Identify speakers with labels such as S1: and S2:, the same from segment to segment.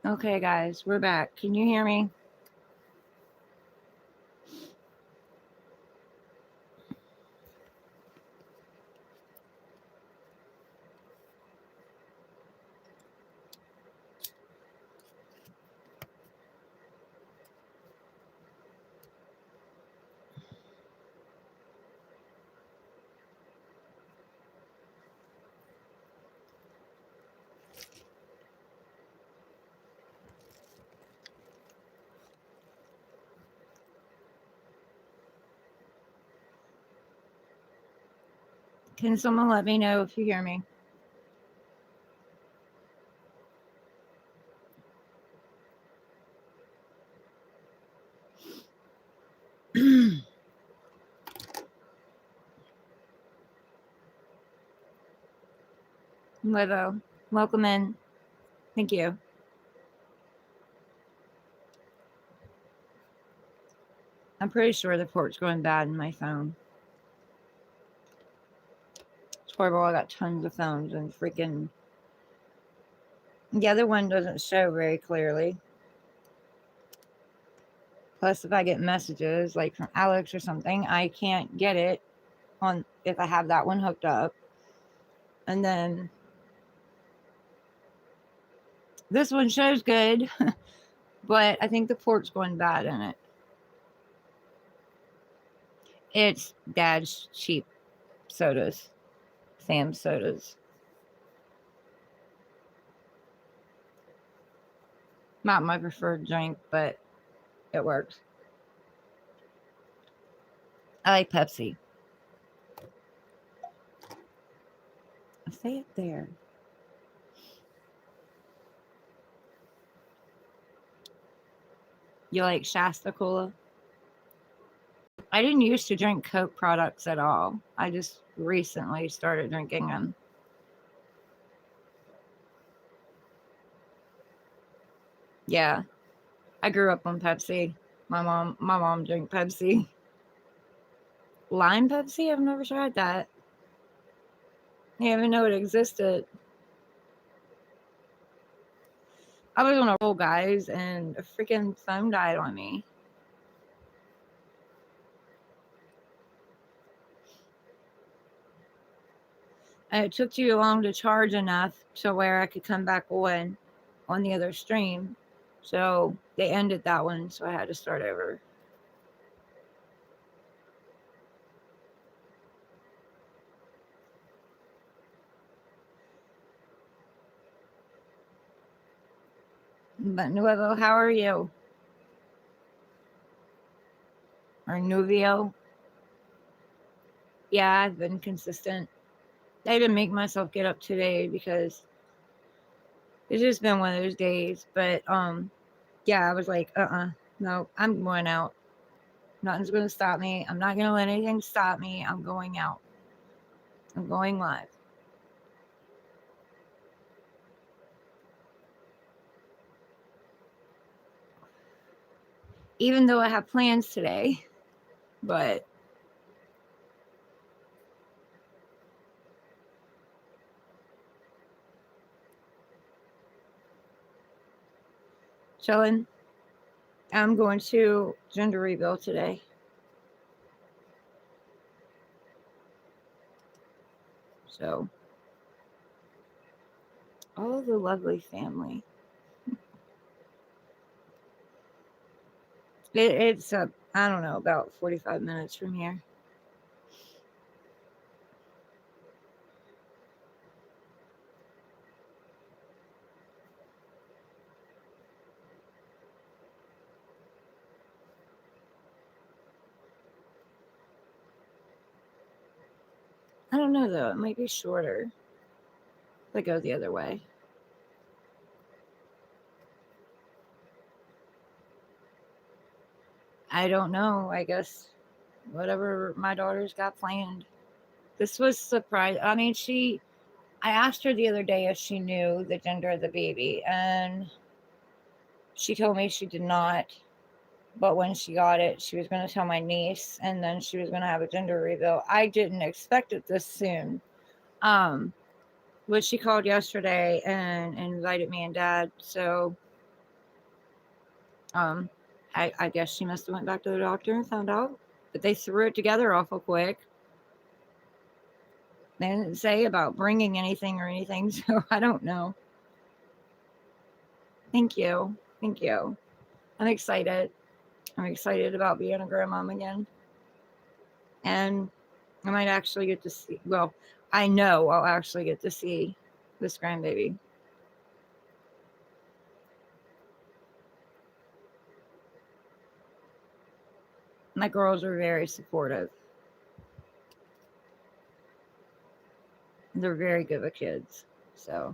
S1: Okay, guys, we're back. Can you hear me? Can someone let me know if you hear me? Livo, welcome in. Thank you. I'm pretty sure the port's going bad in my phone. It's horrible. I got tons of phones and freaking. The other one doesn't show very clearly. Plus, if I get messages like from Alex or something, I can't get it on if I have that one hooked up. And then this one shows good, but I think the port's going bad in it. It's Dad's cheap sodas, Sam's sodas. Not my preferred drink, but it works. I like Pepsi. I say it there. You like Shasta Cola? I didn't used to drink Coke products at all. I just recently started drinking them. Yeah, I grew up on Pepsi. My mom drank Pepsi. Lime Pepsi? I've never tried that. I didn't even know it existed. I was on a roll, guys, and a freaking phone died on me. And it took too long to charge enough to where I could come back on the other stream. So they ended that one, so I had to start over. But Nuevo, how are you? Or Nuvio? Yeah, I've been consistent. I didn't make myself get up today because it's just been one of those days. But yeah, I was like, no, I'm going out. Nothing's gonna stop me. I'm not gonna let anything stop me. I'm going out. I'm going live. Even though I have plans today, but chilling. I'm going to gender reveal today. So, oh, the lovely family. It's I don't know, about 45 minutes from here. I don't know though. It might be shorter if I go the other way. I don't know. I guess whatever my daughter's got planned. This was surprise. I mean, I asked her the other day if she knew the gender of the baby, and she told me she did not. But when she got it, she was going to tell my niece, and then she was going to have a gender reveal. I didn't expect it this soon. But she called yesterday and invited me and Dad. So Um, I guess she must have went back to the doctor and found out, but they threw it together awful quick. They didn't say about bringing anything or anything, so I don't know. Thank you. Thank you. I'm excited. I'm excited about being a grandmom again. And I might actually get to see, well, I know I'll actually get to see this grandbaby. My girls are very supportive. They're very good with kids. So,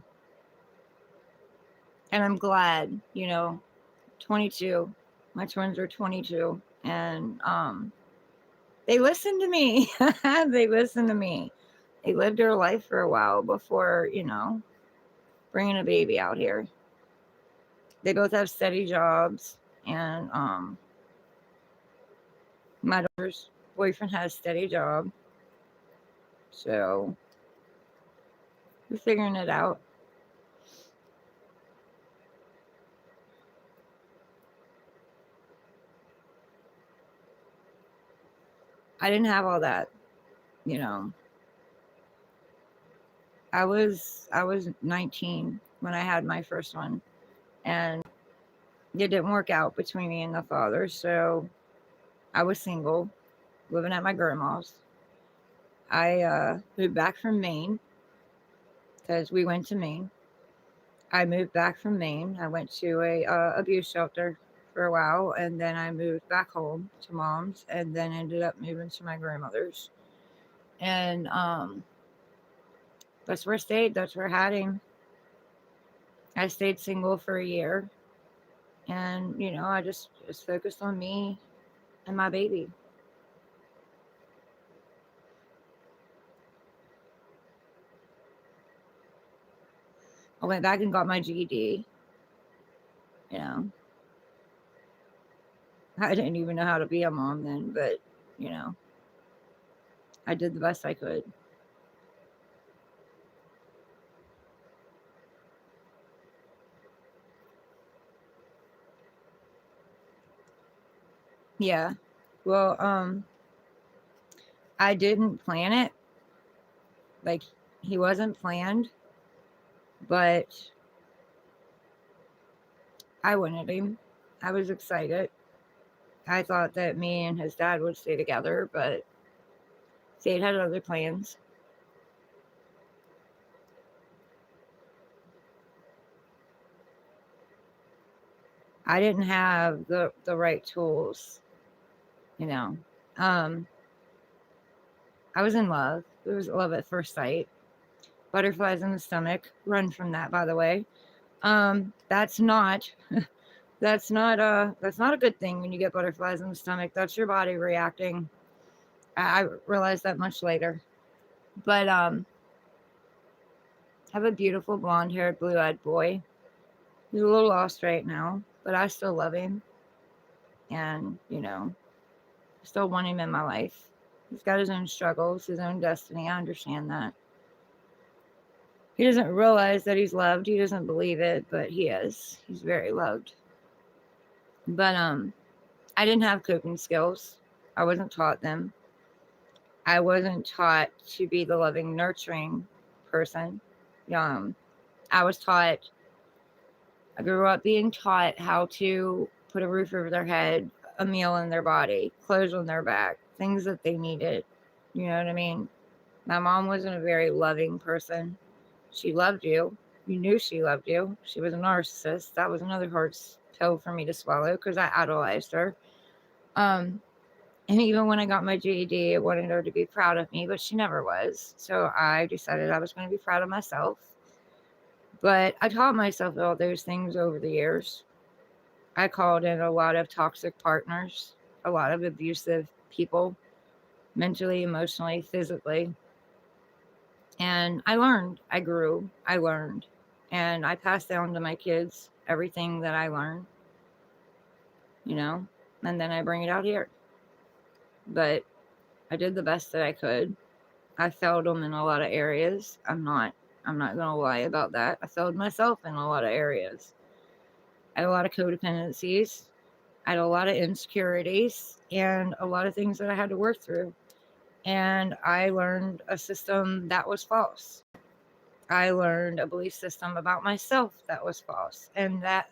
S1: and I'm glad, 22. My twins are 22 and they listen to me. They listen to me. They lived their life for a while before, bringing a baby out here. They both have steady jobs and my daughter's boyfriend has a steady job. So we're figuring it out. I didn't have all that, you know. I was 19 when I had my first one, and it didn't work out between me and the father, so I was single, living at my grandma's. I moved back from Maine because we went to Maine. I moved back from Maine. I went to a abuse shelter for a while, and then I moved back home to mom's, and then ended up moving to my grandmother's. And that's where I stayed. That's where I had him. I stayed single for a year, and I just focused on me and my baby. I went back and got my GED. You know, I didn't even know how to be a mom then, but you know, I did the best I could. Yeah. Well, I didn't plan it. Like he wasn't planned, but I wanted him. I was excited. I thought that me and his dad would stay together, but Sade had other plans. I didn't have the right tools, you know. Um, I was in love. It was love at first sight. Butterflies in the stomach. Run from that, by the way. That's not that's not a good thing when you get butterflies in the stomach. That's your body reacting. I realized that much later. But I have a beautiful blonde haired, blue eyed boy. He's a little lost right now, but I still love him. And, still want him in my life. He's got his own struggles, his own destiny. I understand that. He doesn't realize that he's loved. He doesn't believe it, but he is. He's very loved. But I didn't have coping skills. I wasn't taught them. I wasn't taught to be the loving, nurturing person. Um, I was taught, I grew up being taught how to put a roof over their head, a meal in their body, clothes on their back, things that they needed. You know what I mean? My mom wasn't a very loving person. She loved you. You knew she loved you. She was a narcissist. That was another hard pill for me to swallow because I idolized her. Um, and even when I got my GED, I wanted her to be proud of me, but she never was. So I decided I was going to be proud of myself. But I taught myself all those things over the years. I called in a lot of toxic partners, a lot of abusive people, mentally, emotionally, physically. And I learned, I grew, I learned. And I passed down to my kids everything that I learned, you know, and then I bring it out here. But I did the best that I could. I failed them in a lot of areas. I'm not gonna lie about that. I failed myself in a lot of areas. I had a lot of codependencies. I had a lot of insecurities and a lot of things that I had to work through. And I learned a system that was false. I learned a belief system about myself that was false, and that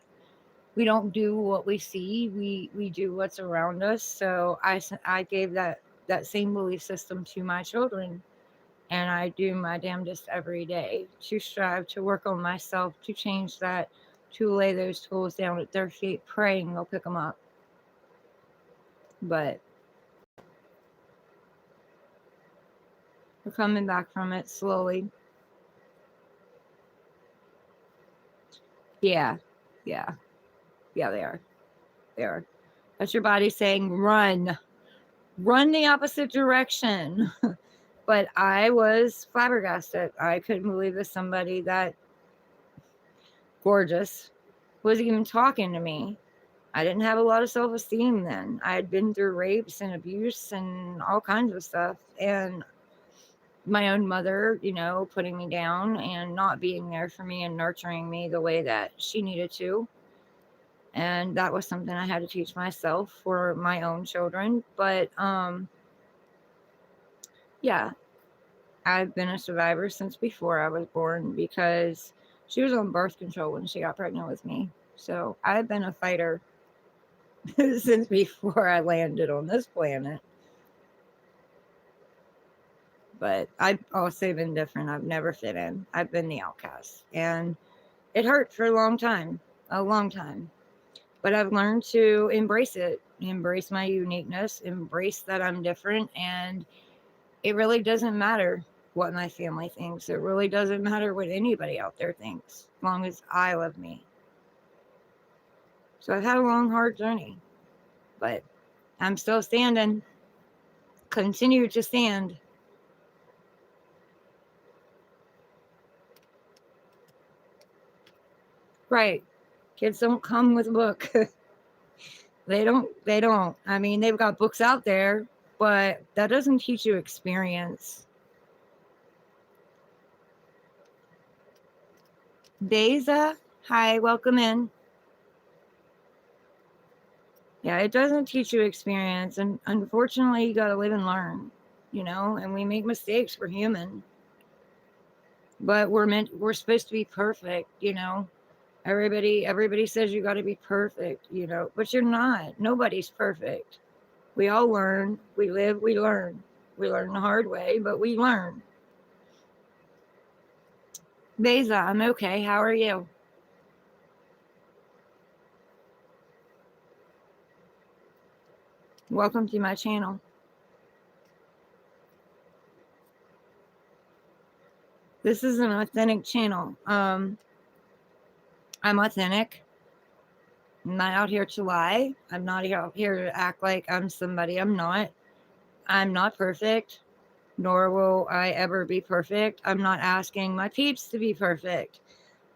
S1: we don't do what we see, we do what's around us. So I gave that same belief system to my children, and I do my damnedest every day to strive to work on myself, to change that, to lay those tools down at their feet, praying they'll pick them up. But we're coming back from it slowly. Yeah, yeah, yeah, they are. That's your body saying run the opposite direction. But I was flabbergasted. I couldn't believe that somebody that gorgeous was even talking to me. I didn't have a lot of self-esteem then. I had been through rapes and abuse and all kinds of stuff. And my own mother, putting me down and not being there for me and nurturing me the way that she needed to. And that was something I had to teach myself for my own children. But yeah, I've been a survivor since before I was born, because she was on birth control when she got pregnant with me. So I've been a fighter since before I landed on this planet. But I've also been different. I've never fit in. I've been the outcast. And it hurt for a long time. But I've learned to embrace it, embrace my uniqueness, embrace that I'm different. And it really doesn't matter what my family thinks. It really doesn't matter what anybody out there thinks, as long as I love me. So I've had a long, hard journey, but I'm still standing. Continue to stand. Right. Kids don't come with a book. They don't. I mean, they've got books out there, but that doesn't teach you experience. Beza, hi, welcome in. Yeah, it doesn't teach you experience, and unfortunately, you got to live and learn, and we make mistakes. We're human, but we're supposed to be perfect, Everybody says you got to be perfect, but you're not. Nobody's perfect. We all learn. We live, we learn. We learn the hard way, but we learn. Beza, I'm okay. How are you? Welcome to my channel. This is an authentic channel. I'm authentic. I'm not out here to lie. I'm not out here to act like I'm somebody I'm not. I'm not perfect, nor will I ever be perfect. I'm not asking my peeps to be perfect.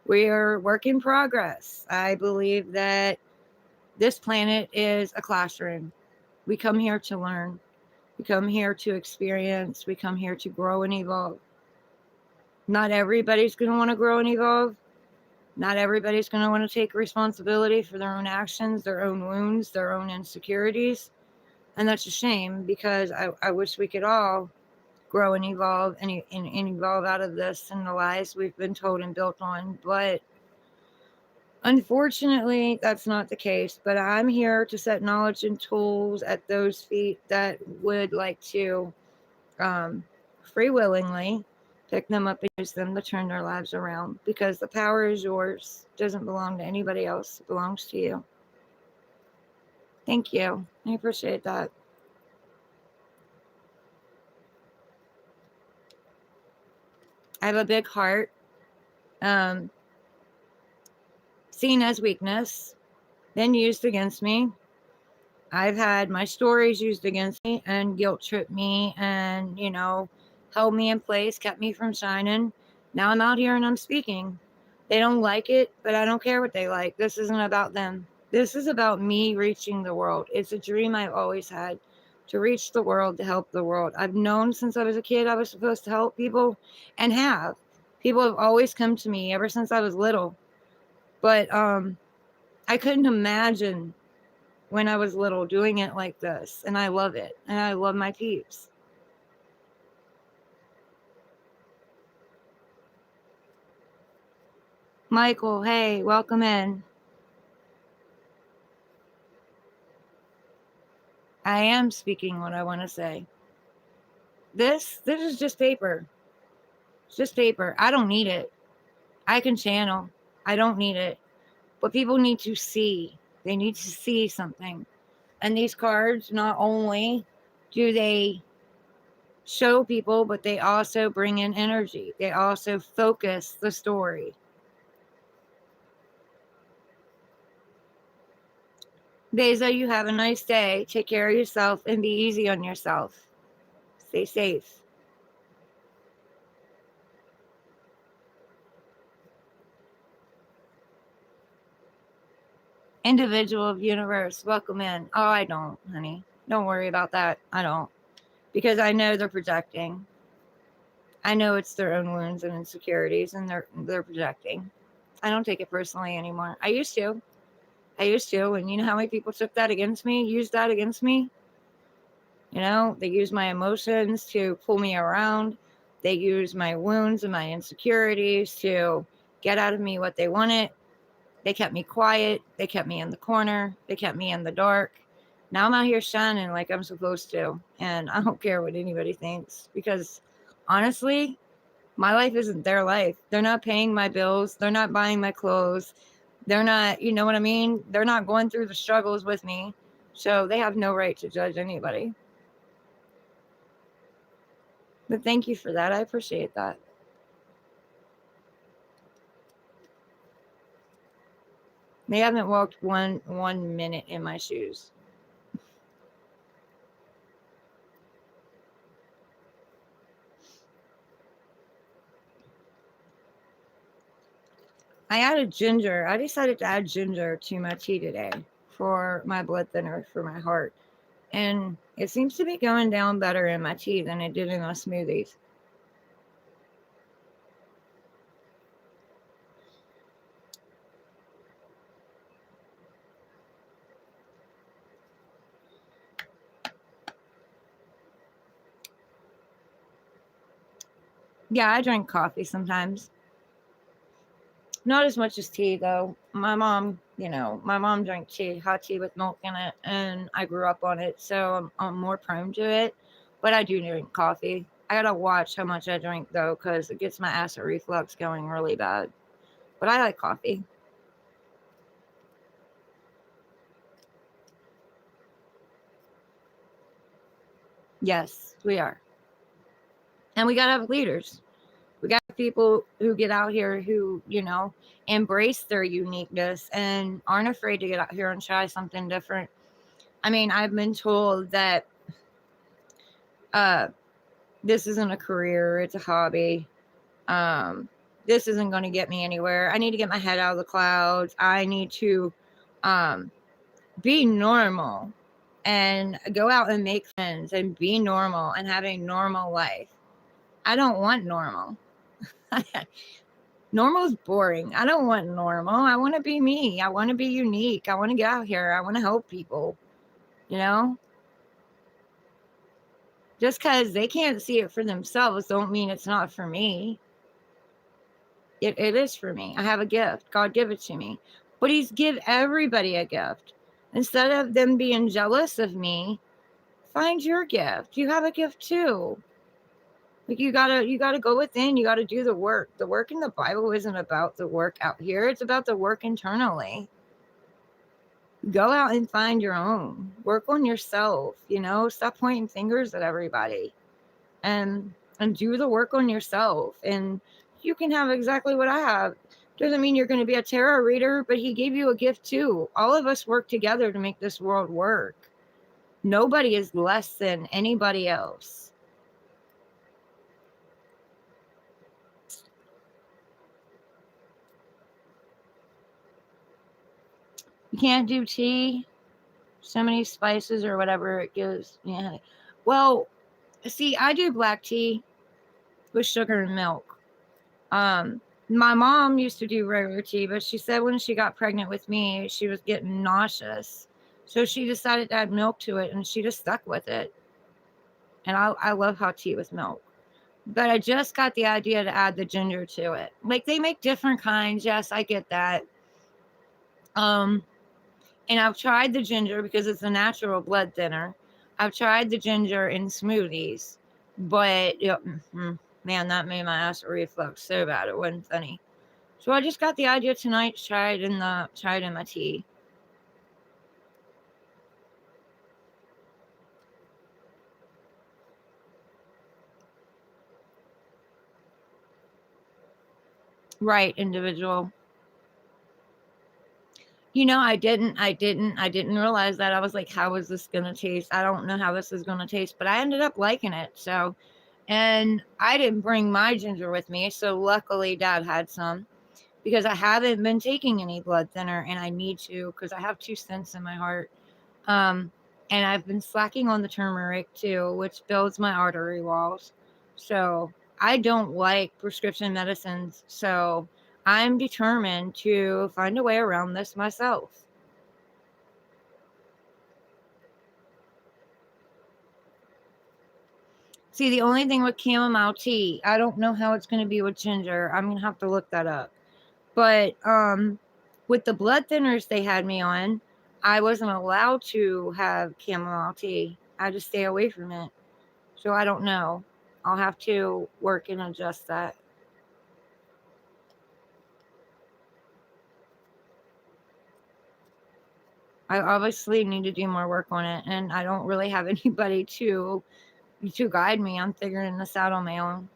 S1: We are work in progress. I believe that this planet is a classroom. We come here to learn. We come here to experience. We come here to grow and evolve. Not everybody's going to want to grow and evolve. Not everybody's going to want to take responsibility for their own actions, their own wounds, their own insecurities. And that's a shame, because I wish we could all grow and evolve and evolve out of this and the lies we've been told and built on. But unfortunately, that's not the case. But I'm here to set knowledge and tools at those feet that would like to free willingly pick them up and use them to turn their lives around, because the power is yours. It doesn't belong to anybody else. It belongs to you. Thank you. I appreciate that. I have a big heart. Seen as weakness, then used against me. I've had my stories used against me and guilt tripped me and, held me in place, kept me from shining. Now I'm out here and I'm speaking. They don't like it, but I don't care what they like. This isn't about them. This is about me reaching the world. It's a dream I've always had, to reach the world, to help the world. I've known since I was a kid I was supposed to help people, and have. People have always come to me ever since I was little. But I couldn't imagine when I was little doing it like this, and I love it, and I love my peeps. Michael, hey, welcome in. I am speaking what I want to say. This is just paper. It's just paper. I don't need it. I can channel. I don't need it. But people need to see. They need to see something. And these cards, not only do they show people, but they also bring in energy. They also focus the story. Beza, you have a nice day. Take care of yourself and be easy on yourself. Stay safe. Individual of universe, welcome in. Oh, I don't, honey. Don't worry about that. I don't. Because I know they're projecting. I know it's their own wounds and insecurities, and they're projecting. I don't take it personally anymore. I used to. And you know how many people took that against me, used that against me? You know, they use my emotions to pull me around. They use my wounds and my insecurities to get out of me what they wanted. They kept me quiet. They kept me in the corner. They kept me in the dark. Now I'm out here shining like I'm supposed to. And I don't care what anybody thinks, because honestly, my life isn't their life. They're not paying my bills. They're not buying my clothes. They're not, you know what I mean? They're not going through the struggles with me. So they have no right to judge anybody. But thank you for that. I appreciate that. They haven't walked one minute in my shoes. I added ginger. I decided to add ginger to my tea today for my blood thinner for my heart. And it seems to be going down better in my tea than it did in my smoothies. Yeah, I drink coffee sometimes. Not as much as tea, though. My mom, my mom drank tea, hot tea with milk in it, and I grew up on it, so I'm more prone to it. But I do drink coffee. I gotta watch how much I drink, though, because it gets my acid reflux going really bad. But I like coffee. Yes, we are. And we gotta have leaders. We got people who get out here who, embrace their uniqueness and aren't afraid to get out here and try something different. I mean, I've been told that this isn't a career, it's a hobby. This isn't going to get me anywhere. I need to get my head out of the clouds. I need to be normal and go out and make friends and be normal and have a normal life. I don't want normal. Normal is boring. I don't want normal. I want to be me. I want to be unique. I want to get out here. I want to help people, you know? Just because they can't see it for themselves don't mean it's not for me. It is for me. I have a gift. God give it to me. But he's give everybody a gift. Instead of them being jealous of me, find your gift. You have a gift too. Like you gotta go within, you gotta do the work. The work in the Bible isn't about the work out here, it's about the work internally. Go out and find your own. Work on yourself, stop pointing fingers at everybody. And do the work on yourself. And you can have exactly what I have. Doesn't mean you're going to be a tarot reader, but he gave you a gift too. All of us work together to make this world work. Nobody is less than anybody else. You can't do tea, so many spices or whatever it gives. Yeah. Well, see, I do black tea with sugar and milk. My mom used to do regular tea, but she said when she got pregnant with me, she was getting nauseous. So she decided to add milk to it, and she just stuck with it. And I love hot tea with milk. But I just got the idea to add the ginger to it. Like, they make different kinds. Yes, I get that. Um, and I've tried the ginger because it's a natural blood thinner. I've tried the ginger in smoothies, but man, that made my acid reflux so bad it wasn't funny. So I just got the idea tonight to try it in my tea. Right, individual. I didn't realize that. I was like, how is this gonna taste? I don't know how this is gonna taste, but I ended up liking it. So, and I didn't bring my ginger with me, so luckily Dad had some because I haven't been taking any blood thinner, and I need to because I have 2 stents in my heart. Um, and I've been slacking on the turmeric too, which builds my artery walls. So I don't like prescription medicines. So I'm determined to find a way around this myself. See, the only thing with chamomile tea, I don't know how it's going to be with ginger. I'm going to have to look that up. But with the blood thinners they had me on, I wasn't allowed to have chamomile tea. I had to stay away from it. So I don't know. I'll have to work and adjust that. I obviously need to do more work on it, and I don't really have anybody to guide me. I'm figuring this out on my own.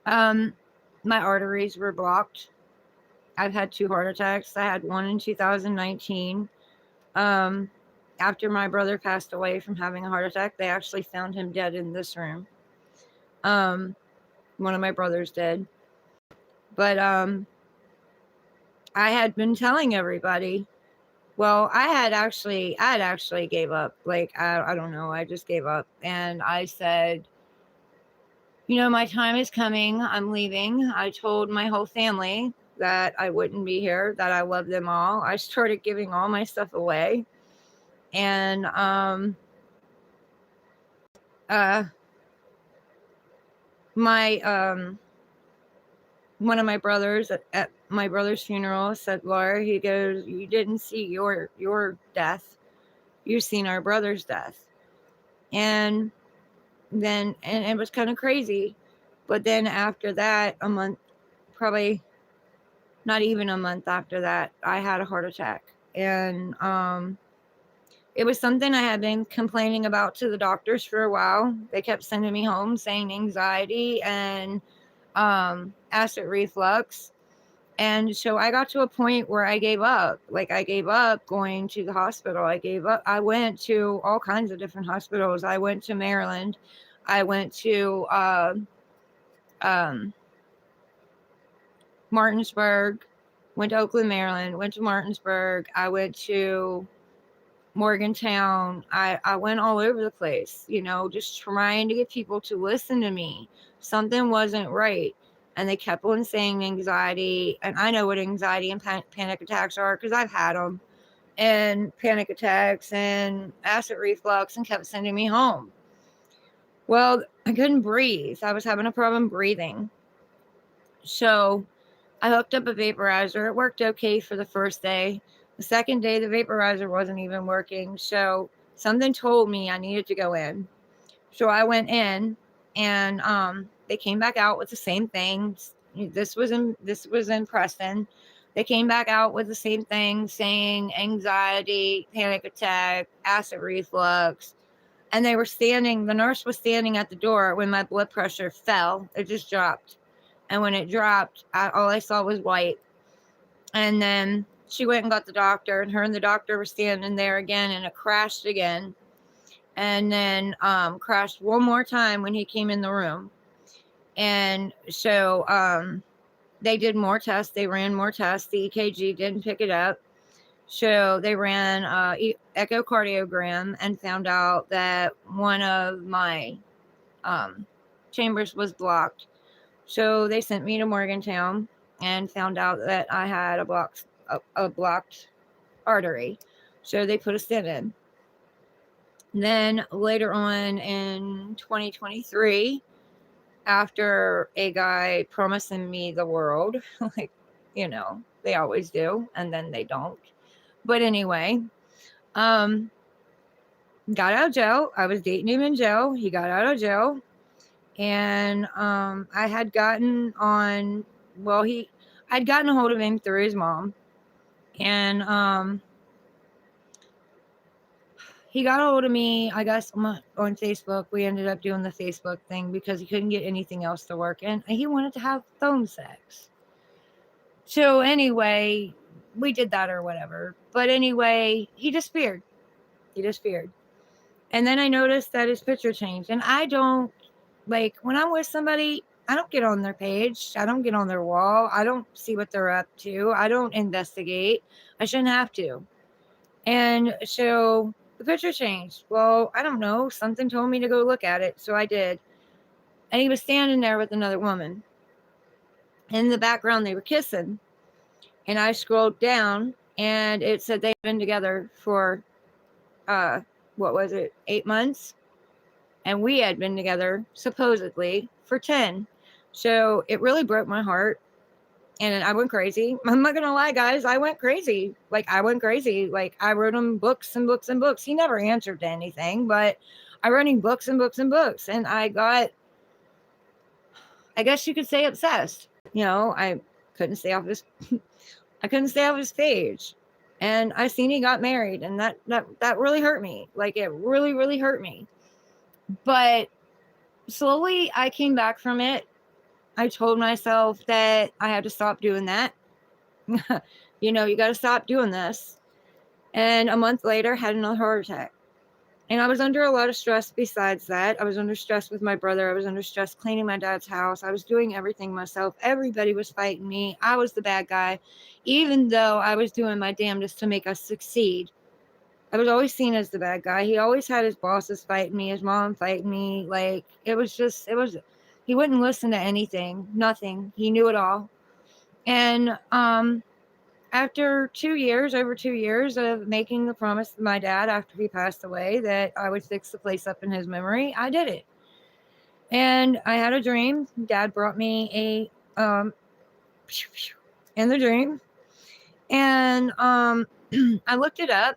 S1: Um, my arteries were blocked. I've had 2 heart attacks. I had one in 2019. Um, after my brother passed away from having a heart attack, they actually found him dead in this room. One of my brothers did. But I had been telling everybody. Well, I had actually gave up. Like, I don't know. I just gave up. And I said, my time is coming. I'm leaving. I told my whole family that I wouldn't be here, that I love them all. I started giving all my stuff away. And uh my one of my brothers at my brother's funeral said, Laura, he goes, you didn't see your death. You've seen our brother's death. And it was kind of crazy. But then after that, a month, probably not even a month after that, I had a heart attack. And it was something I had been complaining about to the doctors for a while. They kept sending me home saying anxiety and acid reflux. And so I got to a point where I gave up. Like, I gave up going to the hospital. I gave up. I went to all kinds of different hospitals. I went to Maryland. I went to um, Martinsburg, went to Oakland, Maryland, went to Martinsburg. I went to Morgantown. I went all over the place, just trying to get people to listen to me. Something wasn't right. And they kept on saying anxiety. And I know what anxiety and panic attacks are because I've had them. And panic attacks and acid reflux, and kept sending me home. Well, I couldn't breathe. I was having a problem breathing. So I hooked up a vaporizer. It worked okay for the first day. The second day, the vaporizer wasn't even working. So something told me I needed to go in. So I went in, and they came back out with the same thing. This was in Preston. They came back out with the same thing, saying anxiety, panic attack, acid reflux. And the nurse was standing at the door when my blood pressure fell. It just dropped. And when it dropped, all I saw was white. And then she went and got the doctor, and her and the doctor were standing there again, and it crashed again. And then crashed one more time when he came in the room. And so they did more tests. They ran more tests. The EKG didn't pick it up. So they ran echocardiogram and found out that one of my chambers was blocked. So they sent me to Morgantown. and found out that I had a blocked artery. So they put a stent in. Then later on in 2023, after a guy promising me the world, like, they always do, and then they don't. But anyway, got out of jail. I was dating him in jail. He got out of jail. And I had gotten on, well, I'd gotten a hold of him through his mom. And he got a hold of me, I guess, on Facebook. We ended up doing the Facebook thing because he couldn't get anything else to work. And he wanted to have phone sex. So anyway, we did that or whatever. But anyway, he disappeared. And then I noticed that his picture changed. And I don't, like, when I'm with somebody, I don't get on their page. I don't get on their wall. I don't see what they're up to. I don't investigate. I shouldn't have to. And so the picture changed. Well, I don't know. Something told me to go look at it. So I did. And he was standing there with another woman. In the background, they were kissing. And I scrolled down and it said they'd been together for, 8 months? And we had been together, supposedly, for 10. So it really broke my heart. And I went crazy. I'm not going to lie, guys. I went crazy. I wrote him books and books and books. He never answered to anything, but I wrote him books and books and books. And I got, I guess you could say, obsessed. I couldn't stay off his, I couldn't stay off his page. And I seen he got married. And that really hurt me. It really, really hurt me. But slowly I came back from it. I told myself that I had to stop doing that. You got to stop doing this. And a month later, had another heart attack. And I was under a lot of stress besides that. I was under stress with my brother. I was under stress cleaning my dad's house. I was doing everything myself. Everybody was fighting me. I was the bad guy, even though I was doing my damnedest to make us succeed. I was always seen as the bad guy. He always had his bosses fighting me, his mom fighting me. He wouldn't listen to anything, nothing. He knew it all. And after over 2 years of making the promise to my dad after he passed away that I would fix the place up in his memory, I did it. And I had a dream. Dad brought me in the dream. And I looked it up.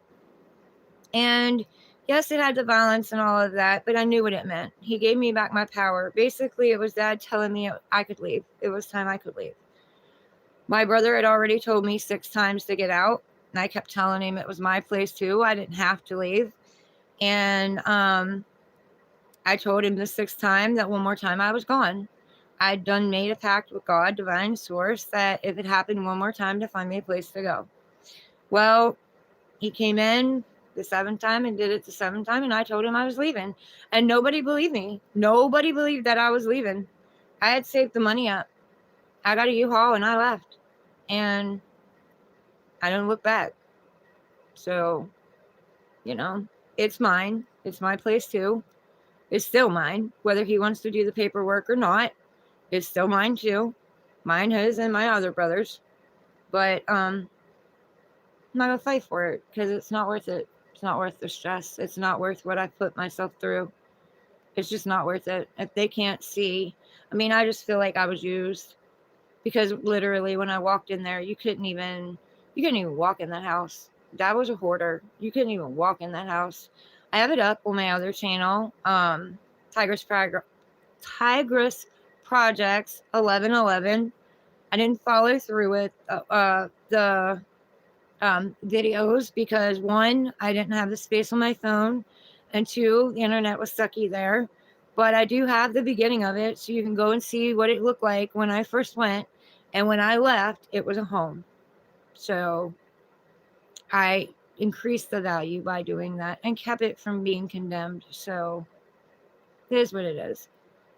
S1: And yes, it had the violence and all of that, but I knew what it meant. He gave me back my power. Basically, it was Dad telling me I could leave. It was time I could leave. My brother had already told me 6 times to get out, and I kept telling him it was my place too. I didn't have to leave. And I told him the 6th time that one more time I was gone. I'd made a pact with God, divine source, that if it happened one more time to find me a place to go. Well, he came in the 7th time and did it the 7th time, and I told him I was leaving. And nobody believed me. Nobody believed that I was leaving. I had saved the money up. I got a U-Haul and I left. And I didn't look back. So, it's mine. It's my place too. It's still mine. Whether he wants to do the paperwork or not, it's still mine too. Mine, his, and my other brothers. But I'm not going to fight for it because it's not worth it. It's not worth the stress. It's not worth what I put myself through. It's just not worth it. If they can't see, I just feel like I was used. Because literally when I walked in there, you couldn't even walk in that house. Dad was a hoarder. You couldn't even walk in that house. I have it up on my other channel, Tigress Projects 1111. I didn't follow through with the videos because 1, I didn't have the space on my phone, and 2, the internet was sucky there. But I do have the beginning of it, so you can go and see what it looked like when I first went. And when I left, it was a home. So I increased the value by doing that and kept it from being condemned. So it is what it is.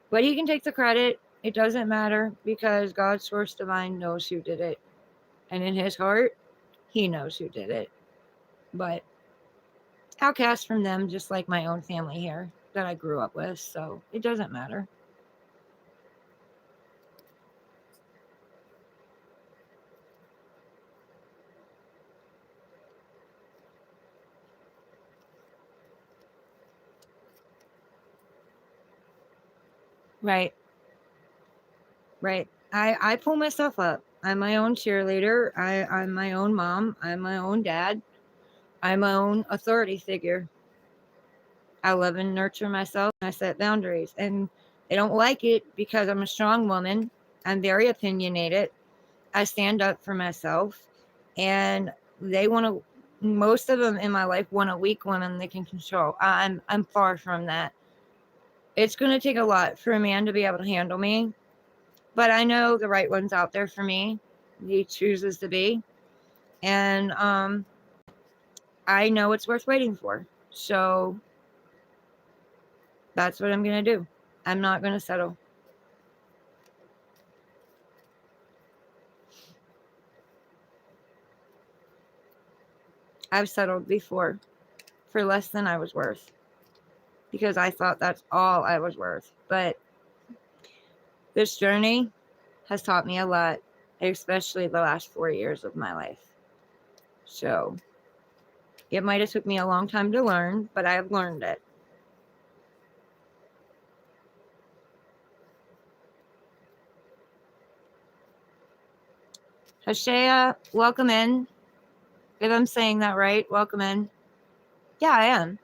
S1: But he can take the credit. It doesn't matter because God's source divine knows who did it. And in his heart, he knows who did it. But outcast from them, just like my own family here that I grew up with. So it doesn't matter. Right. Right. I pull myself up. I'm my own cheerleader. I'm my own mom. I'm my own dad. I'm my own authority figure. I love and nurture myself. And I set boundaries. And they don't like it because I'm a strong woman. I'm very opinionated. I stand up for myself. And they want to, most of them in my life want a weak woman they can control. I'm far from that. It's going to take a lot for a man to be able to handle me. But I know the right one's out there for me. He chooses to be. And I know it's worth waiting for. So that's what I'm going to do. I'm not going to settle. I've settled before for less than I was worth because I thought that's all I was worth. But this journey has taught me a lot, especially the last 4 years of my life. So it might have took me a long time to learn, but I have learned it. Hashea, welcome in. If I'm saying that right, welcome in. Yeah, I am.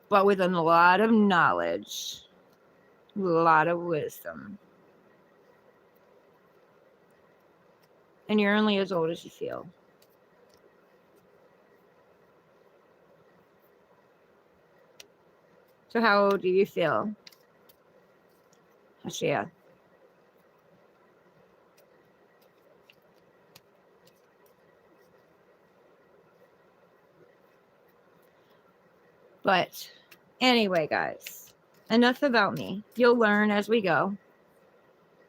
S1: But with a lot of knowledge, a lot of wisdom. And you're only as old as you feel. So how old do you feel, Hashia? But anyway, guys, enough about me. You'll learn as we go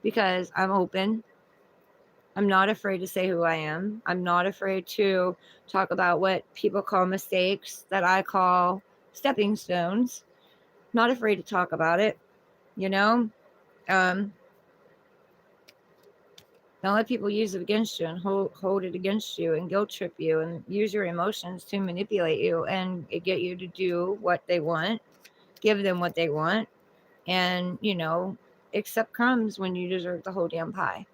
S1: because I'm open. I'm not afraid to say who I am. I'm not afraid to talk about what people call mistakes that I call stepping stones. Not afraid to talk about it, you know? Don't let people use it against you and hold it against you and guilt trip you and use your emotions to manipulate you and get you to do what they want, give them what they want, and, accept crumbs when you deserve the whole damn pie.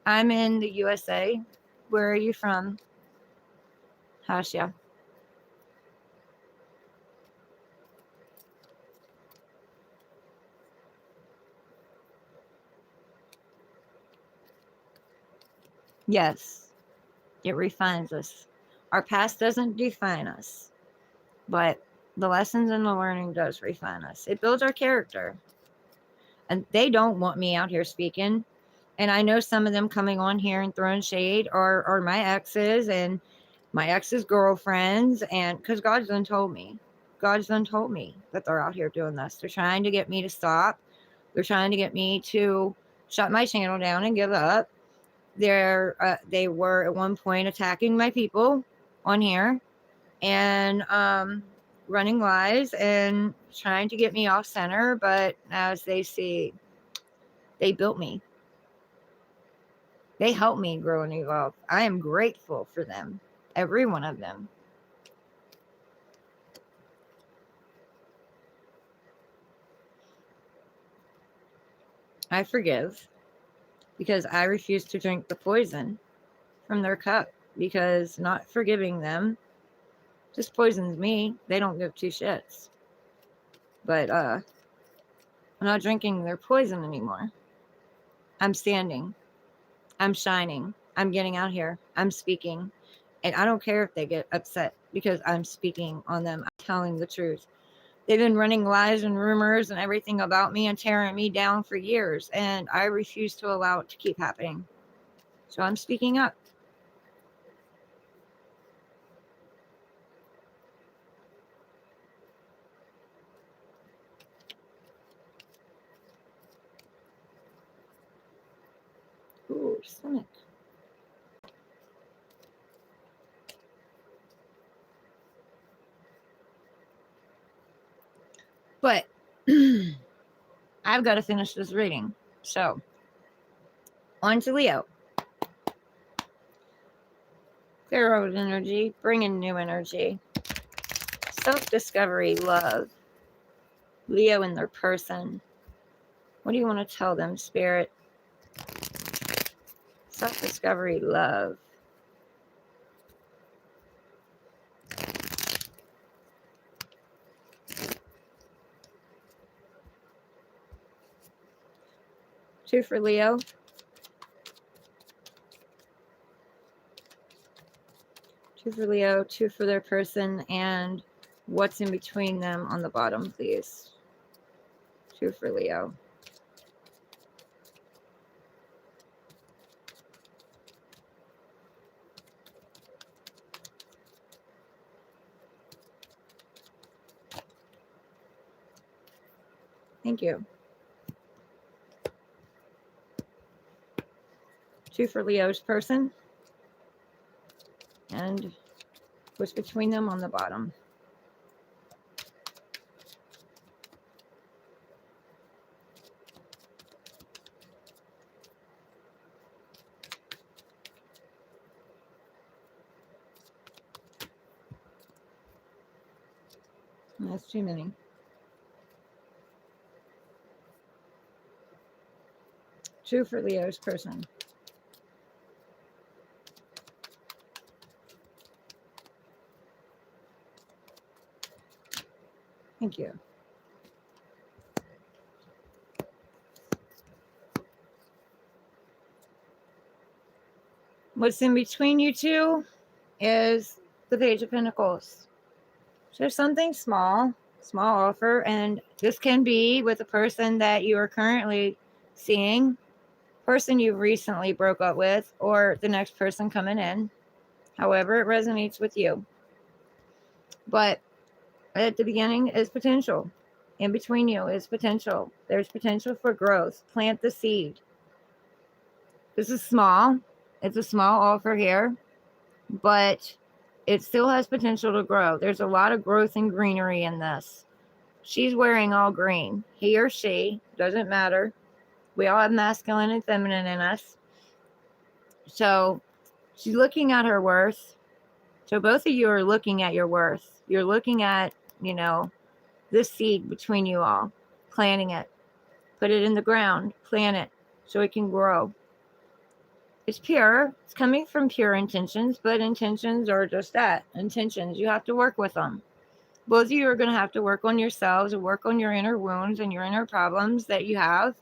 S1: I'm in the USA. Where are you from, Hasha? Yes, it refines us. Our past doesn't define us, but the lessons and the learning does refine us. It builds our character. And they don't want me out here speaking. And I know some of them coming on here and throwing shade are my exes and my ex's girlfriends. And because God's done told me that they're out here doing this. They're trying to get me to stop. They're trying to get me to shut my channel down and give up. They were at one point attacking my people on here and running lies and trying to get me off center. But as they see, they built me. They helped me grow and evolve. I am grateful for them, every one of them. I forgive because I refuse to drink the poison from their cup because not forgiving them just poisons me. They don't give two shits. But I'm not drinking their poison anymore. I'm standing. I'm shining. I'm getting out here. I'm speaking. And I don't care if they get upset because I'm speaking on them. I'm telling the truth. They've been running lies and rumors and everything about me and tearing me down for years. And I refuse to allow it to keep happening. So I'm speaking up. Ooh, stomach. But I've got to finish this reading. So, on to Leo. Clear out energy, bring in new energy. Self-discovery, love. Leo and their person. What do you want to tell them, Spirit? Self-discovery, love. Two for Leo. Two for Leo, two for their person, and what's in between them on the bottom, please. Two for Leo. Thank you. Two for Leo's person. And what's between them on the bottom. That's too many. Two for Leo's person. Thank you. What's in between you two is the Page of Pentacles. So something small offer, and this can be with a person that you are currently seeing, person you recently broke up with, or the next person coming in. However it resonates with you. But at the beginning is potential. In between you is potential. There's potential for growth. Plant the seed. This is small. It's a small offer here, but it still has potential to grow. There's a lot of growth and greenery in this. She's wearing all green. He or she, doesn't matter. We all have masculine and feminine in us. So she's looking at her worth. So both of you are looking at your worth. You're looking at, you know, this seed between you all, planting it. Put it in the ground, plant it so it can grow. It's pure. It's coming from pure intentions, but intentions are just that, intentions. You have to work with them. Both of you are going to have to work on yourselves and work on your inner wounds and your inner problems that you have,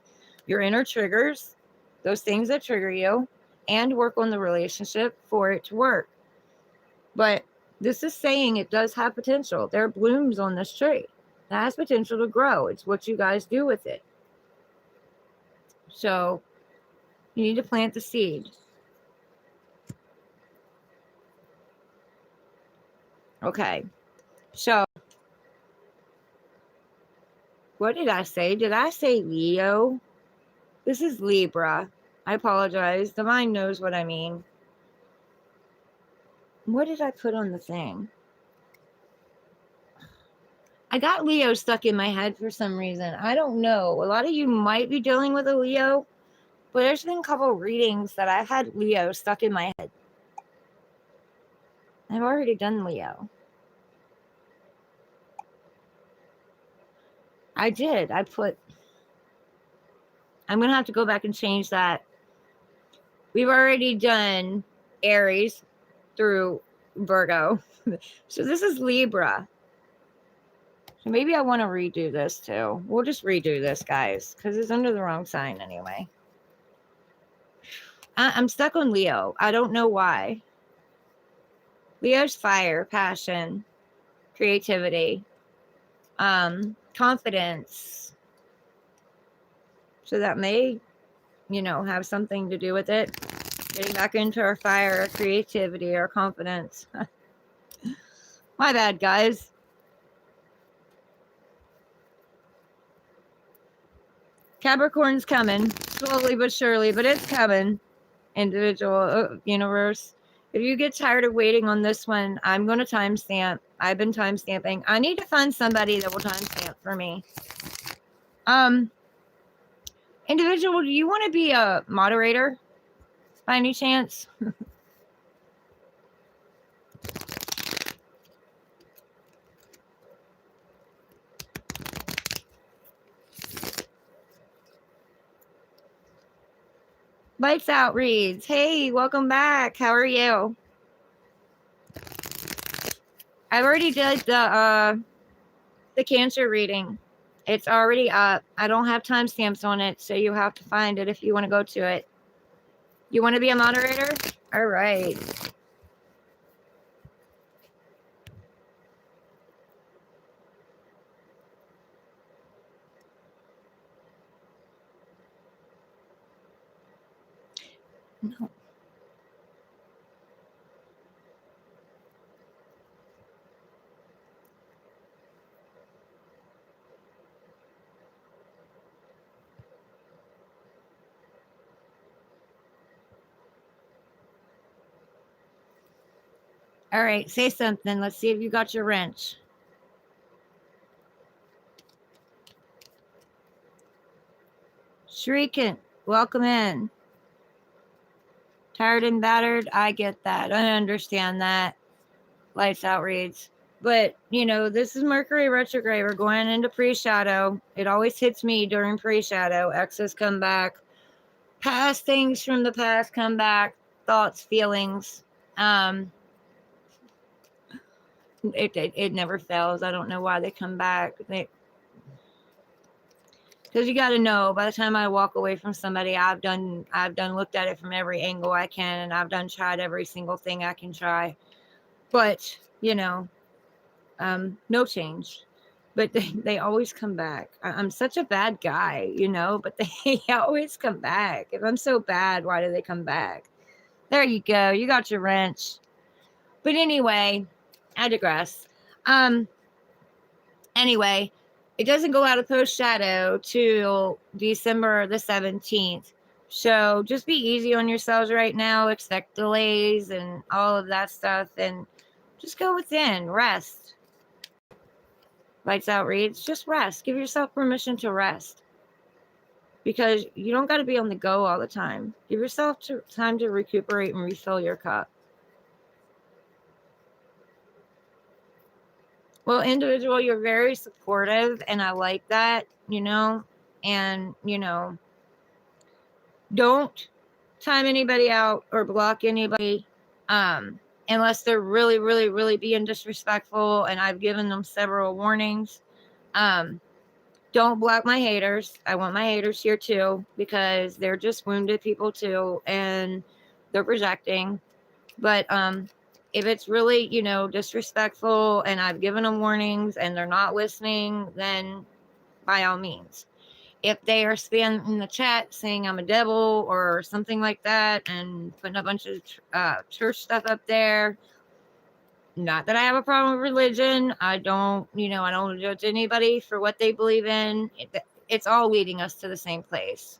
S1: your inner triggers, those things that trigger you, and work on the relationship for it to work. But this is saying it does have potential. There are blooms on this tree. It has potential to grow. It's what you guys do with it. So you need to plant the seed. Okay. So what did I say? Did I say Leo? This is Libra. I apologize. The mind knows what I mean. What did I put on the thing? I got Leo stuck in my head for some reason. I don't know. A lot of you might be dealing with a Leo, but there's been a couple readings that I've had Leo stuck in my head. I've already done Leo. I did. I'm going to have to go back and change that. We've already done Aries through Virgo. So this is Libra. So maybe I want to redo this too. We'll just redo this, guys, because it's under the wrong sign anyway. I'm stuck on Leo. I don't know why. Leo's fire, passion, creativity, confidence. So that may, you know, have something to do with it. Getting back into our fire, our creativity, our confidence. My bad, guys. Capricorn's coming, slowly but surely, but it's coming. Individual universe. If you get tired of waiting on this one, I'm going to timestamp. I've been timestamping. I need to find somebody that will timestamp for me. Individual, do you want to be a moderator by any chance? Lights out reads. Hey, welcome back. How are you? I already did the Cancer reading. It's already up. I don't have timestamps on it, so you have to find it if you want to go to it. You want to be a moderator? All right. No. All right, say something. Let's see if you got your wrench. Shrieking, welcome in. Tired and battered, I get that. I understand that. Lights out reads. But, you know, this is Mercury retrograde. We're going into pre-shadow. It always hits me during pre-shadow. Exes come back. Past things from the past come back. Thoughts, feelings. It never fails. I don't know why they come back. Because you got to know, by the time I walk away from somebody, I've done looked at it from every angle I can, and I've done tried every single thing I can try. But, you know, no change. But they always come back. I'm such a bad guy, you know, but they always come back. If I'm so bad, why do they come back? There you go. You got your wrench. But anyway, I digress. Anyway, it doesn't go out of post shadow till December the 17th. So just be easy on yourselves right now. Expect delays and all of that stuff. And just go within. Rest. Lights out reads. Just rest. Give yourself permission to rest. Because you don't got to be on the go all the time. Give yourself time to recuperate and refill your cup. Well, individual, you're very supportive, and I like that, you know, and, you know, don't time anybody out or block anybody unless they're really, really, really being disrespectful, and I've given them several warnings. Don't block my haters. I want my haters here too, because they're just wounded people too, and they're projecting. But if it's really, you know, disrespectful and I've given them warnings and they're not listening, then by all means. If they are spamming the chat saying I'm a devil or something like that and putting a bunch of church stuff up there, not that I have a problem with religion. I don't, you know, I don't judge anybody for what they believe in. It's all leading us to the same place.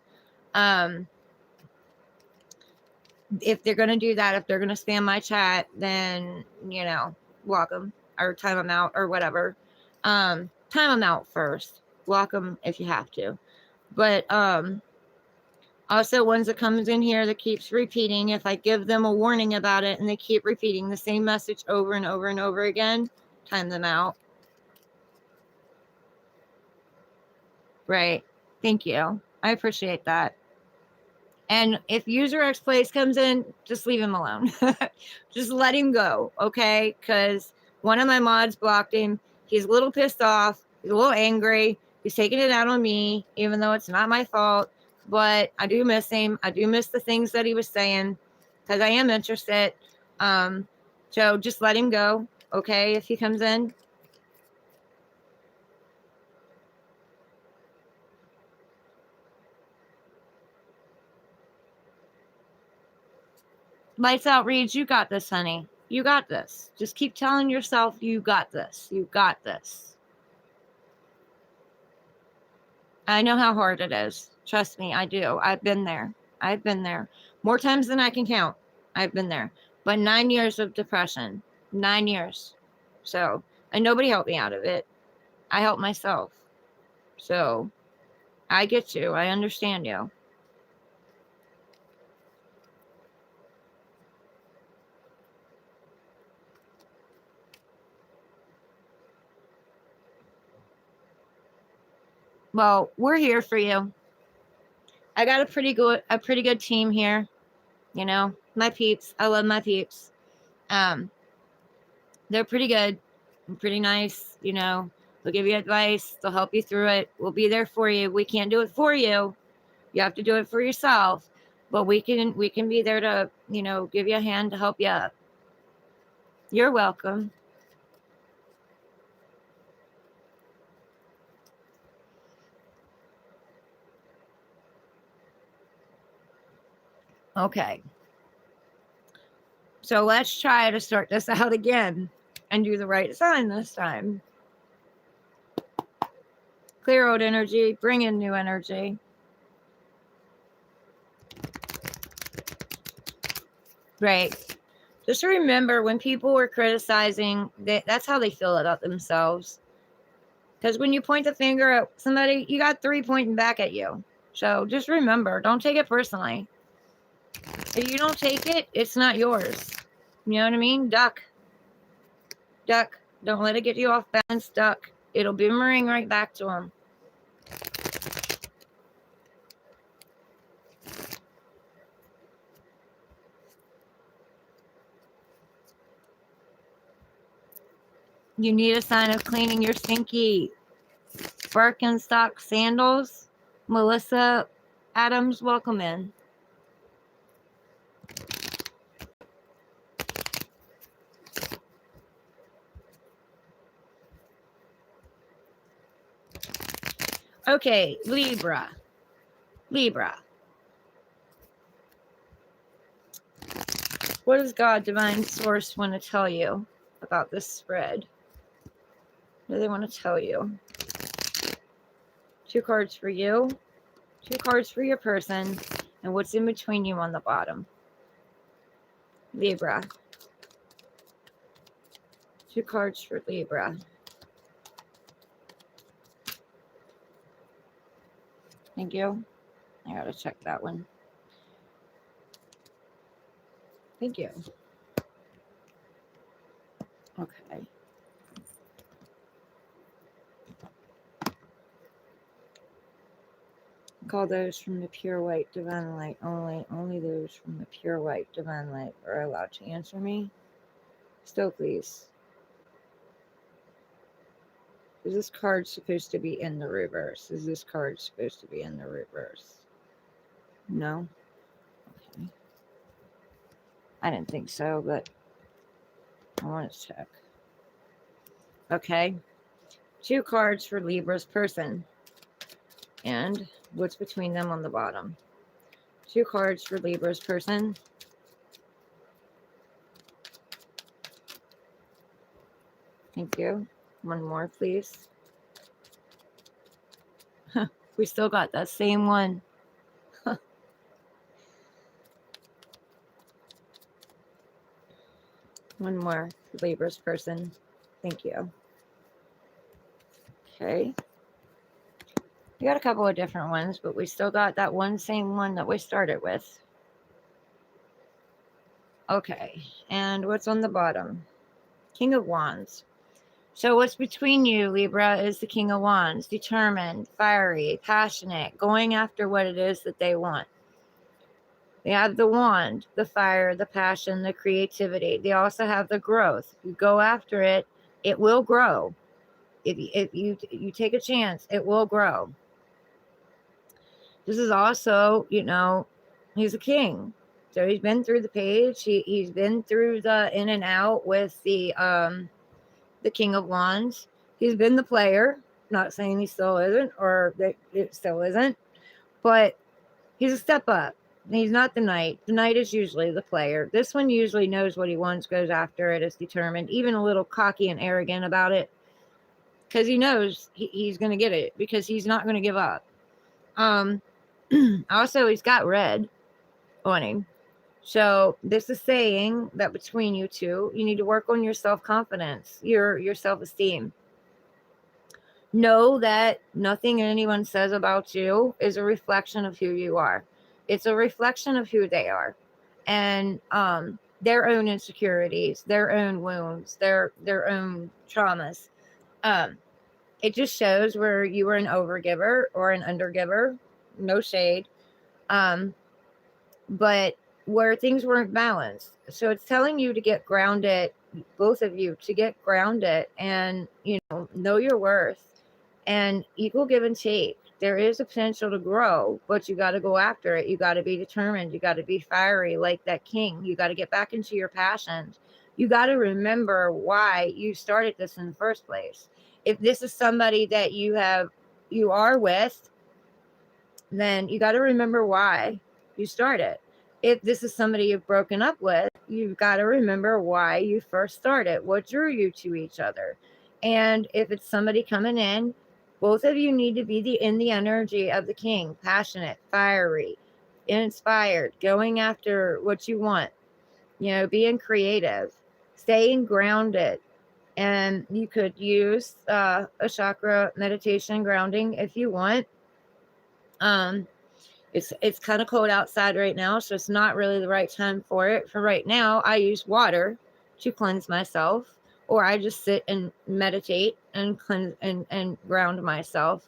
S1: If they're going to do that, if they're going to spam my chat, then, you know, block them or time them out or whatever. Time them out first. Block them if you have to. But also ones that comes in here that keeps repeating, if I give them a warning about it and they keep repeating the same message over and over and over again, time them out. Right. Thank you. I appreciate that. And if user X Place comes in, just leave him alone. Just let him go, okay? Because one of my mods blocked him. He's a little pissed off. He's a little angry. He's taking it out on me, even though it's not my fault. But I do miss him. I do miss the things that he was saying because I am interested. So just let him go, okay, if he comes in. Lights out reads, you got this, honey. You got this. Just keep telling yourself you got this. You got this. I know how hard it is. Trust me, I do. I've been there. I've been there. More times than I can count. I've been there. But 9 years of depression. 9 years. So, and nobody helped me out of it. I helped myself. So, I get you. I understand you. Well, we're here for you. I got a pretty good team here. You know, my peeps. I love my peeps. They're pretty good, pretty nice. You know, they'll give you advice. They'll help you through it. We'll be there for you. We can't do it for you. You have to do it for yourself. But we can be there to, you know, give you a hand to help you up. You're welcome. Okay. So let's try to start this out again and do the right sign this time. Clear old energy, bring in new energy. Right. Just remember, when people were criticizing, that's how they feel about themselves. Because when you point the finger at somebody, you got 3 pointing back at you. So just remember, don't take it personally. If you don't take it, it's not yours. You know what I mean? Duck. Don't let it get you off balance. Duck. It'll boomerang right back to them. You need a sign of cleaning your stinky Birkenstock sandals. Melissa Adams, welcome in. Okay, Libra. What does God, divine source, want to tell you about this spread? What do they want to tell you? 2 cards for you, 2 cards for your person, and what's in between you on the bottom. Libra. 2 cards for Libra. Thank you. I gotta check that one. Thank you. Okay. Call those from the pure white divine light only. Only those from the pure white divine light are allowed to answer me. Still, please. Is this card supposed to be in the reverse? Is this card supposed to be in the reverse? No? Okay. I didn't think so, but I want to check. Okay. 2 cards for Libra's person. And what's between them on the bottom? 2 cards for Libra's person. Thank you. 1 more, please. We still got that same one. 1 more for Libra's person. Thank you. Okay. We got a couple of different ones, but we still got that same one that we started with. Okay. And what's on the bottom? King of Wands. So what's between you, Libra, is the King of Wands. Determined, fiery, passionate, going after what it is that they want. They have the wand, the fire, the passion, the creativity. They also have the growth. You go after it, it will grow. If you take a chance, it will grow. This is also, you know, he's a king. So he's been through the page. He's been through the in and out with the King of Wands. He's been the player. Not saying he still isn't, or that it still isn't, but he's a step up. He's not the knight. The knight is usually the player. This one usually knows what he wants, goes after it, is determined, even a little cocky and arrogant about it, because he knows he's going to get it, because he's not going to give up. Also, he's got red on him. So this is saying that between you two, you need to work on your self-confidence, your self-esteem. Know that nothing anyone says about you is a reflection of who you are. It's a reflection of who they are, and their own insecurities, their own wounds, their own traumas. It just shows where you were an overgiver or an undergiver. No shade. But where things weren't balanced. So it's telling you to get grounded, both of you, to get grounded and, know your worth and equal give and take. There is a potential to grow, but you got to go after it. You got to be determined. You got to be fiery like that king. You got to get back into your passions. You got to remember why you started this in the first place. If this is somebody that you are with, then you got to remember why you started. If this is somebody you've broken up with, you've got to remember why you first started, what drew you to each other. And if it's somebody coming in, both of you need to be in the energy of the king, passionate, fiery, inspired, going after what you want, being creative, staying grounded. And you could use a chakra meditation grounding if you want. It's kind of cold outside right now, so it's not really the right time for it. For right now, I use water to cleanse myself, or I just sit and meditate and cleanse and ground myself.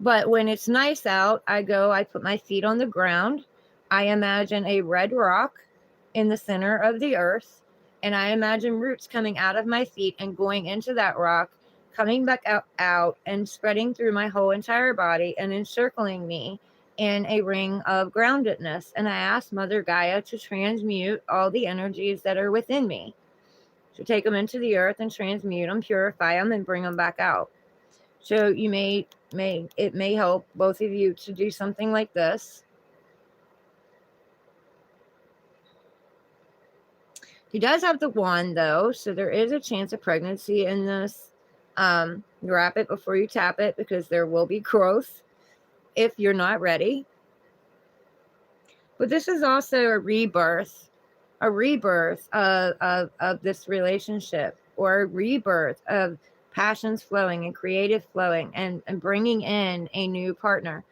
S1: But when it's nice out, I put my feet on the ground. I imagine a red rock in the center of the earth, and I imagine roots coming out of my feet and going into that rock, coming back out and spreading through my whole entire body and encircling me in a ring of groundedness. And I ask Mother Gaia to transmute all the energies that are within me, to take them into the earth and transmute them, purify them, and bring them back out. So it may help both of you to do something like this. He does have the wand, though, so there is a chance of pregnancy in this. Wrap it before you tap it, because there will be growth if you're not ready. But this is also a rebirth of this relationship, or a rebirth of passions flowing and creative flowing and bringing in a new partner.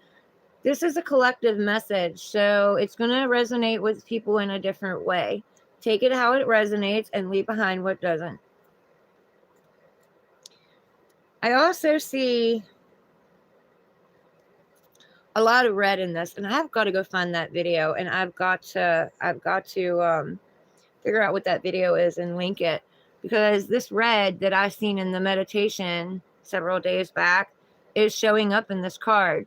S1: This is a collective message, so it's going to resonate with people in a different way. Take it how it resonates and leave behind what doesn't. I also see a lot of red in this, and I've got to go find that video, and I've got to figure out what that video is and link it, because this red that I've seen in the meditation several days back is showing up in this card.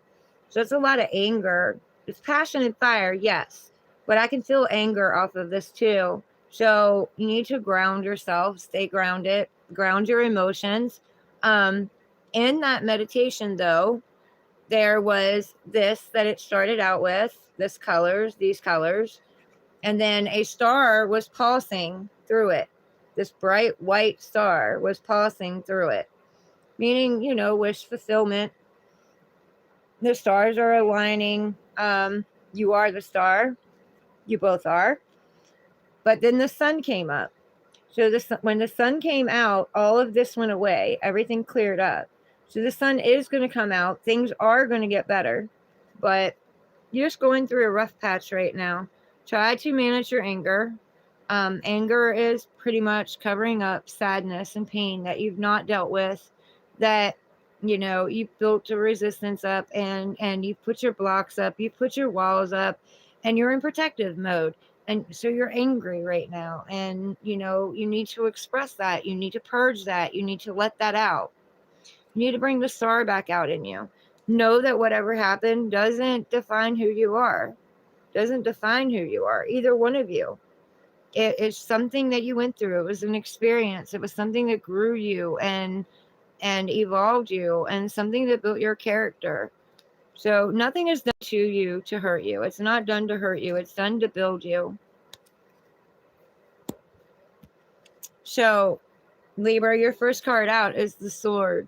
S1: So it's a lot of anger. It's passion and fire, yes, but I can feel anger off of this too. So you need to ground yourself, stay grounded, ground your emotions. In that meditation, though, there was this that it started out with, these colors, and then a star was pulsing through it. This bright white star was pulsing through it, meaning, wish fulfillment. The stars are aligning. You are the star. You both are. But then the sun came up. So when the sun came out, all of this went away. Everything cleared up. So the sun is going to come out. Things are going to get better. But you're just going through a rough patch right now. Try to manage your anger. Anger is pretty much covering up sadness and pain that you've not dealt with, that, you've built a resistance up, and you put your blocks up, you put your walls up, and you're in protective mode. And so you're angry right now, and, you need to express that. You need to purge that. You need to let that out. You need to bring the star back out in you. Know that whatever happened doesn't define who you are. Doesn't define who you are, either one of you. It's something that you went through. It was an experience. It was something that grew you and evolved you, and something that built your character. So nothing is done to you to hurt you. It's not done to hurt you. It's done to build you. So, Libra, your first card out is the sword.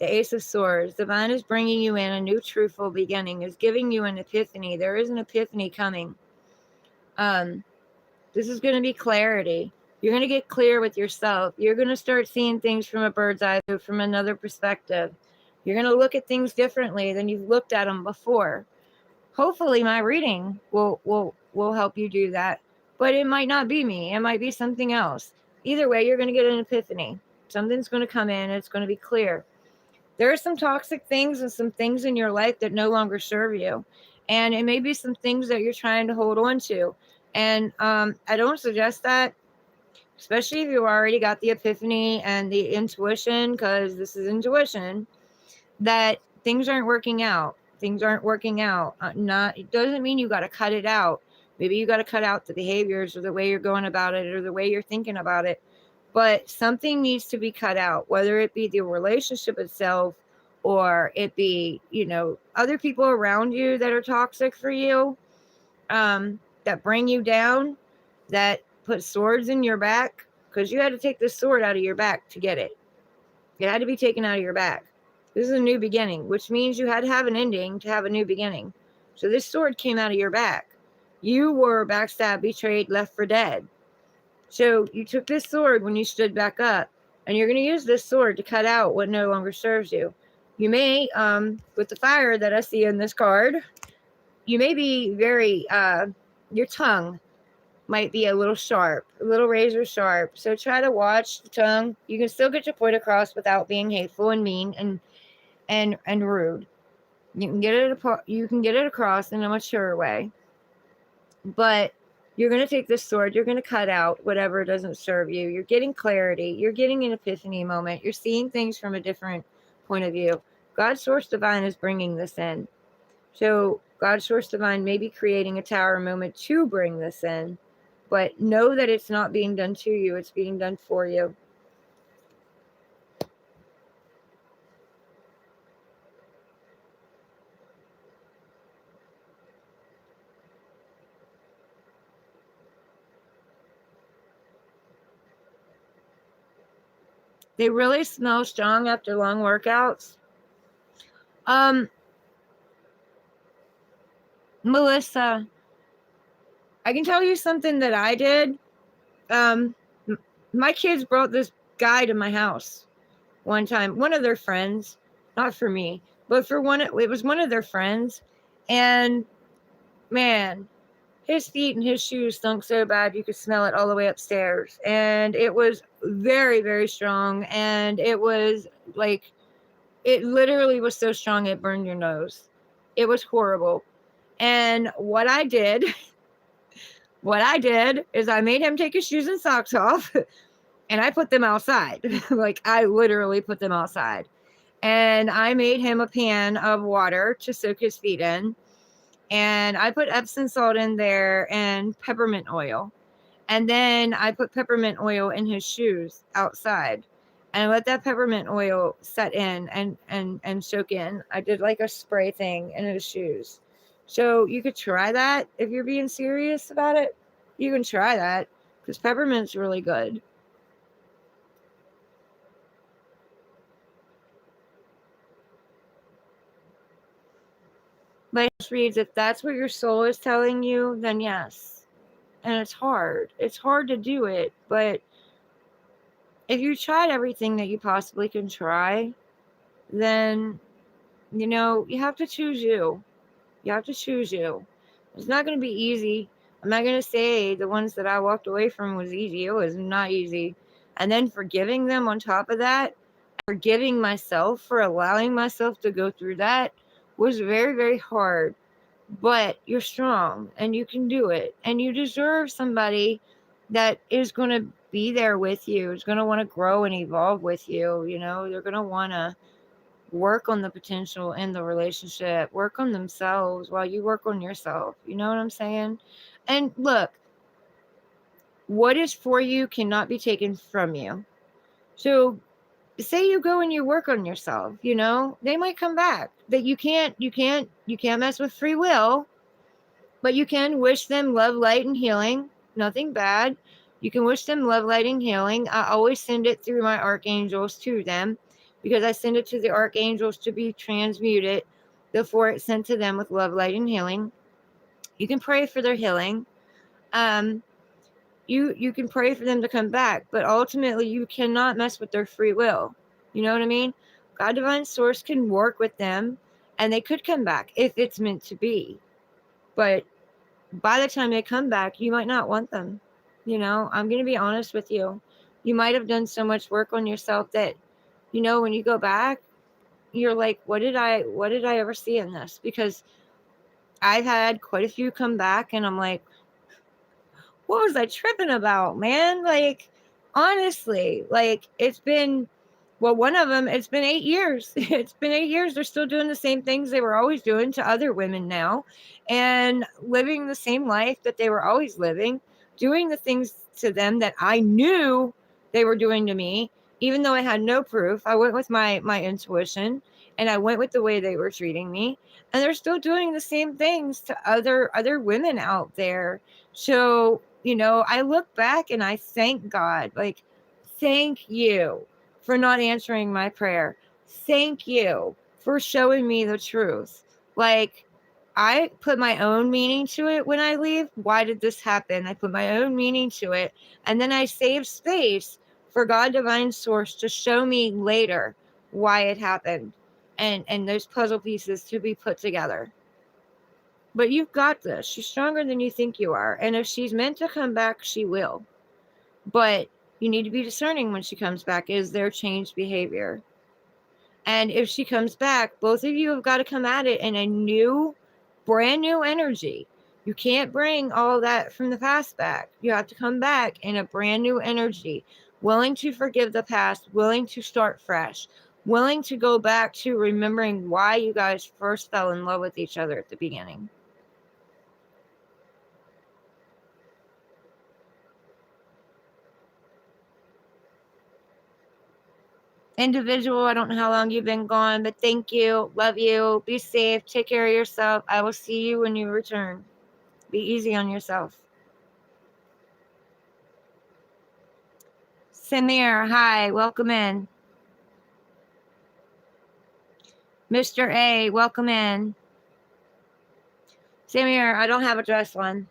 S1: The Ace of Swords. Divine is bringing you in a new truthful beginning, is giving you an epiphany. There is an epiphany coming. This is going to be clarity. You're going to get clear with yourself. You're going to start seeing things from a bird's eye view, from another perspective. You're going to look at things differently than you've looked at them before. Hopefully my reading will help you do that. But it might not be me. It might be something else. Either way, you're going to get an epiphany. Something's going to come in. It's going to be clear. There are some toxic things and some things in your life that no longer serve you. And it may be some things that you're trying to hold on to. And I don't suggest that, especially if you already got the epiphany and the intuition, because this is intuition, that things aren't working out. Things aren't working out. Not, it doesn't mean you got to cut it out. Maybe you got to cut out the behaviors or the way you're going about it or the way you're thinking about it. But something needs to be cut out, whether it be the relationship itself or it be, other people around you that are toxic for you, that bring you down, that put swords in your back, because you had to take the sword out of your back to get it. It had to be taken out of your back. This is a new beginning, which means you had to have an ending to have a new beginning. So this sword came out of your back. You were backstabbed, betrayed, left for dead. So you took this sword when you stood back up, and you're going to use this sword to cut out what no longer serves you. You may, with the fire that I see in this card, you may be very, your tongue might be a little sharp, a little razor sharp. So try to watch the tongue. You can still get your point across without being hateful and mean and rude. You can get it across in a mature way. But you're going to take this sword, you're going to cut out whatever doesn't serve you. You're getting clarity, you're getting an epiphany moment, you're seeing things from a different point of view. God's source divine is bringing this in. So God's source divine may be creating a tower moment to bring this in, but know that it's not being done to you, it's being done for you. They really smell strong after long workouts. Melissa, I can tell you something that I did. My kids brought this guy to my house one time, one of their friends, not for me, but for one, it was one of their friends. And man, his feet and his shoes stunk so bad you could smell it all the way upstairs. And it was very, very strong. And it was like, it literally was so strong it burned your nose. It was horrible. And what I did is I made him take his shoes and socks off and I put them outside. Like I literally put them outside. And I made him a pan of water to soak his feet in. And I put Epsom salt in there and peppermint oil. And then I put peppermint oil in his shoes outside. And let that peppermint oil set in and soak in. I did like a spray thing in his shoes. So you could try that if you're being serious about it. You can try that because peppermint's really good. But it reads, if that's what your soul is telling you, then yes. And it's hard. It's hard to do it. But if you tried everything that you possibly can try, then, you have to choose you. You have to choose you. It's not going to be easy. I'm not going to say the ones that I walked away from was easy. It was not easy. And then forgiving them on top of that, forgiving myself for allowing myself to go through that was very, very hard. But you're strong and you can do it. And you deserve somebody that is going to be there with you, is going to want to grow and evolve with you. They're going to want to work on the potential in the relationship, work on themselves while you work on yourself. You know what I'm saying? And look, what is for you cannot be taken from you. So say you go and you work on yourself, they might come back. That you can't mess with free will, but you can wish them love, light, and healing. Nothing bad. You can wish them love, light, and healing. I always send it through my archangels to them because I send it to the archangels to be transmuted before it's sent to them with love, light, and healing. You can pray for their healing. You can pray for them to come back, but ultimately you cannot mess with their free will. You know what I mean? God, divine source can work with them and they could come back if it's meant to be. But by the time they come back, you might not want them. I'm going to be honest with you. You might have done so much work on yourself that, when you go back, you're like, what did I ever see in this? Because I've had quite a few come back, and I'm like, what was I tripping about, man? Like, honestly, like, it's been, well, one of them, it's been 8 years. It's been 8 years. They're still doing the same things they were always doing to other women now, and living the same life that they were always living, doing the things to them that I knew they were doing to me, even though I had no proof. I went with my intuition, and I went with the way they were treating me, and they're still doing the same things to other women out there. So, I look back and I thank God. Like, thank you for not answering my prayer. Thank you for showing me the truth. Like, I put my own meaning to it when I leave. Why did this happen? I put my own meaning to it. And then I save space for God, divine source, to show me later why it happened, and those puzzle pieces to be put together. But you've got this. She's stronger than you think you are. And if she's meant to come back, she will. But you need to be discerning when she comes back. Is there changed behavior? And if she comes back, both of you have got to come at it in a new, brand new energy. You can't bring all that from the past back. You have to come back in a brand new energy, willing to forgive the past, willing to start fresh, willing to go back to remembering why you guys first fell in love with each other at the beginning. Individual, I don't know how long you've been gone, but thank you. Love you. Be safe. Take care of yourself. I will see you when you return. Be easy on yourself. Samir, hi. Welcome in. Mr. A, welcome in. Samir, I don't have a dress one.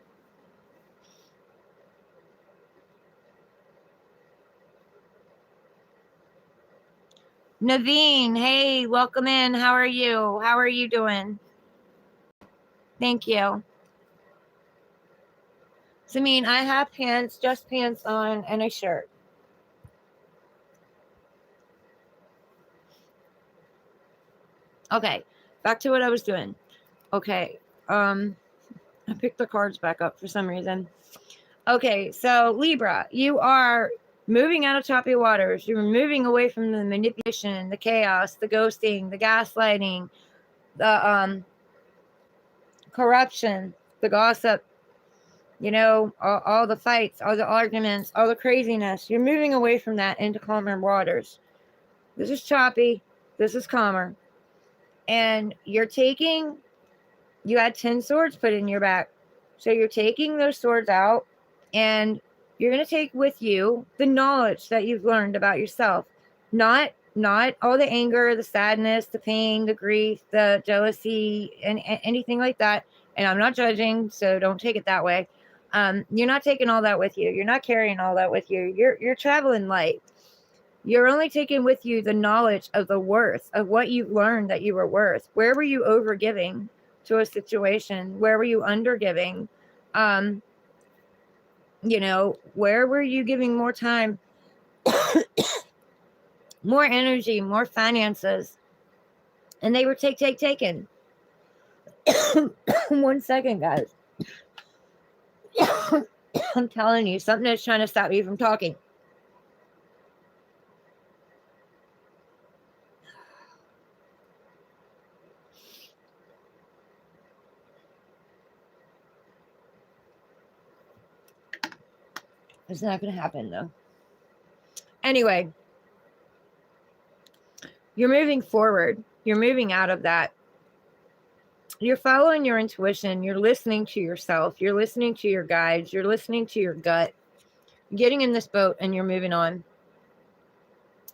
S1: Naveen, hey, welcome in. How are you? How are you doing? Thank you. Sameen, I have pants, just pants on, and a shirt. Okay, back to what I was doing. Okay, I picked the cards back up for some reason. Okay, so Libra, you are moving out of choppy waters. You're moving away from the manipulation, the chaos, the ghosting, the gaslighting, the corruption, the gossip, all the fights, all the arguments, all the craziness. You're moving away from that into calmer waters. This is choppy. This is calmer. And you had 10 swords put in your back. So you're taking those swords out, and you're going to take with you the knowledge that you've learned about yourself. Not all the anger, the sadness, the pain, the grief, the jealousy, and anything like that. And I'm not judging, so don't take it that way. You're not taking all that with you. You're not carrying all that with you. You're traveling light. You're only taking with you the knowledge of the worth of what you've learned that you were worth. Where were you over giving to a situation? Where were you under giving? Where were you giving more time, more energy, more finances? And they were taken. 1 second, guys. I'm telling you, something is trying to stop me from talking. It's not going to happen, though. Anyway, you're moving forward. You're moving out of that. You're following your intuition. You're listening to yourself. You're listening to your guides. You're listening to your gut. You're getting in this boat, and you're moving on.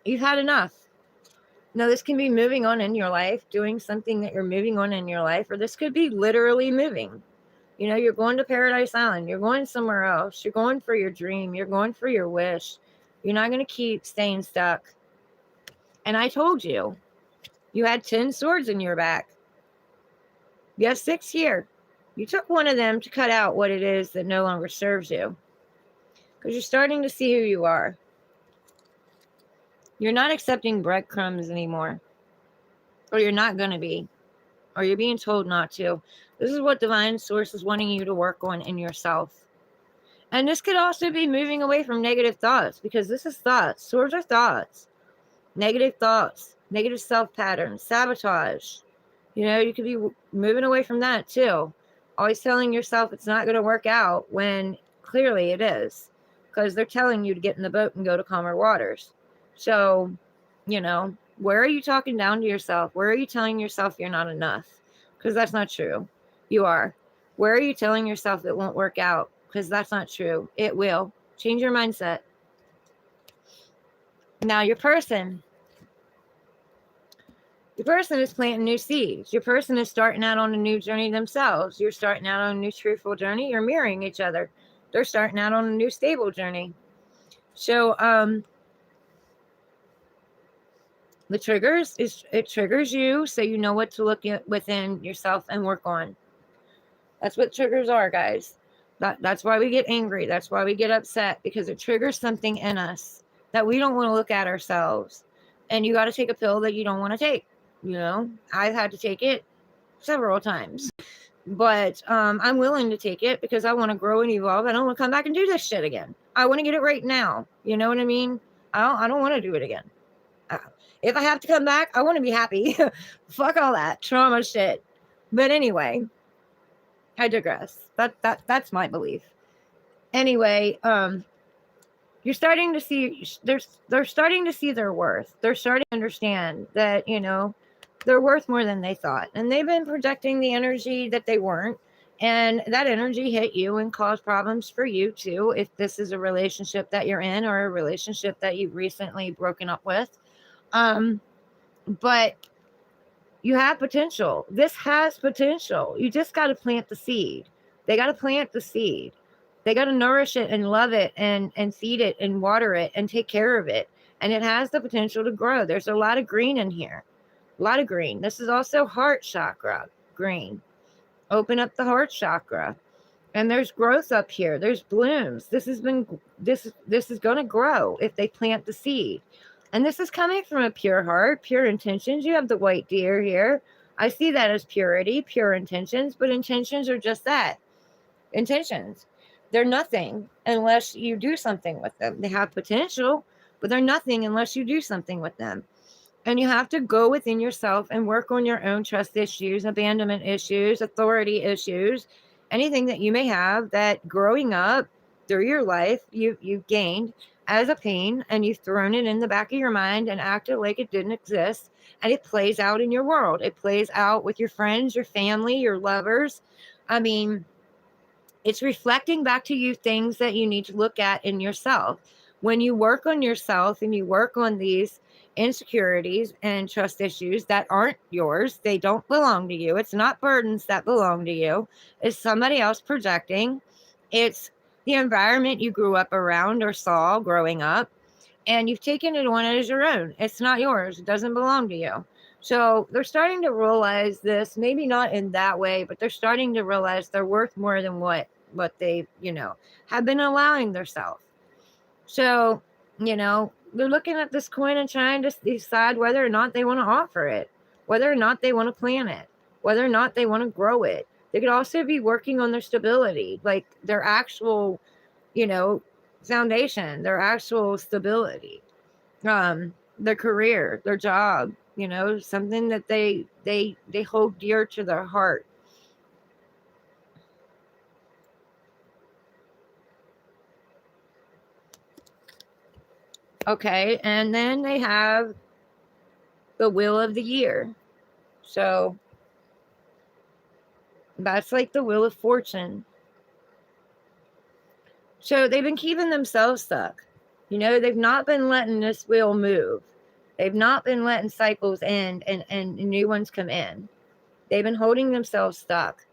S1: You've had enough. Now, this can be moving on in your life, doing something that you're moving on in your life, or this could be literally moving. You're going to Paradise Island. You're going somewhere else. You're going for your dream. You're going for your wish. You're not going to keep staying stuck. And I told you, you had 10 swords in your back. You have 6 here. You took one of them to cut out what it is that no longer serves you. Because you're starting to see who you are. You're not accepting breadcrumbs anymore. Or you're not going to be. or you're being told not to. This is what divine source is wanting you to work on in yourself. And this could also be moving away from negative thoughts, because this is thoughts. Swords are thoughts. Negative thoughts, negative self patterns, sabotage. You could be moving away from that too. Always telling yourself it's not going to work out when clearly it is, because they're telling you to get in the boat and go to calmer waters. So, where are you talking down to yourself? Where are you telling yourself you're not enough? Because that's not true. You are. Where are you telling yourself it won't work out? Because that's not true. It will. Change your mindset. Now, your person is planting new seeds. Your person is starting out on a new journey themselves. You're starting out on a new truthful journey. You're mirroring each other. They're starting out on a new stable journey. So, the triggers it triggers you, so you know what to look at within yourself and work on. That's what triggers are, guys. That's why we get angry. That's why we get upset, because it triggers something in us that we don't want to look at ourselves. And you got to take a pill that you don't want to take. I've had to take it several times, but I'm willing to take it because I want to grow and evolve. I don't want to come back and do this shit again. I want to get it right now. You know what I mean? I don't want to do it again. If I have to come back, I want to be happy. Fuck all that trauma shit. But anyway, I digress. That's my belief. Anyway, you're starting to see they're starting to see their worth. They're starting to understand that, they're worth more than they thought. And they've been projecting the energy that they weren't. And that energy hit you and caused problems for you too, if this is a relationship that you're in or a relationship that you've recently broken up with. But you have potential. This has potential. You just got to plant the seed. They got to plant the seed. They got to nourish it and love it and feed it and water it and take care of it. And it has the potential to grow. There's a lot of green in here. A lot of green. This is also heart chakra green. Open up the heart chakra. And there's growth up here. There's blooms. This is going to grow if they plant the seed. And this is coming from a pure heart, pure intentions. You have the white deer here. I see that as purity, pure intentions, but intentions are just that. Intentions. They're nothing unless you do something with them. They have potential, but they're nothing unless you do something with them. And you have to go within yourself and work on your own trust issues, abandonment issues, authority issues, anything that you may have that growing up through your life, you've gained as a pain, and you've thrown it in the back of your mind and acted like it didn't exist. And it plays out in your world. It plays out with your friends, your family, your lovers. I mean, it's reflecting back to you things that you need to look at in yourself. When you work on yourself and you work on these insecurities and trust issues that aren't yours, they don't belong to you. It's not burdens that belong to you. It's somebody else projecting. It's the environment you grew up around or saw growing up, and you've taken it on as your own. It's not yours. It doesn't belong to you. So they're starting to realize this, maybe not in that way, but they're starting to realize they're worth more than what they, have been allowing themselves. So, they're looking at this coin and trying to decide whether or not they want to offer it, whether or not they want to plant it, whether or not they want to grow it. They could also be working on their stability, like their actual, foundation, their actual stability, their career, their job, something that they hold dear to their heart. Okay, and then they have the wheel of the year. So that's like the wheel of fortune. So they've been keeping themselves stuck. They've not been letting this wheel move. They've not been letting cycles end and new ones come in. They've been holding themselves stuck.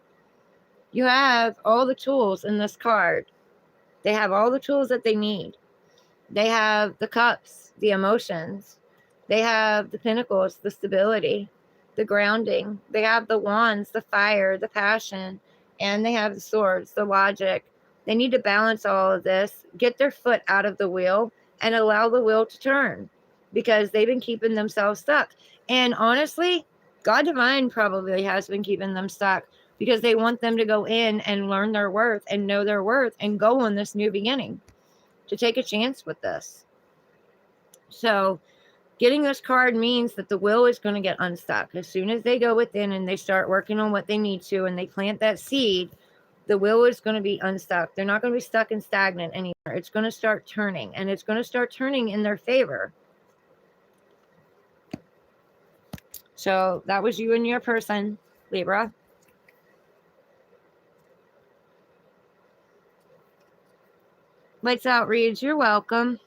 S1: You have all the tools in this card. They have all the tools that they need. They have the cups, the emotions. They have the pinnacles, the stability, the grounding. They have the wands, the fire, the passion, and they have the swords, the logic. They need to balance all of this, get their foot out of the wheel, and allow the wheel to turn, because they've been keeping themselves stuck. And honestly, God Divine probably has been keeping them stuck because they want them to go in and learn their worth and know their worth and go on this new beginning, to take a chance with this. So getting this card means that the will is going to get unstuck. As soon as they go within and they start working on what they need to and they plant that seed, the will is going to be unstuck. They're not going to be stuck and stagnant anymore. It's going to start turning, and it's going to start turning in their favor. So that was you and your person, Libra. Lights out reads, you're welcome.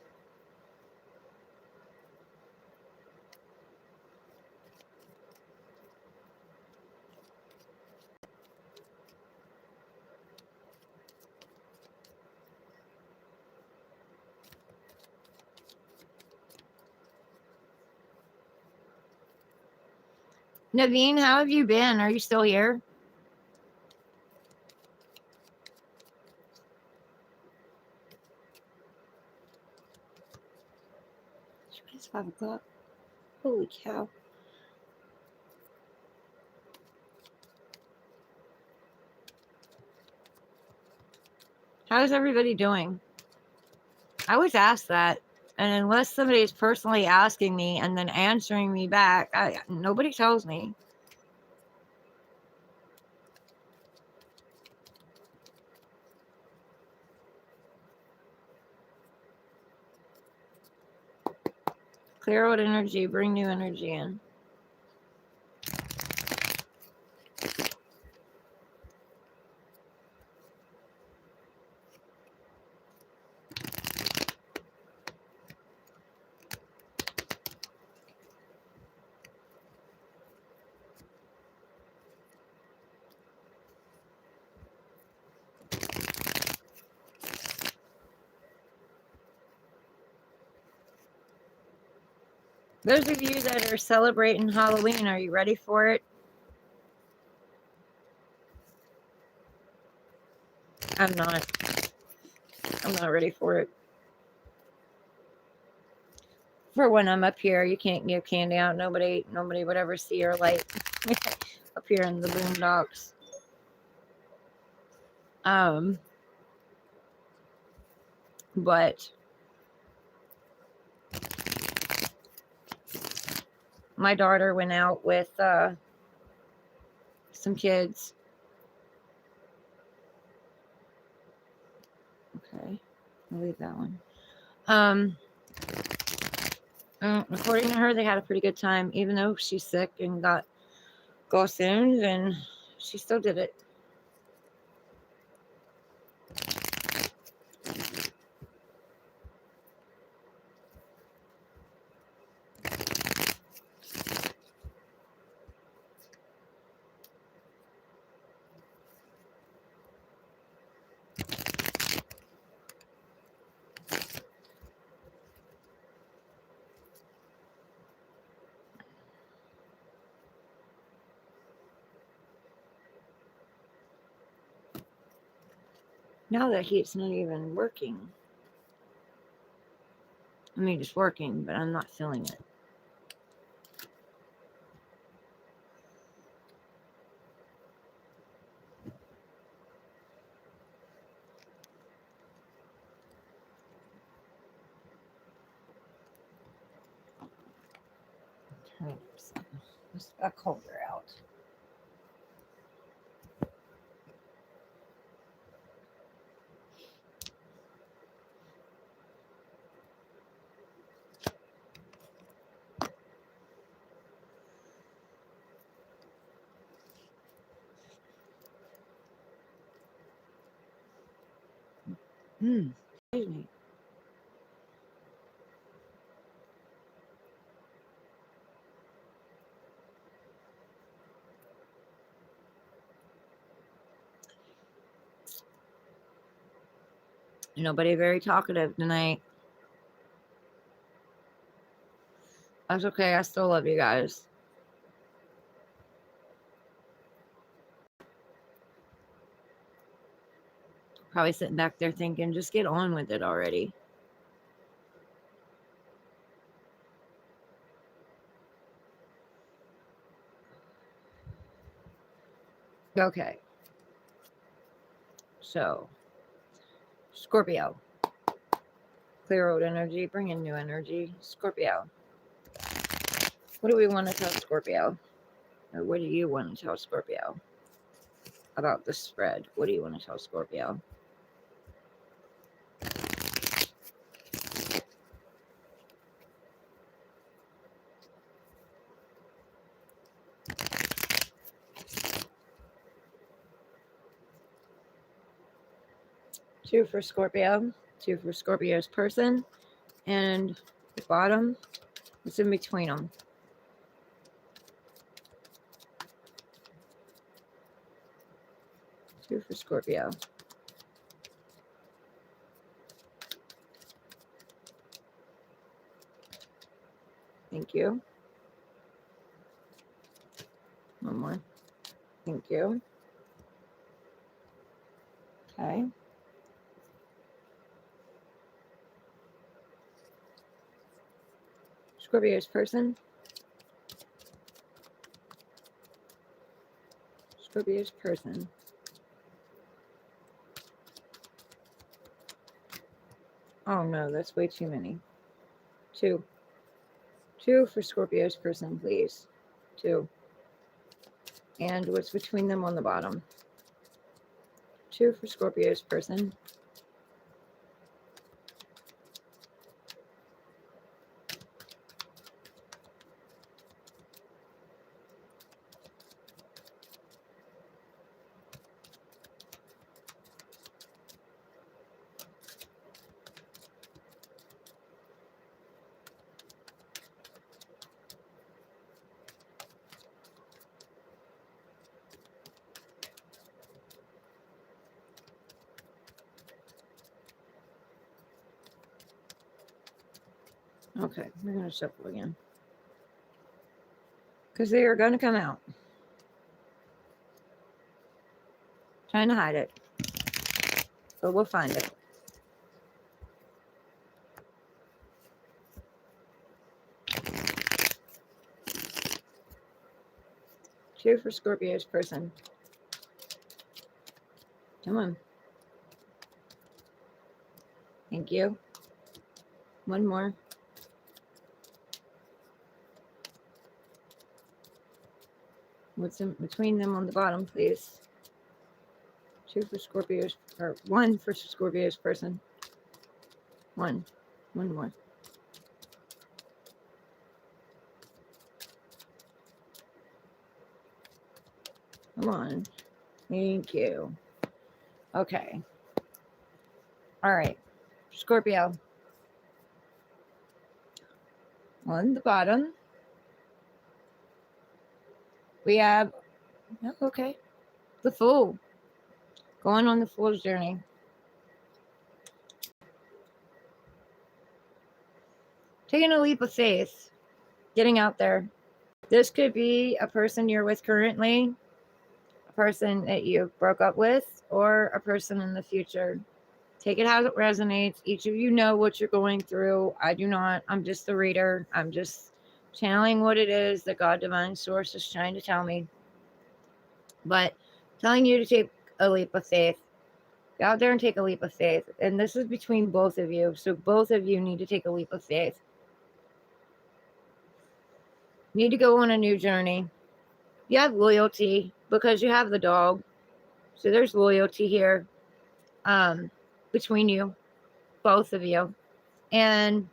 S1: Naveen, how have you been? Are you still here? It's 5 o'clock. Holy cow. How's everybody doing? I always ask that. And unless somebody is personally asking me and then answering me back, nobody tells me. Clear out energy, bring new energy in. Those of you that are celebrating Halloween, are you ready for it? I'm not. I'm not ready for it. For when I'm up here, you can't give candy out. Nobody would ever see your light up here in the boondocks. But my daughter went out with some kids. Okay, I'll leave that one. According to her, they had a pretty good time, even though she's sick and got gallstones, and she still did it. Now that heat's not even working. I mean, it's working, but I'm not feeling it. It's colder out. Excuse me. Nobody very talkative tonight. That's okay. I still love you guys. Probably sitting back there thinking, just get on with it already. Okay. So, Scorpio. Clear old energy, bring in new energy. Scorpio. What do we want to tell Scorpio? Or what do you want to tell Scorpio about the spread? What do you want to tell Scorpio? Two for Scorpio. Two for Scorpio's person. And the bottom, what's in between them? Two for Scorpio. Thank you. One more. Thank you. Okay. Scorpio's person. Scorpio's person. Oh no, that's way too many. Two. Two for Scorpio's person, please. Two. And what's between them on the bottom? Two for Scorpio's person. Okay, we're going to shuffle again. Because they are going to come out. Trying to hide it. But we'll find it. Two for Scorpio's person. Come on. Thank you. One more. What's in between them on the bottom, please? Two for Scorpio's, or one for Scorpio's person. One. One more. Come on. Thank you. Okay. All right. Scorpio. On the bottom, we have, oh, okay, the Fool. Going on the Fool's journey. Taking a leap of faith. Getting out there. This could be a person you're with currently, a person that you broke up with, or a person in the future. Take it how it resonates. Each of you know what you're going through. I do not. I'm just the reader. I'm just channeling what it is that God Divine Source is trying to tell me. But telling you to take a leap of faith. Go out there and take a leap of faith. And this is between both of you. So both of you need to take a leap of faith. You need to go on a new journey. You have loyalty because you have the dog. So there's loyalty here between you, both of you. And,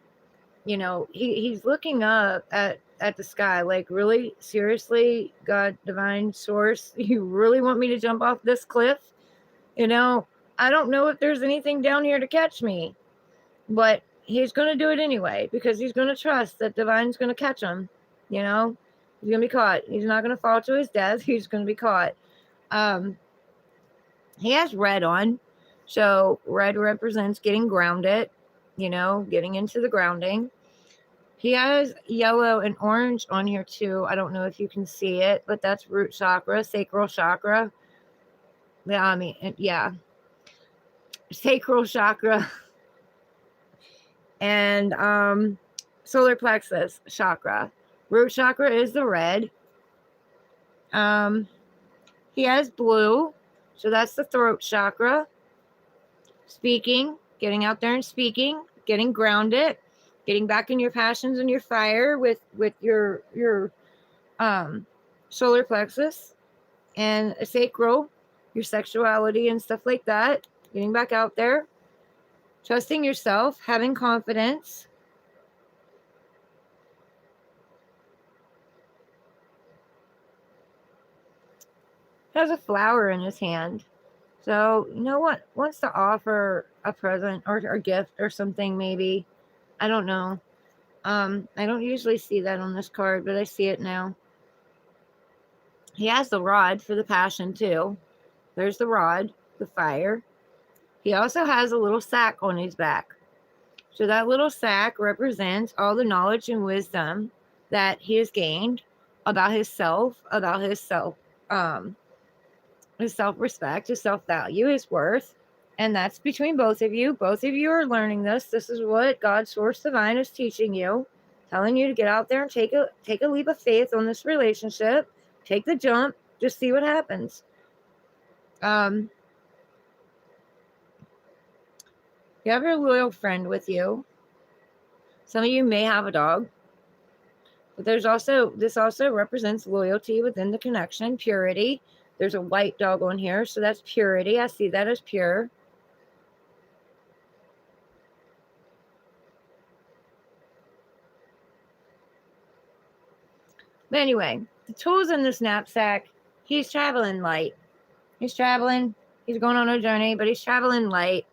S1: you know, he's looking up at the sky like, really? Seriously, God, Divine Source, you really want me to jump off this cliff? You know, I don't know if there's anything down here to catch me, but he's going to do it anyway because he's going to trust that Divine's going to catch him. You know, he's going to be caught. He's not going to fall to his death. He's going to be caught. He has red on. So red represents getting grounded, you know, getting into the grounding. He has yellow and orange on here too. I don't know if you can see it, but that's root chakra, sacral chakra. Yeah, I mean, yeah. Sacral chakra. And solar plexus chakra. Root chakra is the red. He has blue. So that's the throat chakra. Speaking, getting out there and speaking, getting grounded, getting back in your passions and your fire with your solar plexus and a sacral, your sexuality and stuff like that. Getting back out there, trusting yourself, having confidence. Has a flower in his hand. So, you know what? Wants to offer a present or a gift or something, maybe. I don't know. I don't usually see that on this card, but I see it now. He has the rod for the passion, too. There's the rod, the fire. He also has a little sack on his back. So that little sack represents all the knowledge and wisdom that he has gained about himself, about his self-respect, his self-value, his worth. And that's between both of you. Both of you are learning this. This is what God Source Divine is teaching you, telling you to get out there and take a leap of faith on this relationship. Take the jump. Just see what happens. You have your loyal friend with you. Some of you may have a dog. But this also represents loyalty within the connection, purity. There's a white dog on here, so that's purity. I see that as pure. But anyway, the tools in this knapsack, he's traveling light. He's going on a journey, but he's traveling light.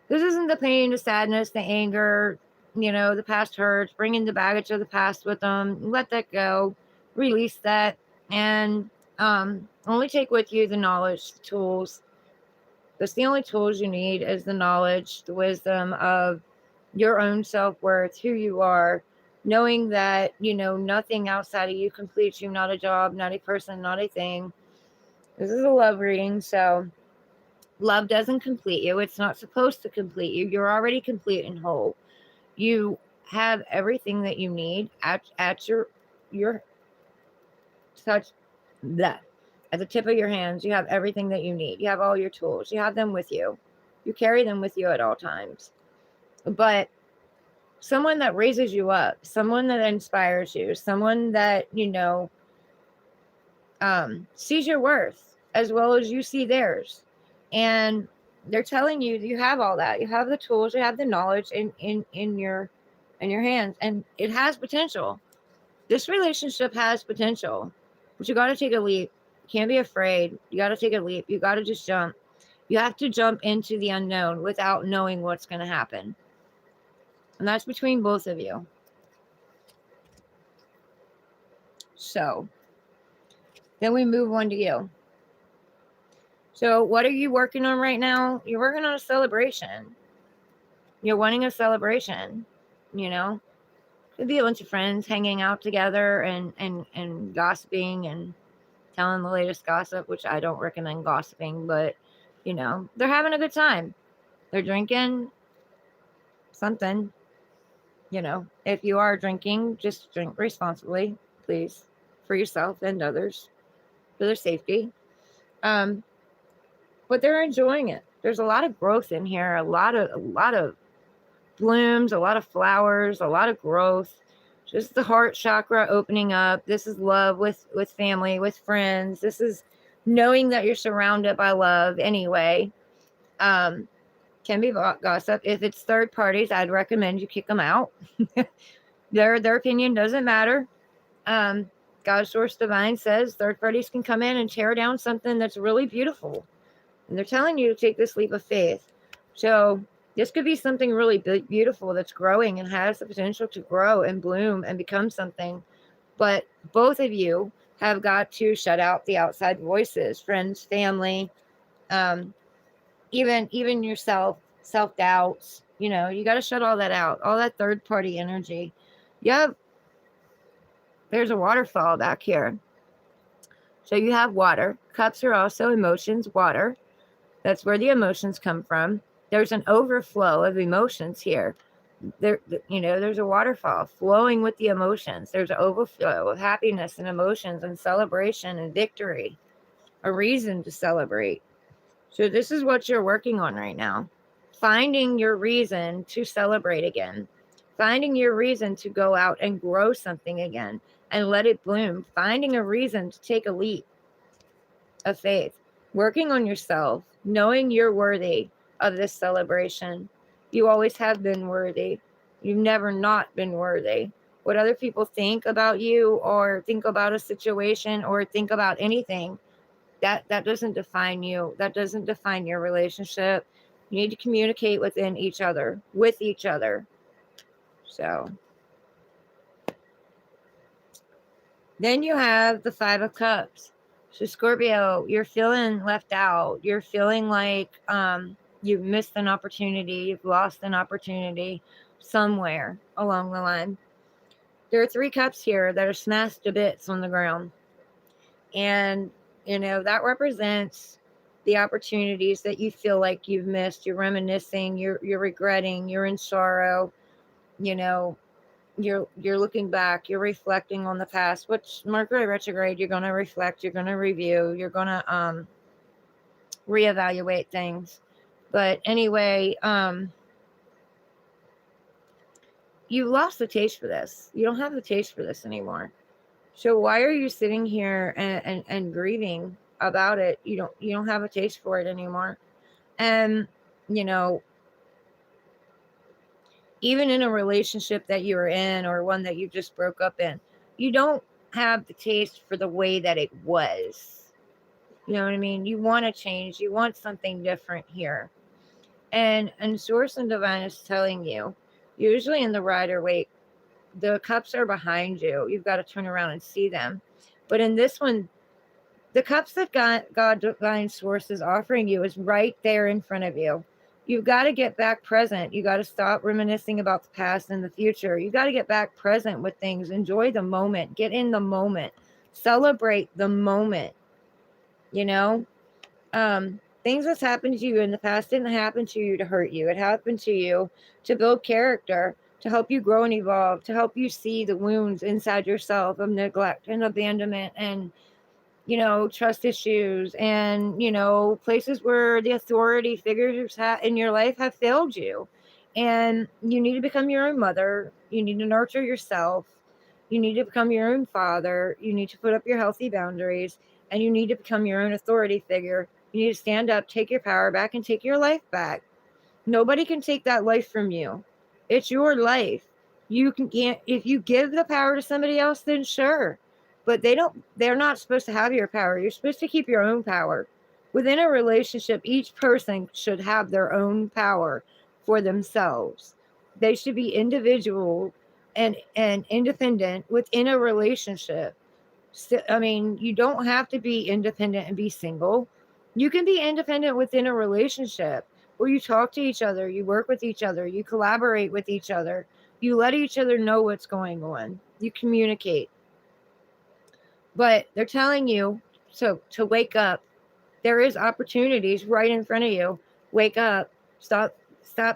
S1: This isn't the pain, the sadness, the anger, the past hurts, bringing the baggage of the past with them. Let that go, release that, and only take with you the knowledge, the tools. That's the only tools you need is the knowledge, the wisdom of your own self-worth, who you are, knowing that, nothing outside of you completes you, not a job, not a person, not a thing. This is a love reading, so love doesn't complete you. It's not supposed to complete you. You're already complete and whole. You have everything that you need at your touch, that at the tip of your hands. You have everything that you need. You have all your tools. You have them with you. You carry them with you at all times. But someone that raises you up, someone that inspires you, someone that sees your worth as well as you see theirs, and they're telling you you have all that. You have the tools, you have the knowledge in your hands, and it has potential. This relationship has potential, but you got to take a leap. You can't be afraid. You got to take a leap. You got to just jump. You have to jump into the unknown without knowing what's going to happen, and that's between both of you. So then we move on to you. So what are you working on right now? You're working on a celebration. You're wanting a celebration, Could be a bunch of friends hanging out together and gossiping and telling the latest gossip, which I don't recommend gossiping, but, they're having a good time. They're drinking something, If you are drinking, just drink responsibly, please, for yourself and others, for their safety. But they're enjoying it. There's a lot of growth in here, a lot of blooms, a lot of flowers, a lot of growth. Just the heart chakra opening up. This is love with family, with friends. This is knowing that you're surrounded by love anyway. Can be gossip. If it's third parties, I'd recommend you kick them out. Their opinion doesn't matter. God Source Divine says third parties can come in and tear down something that's really beautiful. And they're telling you to take this leap of faith. So this could be something really beautiful that's growing and has the potential to grow and bloom and become something. But both of you have got to shut out the outside voices, friends, family, even yourself, self-doubts. You got to shut all that out, all that third-party energy. Yep. There's a waterfall back here. So you have water. Cups are also emotions, water. That's where the emotions come from. There's an overflow of emotions here. there's a waterfall flowing with the emotions. There's an overflow of happiness and emotions and celebration and victory, a reason to celebrate. So this is what you're working on right now. Finding your reason to celebrate again. Finding your reason to go out and grow something again and let it bloom. Finding a reason to take a leap of faith. Working on yourself, knowing you're worthy of this celebration. You always have been worthy. You've never not been worthy. What other people think about you or think about a situation or think about anything, that doesn't define you. That doesn't define your relationship. You need to communicate within each other, with each other. So then you have the Five of Cups. So Scorpio, you're feeling left out. You're feeling like you've missed an opportunity. You've lost an opportunity somewhere along the line. There are 3 cups here that are smashed to bits on the ground. And, that represents the opportunities that you feel like you've missed. You're reminiscing, you're regretting, you're in sorrow, you know, you're looking back, you're reflecting on the past, which Mercury retrograde, you're going to reflect, you're going to review, you're going to reevaluate things. But anyway, you lost the taste for this. You don't have the taste for this anymore. So why are you sitting here and grieving about it? You don't have a taste for it anymore. And even in a relationship that you were in or one that you just broke up in, you don't have the taste for the way that it was. You know what I mean? You want to change. You want something different here. And Source and Divine is telling you, usually in the Rider-Waite, the cups are behind you. You've got to turn around and see them. But in this one, the cups that God Divine Source is offering you is right there in front of you. You've got to get back present. You got to stop reminiscing about the past and the future. You got to get back present with things. Enjoy the moment. Get in the moment. Celebrate the moment. Things that's happened to you in the past didn't happen to you to hurt you. It happened to you to build character, to help you grow and evolve, to help you see the wounds inside yourself of neglect and abandonment and trust issues and, places where the authority figures in your life have failed you. And you need to become your own mother. You need to nurture yourself. You need to become your own father. You need to put up your healthy boundaries, and you need to become your own authority figure. You need to stand up, take your power back, and take your life back. Nobody can take that life from you. It's your life. Can't, if you give the power to somebody else, then sure. But they're not supposed to have your power. You're supposed to keep your own power. Within a relationship, each person should have their own power for themselves. They should be individual and independent within a relationship. So, you don't have to be independent and be single. You can be independent within a relationship where you talk to each other, you work with each other, you collaborate with each other, you let each other know what's going on, you communicate. But they're telling you to wake up. There is opportunities right in front of you. Wake up. Stop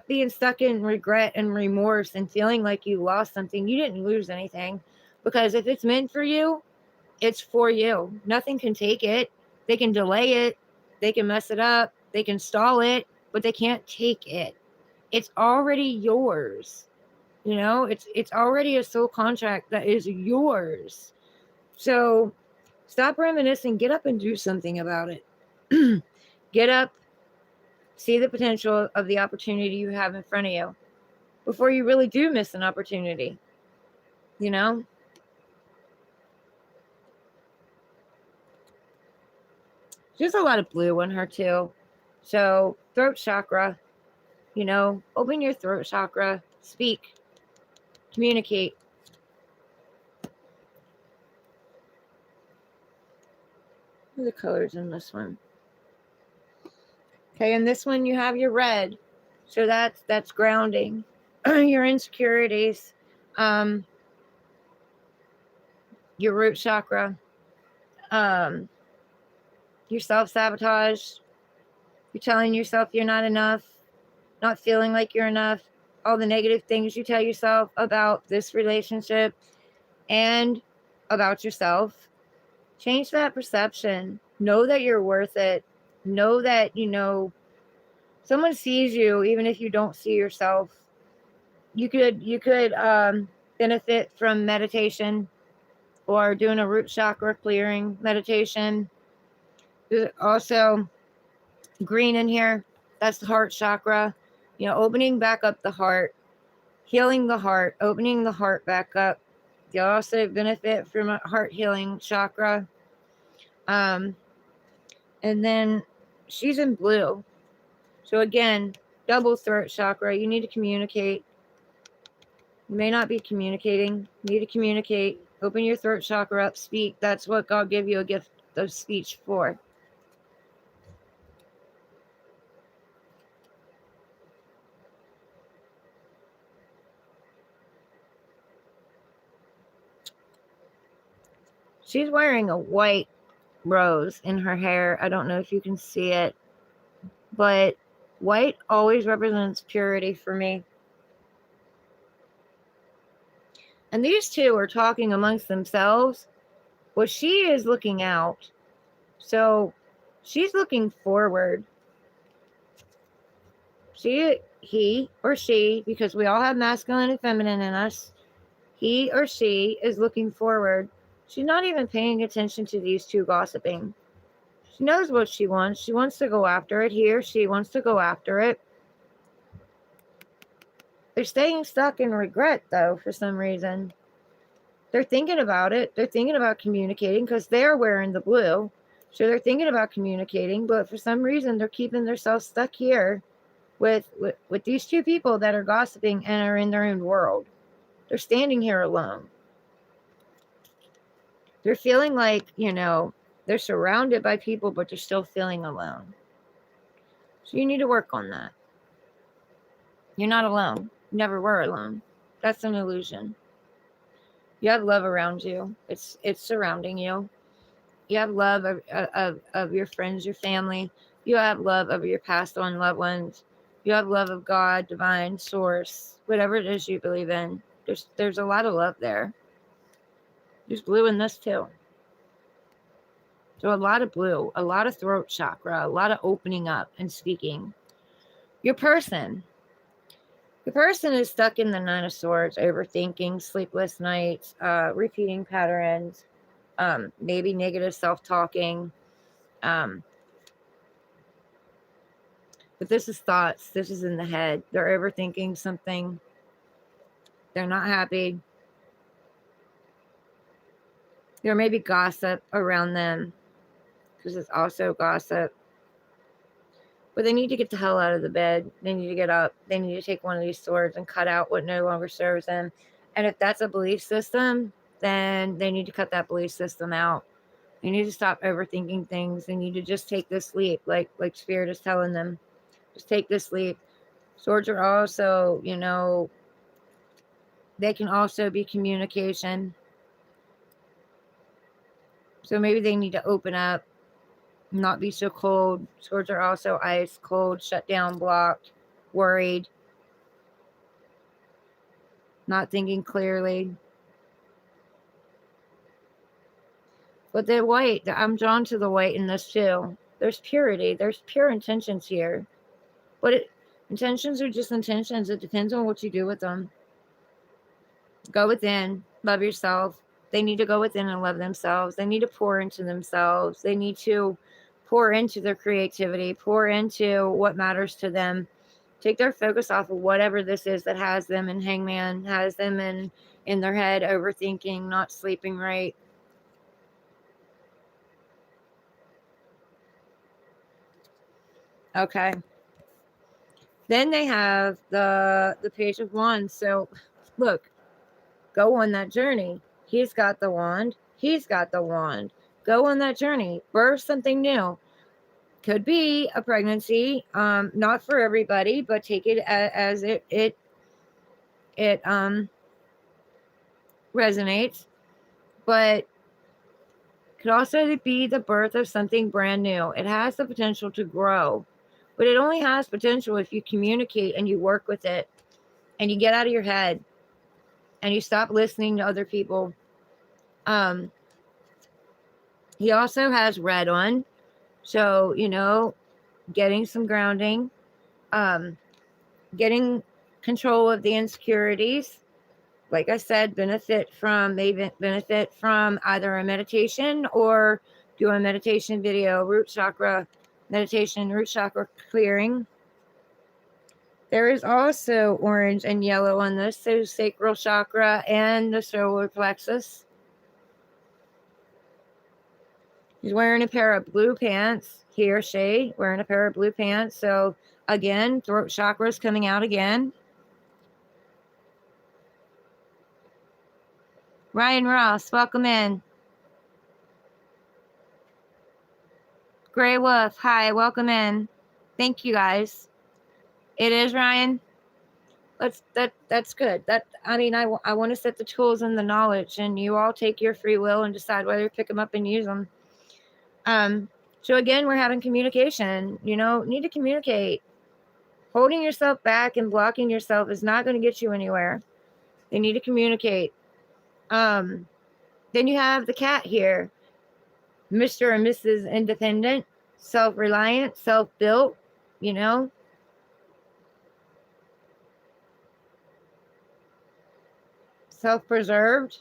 S1: being stuck in regret and remorse and feeling like you lost something. You didn't lose anything, because if it's meant for you, it's for you. Nothing can take it. They can delay it. They can mess it up. They can stall it, but they can't take it. It's already yours. It's already a soul contract that is yours. So stop reminiscing. Get up and do something about it. Get up. See the potential of the opportunity you have in front of you before you really do miss an opportunity. There's a lot of blue on her too. So throat chakra, open your throat chakra, speak, communicate. What are the colors in this one? Okay, in this one you have your red. So that's grounding. Your insecurities, your root chakra, your self-sabotage. You're telling yourself you're not enough, not feeling like you're enough. all the negative things you tell yourself about this relationship and about yourself. Change that perception. Know that you're worth it. Know that, someone sees you even if you don't see yourself. You could benefit from meditation or doing a root chakra clearing meditation. There's also green in here. That's the heart chakra. Opening back up the heart, healing the heart, opening the heart back up. You also benefit from a heart healing chakra. And then she's in blue. So again, double throat chakra. You need to communicate. You may not be communicating. You need to communicate. Open your throat chakra up. Speak. That's what God gave you a gift of speech for. She's wearing a white rose in her hair. I don't know if you can see it, but white always represents purity for me. And these two are talking amongst themselves. Well, she is looking out. So she's looking forward. He or she, because we all have masculine and feminine in us, he or she is looking forward. She's not even paying attention to these two gossiping. She knows what she wants. She wants to go after it. He or she wants to go after it. They're staying stuck in regret, though, for some reason. They're thinking about it. They're thinking about communicating because they're wearing the blue. So they're thinking about communicating, but for some reason, they're keeping themselves stuck here with these two people that are gossiping and are in their own world. They're standing here alone. They're feeling like, they're surrounded by people, but they're still feeling alone. So you need to work on that. You're not alone. You never were alone. That's an illusion. You have love around you. It's surrounding you. You have love of your friends, your family. You have love of your passed on loved ones. You have love of God, divine source, whatever it is you believe in. There's a lot of love there. There's blue in this too. So a lot of blue, a lot of throat chakra, a lot of opening up and speaking. Your person is stuck in the Nine of Swords, overthinking, sleepless nights, repeating patterns, maybe negative self-talking. But this is thoughts. This is in the head. They're overthinking something. They're not happy. There may be gossip around them because it's also gossip. But they need to get the hell out of the bed. They need to get up. They need to take one of these swords and cut out what no longer serves them. And if that's a belief system, then they need to cut that belief system out. They need to stop overthinking things. They need to just take this leap, like Spirit is telling them. Just take this leap. Swords are also, they can also be communication. So maybe they need to open up, not be so cold. Swords are also ice, cold, shut down, blocked, worried, not thinking clearly. But the white, I'm drawn to the white in this too. There's purity. There's pure intentions here. But intentions are just intentions. It depends on what you do with them. Go within. Love yourself. They need to go within and love themselves. They need to pour into themselves. They need to pour into their creativity. Pour into what matters to them. Take their focus off of whatever this is that has them in hangman, has them in their head, overthinking, not sleeping right. Okay. Then they have the Page of Wands. So look, go on that journey. He's got the wand. He's got the wand. Go on that journey. Birth something new. Could be a pregnancy. Not for everybody, but take it as it resonates. But could also be the birth of something brand new. It has the potential to grow, but it only has potential if you communicate and you work with it. and you get out of your head and you stop listening to other people. He also has red on. So, getting some grounding, getting control of the insecurities. Like I said, benefit from either a meditation or do a meditation video, root chakra meditation, root chakra clearing. There is also orange and yellow on this, so sacral chakra and the solar plexus. He's wearing a pair of blue pants, he or she, wearing a pair of blue pants. So again, throat chakras coming out again. Ryan Ross, welcome in. Gray Wolf, hi, welcome in. Thank you guys. It is Ryan. That's good. I want to set the tools and the knowledge, and you all take your free will and decide whether to pick them up and use them. So again, we're having communication. Need to communicate. Holding yourself back and blocking yourself is not going to get you anywhere. They need to communicate. Then you have the cat here, Mr. and Mrs. Independent, self-reliant, self-built, self-preserved.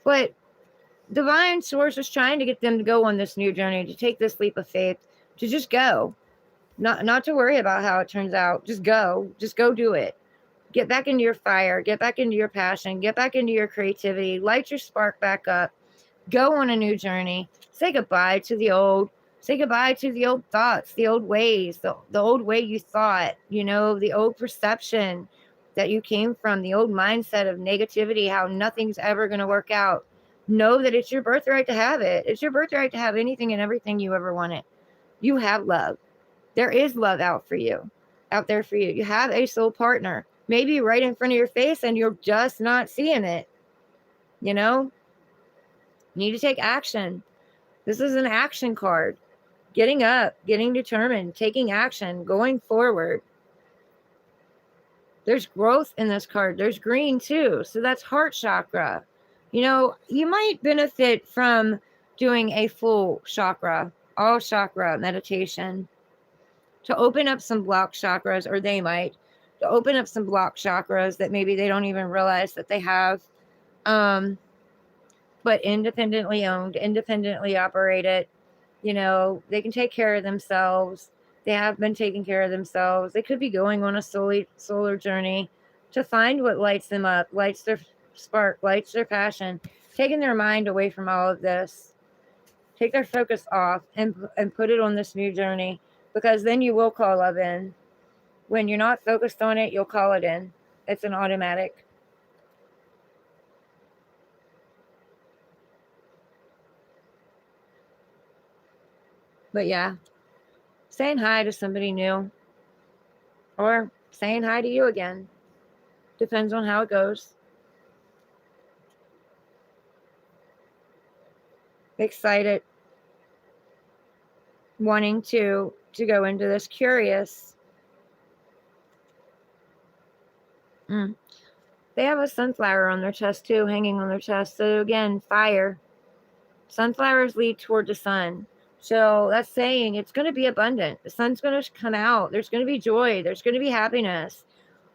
S1: But divine source is trying to get them to go on this new journey, to take this leap of faith, to just go. Not to worry about how it turns out. Just go do it. Get back into your fire, get back into your passion, get back into your creativity, light your spark back up, go on a new journey, say goodbye to the old, thoughts, the old ways, the old way you thought, the old perception that you came from, the old mindset of negativity, how nothing's ever going to work out. Know that it's your birthright to have it. It's your birthright to have anything and everything you ever wanted. You have love. There is love out there for you. You have a soul partner, maybe right in front of your face, and you're just not seeing it. You need to take action. This is an action card. Getting up, getting determined, taking action, going forward. There's growth in this card. There's green too. So that's heart chakra. You might benefit from doing a full chakra, all chakra meditation to open up some block chakras, or they might, to open up some block chakras that maybe they don't even realize that they have. But independently owned, independently operated, they can take care of themselves. They have been taking care of themselves. They could be going on a solar journey to find what lights them up, lights their spark, lights their passion, taking their mind away from all of this. Take their focus off and put it on this new journey, because then you will call love in. When you're not focused on it, you'll call it in. It's an automatic. But yeah, saying hi to somebody new or saying hi to you again. Depends on how it goes. Excited. Wanting to go into this, curious. They have a sunflower on their chest too, hanging on their chest. So again, fire. Sunflowers lead toward the sun. So that's saying it's going to be abundant. The sun's going to come out. There's going to be joy. There's going to be happiness.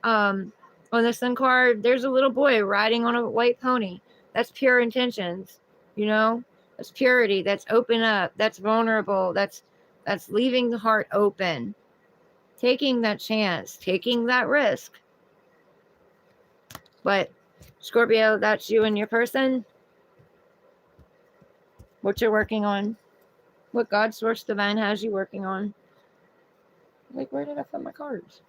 S1: On the sun card, there's a little boy riding on a white pony. That's pure intentions. That's purity. That's open up. That's vulnerable. That's leaving the heart open. Taking that chance. Taking that risk. But Scorpio, that's you and your person. What you're working on. What God Source Divine has you working on. Like, where did I put my cards?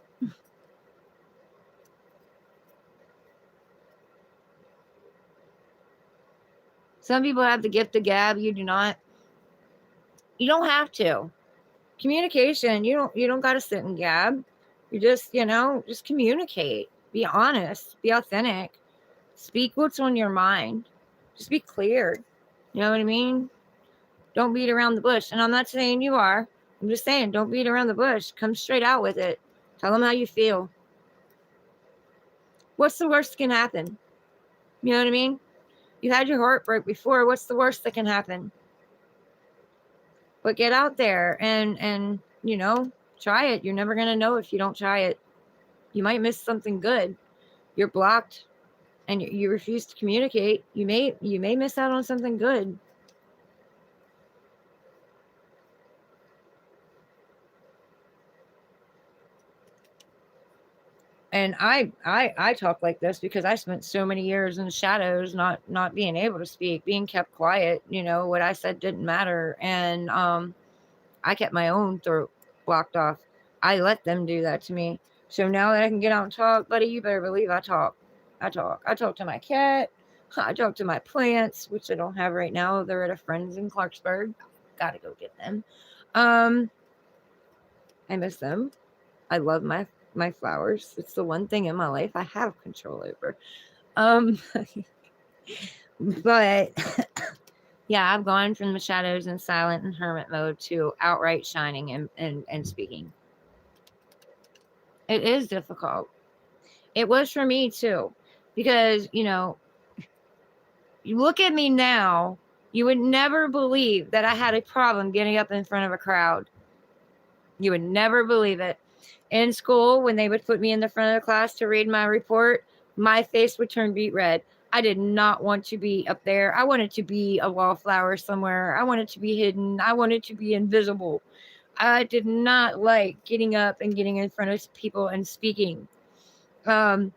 S1: Some people have the gift of gab. You do not. You don't have to. Communication. You don't got to sit and gab. You just, just communicate. Be honest. Be authentic. Speak what's on your mind. Just be clear. You know what I mean? Don't beat around the bush. And I'm not saying you are. I'm just saying, don't beat around the bush. Come straight out with it. Tell them how you feel. What's the worst that can happen? You know what I mean? You had your heartbreak before. What's the worst that can happen? But get out there and try it. You're never gonna know if you don't try it. You might miss something good. You're blocked and you refuse to communicate. You may miss out on something good. And I talk like this because I spent so many years in the shadows, not being able to speak, being kept quiet. What I said didn't matter, and I kept my own throat blocked off. I let them do that to me. So now that I can get out and talk, buddy, you better believe I talk. I talk to my cat. I talk to my plants, which I don't have right now. They're at a friend's in Clarksburg. Gotta go get them. I miss them. I love my flowers. It's the one thing in my life I have control over. But yeah, I've gone from the shadows and silent and hermit mode to outright shining and speaking. It is difficult. It was for me too, because you look at me now, you would never believe that I had a problem getting up in front of a crowd. You would never believe it. In school, when they would put me in the front of the class to read my report, my face would turn beet red. I did not want to be up there. I wanted to be a wallflower somewhere. I wanted to be hidden. I wanted to be invisible. I did not like getting up and getting in front of people and speaking. But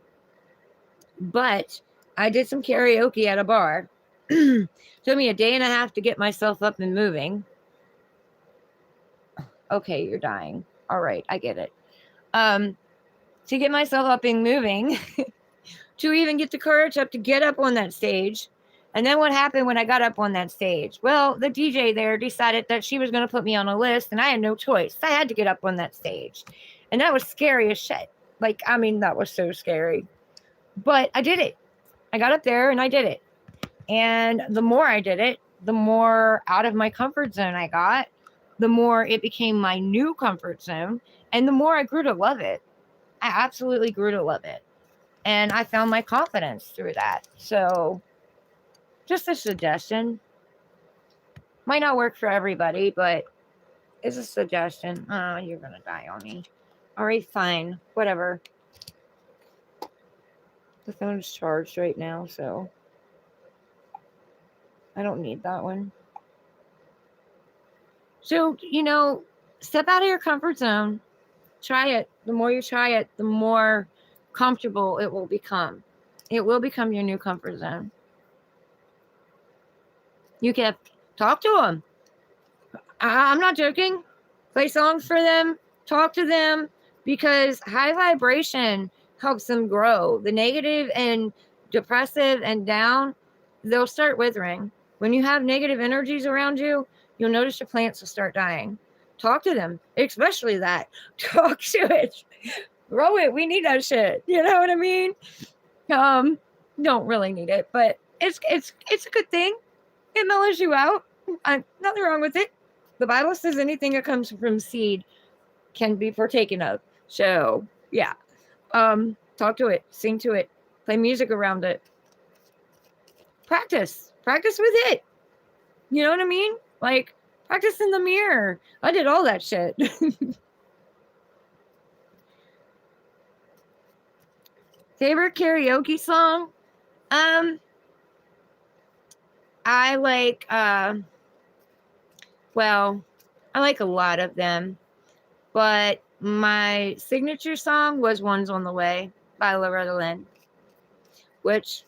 S1: I did some karaoke at a bar. Took me a day and a half to get myself up and moving. Okay, you're dying. All right, I get it. To get myself up and moving, to even get the courage up to get up on that stage. And then what happened when I got up on that stage? Well, the DJ there decided that she was going to put me on a list, and I had no choice. I had to get up on that stage. And that was scary as shit. That was so scary. But I did it. I got up there and I did it. And the more I did it, the more out of my comfort zone I got, the more it became my new comfort zone, and the more I grew to love it. I absolutely grew to love it. And I found my confidence through that. So, just a suggestion. Might not work for everybody, but it's a suggestion. Oh, you're going to die on me. All right, fine. Whatever. The phone's charged right now, so I don't need that one. So, step out of your comfort zone. Try it. The more you try it, the more comfortable it will become. It will become your new comfort zone. You can talk to them. I'm not joking. Play songs for them. Talk to them, because high vibration helps them grow. The negative and depressive and down, they'll start withering. When you have negative energies around you, you'll notice your plants will start dying. Talk to them, especially that. Talk to it. Grow it. We need that shit. You know what I mean? Don't really need it, but it's a good thing. It mellows you out. Nothing wrong with it. The Bible says anything that comes from seed can be partaken of. So yeah. Talk to it, sing to it, play music around it. Practice with it. You know what I mean? Practice in the mirror. I did all that shit. Favorite karaoke song? I like I like a lot of them, but my signature song was One's on the Way by Loretta Lynn, which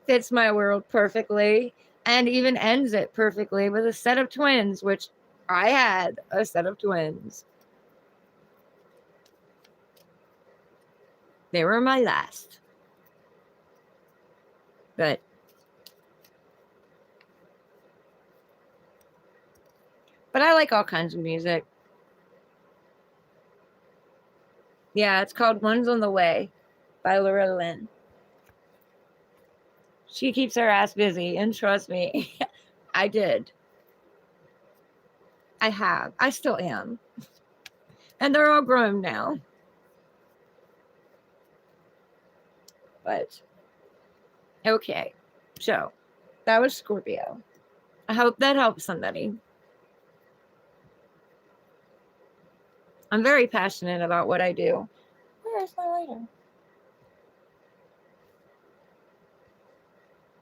S1: fits my world perfectly and even ends it perfectly with a set of twins, which I had a set of twins. They were my last. But I like all kinds of music. Yeah, it's called One's on the Way by Loretta Lynn. She keeps her ass busy, and trust me, I did. I have. I still am. And they're all grown now. But okay, so that was Scorpio. I hope that helps somebody. I'm very passionate about what I do. Where is my lighter?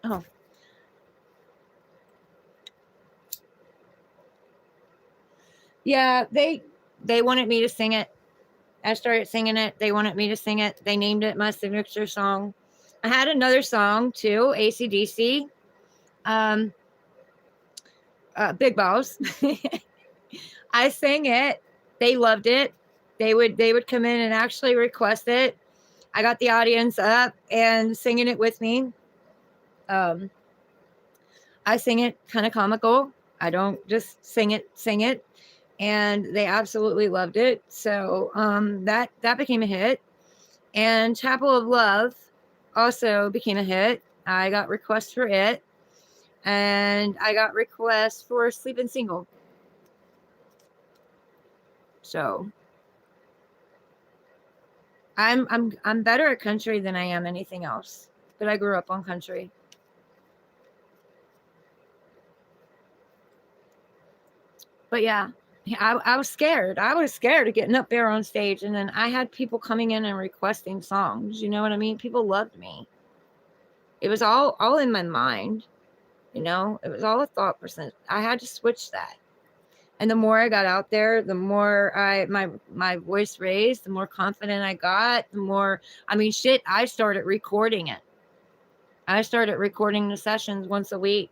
S1: Oh. Yeah, they wanted me to sing it. I started singing it. They wanted me to sing it. They named it my signature song. I had another song too, AC/DC. Big Balls. I sang it. They loved it. They would come in and actually request it. I got the audience up and singing it with me. I sing it kind of comical. I don't just sing it. And they absolutely loved it. So that became a hit. And Chapel of Love also became a hit. I got requests for it. And I got requests for Sleeping Single. So I'm better at country than I am anything else. But I grew up on country. But yeah, I was scared. I was scared of getting up there on stage. And then I had people coming in and requesting songs. You know what I mean? People loved me. It was all in my mind. You know, it was all a thought process. I had to switch that. And the more I got out there, the more my voice raised, the more confident I got, the more, I mean, shit, I started recording it. I started recording the sessions once a week.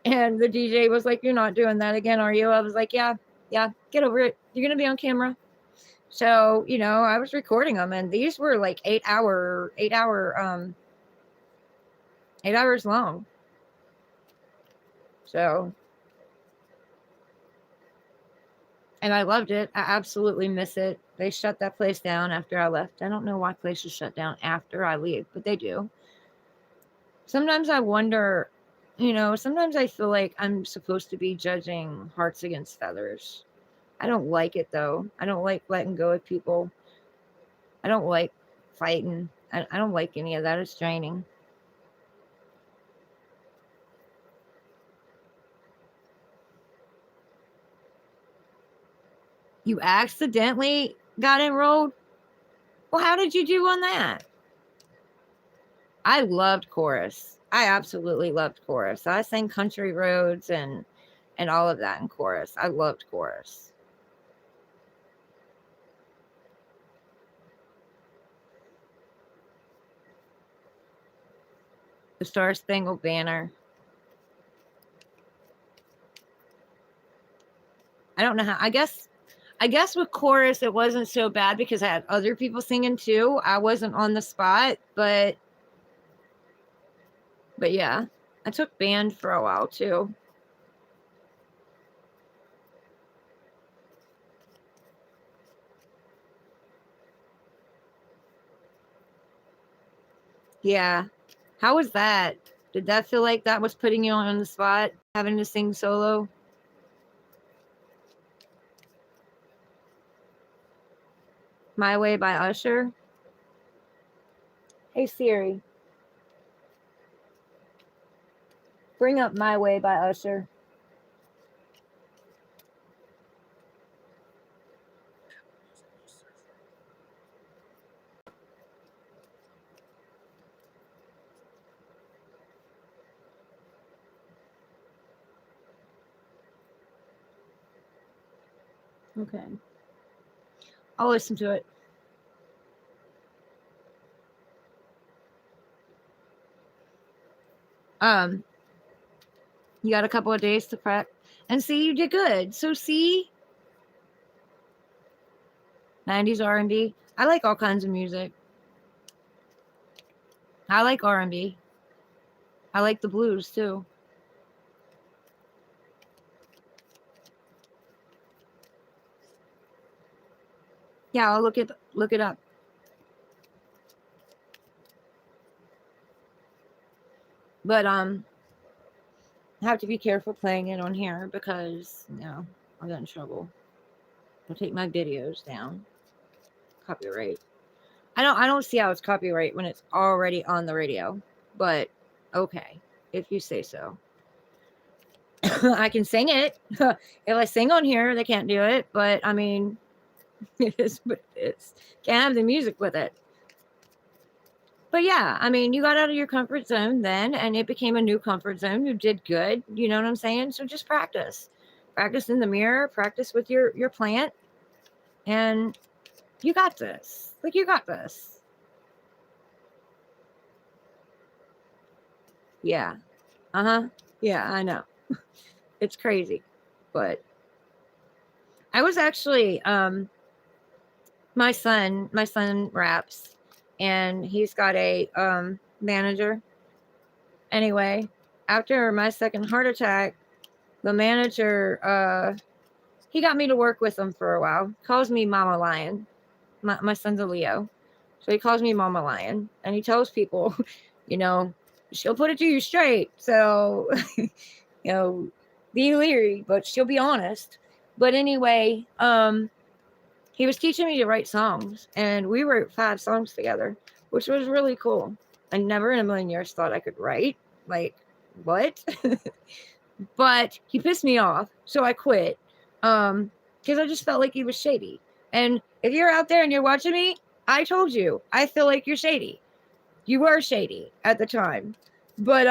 S1: And the DJ was like, "You're not doing that again, are you?" I was like, yeah, get over it. You're going to be on camera. So, you know, I was recording them, and these were like 8 hours long. So, and I loved it. I absolutely miss it. They shut that place down after I left. I don't know why places shut down after I leave, but they do. Sometimes I wonder, you know, sometimes I feel like I'm supposed to be judging hearts against feathers. I don't like it though. I don't like letting go of people. I don't like fighting. I don't like any of that. It's draining. You accidentally got enrolled? Well, how did you do on that? I loved chorus. I absolutely loved chorus. I sang Country Roads and all of that in chorus. I loved chorus. The Star Spangled Banner. I don't know how. I guess with chorus it wasn't so bad because I had other people singing too. I wasn't on the spot, but yeah, I took band for a while too. Yeah. How was that? Did that feel like that was putting you on the spot, having to sing solo? My Way by Usher. Hey Siri, bring up My Way by Usher. Okay. I'll listen to it. You got a couple of days to prep. And see, you did good. So see, 90s R&B. I like all kinds of music. I like R&B. I like the blues too. Yeah, I'll look it up. But I have to be careful playing it on here because I'll get in trouble. I'll take my videos down. Copyright. I don't see how it's copyright when it's already on the radio. But okay, if you say so. I can sing it. If I sing on here, they can't do it. But I mean, it is what it is. Can't have the music with it. But yeah, I mean, you got out of your comfort zone then, and it became a new comfort zone. You did good. You know what I'm saying? So just practice. Practice in the mirror, practice with your plant, and you got this. Like, you got this. Yeah. Uh-huh. Yeah, I know. It's crazy. But I was actually my son raps, and he's got a manager. Anyway, after my second heart attack, the manager he got me to work with him for a while. Calls me Mama Lion. My son's a Leo. So he calls me Mama Lion, and he tells people, you know, she'll put it to you straight. So, you know, be leery, but she'll be honest. But anyway, he was teaching me to write songs, and we wrote 5 songs together, which was really cool. I never in a million years thought I could write. Like, what? But he pissed me off, so I quit. Because I just felt like he was shady. And if you're out there and you're watching me, I told you, I feel like you're shady. You were shady at the time. But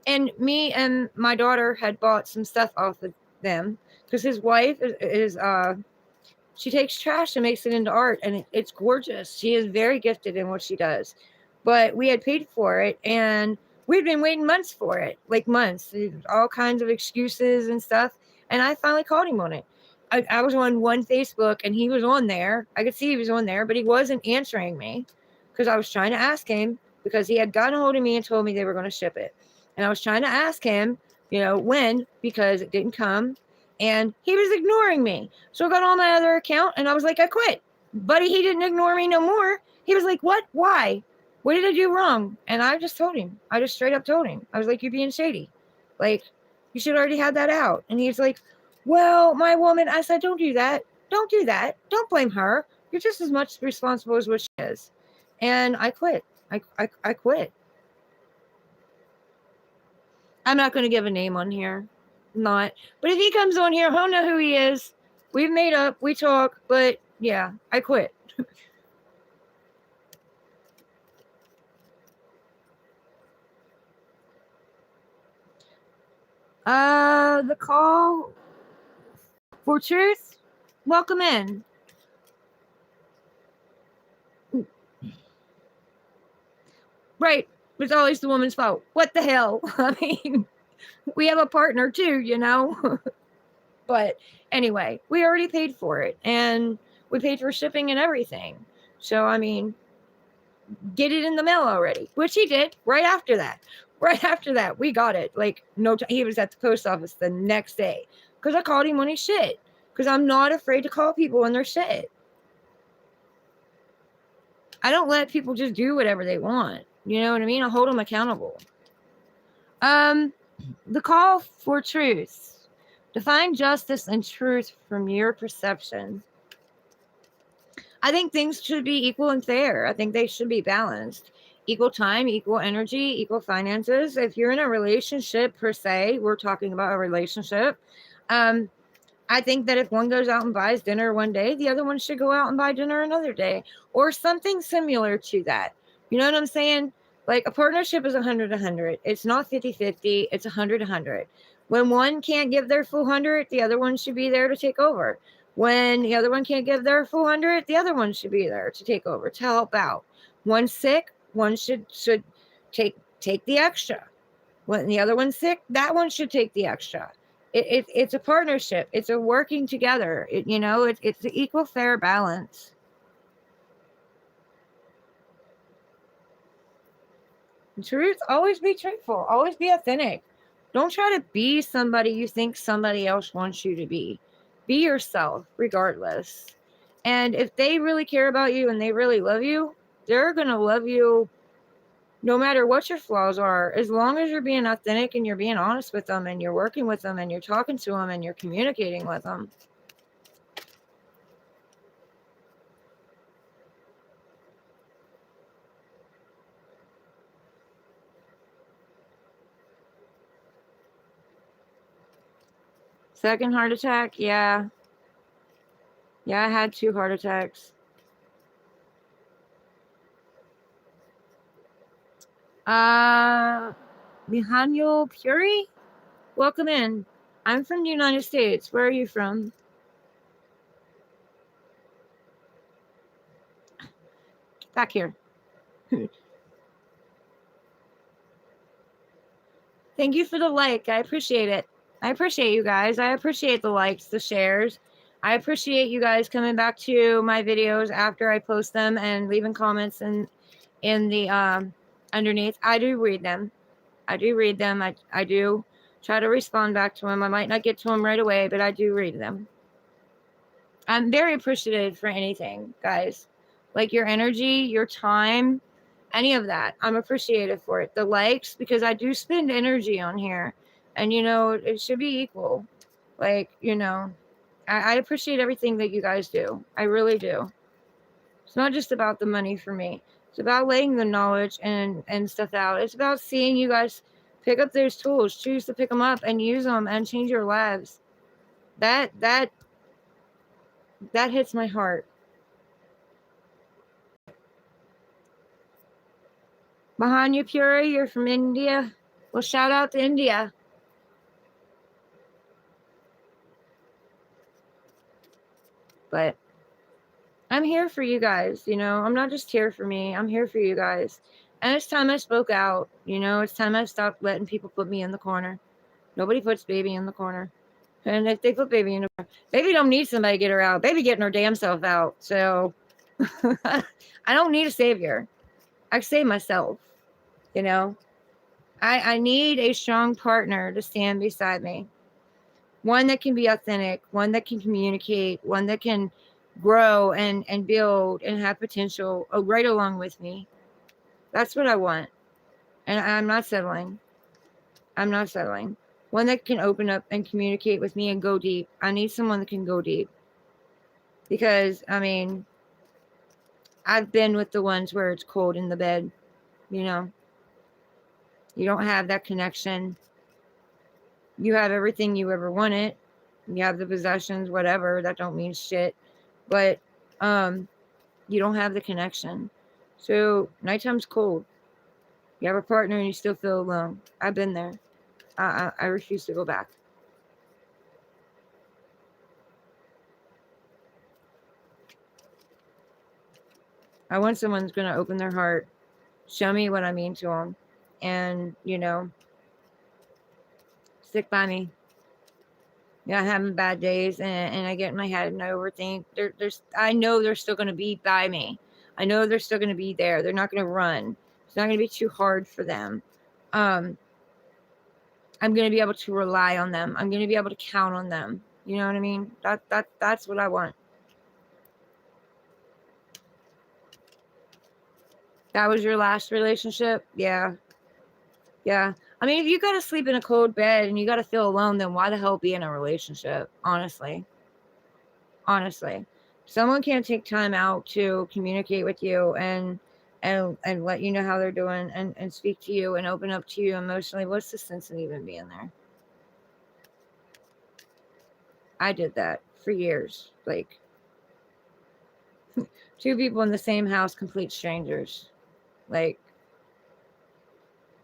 S1: and me and my daughter had bought some stuff off of them, because his wife is she takes trash and makes it into art, and it's gorgeous. She is very gifted in what she does. But we had paid for it, and we'd been waiting months for it, like months, all kinds of excuses and stuff. And I finally called him on it. I was on one Facebook, and he was on there. I could see he was on there, but he wasn't answering me, because I was trying to ask him, because he had gotten a hold of me and told me they were going to ship it. And I was trying to ask him, when, because it didn't come. And he was ignoring me. So I got on my other account, and I was like, I quit. But he didn't ignore me no more. He was like, what? Why? What did I do wrong? And I just told him. I just straight up told him. I was like, you're being shady. Like, you should already have that out. And he's like, well, my woman. I said, don't do that. Don't do that. Don't blame her. You're just as much responsible as what she is. And I quit. I quit. I'm not going to give a name on here. Not. But if he comes on here, he'll know who he is. We've made up. We talk. But yeah, I quit. The call for truth. Welcome in. Right. It's always the woman's fault. What the hell? I mean, we have a partner too. But anyway, we already paid for it, and we paid for shipping and everything. So, I mean, get it in the mail already, which he did right after that. Right after that, we got it. Like, no, he was at the post office the next day, because I called him when he's shit, because I'm not afraid to call people when they're shit. I don't let people just do whatever they want. You know what I mean? I hold them accountable. The call for truth. Define justice and truth from your perception. I think things should be equal and fair. I think they should be balanced. Equal time, equal energy, equal finances. If you're in a relationship, per se, we're talking about a relationship. I think that if one goes out and buys dinner one day, the other one should go out and buy dinner another day, or something similar to that. You know what I'm saying? Like, a partnership is 100-100. It's not 50-50. It's 100-100. When one can't give their full 100, the other one should be there to take over. When the other one can't give their full 100, the other one should be there to take over, to help out. One's sick, one should take the extra. When the other one's sick, that one should take the extra. It's a partnership. It's a working together. It's the equal, fair balance. Truth, always be truthful. Always be authentic. Don't try to be somebody you think somebody else wants you to be. Be yourself, regardless. And if they really care about you and they really love you, they're going to love you no matter what your flaws are, as long as you're being authentic and you're being honest with them, and you're working with them, and you're talking to them, and you're communicating with them. Second heart attack? Yeah. Yeah, I had 2 heart attacks. Mihanyo Puri? Welcome in. I'm from the United States. Where are you from? Get back here. Thank you for the like. I appreciate it. I appreciate you guys. I appreciate the likes, the shares. I appreciate you guys coming back to my videos after I post them and leaving comments in the underneath. I do read them. I do read them. I do try to respond back to them. I might not get to them right away, but I do read them. I'm very appreciative for anything, guys. Like your energy, your time, any of that. I'm appreciative for it. The likes, because I do spend energy on here. And, you know, it should be equal. Like, you know, I appreciate everything that you guys do. I really do. It's not just about the money for me. It's about laying the knowledge and stuff out. It's about seeing you guys pick up those tools, choose to pick them up and use them and change your lives. That hits my heart. Mahanya Puri, you're from India. Well, shout out to India. But I'm here for you guys, you know. I'm not just here for me. I'm here for you guys. And it's time I spoke out, you know. It's time I stopped letting people put me in the corner. Nobody puts baby in the corner. And if they put baby in the corner, baby don't need somebody to get her out. Baby getting her damn self out. So I don't need a savior. I save myself, you know. I need a strong partner to stand beside me. One that can be authentic, one that can communicate, one that can grow and build and have potential right along with me. That's what I want. And I'm not settling. I'm not settling. One that can open up and communicate with me and go deep. I need someone that can go deep. Because, I mean, I've been with the ones where it's cold in the bed, you know. You don't have that connection. You have everything you ever wanted. You have the possessions, whatever. That don't mean shit. But you don't have the connection. So nighttime's cold. You have a partner and you still feel alone. I've been there. I refuse to go back. I want someone who's going to open their heart, show me what I mean to them, and, you know, stick by me. Yeah, having bad days and I get in my head and I overthink. I know they're still going to be by me. I know they're still going to be there. They're not going to run. It's not going to be too hard for them. I'm going to be able to rely on them. I'm going to be able to count on them. You know what I mean? That's what I want. That was your last relationship? Yeah. Yeah. I mean, if you got to sleep in a cold bed and you got to feel alone, then why the hell be in a relationship? Honestly. Someone can't take time out to communicate with you and let you know how they're doing and speak to you and open up to you emotionally. What's the sense in even being there? I did that for years. Like 2 people in the same house, complete strangers. Like,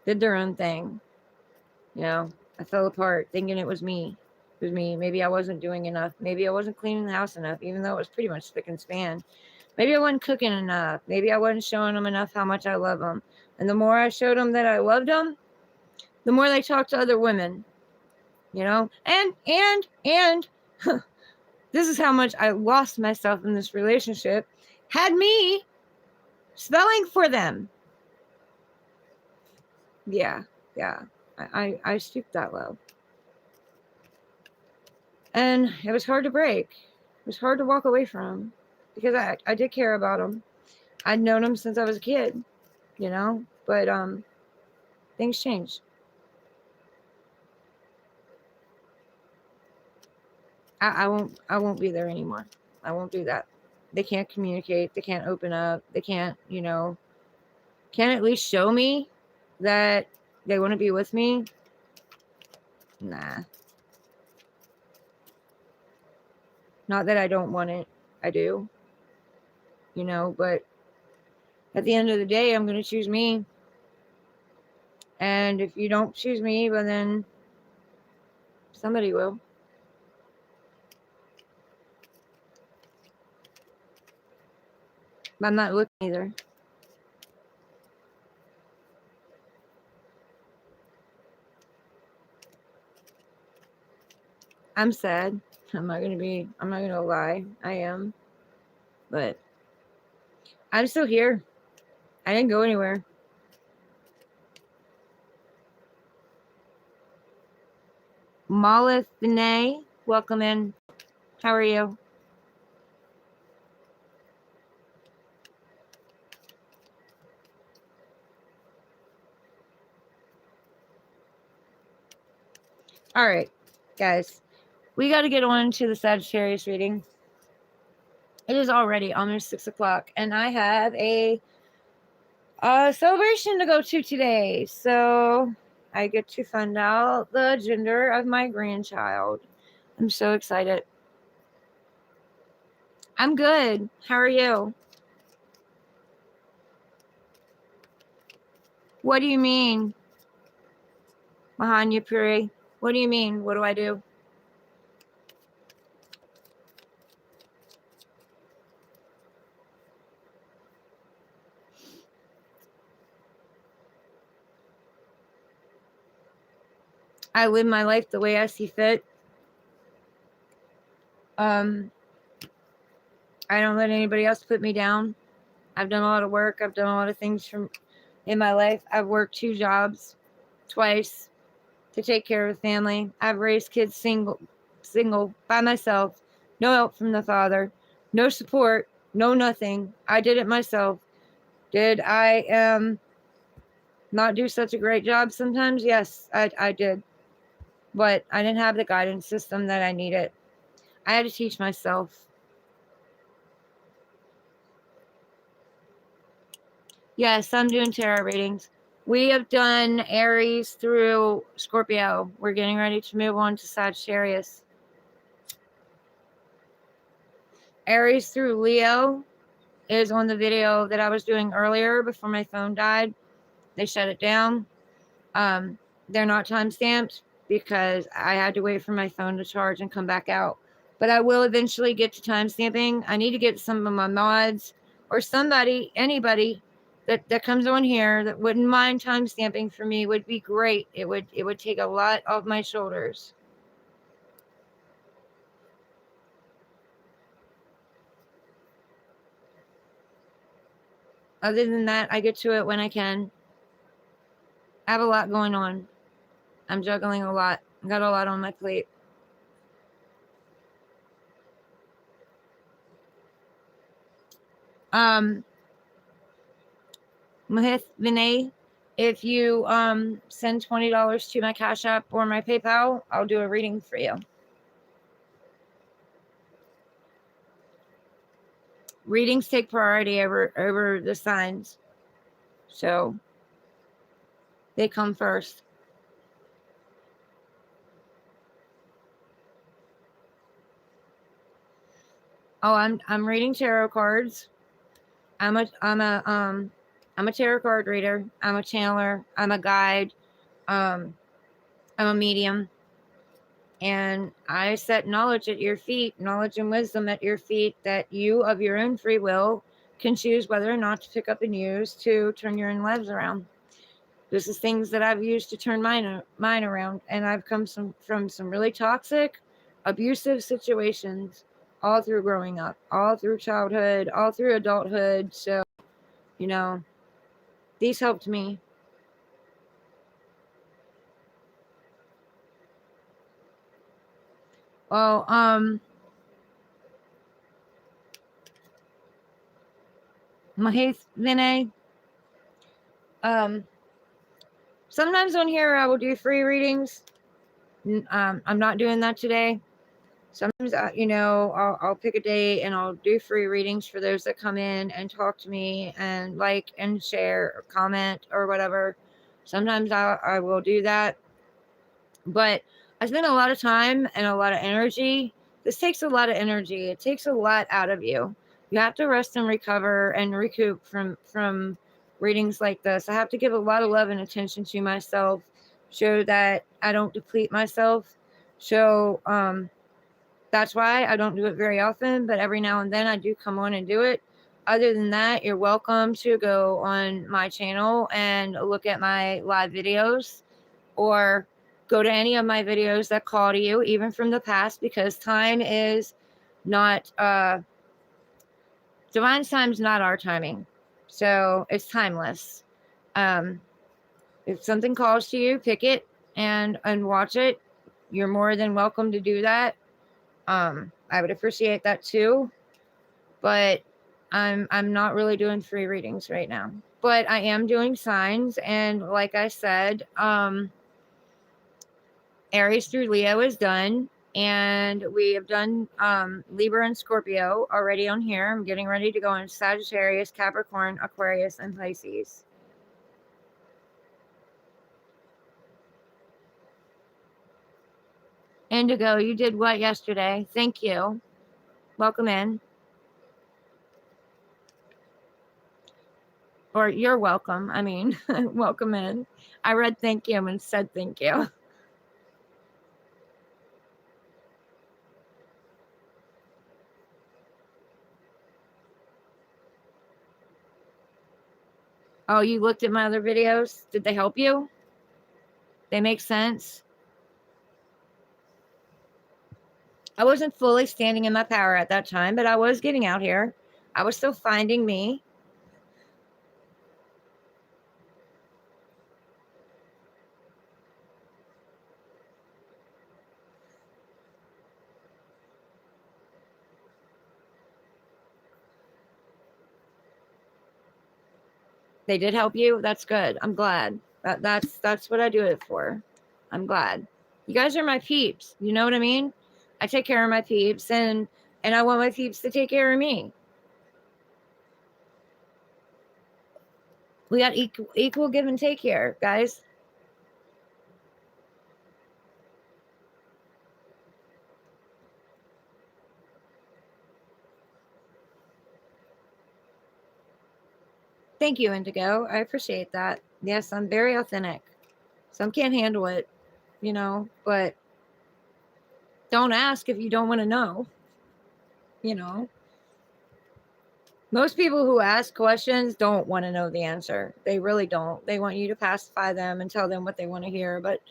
S1: did their own thing. You know, I fell apart thinking it was me. It was me. Maybe I wasn't doing enough. Maybe I wasn't cleaning the house enough, even though it was pretty much spick and span. Maybe I wasn't cooking enough. Maybe I wasn't showing them enough how much I love them. And the more I showed them that I loved them, the more they talked to other women. You know? And this is how much I lost myself in this relationship. Had me spelling for them. Yeah. I stooped that low. And it was hard to break. It was hard to walk away from because I did care about him. I'd known him since I was a kid, you know, but things changed. I won't be there anymore. I won't do that. They can't communicate. They can't open up. They can't, you know, can't at least show me that they want to be with me. Nah. Not that I don't want it. I do. But at the end of the day, I'm going to choose me. And if you don't choose me, well, then somebody will. But I'm not looking either. I'm sad. I'm not going to lie. I am. But I'm still here. I didn't go anywhere. Malith Vinay, welcome in. How are you? All right, guys. We got to get on to the Sagittarius reading. It is already almost 6 o'clock, and I have a celebration to go to today. So I get to find out the gender of my grandchild. I'm so excited. I'm good. How are you? What do you mean, Mahanya Puri? What do you mean? What do I do? I live my life the way I see fit. I don't let anybody else put me down. I've done a lot of work. I've done a lot of things in my life. I've worked 2 jobs twice to take care of a family. I've raised kids single by myself. No help from the father. No support. No nothing. I did it myself. Did I not do such a great job sometimes? Yes, I did. But I didn't have the guidance system that I needed. I had to teach myself. Yes, I'm doing tarot readings. We have done Aries through Scorpio. We're getting ready to move on to Sagittarius. Aries through Leo is on the video that I was doing earlier before my phone died. They shut it down. They're not time stamped because I had to wait for my phone to charge and come back out. But I will eventually get to time stamping. I need to get some of my mods or anybody that comes on here that wouldn't mind time stamping for me would be great. It would take a lot off my shoulders. Other than that, I get to it when I can. I have a lot going on. I'm juggling a lot. I got a lot on my plate. Mahith Vinay, if you send $20 to my Cash App or my PayPal, I'll do a reading for you. Readings take priority over the signs, so they come first. Oh, I'm reading tarot cards. I'm a tarot card reader. I'm a channeler. I'm a guide. I'm a medium. And I set knowledge at your feet, knowledge and wisdom at your feet, that you, of your own free will, can choose whether or not to pick up and use to turn your own lives around. This is things that I've used to turn mine around, and I've come from some really toxic, abusive situations all through growing up, all through childhood, all through adulthood. So, these helped me. Well, Mahith Vinay, sometimes on here I will do free readings. I'm not doing that today. Sometimes, I'll pick a day and I'll do free readings for those that come in and talk to me and like and share or comment or whatever. Sometimes I will do that. But I spend a lot of time and a lot of energy This takes a lot of energy. It takes a lot out of you. You have to rest and recover and recoup from readings like this. I have to give a lot of love and attention to myself, show that I don't deplete myself. So that's why I don't do it very often, but every now and then I do come on and do it. Other than that, you're welcome to go on my channel and look at my live videos, or go to any of my videos that call to you, even from the past, because time is not, divine time's not our timing. So it's timeless. If something calls to you, pick it and watch it. You're more than welcome to do that. I would appreciate that too, but I'm not really doing free readings right now. But I am doing signs, and like I said, Aries through Leo is done, and we have done Libra and Scorpio already on here. I'm getting ready to go on Sagittarius, Capricorn, Aquarius, and Pisces. Indigo, you did what yesterday? Thank you. Welcome in. Or you're welcome. I mean, welcome in. I read thank you and said thank you. Oh, you looked at my other videos? Did they help you? They make sense? I wasn't fully standing in my power at that time, but I was getting out here. I was still finding me. They did help you? That's good. I'm glad. That's what I do it for. I'm glad. You guys are my peeps. You know what I mean? I take care of my peeps, and I want my peeps to take care of me. We got equal give and take here, guys. Thank you, Indigo. I appreciate that. Yes, I'm very authentic. Some can't handle it, you know, but don't ask if you don't want to know, you know. Most people who ask questions don't want to know the answer. They really don't. They want you to pacify them and tell them what they want to hear, but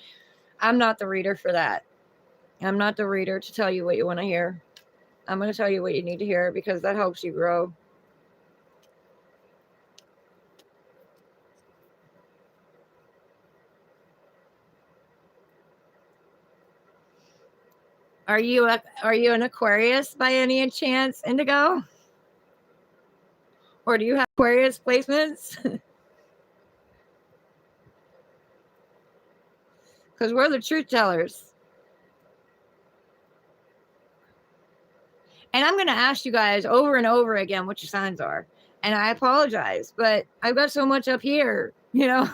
S1: I'm not the reader for that. I'm not the reader to tell you what you want to hear. I'm going to tell you what you need to hear, because that helps you grow. Are you an Aquarius by any chance, Indigo? Or do you have Aquarius placements? Because we're the truth tellers. And I'm going to ask you guys over and over again what your signs are. And I apologize, but I've got so much up here, you know,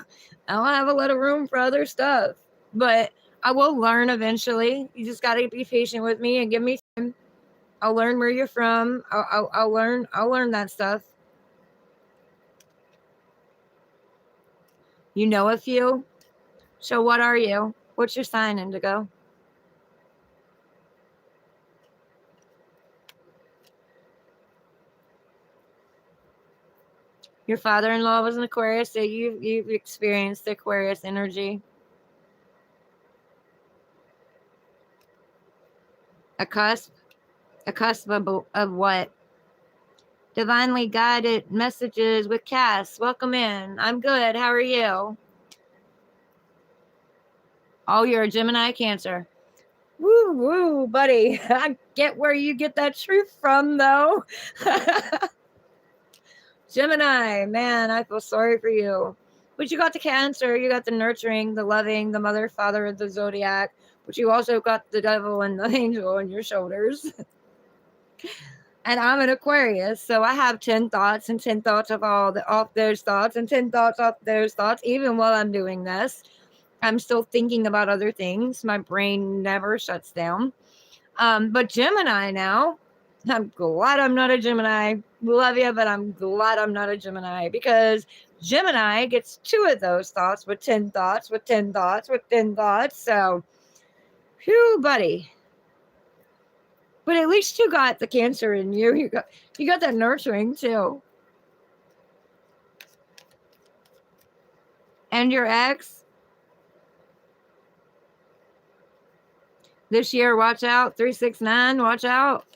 S1: I don't have a lot of room for other stuff. But I will learn eventually. You just got to be patient with me and give me time. I'll learn where you're from. I'll learn that stuff. You know a few. So what are you? What's your sign, Indigo? Your father-in-law was an Aquarius, so you've experienced Aquarius energy. A cusp of what? Divinely guided messages with Cass. Welcome in. I'm good. How are you? Oh, you're a Gemini Cancer. Woo woo, buddy. I get where you get that truth from, though. Gemini, man, I feel sorry for you. But you got the Cancer, you got the nurturing, the loving, the mother, father of the zodiac, but you also got the devil and the angel on your shoulders. And I'm an Aquarius, so I have 10 thoughts and 10 thoughts off those thoughts and 10 thoughts off those thoughts. Even while I'm doing this, I'm still thinking about other things. My brain never shuts down. But Gemini now, I'm glad I'm not a Gemini. Love you, but I'm glad I'm not a Gemini, because Gemini gets 2 of those thoughts with 10 thoughts, with 10 thoughts, with 10 thoughts. So, phew, buddy. But at least you got the Cancer in you. You got that nurturing too. And your ex, this year, watch out. 369, watch out.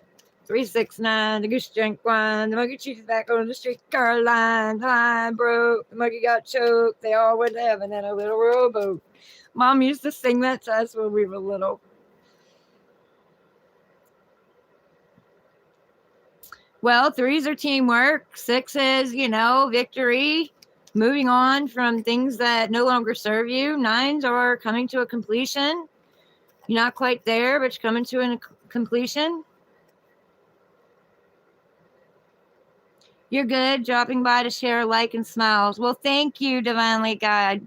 S1: 369, the goose drank wine, the monkey cheated back on the street car line, the line broke, the monkey got choked, they all went to heaven in a little rowboat. Mom used to sing that to us when we were little. Well, 3s are teamwork, 6s, victory, moving on from things that no longer serve you. 9s are coming to a completion. You're not quite there, but you're coming to a completion. You're good. Dropping by to share, like, and smiles. Well, thank you, Divinely Guided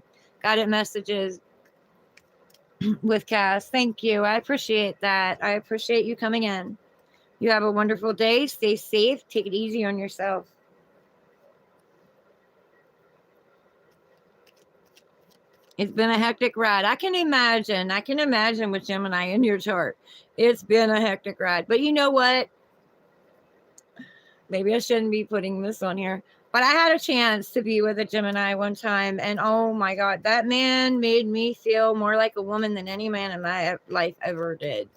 S1: Messages with Cass. Thank you. I appreciate that. I appreciate you coming in. You have a wonderful day. Stay safe. Take it easy on yourself. It's been a hectic ride. I can imagine with Gemini in your chart. It's been a hectic ride. But you know what? Maybe I shouldn't be putting this on here. But I had a chance to be with a Gemini one time. And oh my God, that man made me feel more like a woman than any man in my life ever did.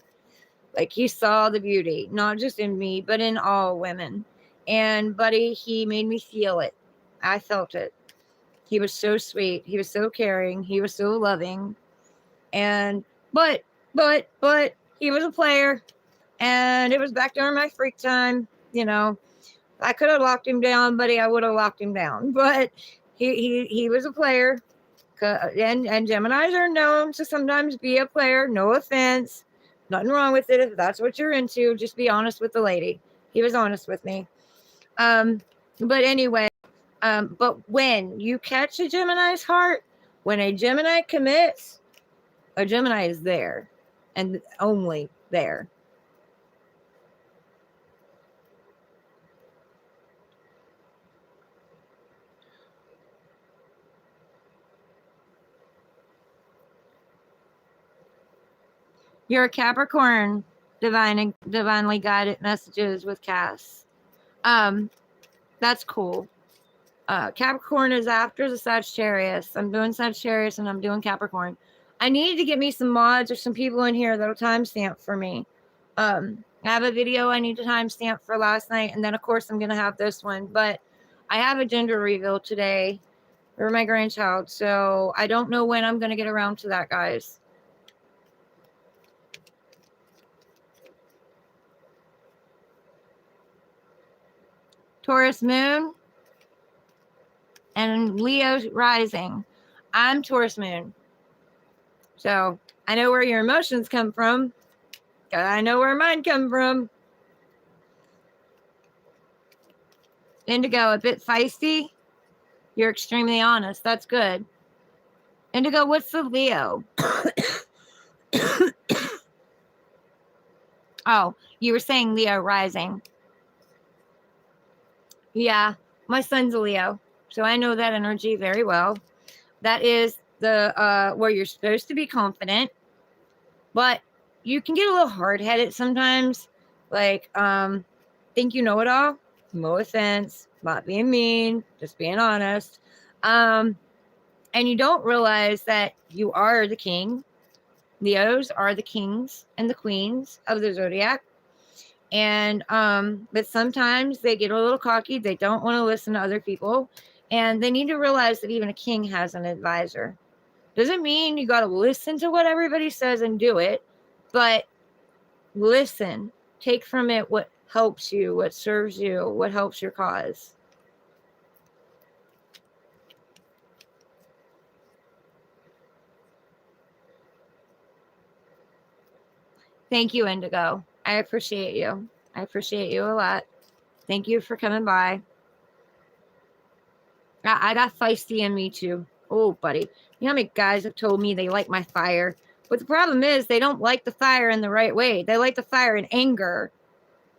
S1: Like, he saw the beauty, not just in me, but in all women. And buddy, he made me feel it. I felt it. He was so sweet. He was so caring. He was so loving. And but he was a player, and it was back during my freak time. I could have locked him down, buddy. I would have locked him down. But he was a player, and Geminis are known to sometimes be a player. No offense, nothing wrong with it. If that's what you're into, just be honest with the lady. He was honest with me. But anyway. But when you catch a Gemini's heart, when a Gemini commits, a Gemini is there, and only there. You're a Capricorn, divinely guided messages with Cass. That's cool. Capricorn is after the Sagittarius. I'm doing Sagittarius and I'm doing Capricorn. I need to get me some mods or some people in here that'll timestamp for me. I have a video I need to timestamp for last night, and then of course I'm gonna have this one. But I have a gender reveal today for my grandchild, so I don't know when I'm gonna get around to that, guys. Taurus moon and Leo rising. I'm Taurus moon. So I know where your emotions come from. I know where mine come from. Indigo, a bit feisty. You're extremely honest. That's good. Indigo, what's the Leo? Oh, you were saying Leo rising. Yeah, my son's a Leo, so I know that energy very well. That is the where you're supposed to be confident, but you can get a little hard-headed sometimes. Like, think you know it all. No offense, not being mean, just being honest. And you don't realize that you are the king. Leos are the kings and the queens of the zodiac. And but sometimes they get a little cocky. They don't want to listen to other people, and they need to realize that even a king has an advisor. Doesn't mean you got to listen to what everybody says and do it, but listen. Take from it what helps you, what serves you, what helps your cause. Thank you, Indigo. I appreciate you. I appreciate you a lot. Thank you for coming by. I got feisty in me too. Oh, buddy. You know how many guys have told me they like my fire? But the problem is they don't like the fire in the right way. They like the fire in anger.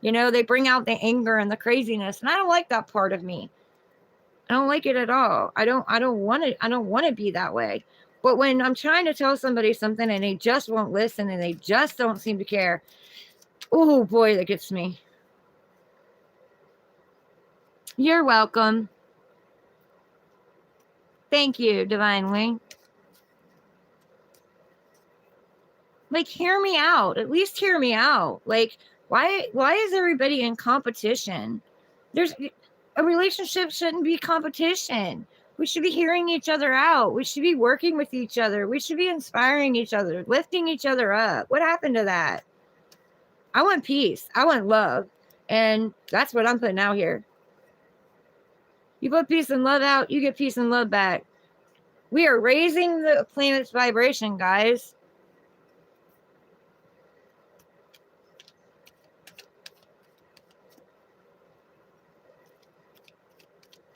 S1: You know, they bring out the anger and the craziness. And I don't like that part of me. I don't like it at all. I don't want to be that way. But when I'm trying to tell somebody something and they just won't listen and they just don't seem to care, oh boy, that gets me. You're welcome. Thank you, divinely. Like, hear me out. At least hear me out. Like, why is everybody in competition? There's a relationship shouldn't be competition. We should be hearing each other out. We should be working with each other. We should be inspiring each other, lifting each other up. What happened to that? I want peace. I want love. And that's what I'm putting out here. You put peace and love out, you get peace and love back. We are raising the planet's vibration, guys.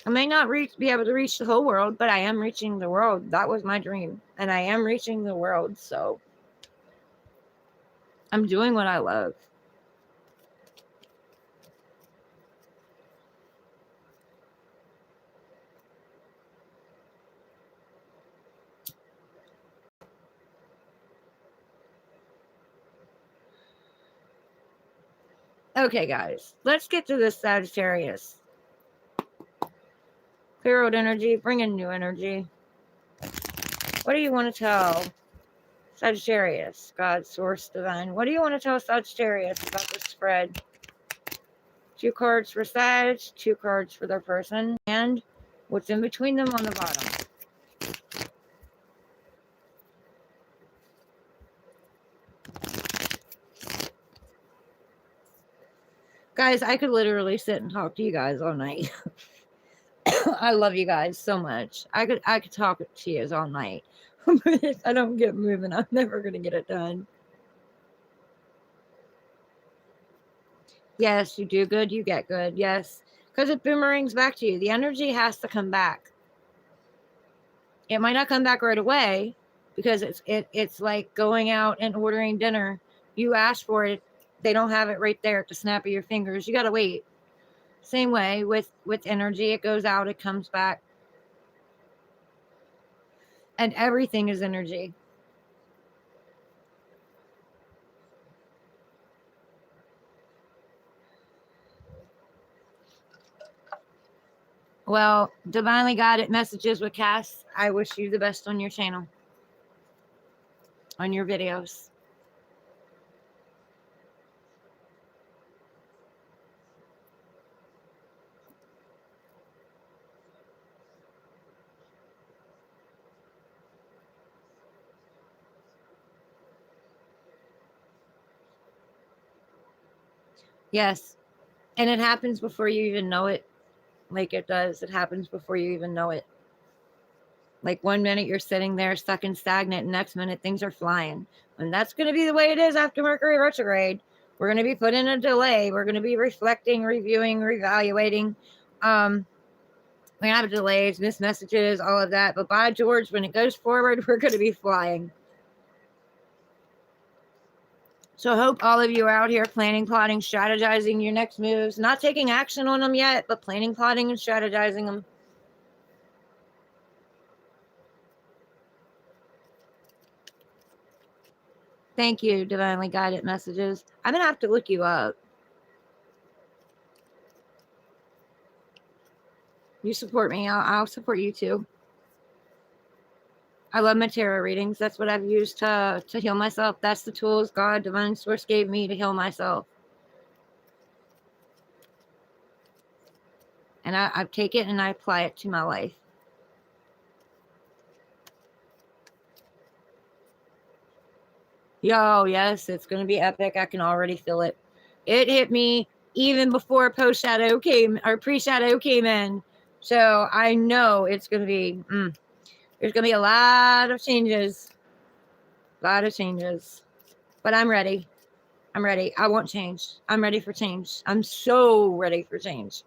S1: I may not be able to reach the whole world, but I am reaching the world. That was my dream. And I am reaching the world. So I'm doing what I love. Okay, guys, let's get to this Sagittarius. Clear old energy, bring in new energy. What do you want to tell Sagittarius, God, Source, Divine? What do you want to tell Sagittarius about this spread? 2 cards for Sag, 2 cards for their person, and what's in between them on the bottom. Guys, I could literally sit and talk to you guys all night. I love you guys so much. I could talk to you all night. But if I don't get moving, I'm never going to get it done. Yes, you do good, you get good. Yes, because it boomerangs back to you. The energy has to come back. It might not come back right away because it's like going out and ordering dinner. You ask for it, they don't have it right there at the snap of your fingers. You got to wait. Same way with energy. It goes out, it comes back. And everything is energy. Well, divinely guided messages with Cass. I wish you the best on your channel, on your videos. Yes. And it happens before you even know it. Like it does. It happens before you even know it. Like 1 minute you're sitting there stuck and stagnant, and next minute things are flying. And that's going to be the way it is after Mercury retrograde. We're going to be put in a delay. We're going to be reflecting, reviewing, reevaluating. We have delays, missed messages, all of that. But by George, when it goes forward, we're going to be flying. So I hope all of you are out here planning, plotting, strategizing your next moves. Not taking action on them yet, but planning, plotting, and strategizing them. Thank you, divinely guided messages. I'm going to have to look you up. You support me. I'll support you too. I love my tarot readings. That's what I've used to heal myself. That's the tools God, Divine Source gave me to heal myself. And I take it and I apply it to my life. Yo, yes, it's going to be epic. I can already feel it. It hit me even before post-shadow came, or pre-shadow came in. So I know it's going to be, there's going to be a lot of changes. A lot of changes. But I'm ready. I'm ready. I want change. I'm ready for change. I'm so ready for change.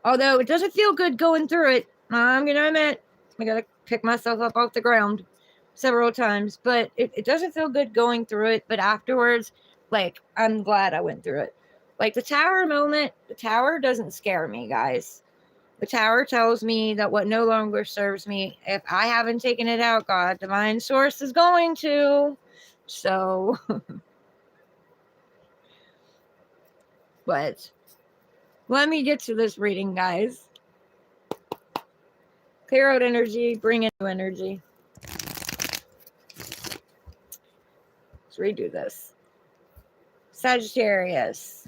S1: Although it doesn't feel good going through it. I'm going to admit, I got to pick myself up off the ground. several times, but it doesn't feel good going through it. But afterwards, like, I'm glad I went through it. Like the tower moment, the tower doesn't scare me, guys. The tower tells me that what no longer serves me, if I haven't taken it out, God, divine source is going to. So, but let me get to this reading, guys. Clear out energy, bring in new energy. Let's redo this. Sagittarius.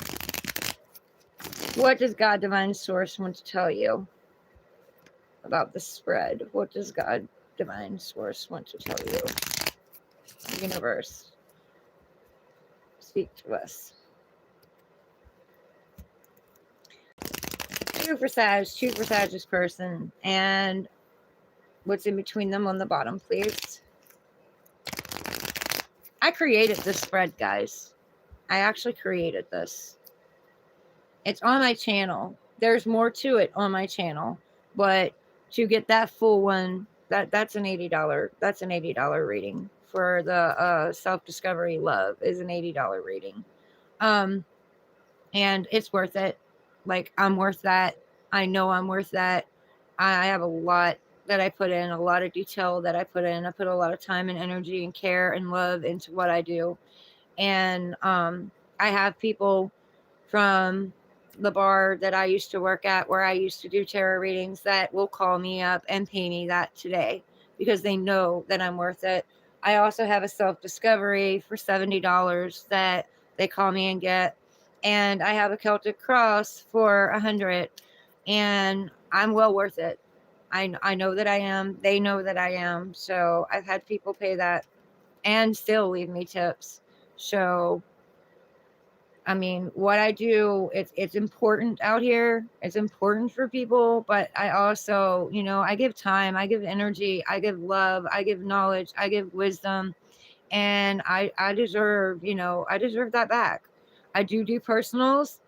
S1: What does God, divine source, want to tell you about the spread? What does God, divine source, want to tell you? Universe, speak to us. 2 for Sagittarius person, and what's in between them on the bottom, please. I created this spread, guys. I actually created this. It's on my channel. There's more to it on my channel, but to get that full one, that's an $80. That's an $80 reading for the self-discovery love is an $80 reading. And it's worth it. Like, I'm worth that. I know I'm worth that. I have a lot that I put in, a lot of detail that I put in. I put a lot of time and energy and care and love into what I do. And I have people from the bar that I used to work at, where I used to do tarot readings, that will call me up and pay me that today because they know that I'm worth it. I also have a self-discovery for $70 that they call me and get. And I have a Celtic cross for $100, and I'm well worth it. I know that I am. They know that I am. So I've had people pay that and still leave me tips. So, I mean, what I do, it's important out here. It's important for people, but I also, I give time, I give energy, I give love, I give knowledge, I give wisdom, and I deserve, I deserve that back. I do personals.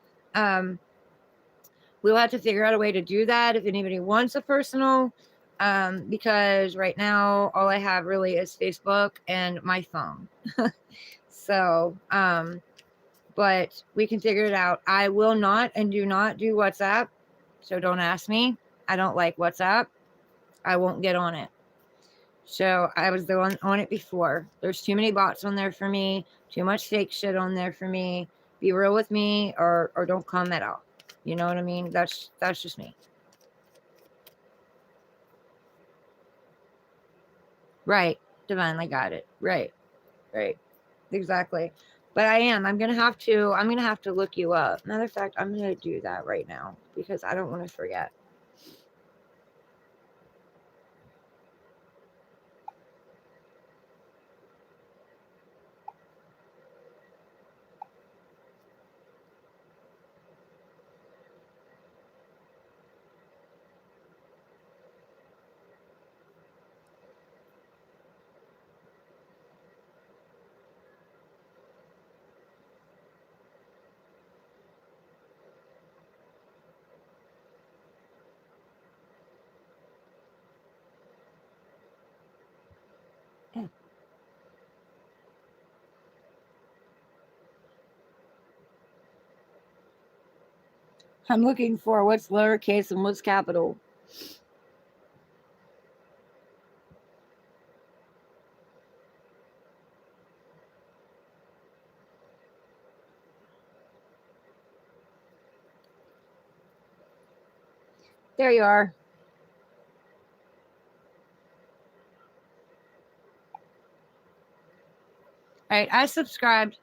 S1: We'll have to figure out a way to do that if anybody wants a personal, because right now all I have really is Facebook and my phone. So, but we can figure it out. I will not and do not do WhatsApp, so don't ask me. I don't like WhatsApp. I won't get on it. So I was the one on it before. There's too many bots on there for me, too much fake shit on there for me. Be real with me, or don't come at all. You know what I mean? That's just me. Right. Divinely got it. Right. Exactly. But I'm gonna have to look you up. Matter of fact, I'm gonna do that right now because I don't want to forget. Yeah. I'm looking for what's lowercase and what's capital. There you are. All right, I subscribed.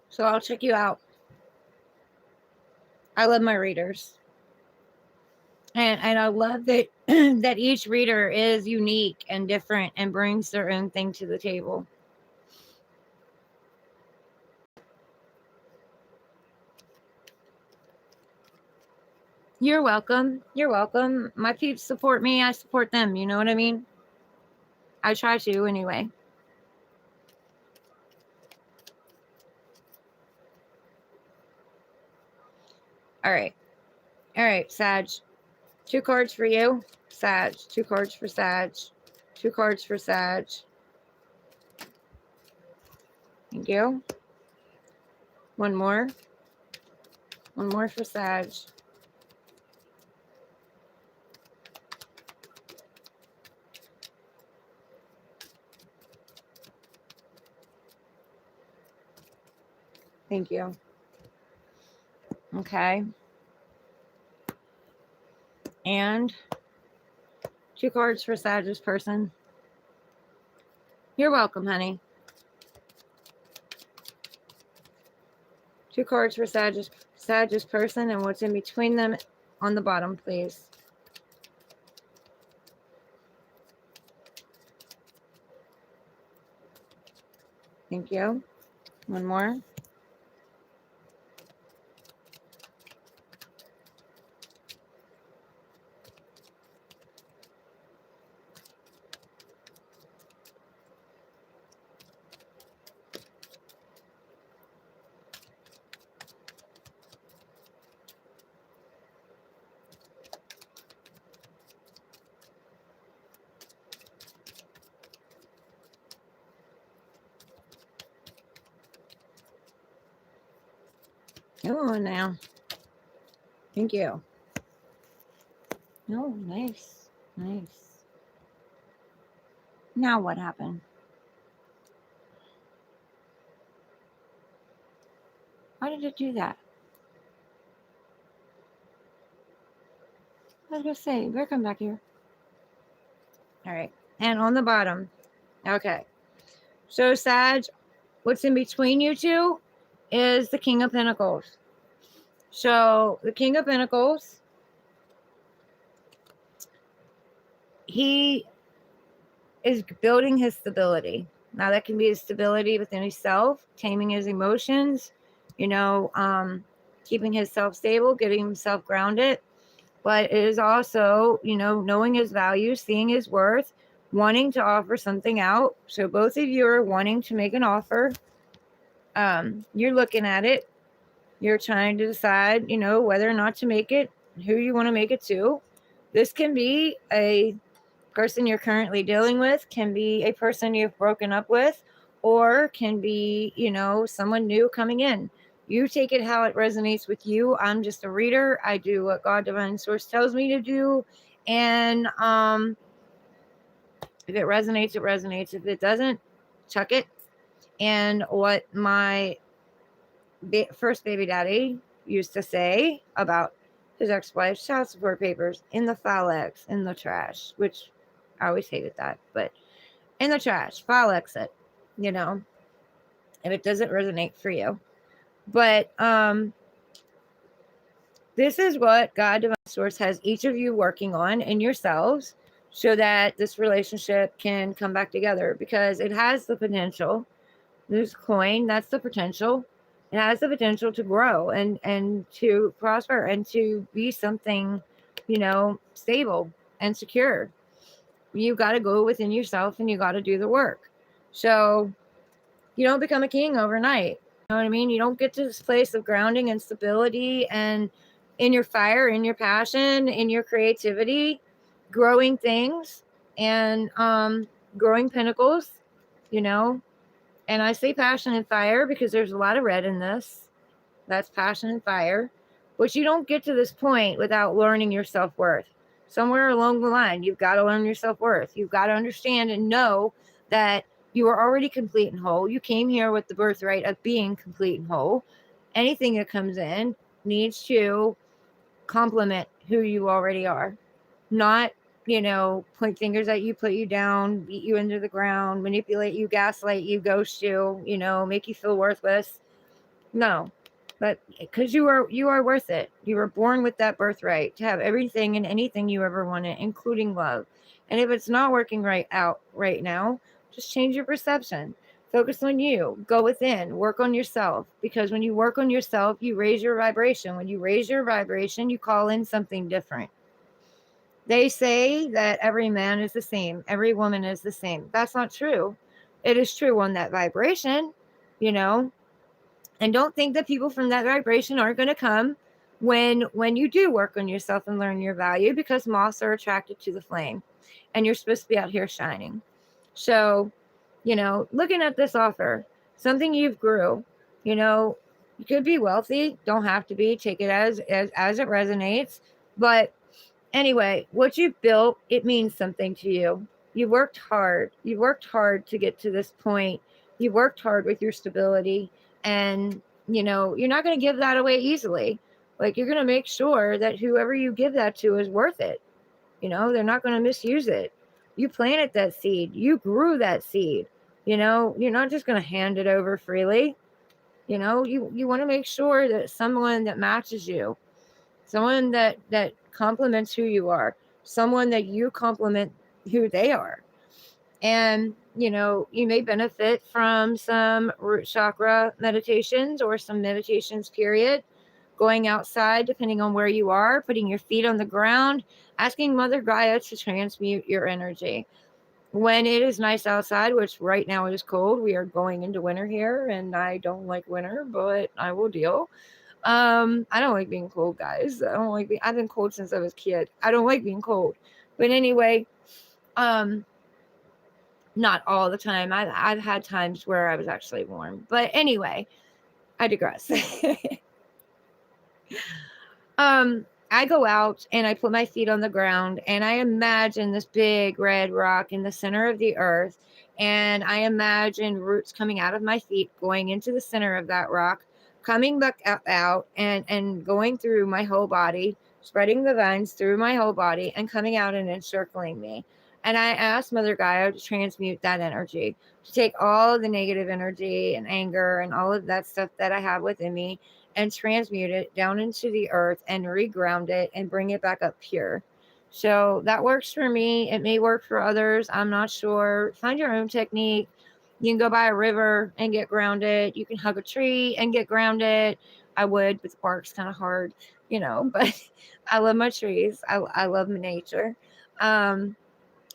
S1: So I'll check you out. I love my readers. And I love that that each reader is unique and different and brings their own thing to the table. You're welcome. You're welcome. My peeps support me. I support them. You know what I mean? I try to anyway. All right. All right, Sag. 2 cards for you. Sag. 2 cards for Sag. 2 cards for Sag. Thank you. One more. One more for Sag. Thank you. Okay. And 2 cards for Sag's person. You're welcome, honey. 2 cards for Sag's person and what's in between them on the bottom, please. Thank you. One more. Oh, now. Thank you. Oh, nice. Nice. Now what happened? Why did it do that? I was going to say, better come back here. All right. And on the bottom. Okay. So, Sag, what's in between you two is the King of Pentacles. So, the King of Pentacles, he is building his stability. Now, that can be his stability within himself, taming his emotions, keeping himself stable, getting himself grounded. But it is also, knowing his value, seeing his worth, wanting to offer something out. So both of you are wanting to make an offer. You're looking at it. You're trying to decide, whether or not to make it, who you want to make it to. This can be a person you're currently dealing with, can be a person you've broken up with, or can be, someone new coming in. You take it how it resonates with you. I'm just a reader. I do what God Divine Source tells me to do. And if it resonates, it resonates. If it doesn't, chuck it. And what my first baby daddy used to say about his ex-wife's child support papers in the file X, in the trash, which I always hated that, but in the trash, file exit, if it doesn't resonate for you. But this is what God Divine Source has each of you working on in yourselves so that this relationship can come back together, because it has the potential. This coin, that's the potential. It has the potential to grow and to prosper and to be something, stable and secure. You got to go within yourself and you got to do the work. So you don't become a king overnight. You know what I mean? You don't get to this place of grounding and stability and in your fire, in your passion, in your creativity, growing things and growing pinnacles, And I say passion and fire because there's a lot of red in this. That's passion and fire. But you don't get to this point without learning your self-worth. Somewhere along the line, you've got to learn your self-worth. You've got to understand and know that you are already complete and whole. You came here with the birthright of being complete and whole. Anything that comes in needs to complement who you already are. Not, point fingers at you, put you down, beat you into the ground, manipulate you, gaslight you, ghost you, make you feel worthless. No, but because you are worth it. You were born with that birthright to have everything and anything you ever wanted, including love. And if it's not working right now, just change your perception. Focus on you. Go within. Work on yourself. Because when you work on yourself, you raise your vibration. When you raise your vibration, you call in something different. They say that every man is the same, every woman is the same. That's not true. It is true on that vibration, you know. And don't think that people from that vibration aren't going to come when you do work on yourself and learn your value, because moths are attracted to the flame and you're supposed to be out here shining. So, you know, looking at this offer, something you've grew, you know, you could be wealthy, don't have to be, take it as it resonates. But anyway, what you've built, it means something to you. You worked hard. You worked hard to get to this point. You worked hard with your stability. And, you know, you're not going to give that away easily. Like, you're going to make sure that whoever you give that to is worth it. You know, they're not going to misuse it. You planted that seed. You grew that seed. You know, you're not just going to hand it over freely. You know, you want to make sure that someone that matches you, someone that complements who you are, someone that you complement who they are. And, you know, you may benefit from some root chakra meditations or some meditations, period. Going outside, depending on where you are, putting your feet on the ground, asking Mother Gaia to transmute your energy. When it is nice outside, which right now it is cold, we are going into winter here, and I don't like winter, but I will deal. I don't like being cold, guys. I've been cold since I was a kid. I don't like being cold. But anyway, not all the time. I've had times where I was actually warm. But anyway, I digress. I go out and I put my feet on the ground and I imagine this big red rock in the center of the earth. And I imagine roots coming out of my feet, going into the center of that rock, coming back out and going through my whole body, spreading the vines through my whole body and coming out and encircling me. And I asked Mother Gaia to transmute that energy, to take all the negative energy and anger and all of that stuff that I have within me and transmute it down into the earth and reground it and bring it back up pure. So that works for me. It may work for others. I'm not sure. Find your own technique. You can go by a river and get grounded. You can hug a tree and get grounded. I would, but the park's kind of hard, you know, but I love my trees. I love my nature.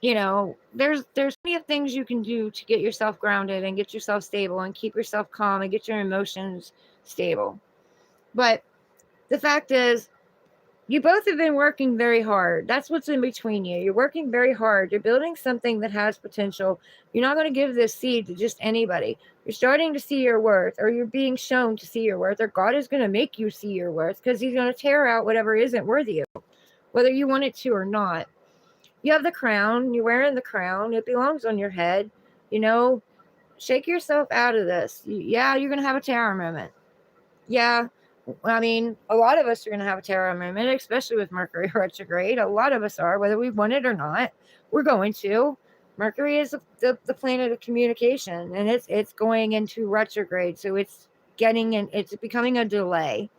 S1: You know, there's plenty of things you can do to get yourself grounded and get yourself stable and keep yourself calm and get your emotions stable. But the fact is, you both have been working very hard. That's what's in between you. You're working very hard. You're building something that has potential. You're not going to give this seed to just anybody. You're starting to see your worth, or you're being shown to see your worth, or God is going to make you see your worth because he's going to tear out whatever isn't worthy of you, whether you want it to or not. You have the crown. You're wearing the crown. It belongs on your head. You know, shake yourself out of this. Yeah, you're going to have a terror moment. Yeah. I mean, a lot of us are going to have a terror moment, especially with Mercury retrograde. A lot of us are, whether we want it or not. We're going to. Mercury is the planet of communication, and it's going into retrograde. So it's becoming a delay.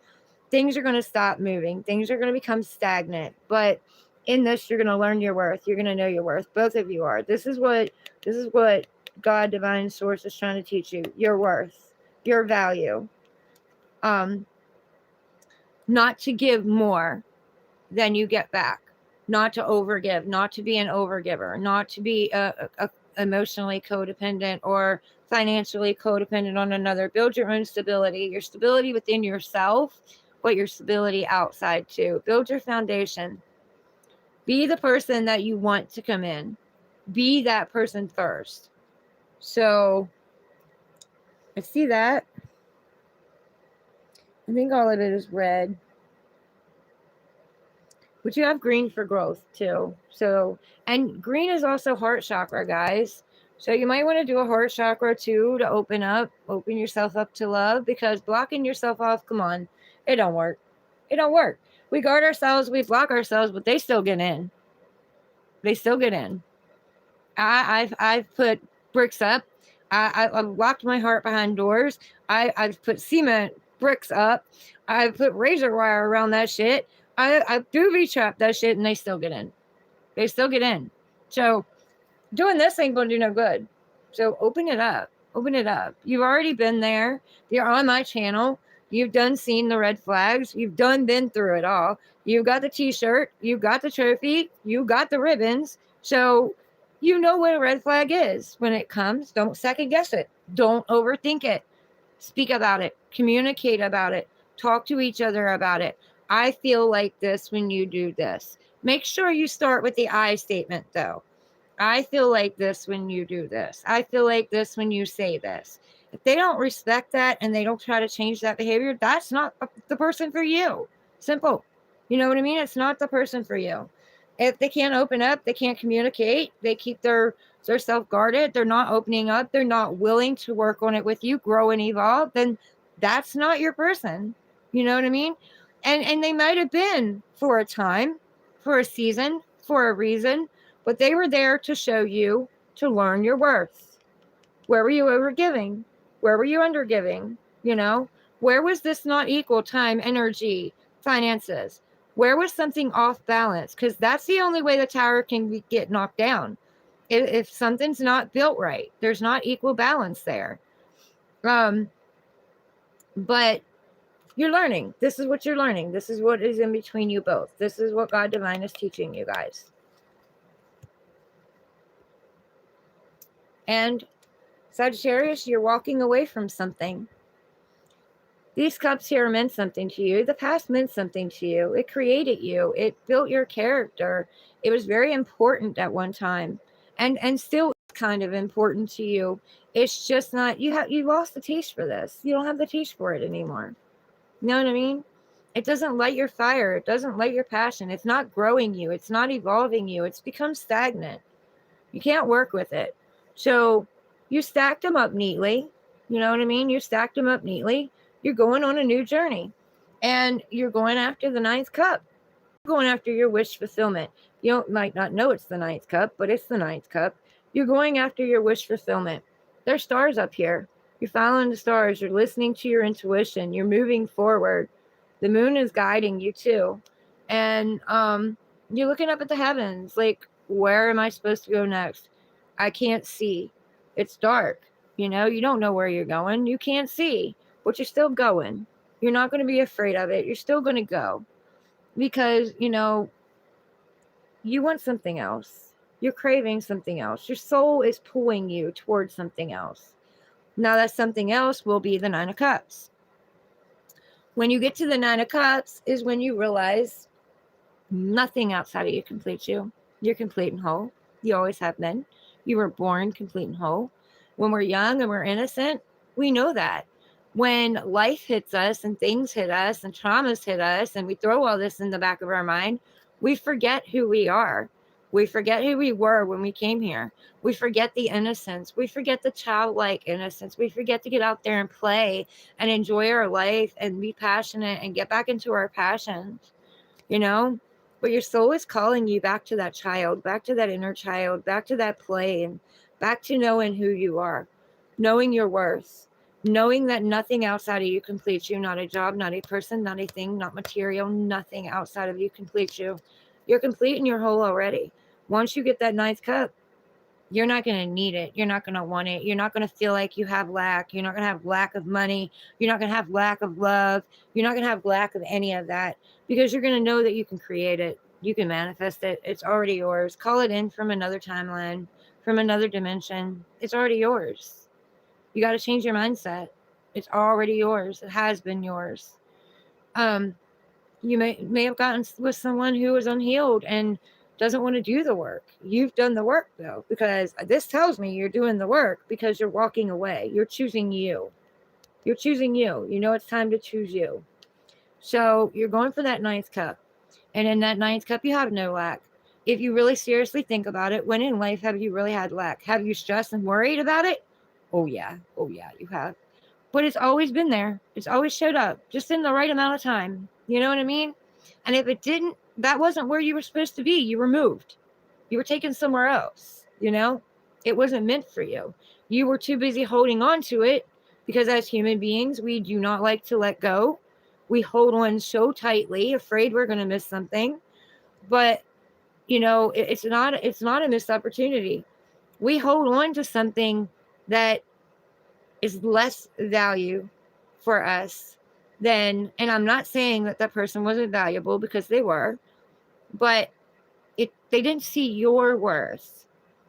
S1: Things are going to stop moving. Things are going to become stagnant. But in this, you're going to learn your worth. You're going to know your worth. Both of you are. This is what God, divine source, is trying to teach you. Your worth, your value. Not to give more than you get back, not to overgive, not to be an overgiver, not to be emotionally codependent or financially codependent on another. Build your own stability, your stability within yourself, but your stability outside too. Build your foundation. Be the person that you want to come in. Be that person first. So I see that. I think all of it is red. But you have green for growth too. So, and green is also heart chakra, guys. So you might want to do a heart chakra too to open yourself up to love, because blocking yourself off, come on, it don't work. It don't work. We guard ourselves, we block ourselves, but they still get in. They still get in. I've put bricks up. I've locked my heart behind doors. I've put cement bricks up. I've put razor wire around that shit. I booby trap that shit, and they still get in. They still get in. So doing this ain't going to do no good. So open it up. Open it up. You've already been there. You're on my channel. You've done seen the red flags. You've done been through it all. You got the t-shirt. You got the trophy. You got the ribbons. So you know what a red flag is when it comes. Don't second guess it. Don't overthink it. Speak about it. Communicate about it. Talk to each other about it. I feel like this when you do this. Make sure you start with the I statement though. I feel like this when you do this. I feel like this when you say this. If they don't respect that and they don't try to change that behavior, that's not the person for you. Simple. You know what I mean? It's not the person for you. If they can't open up, they can't communicate, they keep their self-guarded, they're not opening up, they're not willing to work on it with you, grow and evolve, then that's not your person. You know what I mean? And they might have been for a time, for a season, for a reason, but they were there to show you to learn your worth. Where were you overgiving? Where were you undergiving? You know, where was this not equal time, energy, finances? Where was something off balance? Because that's the only way the tower can get knocked down. If something's not built right, there's not equal balance there. But you're learning. This is what you're learning. This is what is in between you both. This is what God Divine is teaching you guys. And Sagittarius, you're walking away from something. These cups here meant something to you. The past meant something to you. It created you. It built your character. It was very important at one time, and still kind of important to you. It's just not, you lost the taste for this. You don't have the taste for it anymore. You know what I mean? It doesn't light your fire. It doesn't light your passion. It's not growing you. It's not evolving you. It's become stagnant. You can't work with it. So you stacked them up neatly. You know what I mean? You stacked them up neatly. You're going on a new journey, and you're going after the 9th cup. You're going after your wish fulfillment. You might not know it's the 9th cup, but it's the 9th cup. You're going after your wish fulfillment. There's stars up here. You're following the stars. You're listening to your intuition. You're moving forward. The moon is guiding you too. And you're looking up at the heavens. Like, where am I supposed to go next? I can't see. It's dark. You know, you don't know where you're going. You can't see, but you're still going. You're not going to be afraid of it. You're still going to go because, you know, you want something else. You're craving something else. Your soul is pulling you towards something else. Now that something else will be the 9 of Cups. When you get to the 9 of Cups is when you realize nothing outside of you completes you. You're complete and whole. You always have been. You were born complete and whole. When we're young and we're innocent, we know that. When life hits us and things hit us and traumas hit us and we throw all this in the back of our mind, we forget who we are. We forget who we were when we came here. We forget the innocence. We forget the childlike innocence. We forget to get out there and play and enjoy our life and be passionate and get back into our passions, you know? But your soul is calling you back to that child, back to that inner child, back to that play, and back to knowing who you are, knowing your worth, knowing that nothing outside of you completes you, not a job, not a person, not a thing, not material, nothing outside of you completes you. You're complete and you're whole already. Once you get that 9th cup, you're not going to need it. You're not going to want it. You're not going to feel like you have lack. You're not going to have lack of money. You're not going to have lack of love. You're not going to have lack of any of that because you're going to know that you can create it. You can manifest it. It's already yours. Call it in from another timeline, from another dimension. It's already yours. You got to change your mindset. It's already yours. It has been yours. You may have gotten with someone who is unhealed and doesn't want to do the work. You've done the work though, because this tells me you're doing the work because you're walking away. You're choosing you. You're choosing you. You know it's time to choose you. So you're going for that 9th cup. And in that 9th cup, you have no lack. If you really seriously think about it, when in life have you really had lack? Have you stressed and worried about it? Oh yeah, you have. But it's always been there. It's always showed up, just in the right amount of time. You know what I mean? And if it didn't, that wasn't where you were supposed to be. You were moved. You were taken somewhere else, you know? It wasn't meant for you. You were too busy holding on to it because as human beings, we do not like to let go. We hold on so tightly, afraid we're going to miss something. But, you know, it's not a missed opportunity. We hold on to something that is less value for us than, and I'm not saying that that person wasn't valuable, because they were, but they didn't see your worth,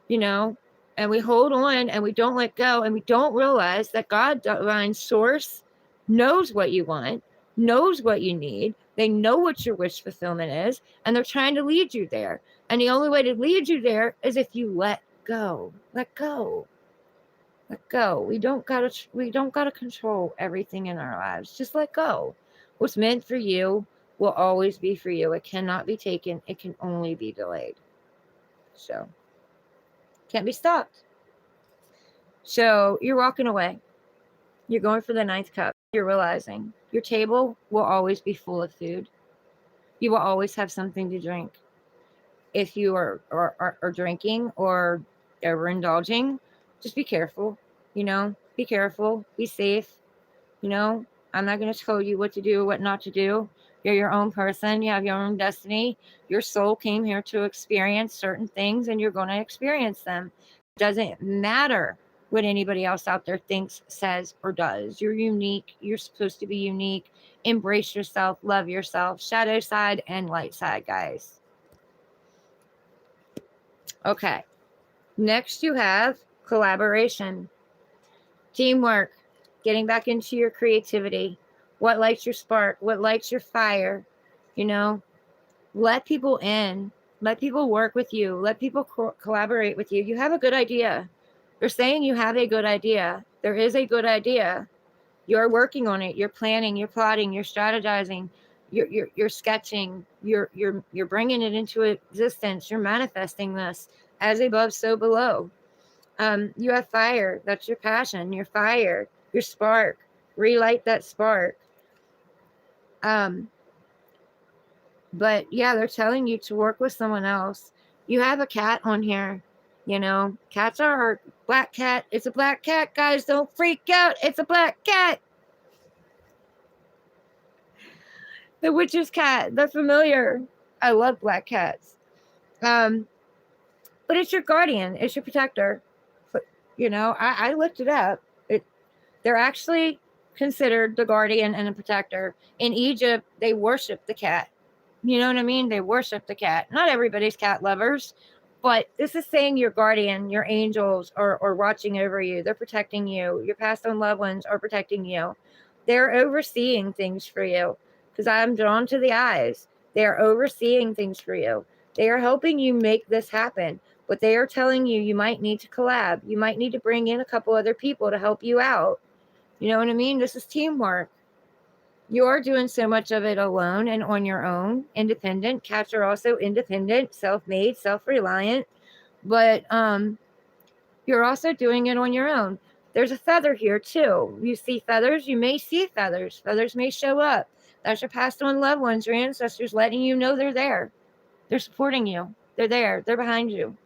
S1: you know? And we hold on and we don't let go, and we don't realize that God, divine source, knows what you want, knows what you need. They know what your wish fulfillment is, and they're trying to lead you there. And the only way to lead you there is if you let go. Let go. Let go. We don't gotta control everything in our lives. Just let go. What's meant for you will always be for you. It cannot be taken. It can only be delayed. So, can't be stopped. So, you're walking away. You're going for the ninth cup. You're realizing your table will always be full of food. You will always have something to drink. If you are drinking or overindulging, just be careful. Be careful. Be safe. I'm not going to tell you what to do, what not to do. You're your own person. You have your own destiny. Your soul came here to experience certain things, and you're going to experience them. It doesn't matter what anybody else out there thinks, says, or does. You're unique. You're supposed to be unique. Embrace yourself. Love yourself. Shadow side and light side, guys. Okay. Next, you have collaboration, teamwork, getting back into your creativity. What lights your spark? What lights your fire? Let people in. Let people work with you. Let people collaborate with you. You have a good idea. They're saying you have a good idea. There is a good idea. You're working on it. You're planning. You're plotting. You're strategizing. You're sketching. You're bringing it into existence. You're manifesting this. As above, so below. You have fire. That's your passion. Your fire. Your spark. Relight that spark. But yeah, they're telling you to work with someone else. You have a cat on here. Cats are black cat. It's a black cat, guys. Don't freak out. It's a black cat. The witch's cat. They're familiar. I love black cats. But it's your guardian. It's your protector. But, I looked it up. They're actually considered the guardian and the protector. In Egypt, they worship the cat. You know what I mean? They worship the cat. Not everybody's cat lovers, but this is saying your guardian, your angels are watching over you. They're protecting you. Your past on loved ones are protecting you. They're overseeing things for you, because I'm drawn to the eyes. They are overseeing things for you. They are helping you make this happen, but they are telling you you might need to collab. You might need to bring in a couple other people to help you out. You know what I mean? This is teamwork. You're doing so much of it alone and on your own, independent. Cats are also independent, self-made, self-reliant, but you're also doing it on your own. There's a feather here too. You see feathers, you may see feathers. Feathers may show up. That's your passed on loved ones, your ancestors letting you know they're there. They're supporting you. They're there. They're behind you.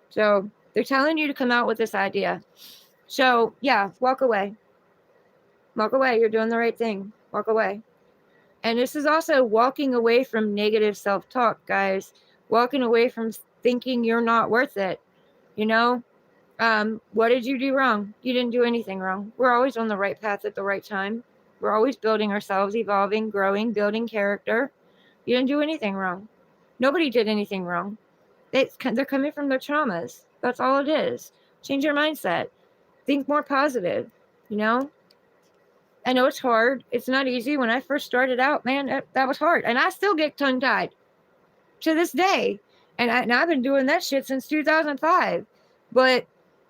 S1: So they're telling you to come out with this idea. So yeah, walk away. Walk away. You're doing the right thing. Walk away. And this is also walking away from negative self-talk, guys. Walking away from thinking you're not worth it. What did you do wrong? You didn't do anything wrong. We're always on the right path at the right time. We're always building ourselves, evolving, growing, building character. You didn't do anything wrong. Nobody did anything wrong. They're coming from their traumas. That's all it is. Change your mindset. Think more positive, I know it's hard. It's not easy. When I first started out, man, that was hard. And I still get tongue-tied to this day. And I've been doing that shit since 2005. But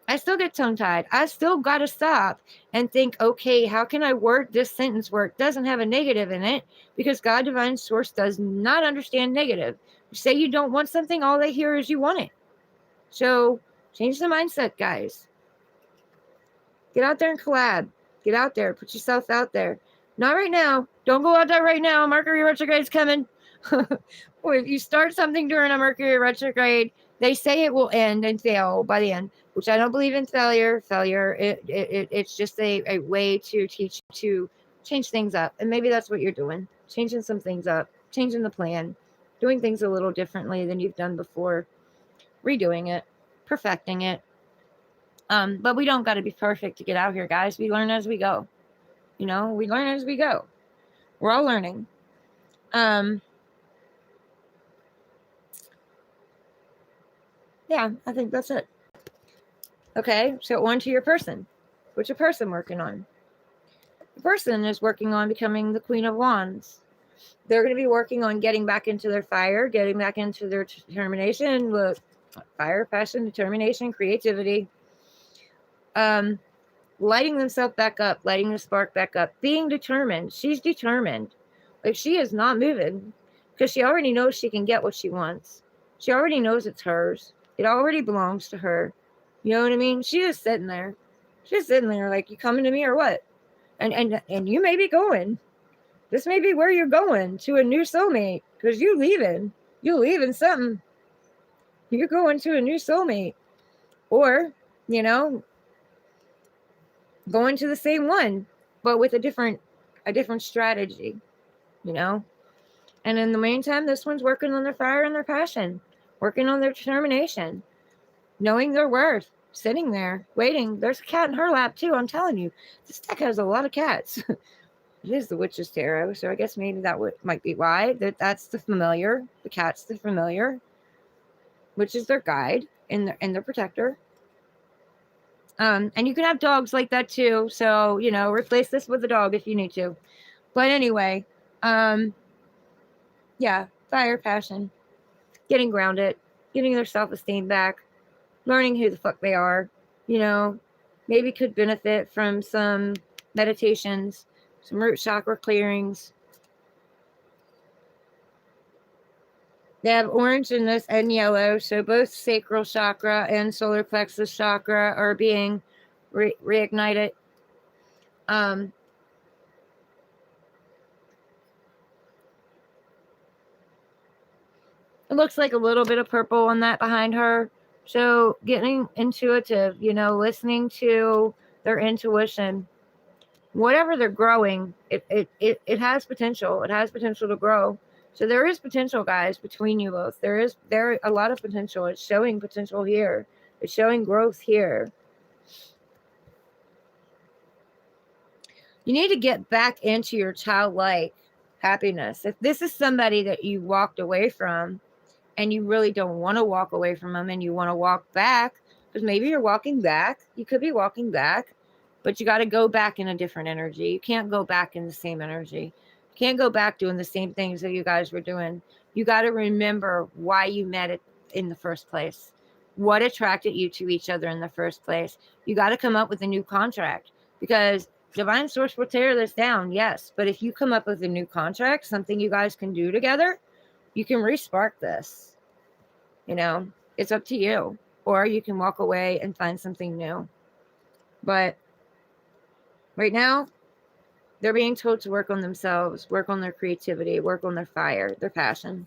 S1: I still get tongue-tied. I still got to stop and think, okay, how can I word this sentence where it doesn't have a negative in it? Because God, divine source, does not understand negative. You say you don't want something, all they hear is you want it. So change the mindset, guys. Get out there and collab. Get out there. Put yourself out there. Not right now. Don't go out there right now. Mercury retrograde's coming. Or if you start something during a Mercury retrograde, they say it will end and fail by the end, which I don't believe in failure. It's just a way to teach you to change things up. And maybe that's what you're doing. Changing some things up. Changing the plan. Doing things a little differently than you've done before. Redoing it. Perfecting it. But we don't got to be perfect to get out here, guys. We learn as we go. We learn as we go. We're all learning. Yeah, I think that's it. Okay, so on to your person. What's your person working on? The person is working on becoming the Queen of Wands. They're going to be working on getting back into their fire, getting back into their determination. Look, fire, passion, determination, creativity. Lighting themselves back up, lighting the spark back up, being determined. She's determined. Like, she is not moving because she already knows she can get what she wants. She already knows it's hers. It already belongs to her. You know what I mean? She is sitting there. She's sitting there like, you coming to me or what? And you may be going. This may be where you're going, to a new soulmate, because you're leaving. You're leaving something. You're going to a new soulmate. Or, going to the same one, but with a different strategy, And in the meantime, this one's working on their fire and their passion, working on their determination, knowing their worth, sitting there, waiting. There's a cat in her lap too, I'm telling you. This deck has a lot of cats. It is the Witch's Tarot, so I guess maybe that might be why. That's the familiar. The cat's the familiar, which is their guide and their protector. And you can have dogs like that too. So, replace this with a dog if you need to. But anyway, yeah, fire, passion, getting grounded, getting their self-esteem back, learning who the fuck they are, maybe could benefit from some meditations, some root chakra clearings. They have orange in this and yellow, so both sacral chakra and solar plexus chakra are being reignited. It looks like a little bit of purple on that behind her. So getting intuitive, listening to their intuition. Whatever they're growing, it has potential. It has potential to grow. So there is potential, guys, between you both. There is a lot of potential. It's showing potential here. It's showing growth here. You need to get back into your childlike happiness. If this is somebody that you walked away from and you really don't want to walk away from them and you want to walk back, because maybe you're walking back. You could be walking back. But you got to go back in a different energy. You can't go back in the same energy. You can't go back doing the same things that you guys were doing. You got to remember why you met it in the first place. What attracted you to each other in the first place. You got to come up with a new contract, because Divine Source will tear this down, yes. But if you come up with a new contract, something you guys can do together, you can re-spark this. It's up to you. Or you can walk away and find something new. But right now, they're being told to work on themselves, work on their creativity, work on their fire, their passion.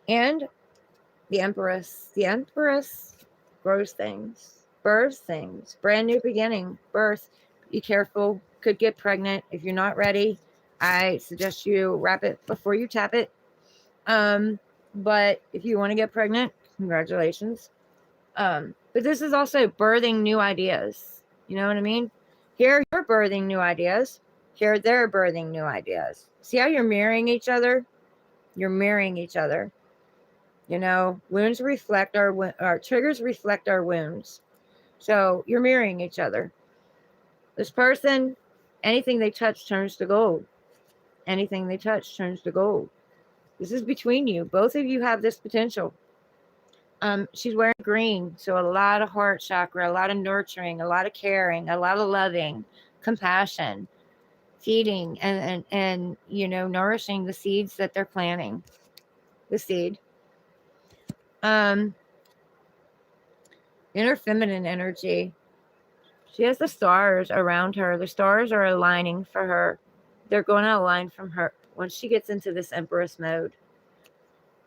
S1: And the Empress. The Empress grows things, births things, brand new beginning, birth. Be careful, could get pregnant. If you're not ready, I suggest you wrap it before you tap it. But if you want to get pregnant, congratulations. But this is also birthing new ideas. You know what I mean? Here, you're birthing new ideas. Here, they're birthing new ideas. See how you're mirroring each other? You're mirroring each other. Wounds reflect our triggers reflect our wounds. So you're mirroring each other. This person, anything they touch turns to gold. Anything they touch turns to gold. This is between you. Both of you have this potential. She's wearing green, so a lot of heart chakra, a lot of nurturing, a lot of caring, a lot of loving, compassion, feeding, and nourishing the seeds that they're planting. The seed. Inner feminine energy. She has the stars around her. The stars are aligning for her. They're going to align from her once she gets into this Empress mode.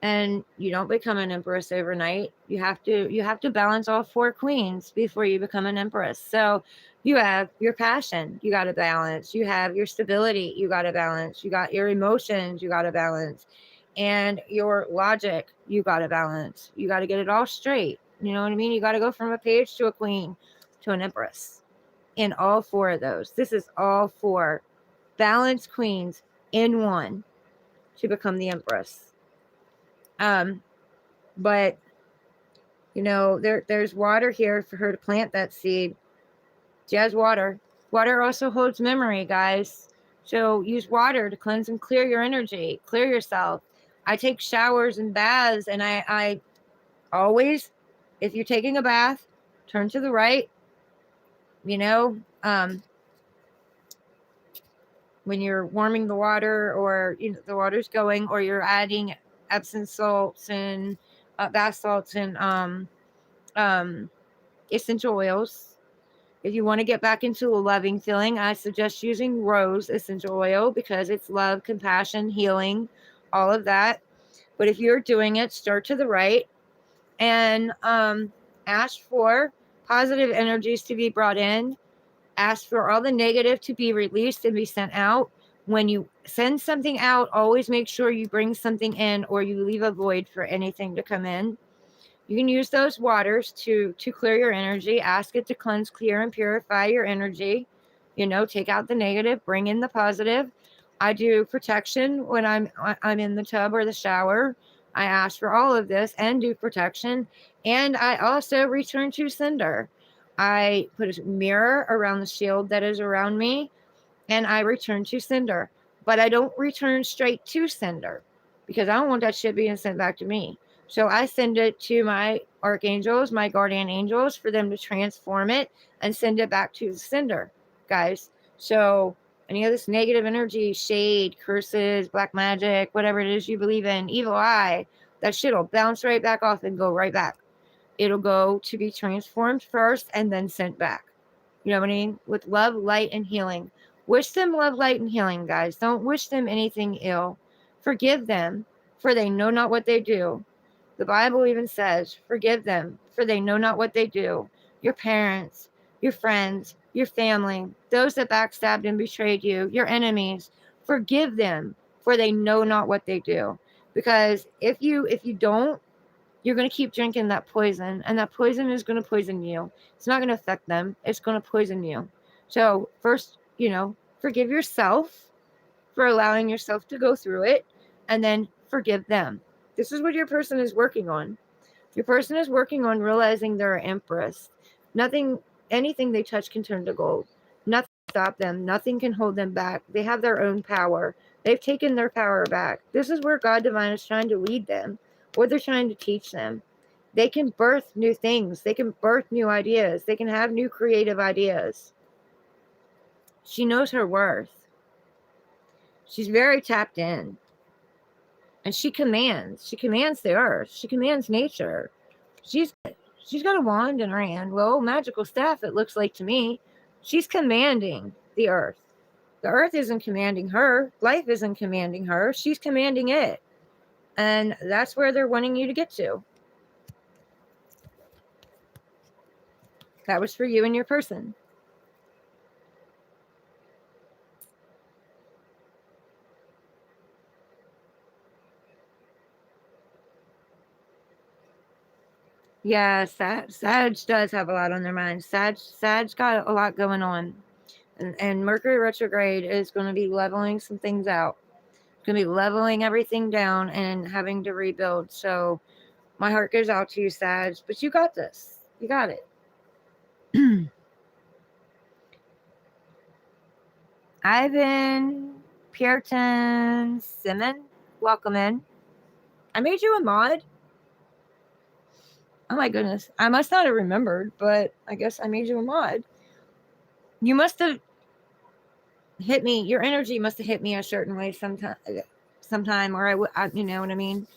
S1: And you don't become an Empress overnight. You have to balance all four queens before you become an Empress. So you have your passion, you got to balance. You have your stability, you got to balance. You got your emotions, you got to balance. And your logic, you got to balance. You got to get it all straight. You know what I mean? You got to go from a page to a queen to an empress in all 4 of those. This is all 4 balanced queens in one to become the empress. But you know, there's water here for her to plant that seed. She has water. Water also holds memory, guys. So use water to cleanse and clear your energy, clear yourself. I take showers and baths, and I always, if you're taking a bath, turn to the right. You know, when you're warming the water, or you know the water's going, or you're adding Epsom salts and bath salts and essential oils. If you want to get back into a loving feeling, I suggest using rose essential oil because it's love, compassion, healing, all of that. But if you're doing it, start to the right and ask for positive energies to be brought in. Ask for all the negative to be released and be sent out. When you send something out, always make sure you bring something in, or you leave a void for anything to come in. You can use those waters to clear your energy. Ask it to cleanse, clear, and purify your energy. You know, take out the negative, bring in the positive. I do protection when I'm in the tub or the shower. I ask for all of this and do protection. And I also return to sender. I put a mirror around the shield that is around me, and I return to sender. But I don't return straight to sender because I don't want that shit being sent back to me. So I send it to my archangels, my guardian angels, for them to transform it and send it back to the sender, guys. So any of this negative energy, shade, curses, black magic, whatever it is you believe in, evil eye, that shit will bounce right back off and go right back. It'll go to be transformed first and then sent back. You know what I mean? With love, light, and healing. Wish them love, light, and healing, guys. Don't wish them anything ill. Forgive them, for they know not what they do. The Bible even says, forgive them, for they know not what they do. Your parents, your friends, your family, those that backstabbed and betrayed you, your enemies, forgive them, for they know not what they do. Because if you don't, you're going to keep drinking that poison, and that poison is going to poison you. It's not going to affect them. It's going to poison you. So first, you know, forgive yourself for allowing yourself to go through it, and then forgive them. This is what your person is working on. Your person is working on realizing they're an empress. Anything they touch can turn to gold. Nothing can stop them. Nothing can hold them back. They have their own power. They've taken their power back. This is where God Divine is trying to lead them, what they're trying to teach them. They can birth new things. They can birth new ideas. They can have new creative ideas. She knows her worth. She's very tapped in. And she commands. She commands the earth. She commands nature. She's got a wand in her hand. Well, magical staff, it looks like to me. She's commanding the earth. The earth isn't commanding her. Life isn't commanding her. She's commanding it. And that's where they're wanting you to get to. That was for you and your person. Yeah, Sag does have a lot on their mind. Sag's got a lot going on. And Mercury retrograde is going to be leveling some things out. It's going to be leveling everything down and having to rebuild. So my heart goes out to you, Sag. But you got this. You got it. Ivan Pierton Simon, welcome in. I made you a mod. Oh my goodness. I must not have remembered, but I guess I made you a mod. You must have hit me. Your energy must have hit me a certain way sometime, or I you know what I mean?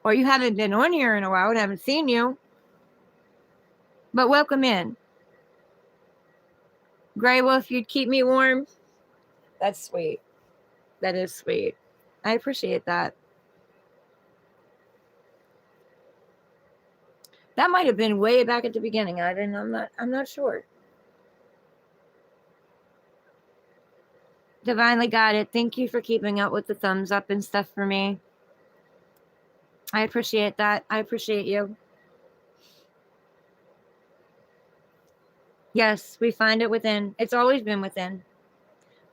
S1: Or you haven't been on here in a while and haven't seen you. But welcome in. Gray Wolf, you'd keep me warm. That's sweet. That is sweet. I appreciate that. That might have been way back at the beginning. I'm not sure. Divinely got it. Thank you for keeping up with the thumbs up and stuff for me. I appreciate that. I appreciate you. Yes, we find it within. It's always been within.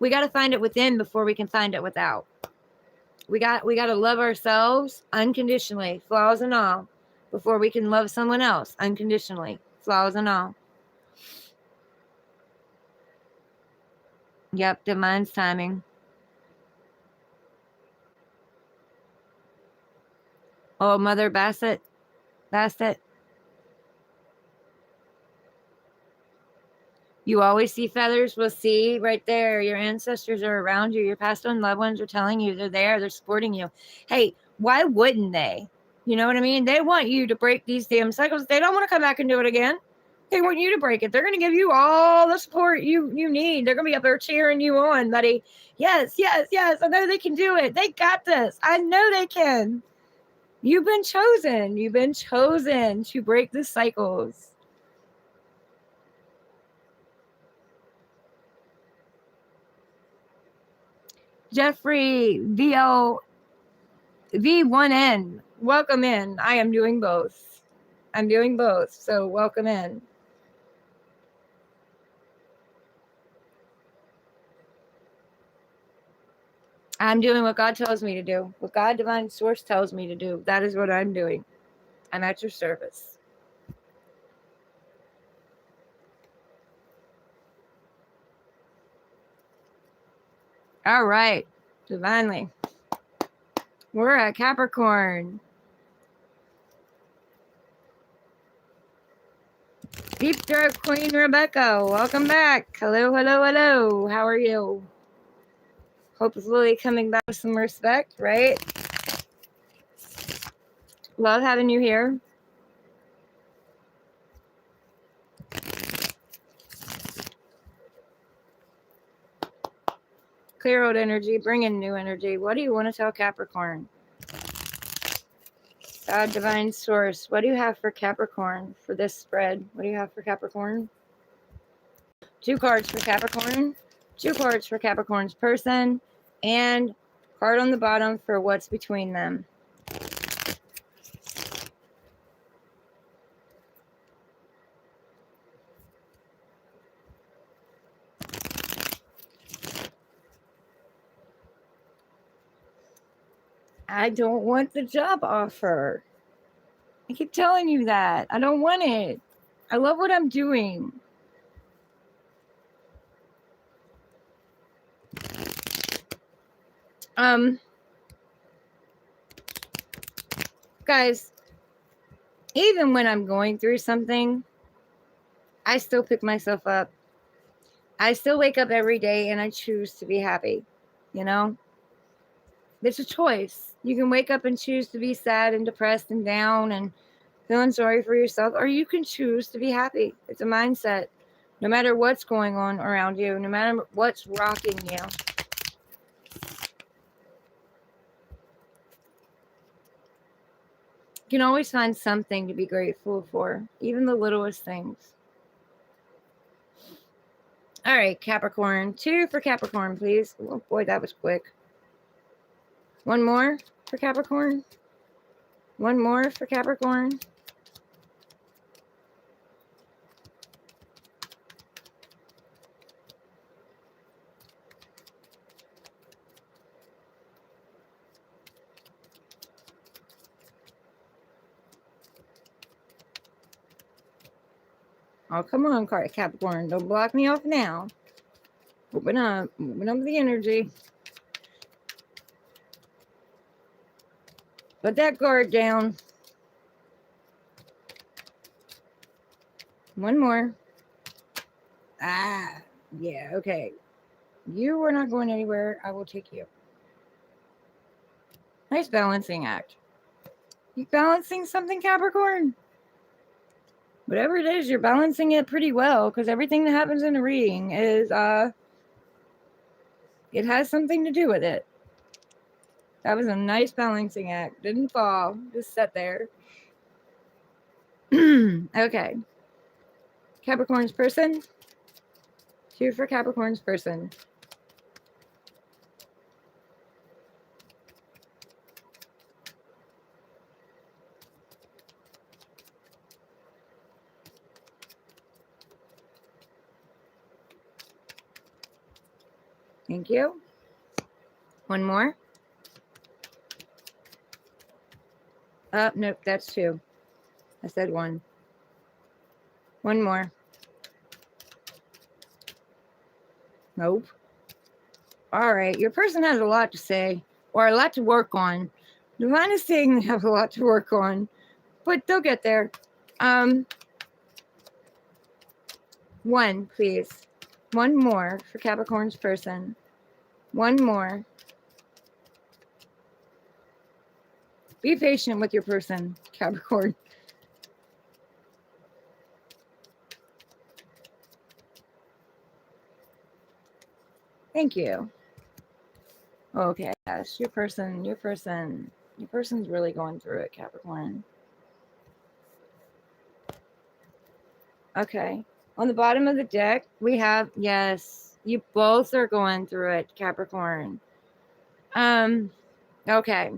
S1: We got to find it within before we can find it without. We got to love ourselves unconditionally, flaws and all, before we can love someone else unconditionally, flaws and all. Yep, divine's timing. Oh, Mother Bassett. You always see feathers. Well, see right there, your ancestors are around you. Your past on loved ones are telling you they're there. They're supporting you. Hey, why wouldn't they? You know what I mean? They want you to break these damn cycles. They don't want to come back and do it again. They want you to break it. They're going to give you all the support you need. They're going to be up there cheering you on, buddy. Yes, yes, yes. I know they can do it. They got this. I know they can. You've been chosen. You've been chosen to break the cycles. Jeffrey V1N, welcome in. I am doing both. I'm doing both, so welcome in. I'm doing what God tells me to do. What God, divine source, tells me to do. That is what I'm doing. I'm at your service. All right. Divinely. We're at Capricorn. Deep Throat Queen Rebecca. Welcome back. Hello, hello, hello. How are you? Hopefully coming back with some respect, right? Love having you here. Clear old energy, bring in new energy. What do you want to tell Capricorn? God, divine source, what do you have for Capricorn for this spread? What do you have for Capricorn? 2 cards for Capricorn, 2 cards for Capricorn's person, and card on the bottom for what's between them. I don't want the job offer. I keep telling you that. I don't want it. I love what I'm doing. Guys, even when I'm going through something, I still pick myself up. I still wake up every day and I choose to be happy. You know, it's a choice. You can wake up and choose to be sad and depressed and down and feeling sorry for yourself, or you can choose to be happy. It's a mindset. No matter what's going on around you, no matter what's rocking you. You can always find something to be grateful for, even the littlest things. All right, Capricorn. 2 for Capricorn, please. Oh boy, that was quick. 1 more for Capricorn. 1 more for Capricorn. Oh, come on, Capricorn. Don't block me off now. Open up the energy. Put that guard down. 1 more. Ah, yeah, okay. You are not going anywhere. I will take you. Nice balancing act. You balancing something, Capricorn? Whatever it is, you're balancing it pretty well, because everything that happens in a reading is, it has something to do with it. That was a nice balancing act. Didn't fall. Just sat there. Okay. Capricorn's person. 2 for Capricorn's person. Thank you. One more. Nope, that's 2. I said 1. One more. Nope. All right. Your person has a lot to say or a lot to work on. Divine is saying they have a lot to work on, but they'll get there. 1, please. 1 more for Capricorn's person. 1 more. Be patient with your person, Capricorn. Thank you. Okay, yes, your person's really going through it, Capricorn. Okay. On the bottom of the deck, we have, yes, you both are going through it, Capricorn. Okay.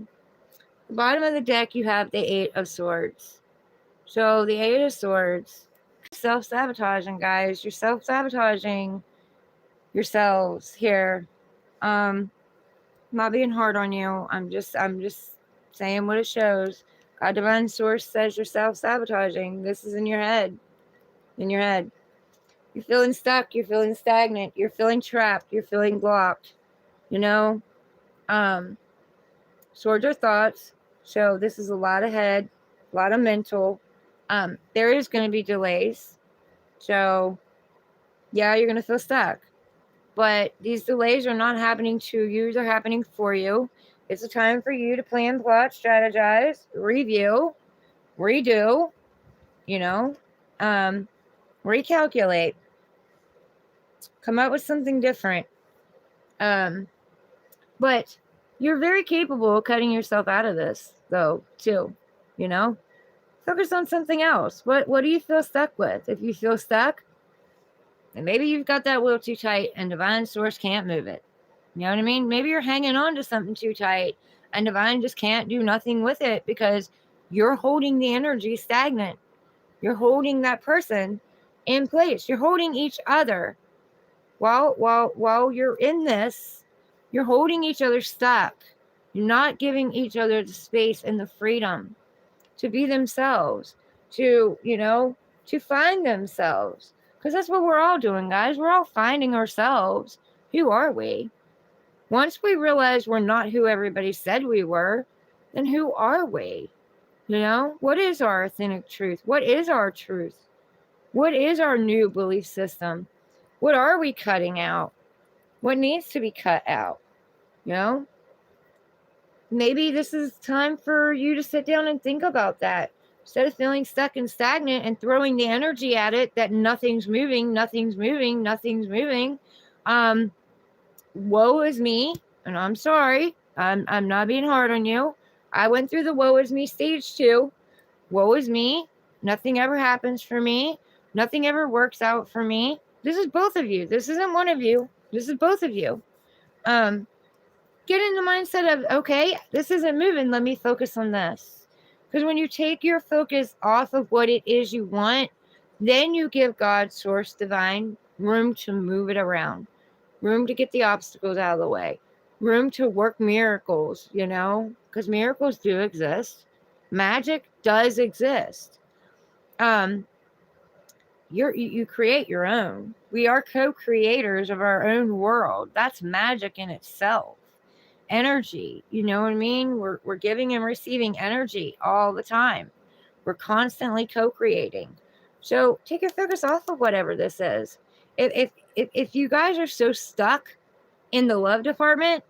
S1: The bottom of the deck, you have the 8 of Swords. So the 8 of Swords, self-sabotaging, guys. You're self-sabotaging yourselves here. Not being hard on you. I'm just saying what it shows. God, divine source says you're self-sabotaging. This is in your head. In your head. You're feeling stuck. You're feeling stagnant. You're feeling trapped. You're feeling blocked. You know? Swords are thoughts. So this is a lot of head, a lot of mental. There is going to be delays. So yeah, you're going to feel stuck. But these delays are not happening to you. They're happening for you. It's a time for you to plan, plot, strategize, review, redo, you know, recalculate, come up with something different. But you're very capable of cutting yourself out of this, though, too, you know. Focus on something else. What do you feel stuck with? If you feel stuck, then maybe you've got that will too tight and divine source can't move it. You know what I mean? Maybe you're hanging on to something too tight and divine just can't do nothing with it because you're holding the energy stagnant. You're holding that person in place. You're holding each other while you're in this. You're holding each other stuck. You're not giving each other the space and the freedom to be themselves, to, you know, to find themselves. Because that's what we're all doing, guys. We're all finding ourselves. Who are we? Once we realize we're not who everybody said we were, then who are we? You know, what is our authentic truth? What is our truth? What is our new belief system? What are we cutting out? What needs to be cut out? You know, maybe this is time for you to sit down and think about that. Instead of feeling stuck and stagnant and throwing the energy at it that nothing's moving, nothing's moving, nothing's moving. Woe is me, and I'm sorry. I'm not being hard on you. I went through the woe is me stage too. Woe is me. Nothing ever happens for me. Nothing ever works out for me. This is both of you. This isn't one of you. This is both of you. Get in the mindset of, okay, this isn't moving. Let me focus on this. Because when you take your focus off of what it is you want, then you give God, source, divine, room to move it around. Room to get the obstacles out of the way, room to work miracles, you know, because miracles do exist. Magic does exist. You create your own. We are co-creators of our own world. That's magic in itself. Energy, you know what I mean? We're giving and receiving energy all the time. We're constantly co-creating. So take your focus off of whatever this is. If you guys are so stuck in the love department,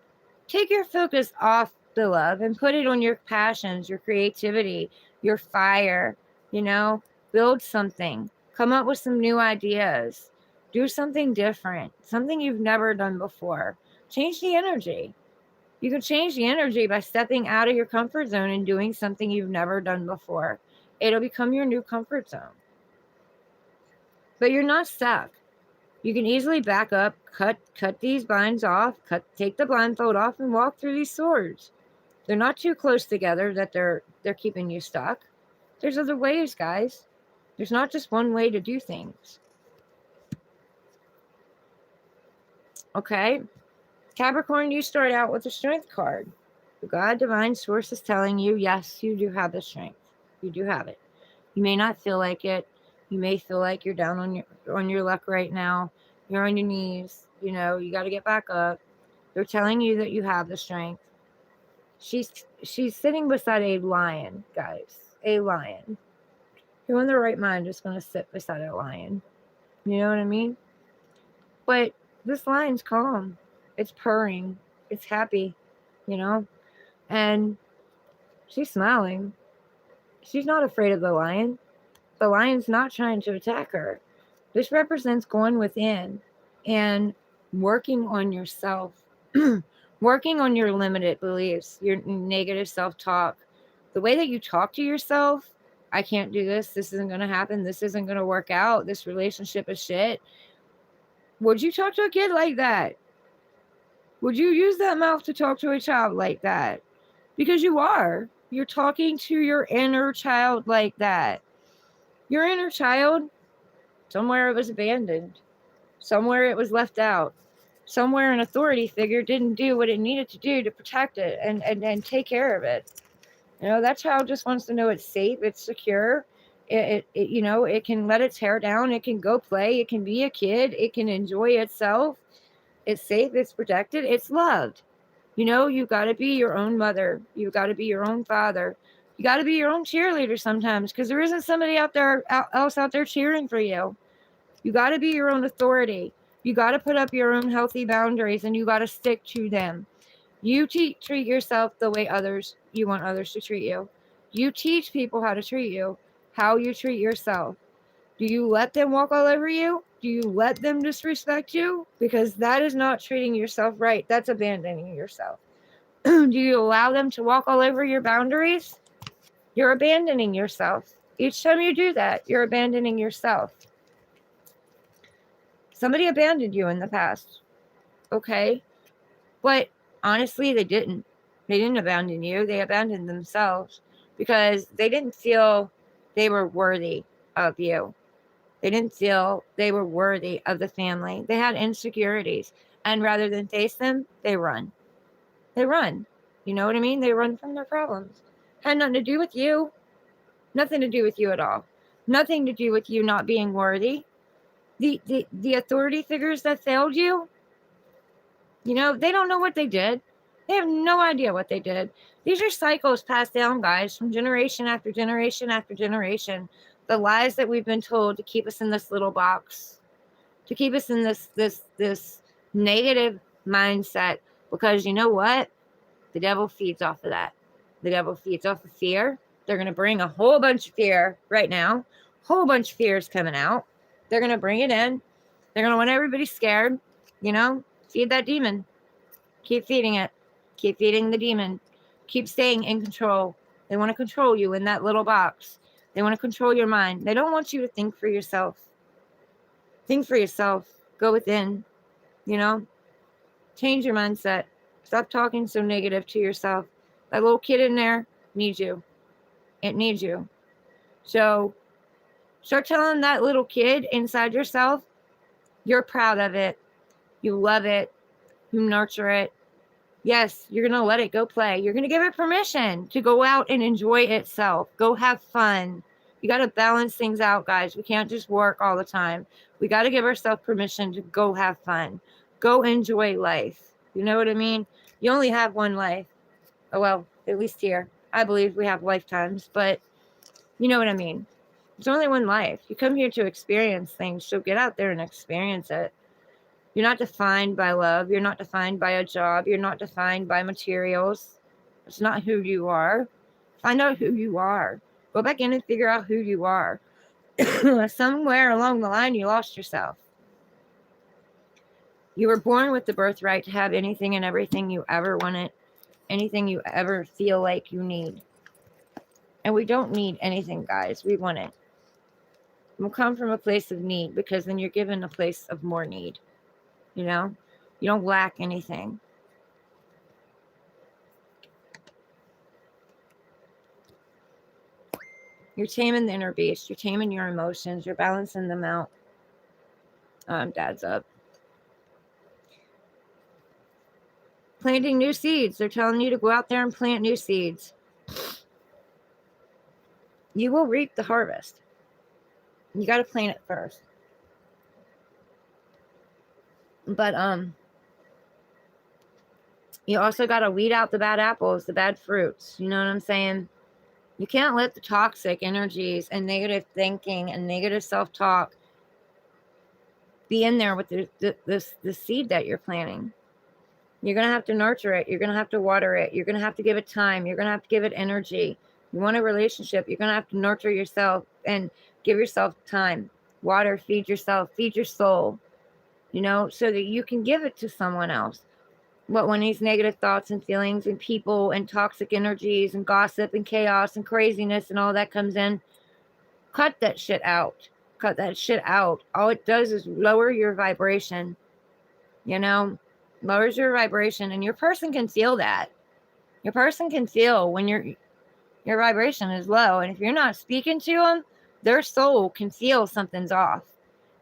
S1: take your focus off the love and put it on your passions, your creativity, your fire, you know, build something, come up with some new ideas, do something different, something you've never done before. Change the energy. You can change the energy by stepping out of your comfort zone and doing something you've never done before. It'll become your new comfort zone. But you're not stuck. You can easily back up, cut these blinds off, take the blindfold off and walk through these swords. They're not too close together that they're keeping you stuck. There's other ways, guys. There's not just one way to do things. Okay? Capricorn, you start out with a strength card. The God, divine source is telling you, yes, you do have the strength. You do have it. You may not feel like it. You may feel like you're down on your luck right now. You're on your knees. You know, you got to get back up. They're telling you that you have the strength. She's sitting beside a lion, guys. A lion. Who in their right mind is going to sit beside a lion? You know what I mean? But this lion's calm. It's purring. It's happy, you know? And she's smiling. She's not afraid of the lion. The lion's not trying to attack her. This represents going within and working on yourself, working on your limited beliefs, your negative self-talk, the way that you talk to yourself. I can't do this. This isn't going to happen. This isn't going to work out. This relationship is shit. Would you talk to a kid like that? Would you use that mouth to talk to a child like that? Because you are. You're talking to your inner child like that. Your inner child, somewhere it was abandoned. Somewhere it was left out. Somewhere an authority figure didn't do what it needed to do to protect it and take care of it. You know, that child just wants to know it's safe, it's secure. You know, it can let its hair down, it can go play, it can be a kid, it can enjoy itself. It's safe, it's protected, it's loved. You know, you got to be your own mother. You got to be your own father. You got to be your own cheerleader sometimes because there isn't somebody else out there cheering for you. You got to be your own authority. You got to put up your own healthy boundaries and you got to stick to them. You treat yourself the way you want others to treat you. You teach people how to treat you, how you treat yourself. Do you let them walk all over you? Do you let them disrespect you? Because that is not treating yourself right. That's abandoning yourself. Do you allow them to walk all over your boundaries? You're abandoning yourself. Each time you do that, you're abandoning yourself. Somebody abandoned you in the past, okay? But honestly, they didn't. They didn't abandon you. They abandoned themselves because they didn't feel they were worthy of you. They didn't feel they were worthy of the family. They had insecurities. And rather than face them, they run. They run. You know what I mean? They run from their problems. Had nothing to do with you. Nothing to do with you at all. Nothing to do with you not being worthy. The authority figures that failed you, you know, they don't know what they did. They have no idea what they did. These are cycles passed down, guys, from generation after generation after generation. The lies that we've been told to keep us in this little box, to keep us in this negative mindset. Because you know what? The devil feeds off of that. The devil feeds off of fear. They're going to bring a whole bunch of fear right now. Whole bunch of fear is coming out. They're going to bring it in. They're going to want everybody scared. You know, feed that demon. Keep feeding it. Keep feeding the demon. Keep staying in control. They want to control you in that little box. They want to control your mind. They don't want you to think for yourself. Think for yourself. Go within. You know, change your mindset. Stop talking so negative to yourself. That little kid in there needs you. It needs you. So start telling that little kid inside yourself, you're proud of it. You love it. You nurture it. Yes, you're going to let it go play. You're going to give it permission to go out and enjoy itself. Go have fun. You got to balance things out, guys. We can't just work all the time. We got to give ourselves permission to go have fun. Go enjoy life. You know what I mean? You only have one life. Oh, well, at least here. I believe we have lifetimes, but you know what I mean? There's only one life. You come here to experience things, so get out there and experience it. You're not defined by love. You're not defined by a job. You're not defined by materials. It's not who you are. Find out who you are. Go back in and figure out who you are. Somewhere along the line, you lost yourself. You were born with the birthright to have anything and everything you ever wanted, anything you ever feel like you need. And we don't need anything, guys. We want it. We'll come from a place of need because then you're given a place of more need. You know, you don't lack anything. You're taming the inner beast. You're taming your emotions. You're balancing them out. Dad's up. Planting new seeds. They're telling you to go out there and plant new seeds. You will reap the harvest. You got to plant it first. But you also got to weed out the bad apples, the bad fruits. You know what I'm saying? You can't let the toxic energies and negative thinking and negative self-talk be in there with the seed that you're planting. You're going to have to nurture it. You're going to have to water it. You're going to have to give it time. You're going to have to give it energy. You want a relationship, you're going to have to nurture yourself and give yourself time. Water, feed yourself, feed your soul, so that you can give it to someone else. But when these negative thoughts and feelings and people and toxic energies and gossip and chaos and craziness and all that comes in, cut that shit out. Cut that shit out. All it does is lower your vibration, lowers your vibration, and your person can feel that. Your person can feel when your vibration is low, and if you're not speaking to them, their soul can feel something's off.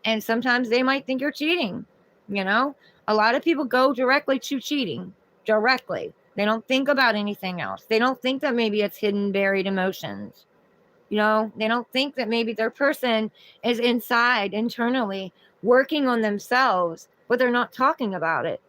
S1: And sometimes they might think you're cheating. A lot of people go directly to cheating. Directly. They don't think about anything else. They don't think that maybe it's hidden, buried emotions. They don't think that maybe their person is inside, internally, working on themselves, but they're not talking about it.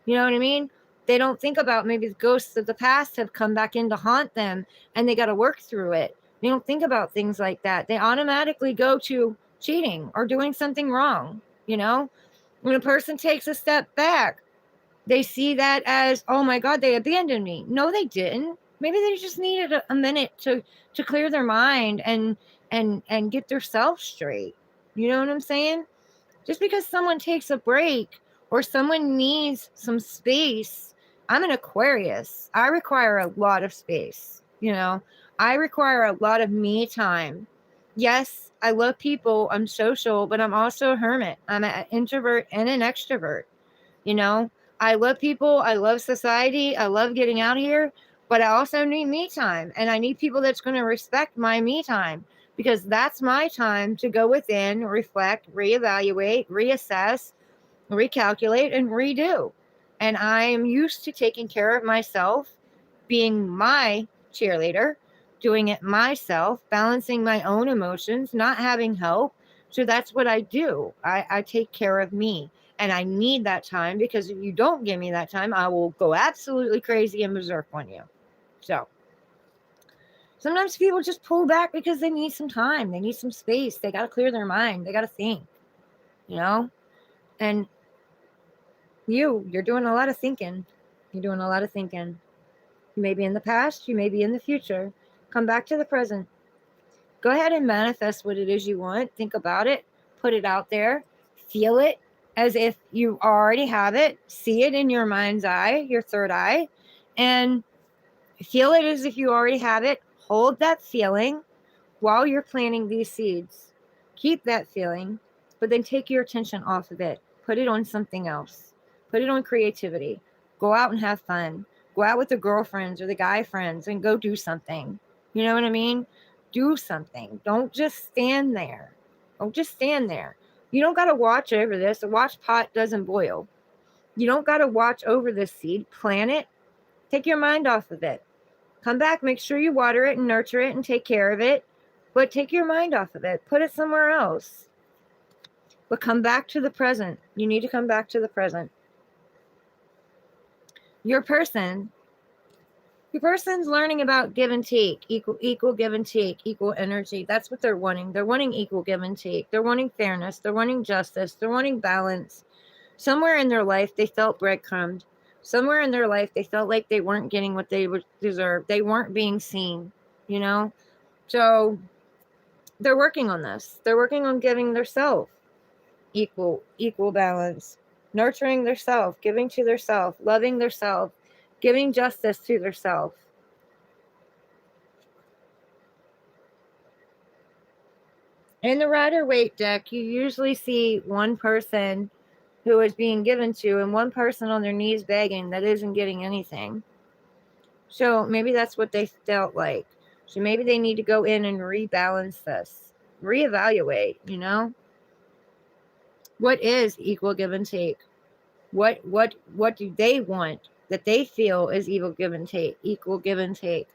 S1: You know what I mean? They don't think about maybe the ghosts of the past have come back in to haunt them and they got to work through it. They don't think about things like that. They automatically go to cheating or doing something wrong. When a person takes a step back, they see that as, oh my God, they abandoned me. No, they didn't. Maybe they just needed a minute to clear their mind and get their self straight. You know what I'm saying? Just because someone takes a break or someone needs some space. I'm an Aquarius. I require a lot of space. I require a lot of me time. Yes, I love people. I'm social, but I'm also a hermit. I'm an introvert and an extrovert. I love people. I love society. I love getting out here, but I also need me time. And I need people that's going to respect my me time, because that's my time to go within, reflect, reevaluate, reassess, recalculate, and redo. And I am used to taking care of myself, being my cheerleader, doing it myself, balancing my own emotions, not having help. So that's what I do. I take care of me. And I need that time, because if you don't give me that time, I will go absolutely crazy and berserk on you. So sometimes people just pull back because they need some time. They need some space. They got to clear their mind. They got to think, and you're doing a lot of thinking. You're doing a lot of thinking. You may be in the past. You may be in the future. Come back to the present. Go ahead and manifest what it is you want. Think about it. Put it out there. Feel it as if you already have it. See it in your mind's eye, your third eye, and feel it as if you already have it. Hold that feeling while you're planting these seeds. Keep that feeling, but then take your attention off of it. Put it on something else. Put it on creativity. Go out and have fun. Go out with the girlfriends or the guy friends and go do something. You know what I mean? Do something. Don't just stand there. Don't just stand there. You don't got to watch over this. A watch pot doesn't boil. You don't got to watch over this seed. Plant it. Take your mind off of it. Come back. Make sure you water it and nurture it and take care of it. But take your mind off of it. Put it somewhere else. But come back to the present. You need to come back to the present. Your person's learning about give and take, equal give and take, equal energy. That's what they're wanting. They're wanting equal give and take. They're wanting fairness. They're wanting justice. They're wanting balance. Somewhere in their life, they felt breadcrumbed. Somewhere in their life, they felt like they weren't getting what they deserved. They weren't being seen, So they're working on this. They're working on giving their self equal balance, nurturing their self, giving to their self, loving their self, giving justice to their self. In the Rider-Waite deck, you usually see one person who is being given to and one person on their knees begging that isn't getting anything. So maybe that's what they felt like. So maybe they need to go in and rebalance this, reevaluate, What is equal give and take? What do they want? that they feel is equal give and take.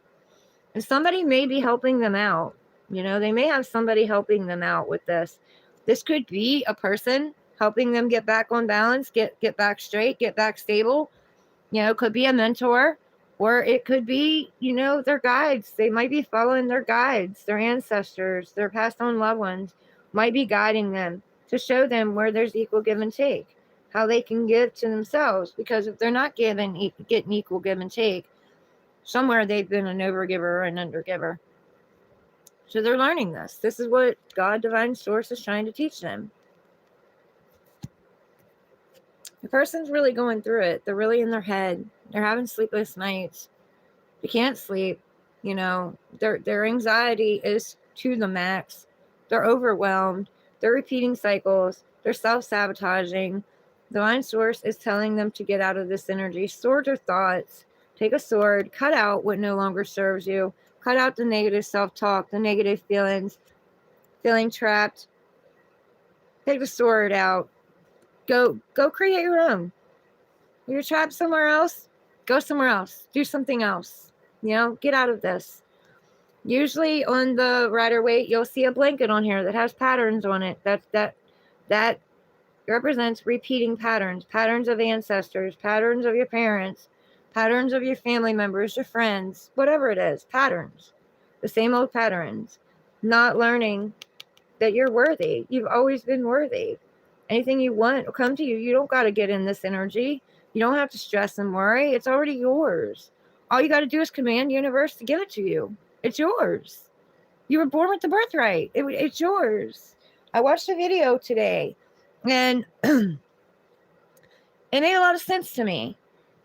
S1: And somebody may be helping them out. You know, they may have somebody helping them out with this. This could be a person helping them get back on balance, get back straight, get back stable. You know, could be a mentor, or it could be, you know, their guides. They might be following their guides, their ancestors, their passed on loved ones might be guiding them to show them where there's equal give and take, how they can give to themselves. Because if they're not getting equal give and take, somewhere they've been an overgiver or an undergiver. So they're learning this. This is what God, divine source, is trying to teach them. The person's really going through it. They're really in their head. They're having sleepless nights. They can't sleep. You know, their anxiety is to the max. They're overwhelmed. They're repeating cycles. They're self-sabotaging. Divine source is telling them to get out of this energy. Swords are thoughts. Take a sword. Cut out what no longer serves you. Cut out the negative self-talk, the negative feelings, feeling trapped. Take the sword out. Go create your own. You're trapped somewhere else, go somewhere else. Do something else. You know, get out of this. Usually on the Rider-Waite, you'll see a blanket on here that has patterns on it. That represents repeating patterns. Patterns of ancestors, patterns of your parents, patterns of your family members, your friends, whatever it is. Patterns. The same old patterns. Not learning that you're worthy. You've always been worthy. Anything you want will come to you. You don't got to get in this energy. You don't have to stress and worry. It's already yours. All you got to do is command the universe to give it to you. It's yours. You were born with the birthright. It's yours. I watched a video today, and it made a lot of sense to me.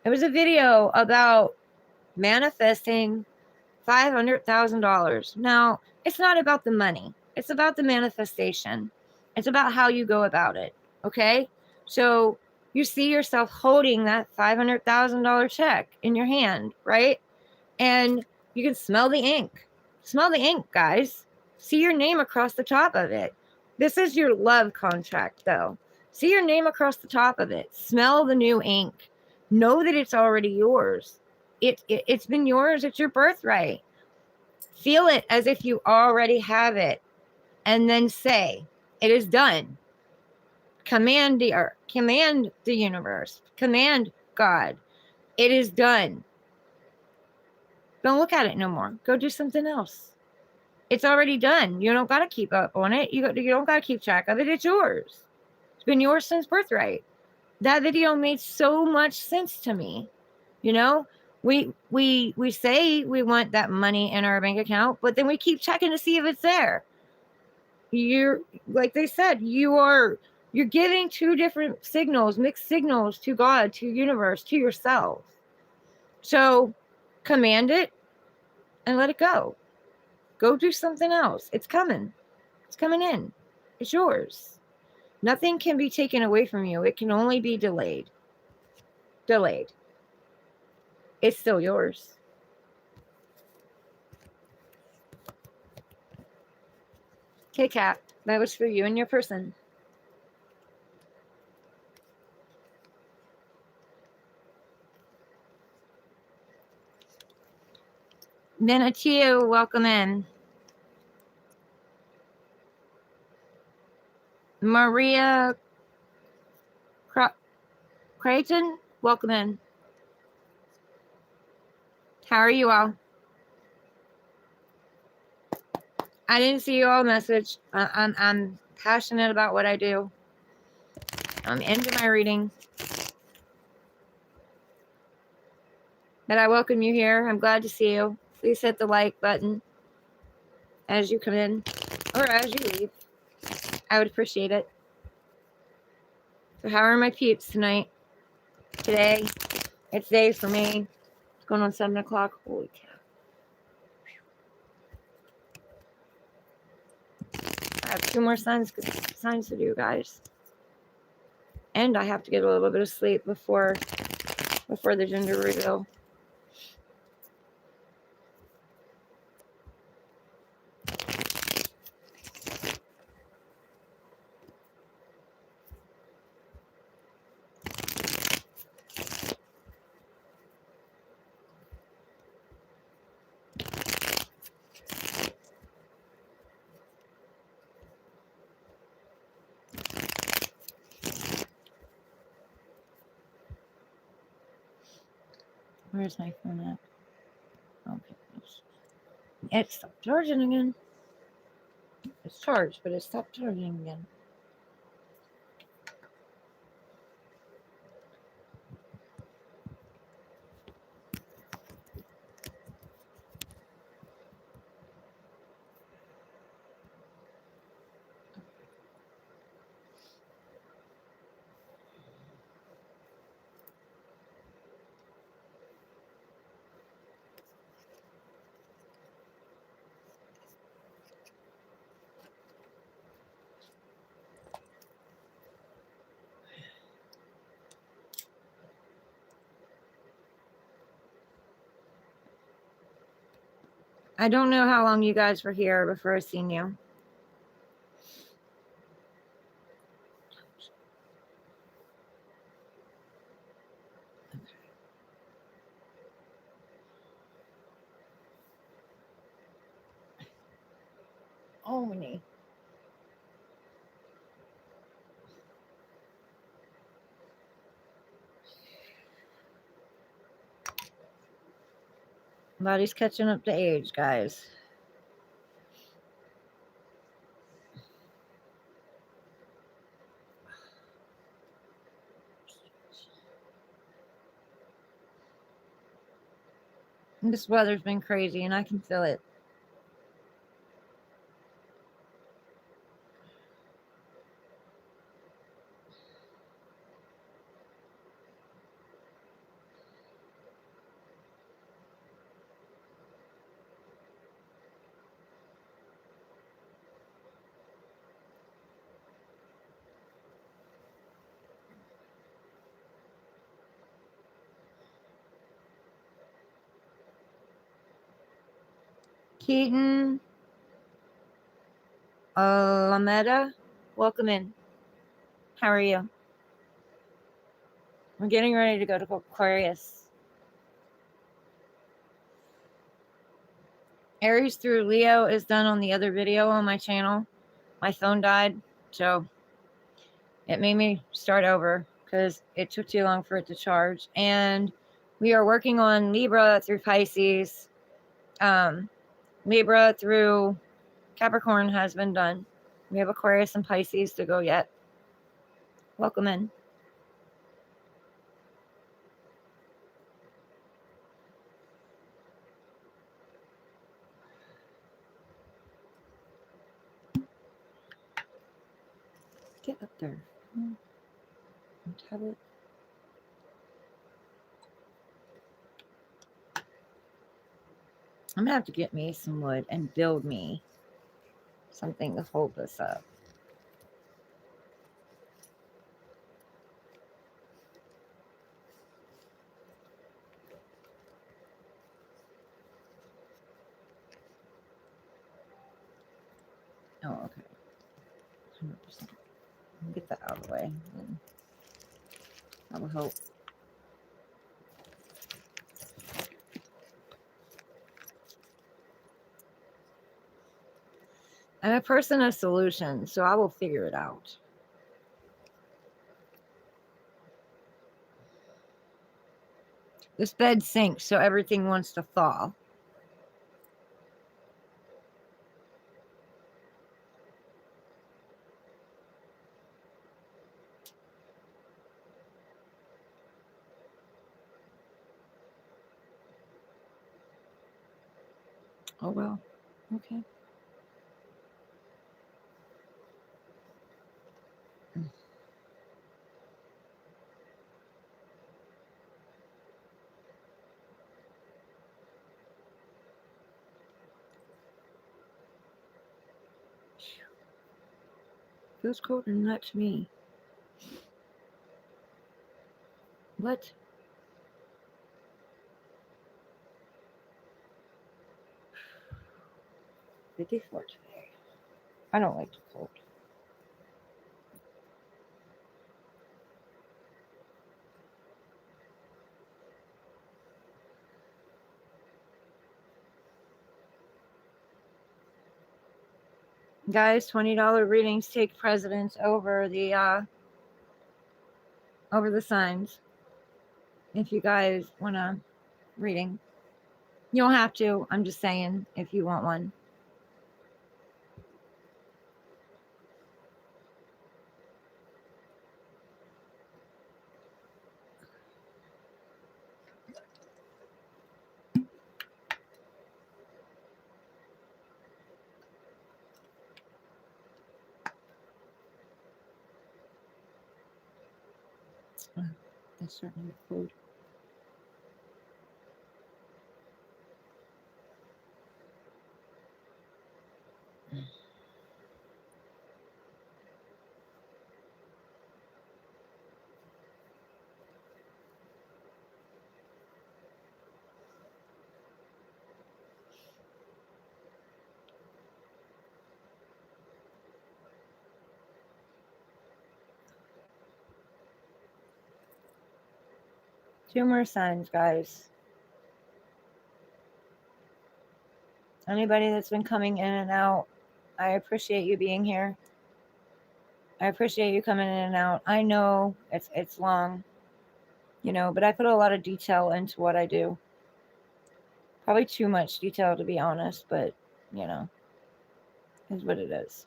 S1: It was a video about manifesting $500,000. Now, it's not about the money. It's about the manifestation. It's about how you go about it. Okay? So you see yourself holding that $500,000 check in your hand, right? And you can smell the ink. Smell the ink, guys. See your name across the top of it. This is your love contract, though. See your name across the top of it. Smell the new ink. Know that it's already yours. It's been yours. It's your birthright. Feel it as if you already have it. And then say, it is done. Command the earth. Command the universe. Command God. It is done. Don't look at it no more. Go do something else. It's already done. You don't got to keep up on it. You don't got to keep track of it. It's yours. It's been yours since birthright. That video made so much sense to me. You know, we say we want that money in our bank account, but then we keep checking to see if it's there. You're, like they said, you're giving two different signals, mixed signals to God, to universe, to yourself. So command it and let it go. Go do something else. It's coming. It's coming in. It's yours. Nothing can be taken away from you. It can only be delayed. Delayed. It's still yours. Okay, Kat. That was for you and your person. Benatio, welcome in. Maria Creighton, welcome in. How are you all? I didn't see you all message. I'm passionate about what I do. I'm into my reading. But I welcome you here. I'm glad to see you. Please hit the like button as you come in or as you leave. I would appreciate it. So how are my peeps tonight? Today? It's day for me. It's going on 7 o'clock. Holy cow. I have 2 more signs to do, guys. And I have to get a little bit of sleep before the gender reveal. Where's my phone at? Okay. It stopped charging again. It's charged, but it stopped charging again. I don't know how long you guys were here before I seen you. Oh, many. Body's catching up to age, guys. This weather's been crazy and I can feel it. Keaton, Lameda, welcome in. How are you? We're getting ready to go to Aquarius. Aries through Leo is done on the other video on my channel. My phone died, so it made me start over because it took too long for it to charge. And we are working on Libra through Pisces. Libra through Capricorn has been done. We have Aquarius and Pisces to go yet. Welcome in. Get up there. Tablet. I'm gonna have to get me some wood and build me something to hold this up. Oh, okay. 100%. Get that out of the way. And that will help. I'm a person of solutions, so I will figure it out. This bed sinks, so everything wants to fall. Oh, well. Okay. Feels colder than that to me. What? The default today. I don't like the cold. Guys, $20 readings take precedence over the signs. If you guys wanna reading. You don't have to. I'm just saying if you want one. That's certainly food. Two more signs, guys. Anybody that's been coming in and out, I appreciate you being here. I appreciate you coming in and out. I know it's long, but I put a lot of detail into what I do. Probably too much detail, to be honest, but, is what it is.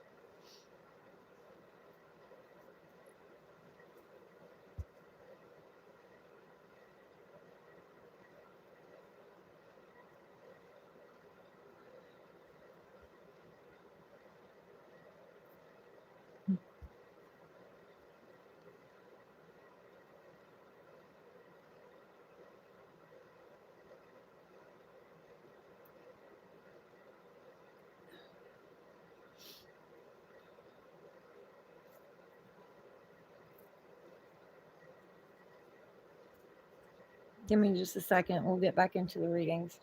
S1: Give me just a second. We'll get back into the readings.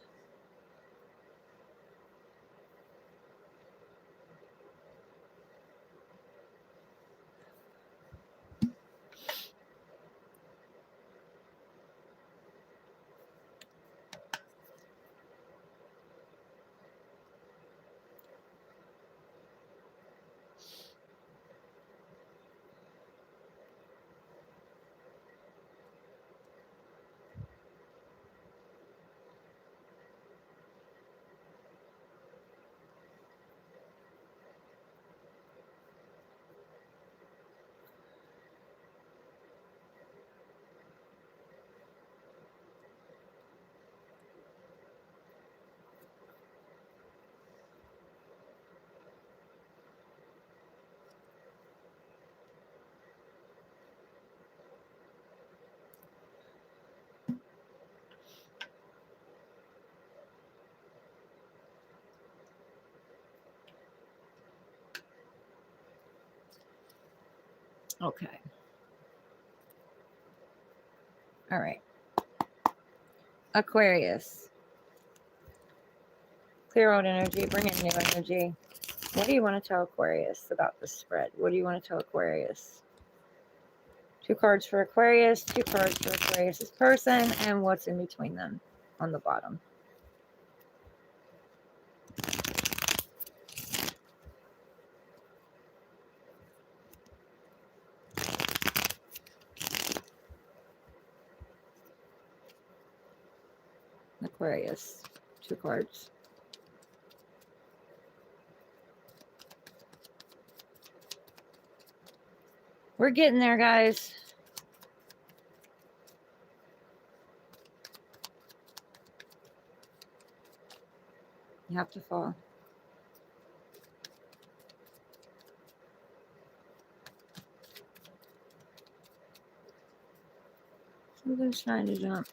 S1: Okay. All right. Aquarius. Clear out energy. Bring in new energy. What do you want to tell Aquarius about the spread? What do you want to tell Aquarius? 2 cards for Aquarius, 2 cards for Aquarius's person, and what's in between them on the bottom. Aquarius, 2 cards. We're getting there, guys. You have to fall. Something's trying to jump.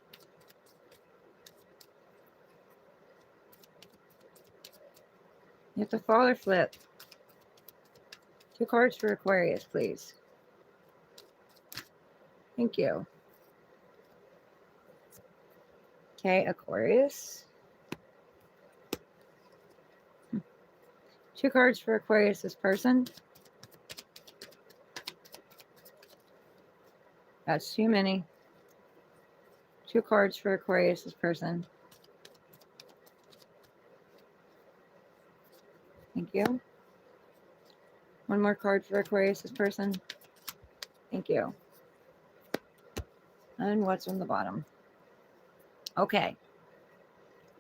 S1: You have to fall or flip. 2 cards for Aquarius, please. Thank you. Okay, Aquarius. 2 cards for Aquarius's person. That's too many. 2 cards for Aquarius's person. Thank you. 1 more card for Aquarius's person. Thank you. And what's on the bottom? Okay.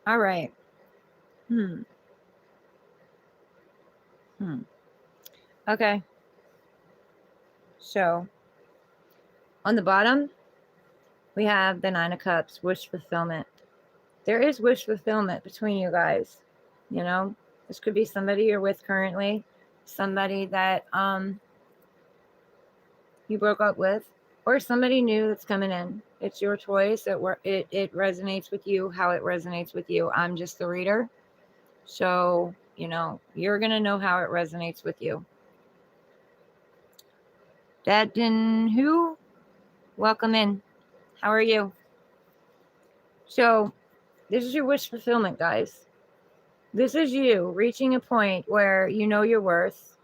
S1: All right. Okay. So on the bottom, we have the Nine of Cups, wish fulfillment. There is wish fulfillment between you guys. You know, this could be somebody you're with currently, somebody that you broke up with, or somebody new that's coming in. It's your choice. It resonates with you how it resonates with you. I'm just the reader. So, you know, you're going to know how it resonates with you. Dad and who? Welcome in. How are you? So, this is your wish fulfillment, guys. This is you reaching a point where you know your worth.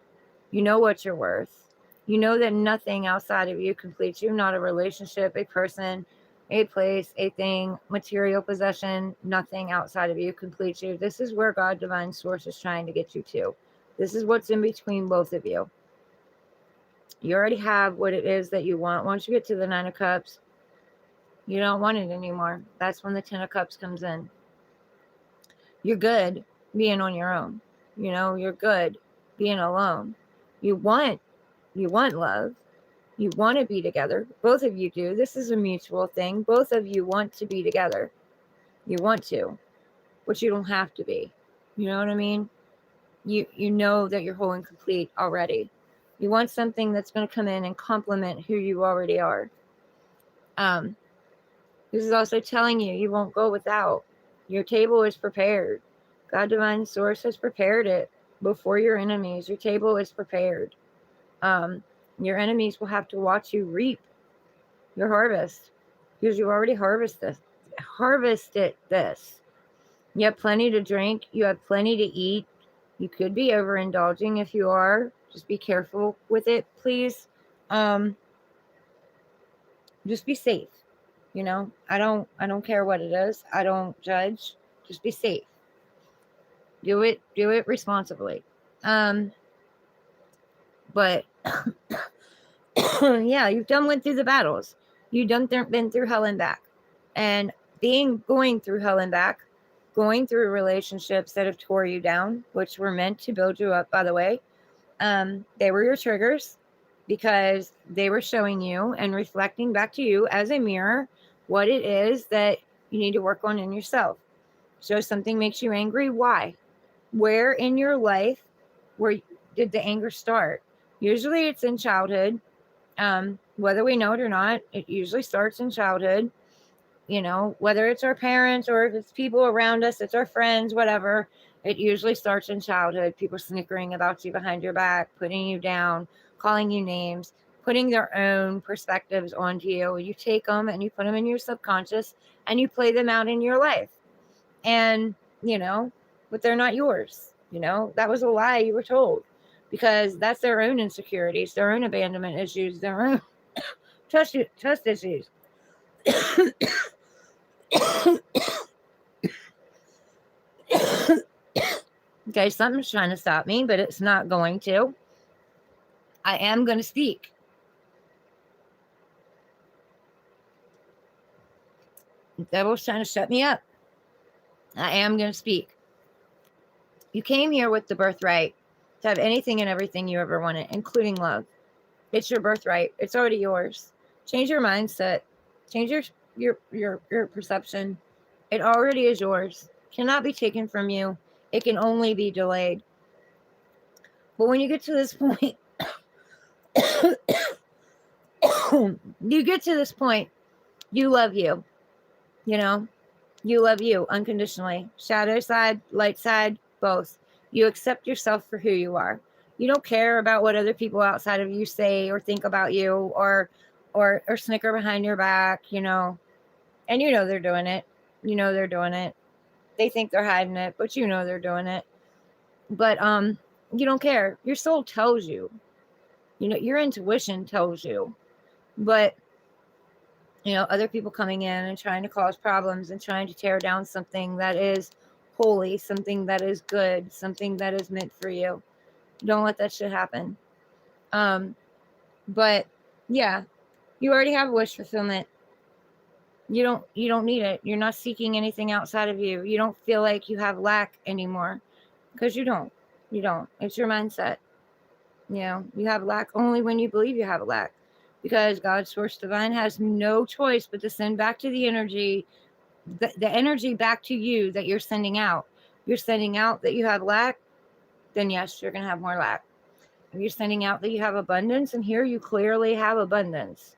S1: You know what you're worth. You know that nothing outside of you completes you, not a relationship, a person, a place, a thing, material possession, nothing outside of you completes you. This is where God, divine source, is trying to get you to. This is what's in between both of you. You already have what it is that you want. Once you get to the Nine of Cups, you don't want it anymore. That's when the Ten of Cups comes in. You're good being on your own. You know, you're good being alone. You want love. You want to be together. Both of you do. This is a mutual thing. Both of you want to be together. You want to, but you don't have to be. You know what I mean? You know that you're whole and complete already. You want something that's going to come in and complement who you already are. This is also telling you you won't go without. Your table is prepared. God, divine source has prepared it before your enemies. Your table is prepared. Your enemies will have to watch you reap your harvest because you already harvested this. You have plenty to drink. You have plenty to eat. You could be overindulging. If you are, just be careful with it, please. Just be safe. You know, I don't care what it is. I don't judge. Just be safe. Do it responsibly. But yeah, you've went through the battles. You've been through hell and back. And going through hell and back, going through relationships that have tore you down, which were meant to build you up, by the way. They were your triggers because they were showing you and reflecting back to you as a mirror what it is that you need to work on in yourself. So something makes you angry. Why? Where in your life did the anger start? Usually it's in childhood. Whether we know it or not, it usually starts in childhood. You know, whether it's our parents or if it's people around us, it's our friends, whatever. It usually starts in childhood. People snickering about you behind your back, putting you down, calling you names, putting their own perspectives onto you. You take them and you put them in your subconscious and you play them out in your life. And, you know, but they're not yours. You know, that was a lie you were told because that's their own insecurities, their own abandonment issues, their own trust issues. Okay, something's trying to stop me, but it's not going to. I am going to speak. The devil's trying to shut me up. I am going to speak. You came here with the birthright to have anything and everything you ever wanted, including love. It's your birthright. It's already yours. Change your mindset. Change your perception. It already is yours. Cannot be taken from you. It can only be delayed. But when you get to this point, you love you. You know, you love you unconditionally. Shadow side, light side, both. You accept yourself for who you are. You don't care about what other people outside of you say or think about you or snicker behind your back, you know. And you know they're doing it. You know they're doing it. They think they're hiding it, but you know they're doing it. But you don't care. Your soul tells you. You know, your intuition tells you. But you know, other people coming in and trying to cause problems and trying to tear down something that is holy, something that is good, something that is meant for you. Don't let that shit happen. But yeah, you already have wish fulfillment. You don't need it. You're not seeking anything outside of you. You don't feel like you have lack anymore, because you don't. You don't. It's your mindset. You know, you have lack only when you believe you have a lack, because God's source divine has no choice but to send back to the energy, the energy back to you that you're sending out. You're sending out that you have lack, then yes, you're going to have more lack. If you're sending out that you have abundance, and here you clearly have abundance,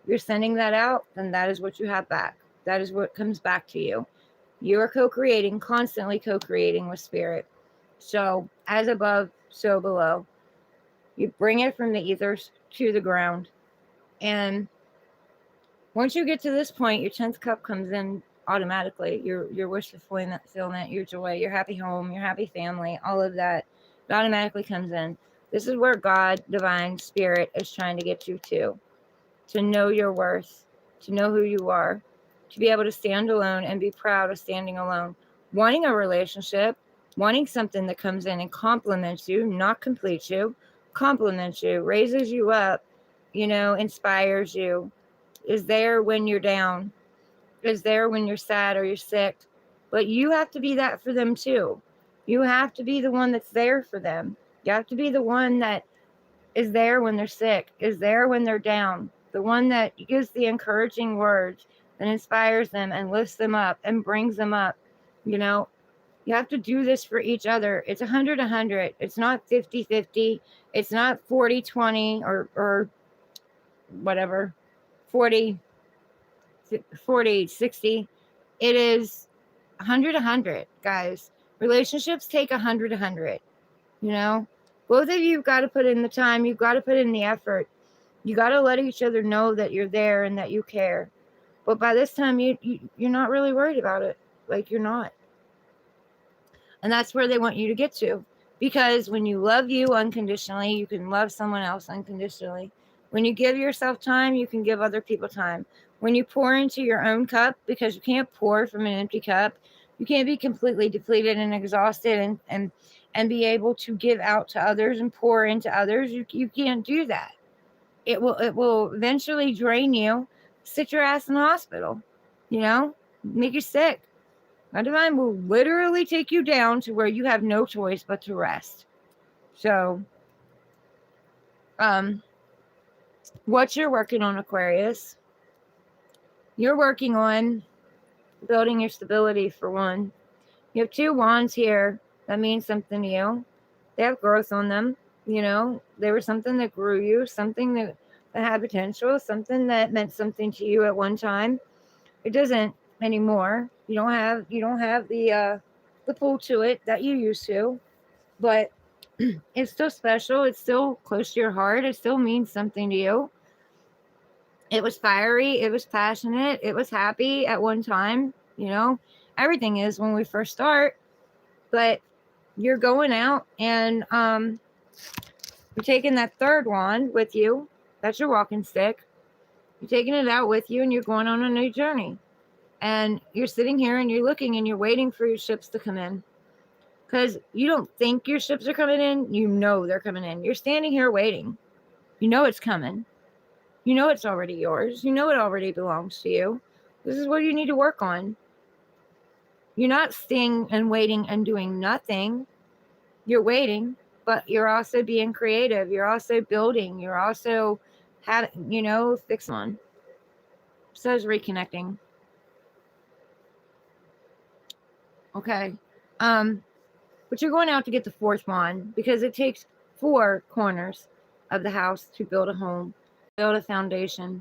S1: you're sending that out, then that is what you have back. That is what comes back to you. You are co-creating, constantly co-creating with spirit. So as above, so below. You bring it from the ethers to the ground. And once you get to this point, your 10th cup comes in automatically. Your wish fulfillment, your joy, your happy home, your happy family, all of that, it automatically comes in. This is where God, divine spirit, is trying to get you to know your worth, to know who you are, to be able to stand alone and be proud of standing alone. Wanting a relationship, wanting something that comes in and compliments you, not completes you, compliments you, raises you up, you know, inspires you, is there when you're down, is there when you're sad or you're sick. But you have to be that for them too. You have to be the one that's there for them. You have to be the one that is there when they're sick, is there when they're down, the one that gives the encouraging words that inspires them and lifts them up and brings them up. You know, you have to do this for each other. It's 100-100. It's not 50-50. It's not 40-20 or whatever, 40-60. It is 100-100, guys. Relationships take 100-100. You know, both of you have got to put in the time. You've got to put in the effort. You got to let each other know that you're there and that you care. But by this time, you're not really worried about it. Like, you're not. And that's where they want you to get to. Because when you love you unconditionally, you can love someone else unconditionally. When you give yourself time, you can give other people time. When you pour into your own cup, because you can't pour from an empty cup, you can't be completely depleted and exhausted and be able to give out to others and pour into others. You can't do that. It will eventually drain you, sit your ass in the hospital, you know, make you sick. My divine will literally take you down to where you have no choice but to rest. So, what you're working on, Aquarius, you're working on building your stability, for one. You have 2 wands here. That means something to you. They have growth on them. You know, they were something that grew you, something that had potential, something that meant something to you at one time. It doesn't anymore. You don't have the pull to it that you used to, but it's still special. It's still close to your heart. It still means something to you. It was fiery. It was passionate. It was happy at one time. You know, everything is when we first start, but you're going out and you're taking that 3rd wand with you. That's your walking stick. You're taking it out with you and you're going on a new journey. And you're sitting here and you're looking and you're waiting for your ships to come in. Because you don't think your ships are coming in. You know they're coming in. You're standing here waiting. You know it's coming. You know it's already yours. You know it already belongs to you. This is what you need to work on. You're not staying and waiting and doing nothing. You're waiting, but you're also being creative. You're also building. You're also having, you know, fix on. So is reconnecting. Okay. But you're going out to get the 4th wand, because it takes 4 corners of the house to build a home, build a foundation.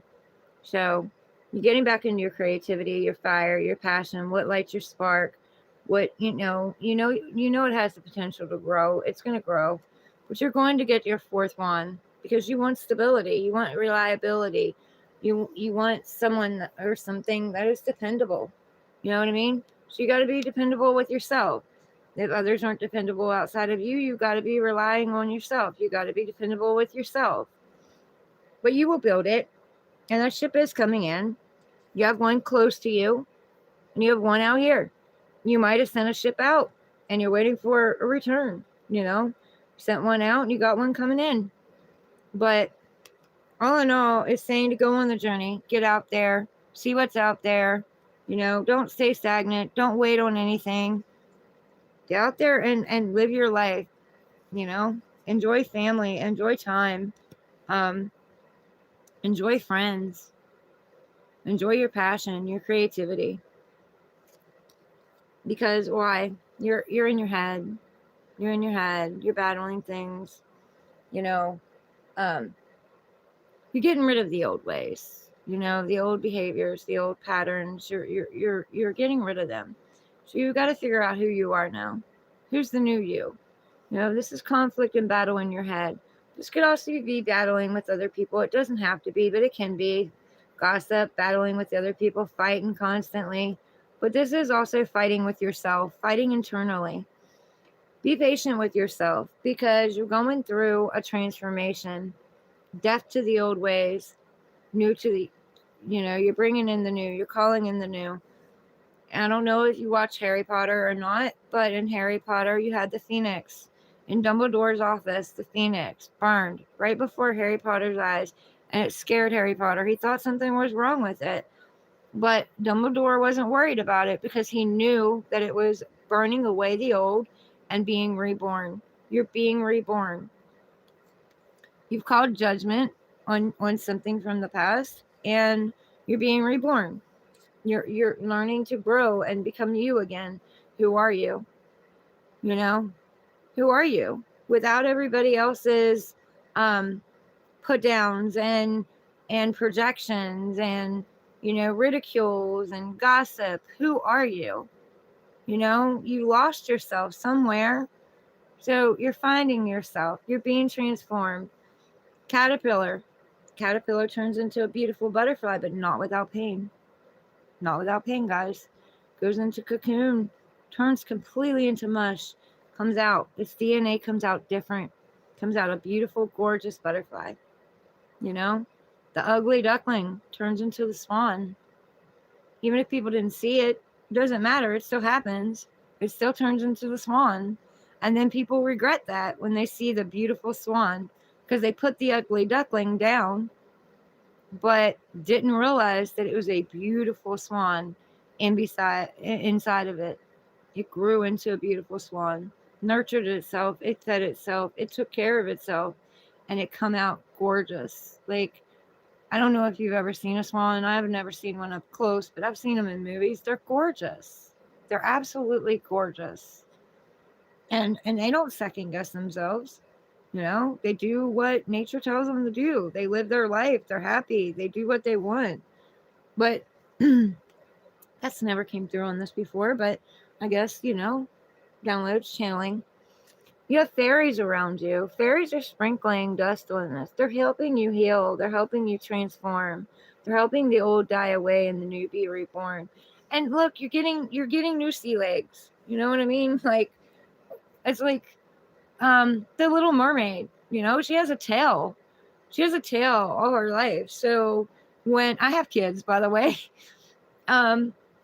S1: So you're getting back into your creativity, your fire, your passion, what lights your spark, what, you know it has the potential to grow. It's going to grow. But you're going to get your 4th wand because you want stability. You want reliability. You want someone or something that is dependable. You know what I mean? So you got to be dependable with yourself. If others aren't dependable outside of you, you got to be relying on yourself. You got to be dependable with yourself. But you will build it. And that ship is coming in. You have one close to you. And you have one out here. You might have sent a ship out. And you're waiting for a return. You know? You sent one out and you got one coming in. But all in all, it's saying to go on the journey. Get out there. See what's out there. Don't stay stagnant. Don't wait on anything. Get out there and live your life. Enjoy family, enjoy time, um, enjoy friends, enjoy your passion, your creativity. Because why? You're in your head. You're in your head. You're battling things. You know, um, you're getting rid of the old ways. The old behaviors, the old patterns. You're getting rid of them. So you got to figure out who you are now. Who's the new you? This is conflict and battle in your head. This could also be battling with other people. It doesn't have to be, but it can be. Gossip, battling with other people, fighting constantly. But this is also fighting with yourself, fighting internally. Be patient with yourself because you're going through a transformation. Death to the old ways, new to the, you're bringing in the new, you're calling in the new. I don't know if you watch Harry Potter or not, but in Harry Potter, you had the Phoenix. In Dumbledore's office, the Phoenix burned right before Harry Potter's eyes, and it scared Harry Potter. He thought something was wrong with it, but Dumbledore wasn't worried about it because he knew that it was burning away the old and being reborn. You're being reborn. You've called judgment on something from the past, and you're being reborn. You're learning to grow and become you again. Who are you? Who are you without everybody else's put downs and projections and ridicules and gossip? Who are you? You lost yourself somewhere, so you're finding yourself. You're being transformed. Caterpillar turns into a beautiful butterfly, but not without pain. Not without pain, guys. Goes into cocoon, turns completely into mush, comes out. Its DNA comes out different. Comes out a beautiful, gorgeous butterfly. The ugly duckling turns into the swan. Even if people didn't see it, it doesn't matter. It still happens. It still turns into the swan. And then people regret that when they see the beautiful swan because they put the ugly duckling down but didn't realize that it was a beautiful swan inside of it. It grew into a beautiful swan, nurtured itself, it fed itself, it took care of itself, and it come out gorgeous. Like, I don't know if you've ever seen a swan. I have never seen one up close, but I've seen them in movies. They're gorgeous. They're absolutely gorgeous. And they don't second guess themselves. They do what nature tells them to do. They live their life. They're happy. They do what they want. But that's never came through on this before. But I guess, downloads, channeling. You have fairies around you. Fairies are sprinkling dust on this. They're helping you heal. They're helping you transform. They're helping the old die away and the new be reborn. And look, you're getting new sea legs. You know what I mean? Like, it's like the Little Mermaid, she has a tail. She has a tail all her life. So when I have kids, by the way,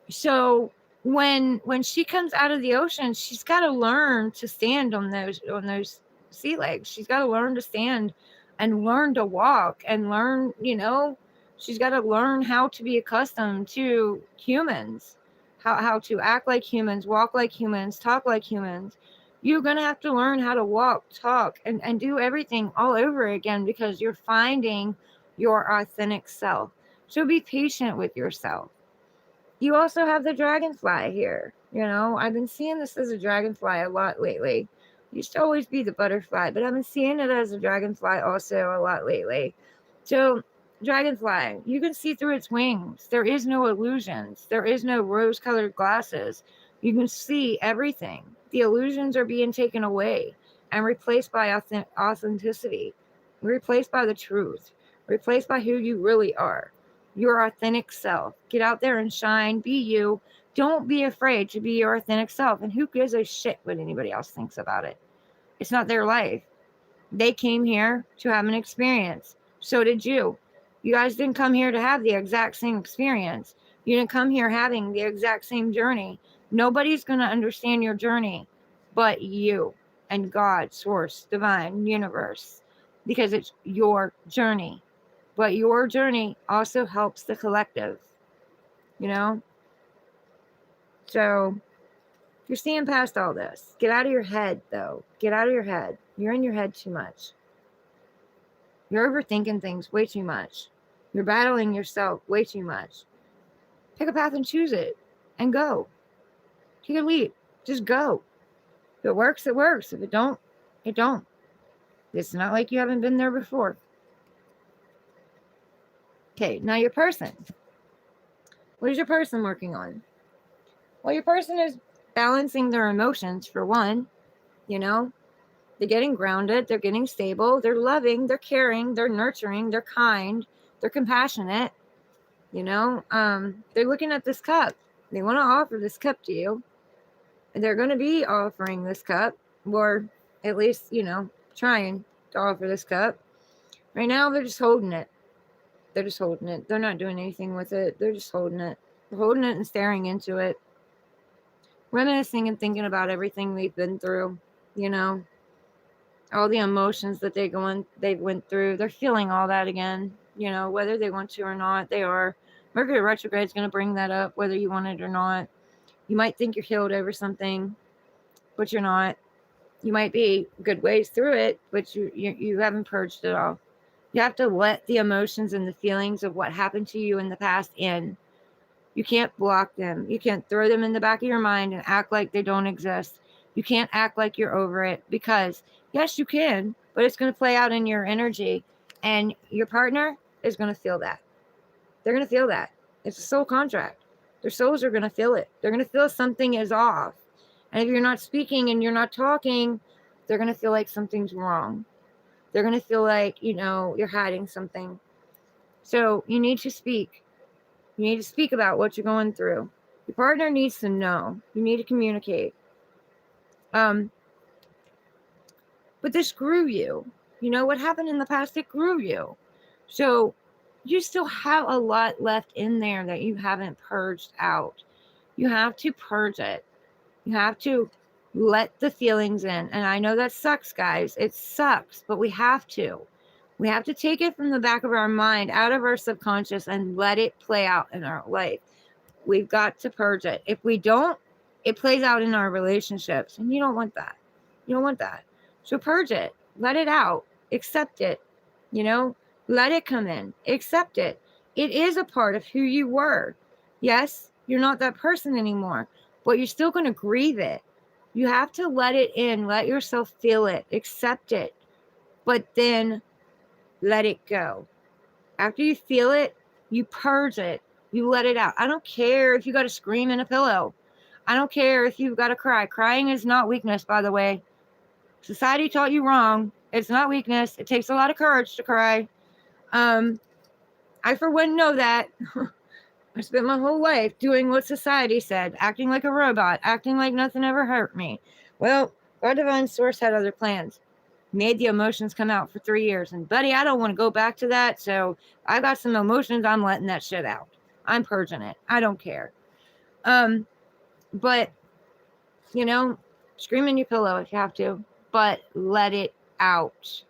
S1: so when she comes out of the ocean, she's got to learn to stand on those sea legs. She's got to learn to stand and learn to walk and learn, she's got to learn how to be accustomed to humans, how to act like humans, walk like humans, talk like humans. You're going to have to learn how to walk, talk, and do everything all over again because you're finding your authentic self. So be patient with yourself. You also have the dragonfly here. I've been seeing this as a dragonfly a lot lately. It used to always be the butterfly, but I've been seeing it as a dragonfly also a lot lately. So, dragonfly, you can see through its wings. There is no illusions. There is no rose-colored glasses. You can see everything. The illusions are being taken away and replaced by authenticity, replaced by the truth, replaced by who you really are, your authentic self. Get out there and shine. Be you. Don't be afraid to be your authentic self. And who gives a shit what anybody else thinks about it? It's not their life. They came here to have an experience. So did you. You guys didn't come here to have the exact same experience. You didn't come here having the exact same journey. Nobody's going to understand your journey but you and God, source, divine, universe, because it's your journey. But your journey also helps the collective. you know? So you're seeing past all this. Get out of your head, though. Get out of your head. You're in your head too much. You're overthinking things way too much. You're battling yourself way too much. Pick a path and choose it and go. Take a leap. Just go. If it works, it works. If it don't, it don't. It's not like you haven't been there before. Okay, now your person. What is your person working on? Well, your person is balancing their emotions, for one. You know, they're getting grounded, they're getting stable, they're loving, they're caring, they're nurturing, they're kind, they're compassionate. You know, they're looking at this cup. They want to offer this cup to you. And they're going to be offering this cup, or at least, you know, trying to offer this cup. Right now, they're just holding it. They're just holding it. They're not doing anything with it. They're just holding it. They're holding it and staring into it. Reminiscing and thinking about everything they've been through, you know, all the emotions that they went through. They're feeling all that again, you know, whether they want to or not, they are. Mercury retrograde is going to bring that up, whether you want it or not. You might think you're healed over something, but you're not. You might be good ways through it, but you haven't purged it all. You have to let the emotions and the feelings of what happened to you in the past in. You can't block them. You can't throw them in the back of your mind and act like they don't exist. You can't act like you're over it, because yes, you can, but it's going to play out in your energy, and your partner is going to feel that. They're going to feel that. It's a soul contract. Their souls are going to feel it. They're going to feel something is off. And if you're not speaking and you're not talking, they're going to feel like something's wrong. They're going to feel like, you know, you're hiding something. So you need to speak. You need to speak about what you're going through. Your partner needs to know. You need to communicate. But this grew you. You know, what happened in the past, it grew you. So you still have a lot left in there that you haven't purged out. You have to purge it. You have to let the feelings in. And I know that sucks, guys. It sucks, but we have to. We have to take it from the back of our mind, out of our subconscious, and let it play out in our life. We've got to purge it. If we don't, it plays out in our relationships. And you don't want that. You don't want that. So purge it. Let it out. Accept it. You know, let it come in. Accept it. It is a part of who you were. Yes, you're not that person anymore, but you're still going to grieve it. You have to let it in. Let yourself feel it. Accept it. But then let it go. After you feel it, you purge it. You let it out. I don't care if you got to scream in a pillow. I don't care if you've got to cry. Crying is not weakness, by the way. Society taught you wrong. It's not weakness. It takes a lot of courage to cry. I, for one, know that. I spent my whole life doing what society said, acting like a robot, acting like nothing ever hurt me. Well, our divine source had other plans. Made the emotions come out for 3 years. And buddy, I don't want to go back to that. So I got some emotions. I'm letting that shit out. I'm purging it. I don't care. But, you know, scream in your pillow if you have to, but let it out.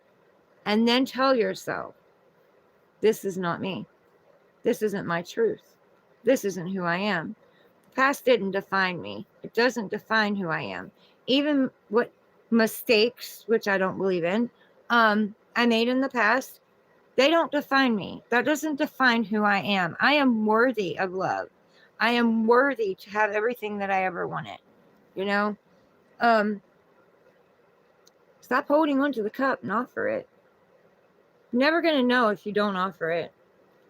S1: And then tell yourself, this is not me. This isn't my truth. This isn't who I am. The past didn't define me. It doesn't define who I am. Even what mistakes, which I don't believe in, I made in the past, they don't define me. That doesn't define who I am. I am worthy of love. I am worthy to have everything that I ever wanted. You know? Stop holding on to the cup and offer it. You're never going to know if you don't offer it.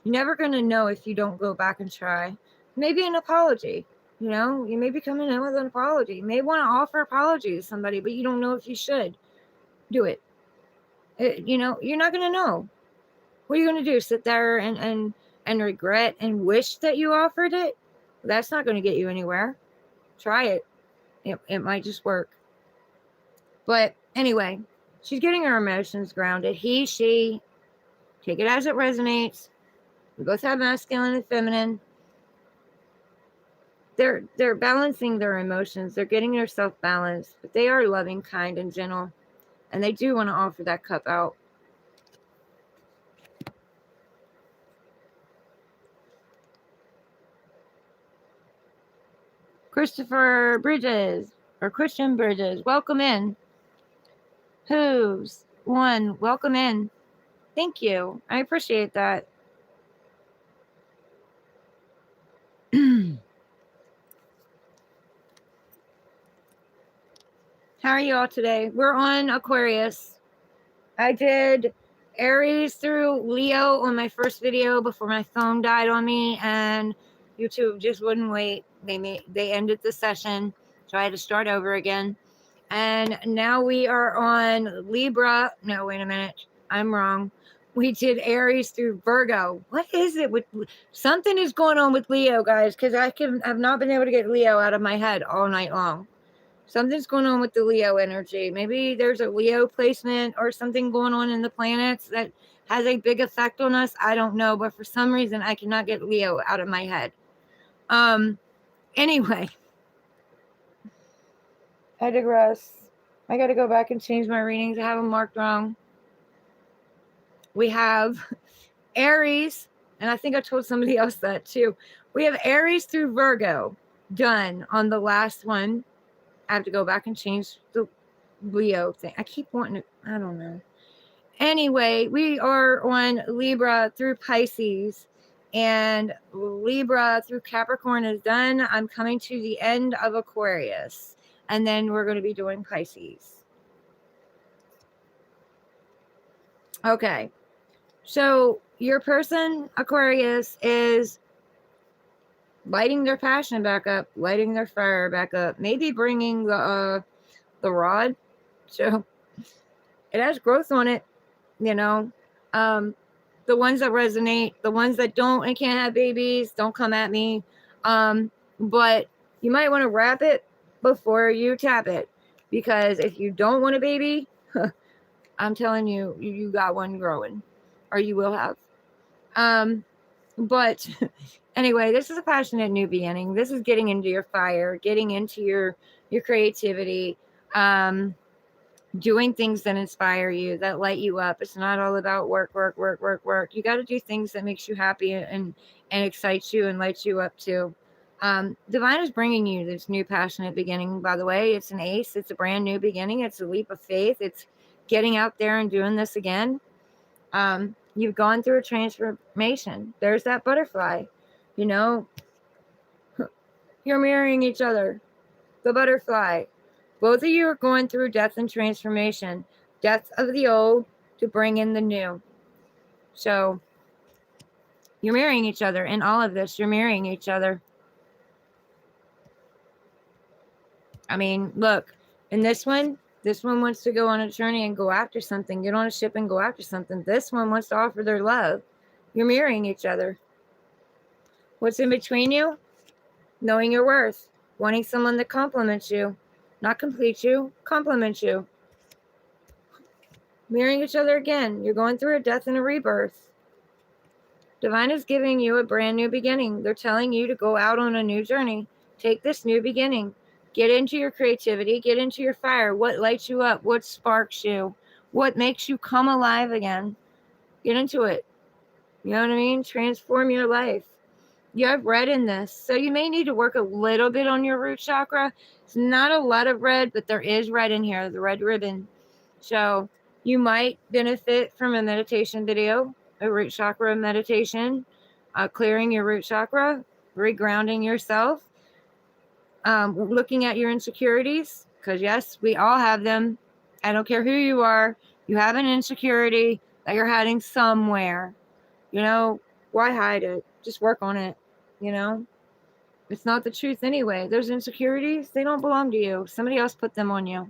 S1: You're never going to know if you don't go back and try. Maybe an apology. You know, you may be coming in with an apology. You may want to offer apology to somebody, but you don't know if you should. Do it. You know, you're not going to know. What are you going to do? Sit there and regret and wish that you offered it? That's not going to get you anywhere. Try it. It might just work. But anyway, she's getting her emotions grounded. He, she, take it as it resonates. We both have masculine and feminine. They're balancing their emotions. They're getting themselves balanced, but they are loving, kind, and gentle. And they do want to offer that cup out. Christopher Bridges or Christian Bridges, welcome in. Who's one? Welcome in. Thank you. I appreciate that. How are you all today? We're on Aquarius. I did Aries through Leo on my first video before my phone died on me, and YouTube just wouldn't wait. They ended the session, so I had to start over again. And now we are on Libra. No, wait a minute. I'm wrong. We did Aries through Virgo. What is it with something is going on with Leo, guys? Because I've not been able to get Leo out of my head all night long. Something's going on with the Leo energy. Maybe there's a Leo placement or something going on in the planets that has a big effect on us. I don't know, but for some reason I cannot get Leo out of my head. Anyway, I digress. I got to go back and change my readings. I have them marked wrong. We have Aries, and I think I told somebody else that too. We have Aries through Virgo done on the last one. I have to go back and change the Leo thing. I keep wanting to, I don't know. Anyway, we are on Libra through Pisces, and Libra through Capricorn is done. I'm coming to the end of Aquarius, and then we're going to be doing Pisces. Okay, so your person, Aquarius, is lighting their passion back up, lighting their fire back up, maybe bringing the rod. So it has growth on it, you know. The ones that resonate, the ones that don't and can't have babies, don't come at me. But you might want to wrap it before you tap it, because if you don't want a baby, I'm telling you, you got one growing, or you will have. But anyway, this is a passionate new beginning. This is getting into your fire, getting into your creativity, doing things that inspire you, that light you up. It's not all about work. You got to do things that makes you happy and excites you and lights you up too. Divine is bringing you this new passionate beginning, by the way. It's an ace. It's a brand new beginning. It's a leap of faith. It's getting out there and doing this again. You've gone through a transformation. There's that butterfly, you know, you're mirroring each other. The butterfly. Both of you are going through death and transformation. Death of the old to bring in the new. So you're marrying each other in all of this. You're marrying each other. I mean, look, in this one wants to go on a journey and go after something. Get on a ship and go after something. This one wants to offer their love. You're mirroring each other. What's in between you? Knowing your worth. Wanting someone that compliments you. Not complete you, compliment you. Mirroring each other again. You're going through a death and a rebirth. Divine is giving you a brand new beginning. They're telling you to go out on a new journey. Take this new beginning. Get into your creativity. Get into your fire. What lights you up? What sparks you? What makes you come alive again? Get into it. You know what I mean? Transform your life. You have red in this, so you may need to work a little bit on your root chakra. It's not a lot of red, but there is red in here, the red ribbon. So you might benefit from a meditation video, a root chakra meditation, clearing your root chakra, regrounding yourself, looking at your insecurities, because yes, we all have them. I don't care who you are. You have an insecurity that you're hiding somewhere. You know, why hide it? Just work on it. You know, it's not the truth anyway. Those insecurities, they don't belong to you. Somebody else put them on you,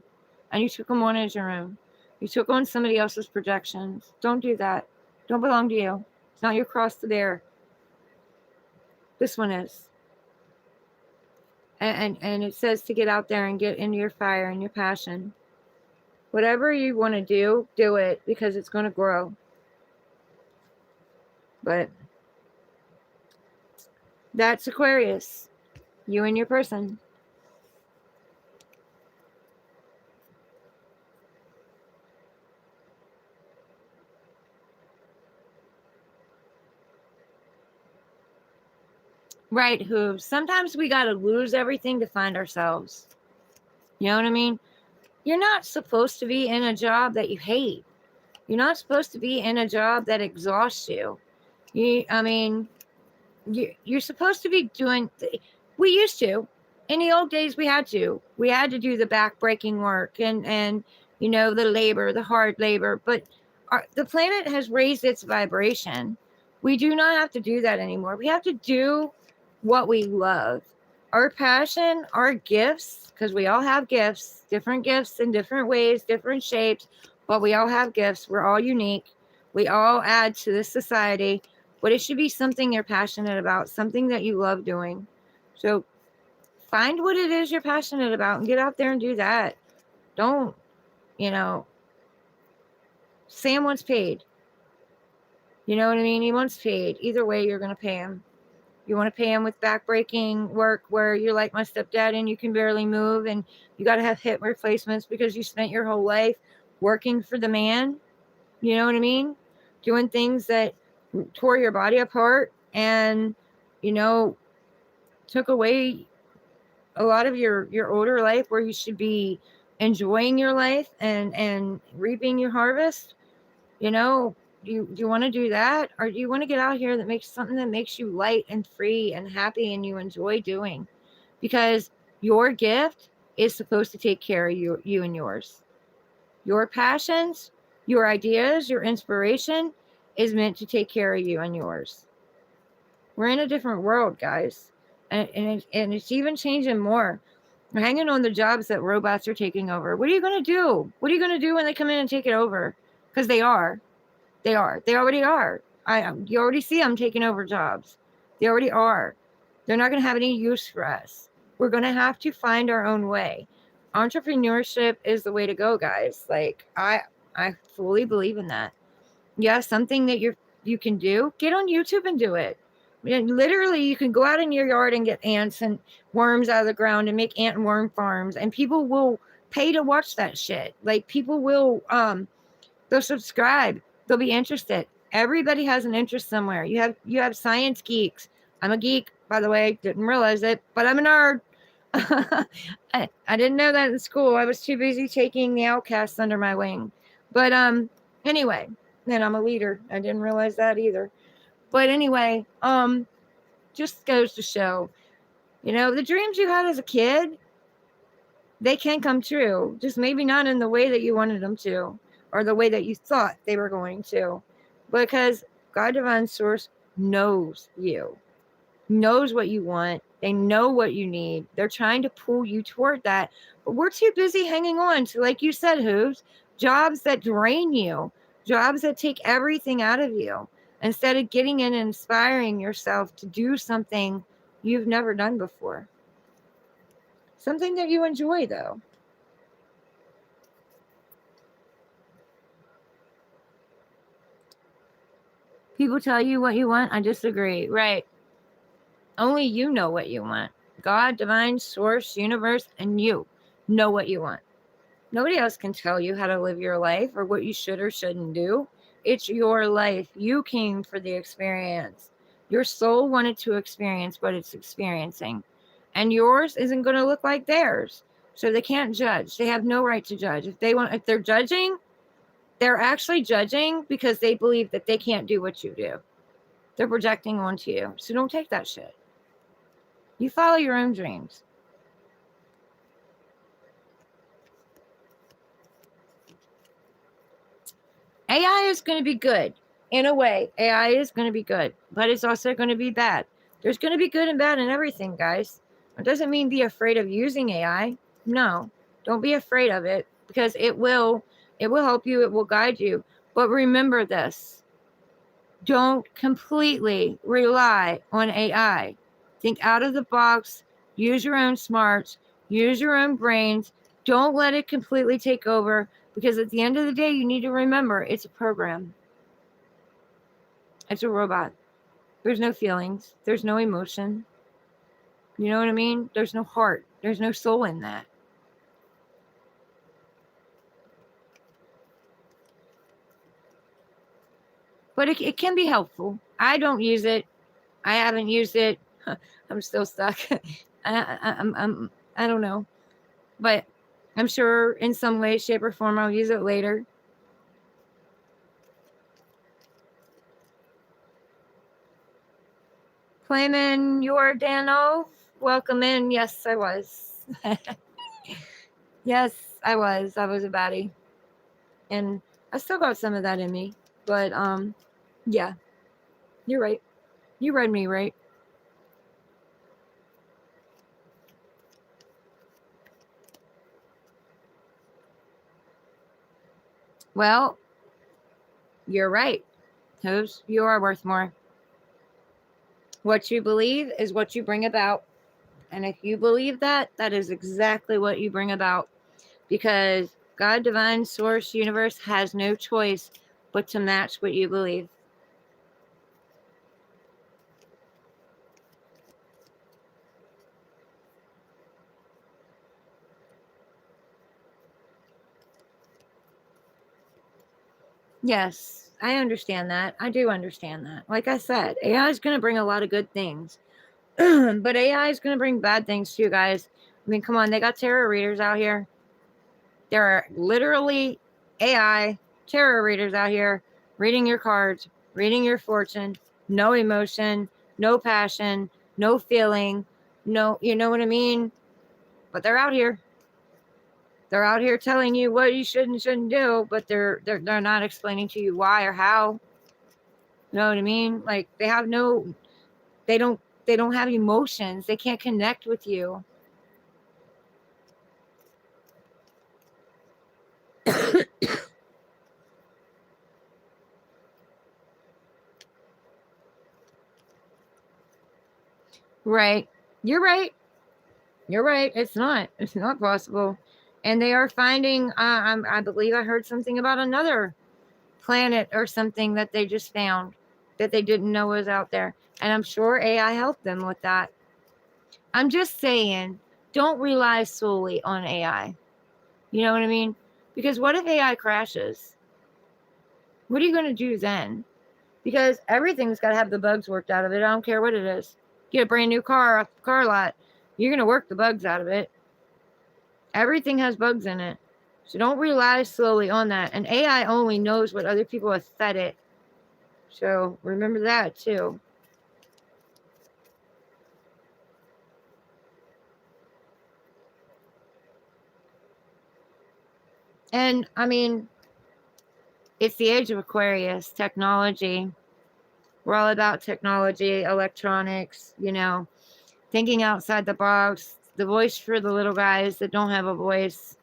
S1: and you took them on as your own. You took on somebody else's projections. Don't do that. Don't belong to you. It's not your cross to bear. This one is. And it says to get out there and get into your fire and your passion. Whatever you want to do it, because it's going to grow. But that's Aquarius. You and your person. Right, who sometimes we got to lose everything to find ourselves. You know what I mean? You're not supposed to be in a job that you hate. You're not supposed to be in a job that exhausts you. I mean, you're supposed to be doing. We used to, in the old days, we had to. We had to do the back-breaking work and the labor, the hard labor. But the planet has raised its vibration. We do not have to do that anymore. We have to do what we love. Our passion, our gifts, because we all have gifts in different ways, different shapes, but we all have gifts. We're all unique. We all add to this society, but it should be something you're passionate about, something that you love doing. So find what it is you're passionate about and get out there and do that. Don't, Sam wants paid. You know what I mean? He wants paid. Either way, you're going to pay him. You want to pay him with backbreaking work where you're like my stepdad and you can barely move and you got to have hip replacements because you spent your whole life working for the man. You know what I mean? Doing things that tore your body apart and, took away a lot of your older life where you should be enjoying your life and reaping your harvest. Do you want to do that, or do you want to get out here that makes something that makes you light and free and happy and you enjoy doing? Because your gift is supposed to take care of you and yours. Your passions, your ideas, your inspiration is meant to take care of you and yours. We're in a different world, guys. And it's even changing more. We're hanging on the jobs that robots are taking over. What are you going to do? What are you going to do when they come in and take it over? Because they are. They are. They already are. You already see them taking over jobs. They already are. They're not going to have any use for us. We're going to have to find our own way. Entrepreneurship is the way to go, guys. Like I fully believe in that. You have something that you can do, get on YouTube and do it. Literally, you can go out in your yard and get ants and worms out of the ground and make ant and worm farms, and people will pay to watch that shit. Like people will they'll subscribe. They'll be interested. Everybody has an interest somewhere. You have science geeks. I'm a geek, by the way. Didn't realize it, but I'm a nerd. I didn't know that in school. I was too busy taking the outcasts under my wing. But anyway, and I'm a leader. I didn't realize that either. But anyway, just goes to show, the dreams you had as a kid, they can come true. Just maybe not in the way that you wanted them to, or the way that you thought they were going to. Because God, Divine Source, knows you, knows what you want. They know what you need. They're trying to pull you toward that. But we're too busy hanging on to, like you said, Hooves, jobs that drain you, jobs that take everything out of you, instead of getting in and inspiring yourself to do something you've never done before. Something that you enjoy, though. People tell you what you want. I disagree. Right. Only you know what you want. God, Divine Source, Universe, and you know what you want. Nobody else can tell you how to live your life or what you should or shouldn't do. It's your life. You came for the experience. Your soul wanted to experience what it's experiencing. And yours isn't going to look like theirs. So they can't judge. They have no right to judge. If they're judging, they're actually judging because they believe that they can't do what you do. They're projecting onto you. So don't take that shit. You follow your own dreams. AI is going to be good. In a way, AI is going to be good, but it's also going to be bad. There's going to be good and bad in everything, guys. It doesn't mean be afraid of using AI. No, don't be afraid of it, because it will help you. It will guide you. But remember this. Don't completely rely on AI. Think out of the box. Use your own smarts. Use your own brains. Don't let it completely take over, because at the end of the day, you need to remember it's a program. It's a robot. There's no feelings. There's no emotion. You know what I mean? There's no heart. There's no soul in that. But it can be helpful. I don't use it. I haven't used it. I'm still stuck. I don't know. But I'm sure in some way, shape, or form I'll use it later. Claiming your Dano. Welcome in. Yes, I was. Yes, I was. I was a baddie. And I still got some of that in me. But yeah, you're right. You read me right. Well, you're right. Host, you are worth more. What you believe is what you bring about. And if you believe that, that is exactly what you bring about. Because God, divine, source, universe has no choice but to match what you believe. Yes, I understand that. I do understand that. Like I said, AI is going to bring a lot of good things, but AI is going to bring bad things too, guys. I mean, come on, they got tarot readers out here. There are literally AI tarot readers out here reading your cards, reading your fortune, no emotion, no passion, no feeling, no, you know what I mean? But they're out here. They're out here telling you what you should and shouldn't do, but they're not explaining to you why or how. You know what I mean? Like they don't have emotions. They can't connect with you. Right. You're right. You're right. It's not. It's not possible. And they are finding. I believe I heard something about another planet or something that they just found that they didn't know was out there. And I'm sure AI helped them with that. I'm just saying, don't rely solely on AI. You know what I mean? Because what if AI crashes? What are you going to do then? Because everything's got to have the bugs worked out of it. I don't care what it is. Get a brand new car off the car lot. You're going to work the bugs out of it. Everything has bugs in it. So don't rely solely on that. And AI only knows what other people have fed it. So remember that too. And I mean, it's the age of Aquarius, technology. We're all about technology, electronics, thinking outside the box, the voice for the little guys that don't have a voice,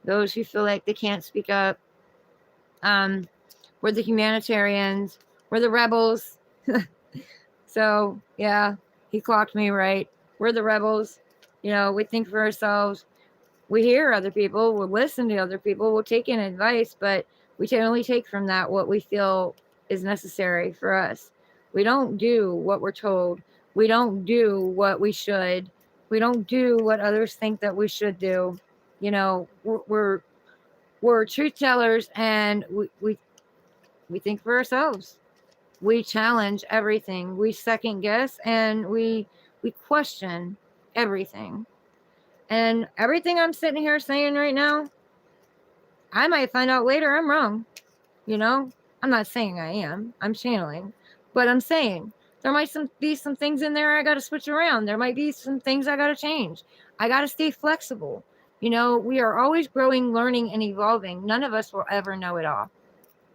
S1: those who feel like they can't speak up. We're the humanitarians, we're the rebels. So, yeah, he clocked me right. We're the rebels. We think for ourselves. We hear other people, we'll listen to other people, we'll take in advice, but we can only take from that what we feel is necessary for us. We don't do what we're told. We don't do what we should. We don't do what others think that we should do. We're truth tellers, and we think for ourselves. We challenge everything. We second guess, and we question everything. And everything I'm sitting here saying right now, I might find out later I'm wrong. I'm not saying I am. I'm channeling. But I'm saying there might be some things in there I got to switch around. There might be some things I got to change. I got to stay flexible. We are always growing, learning, and evolving. None of us will ever know it all.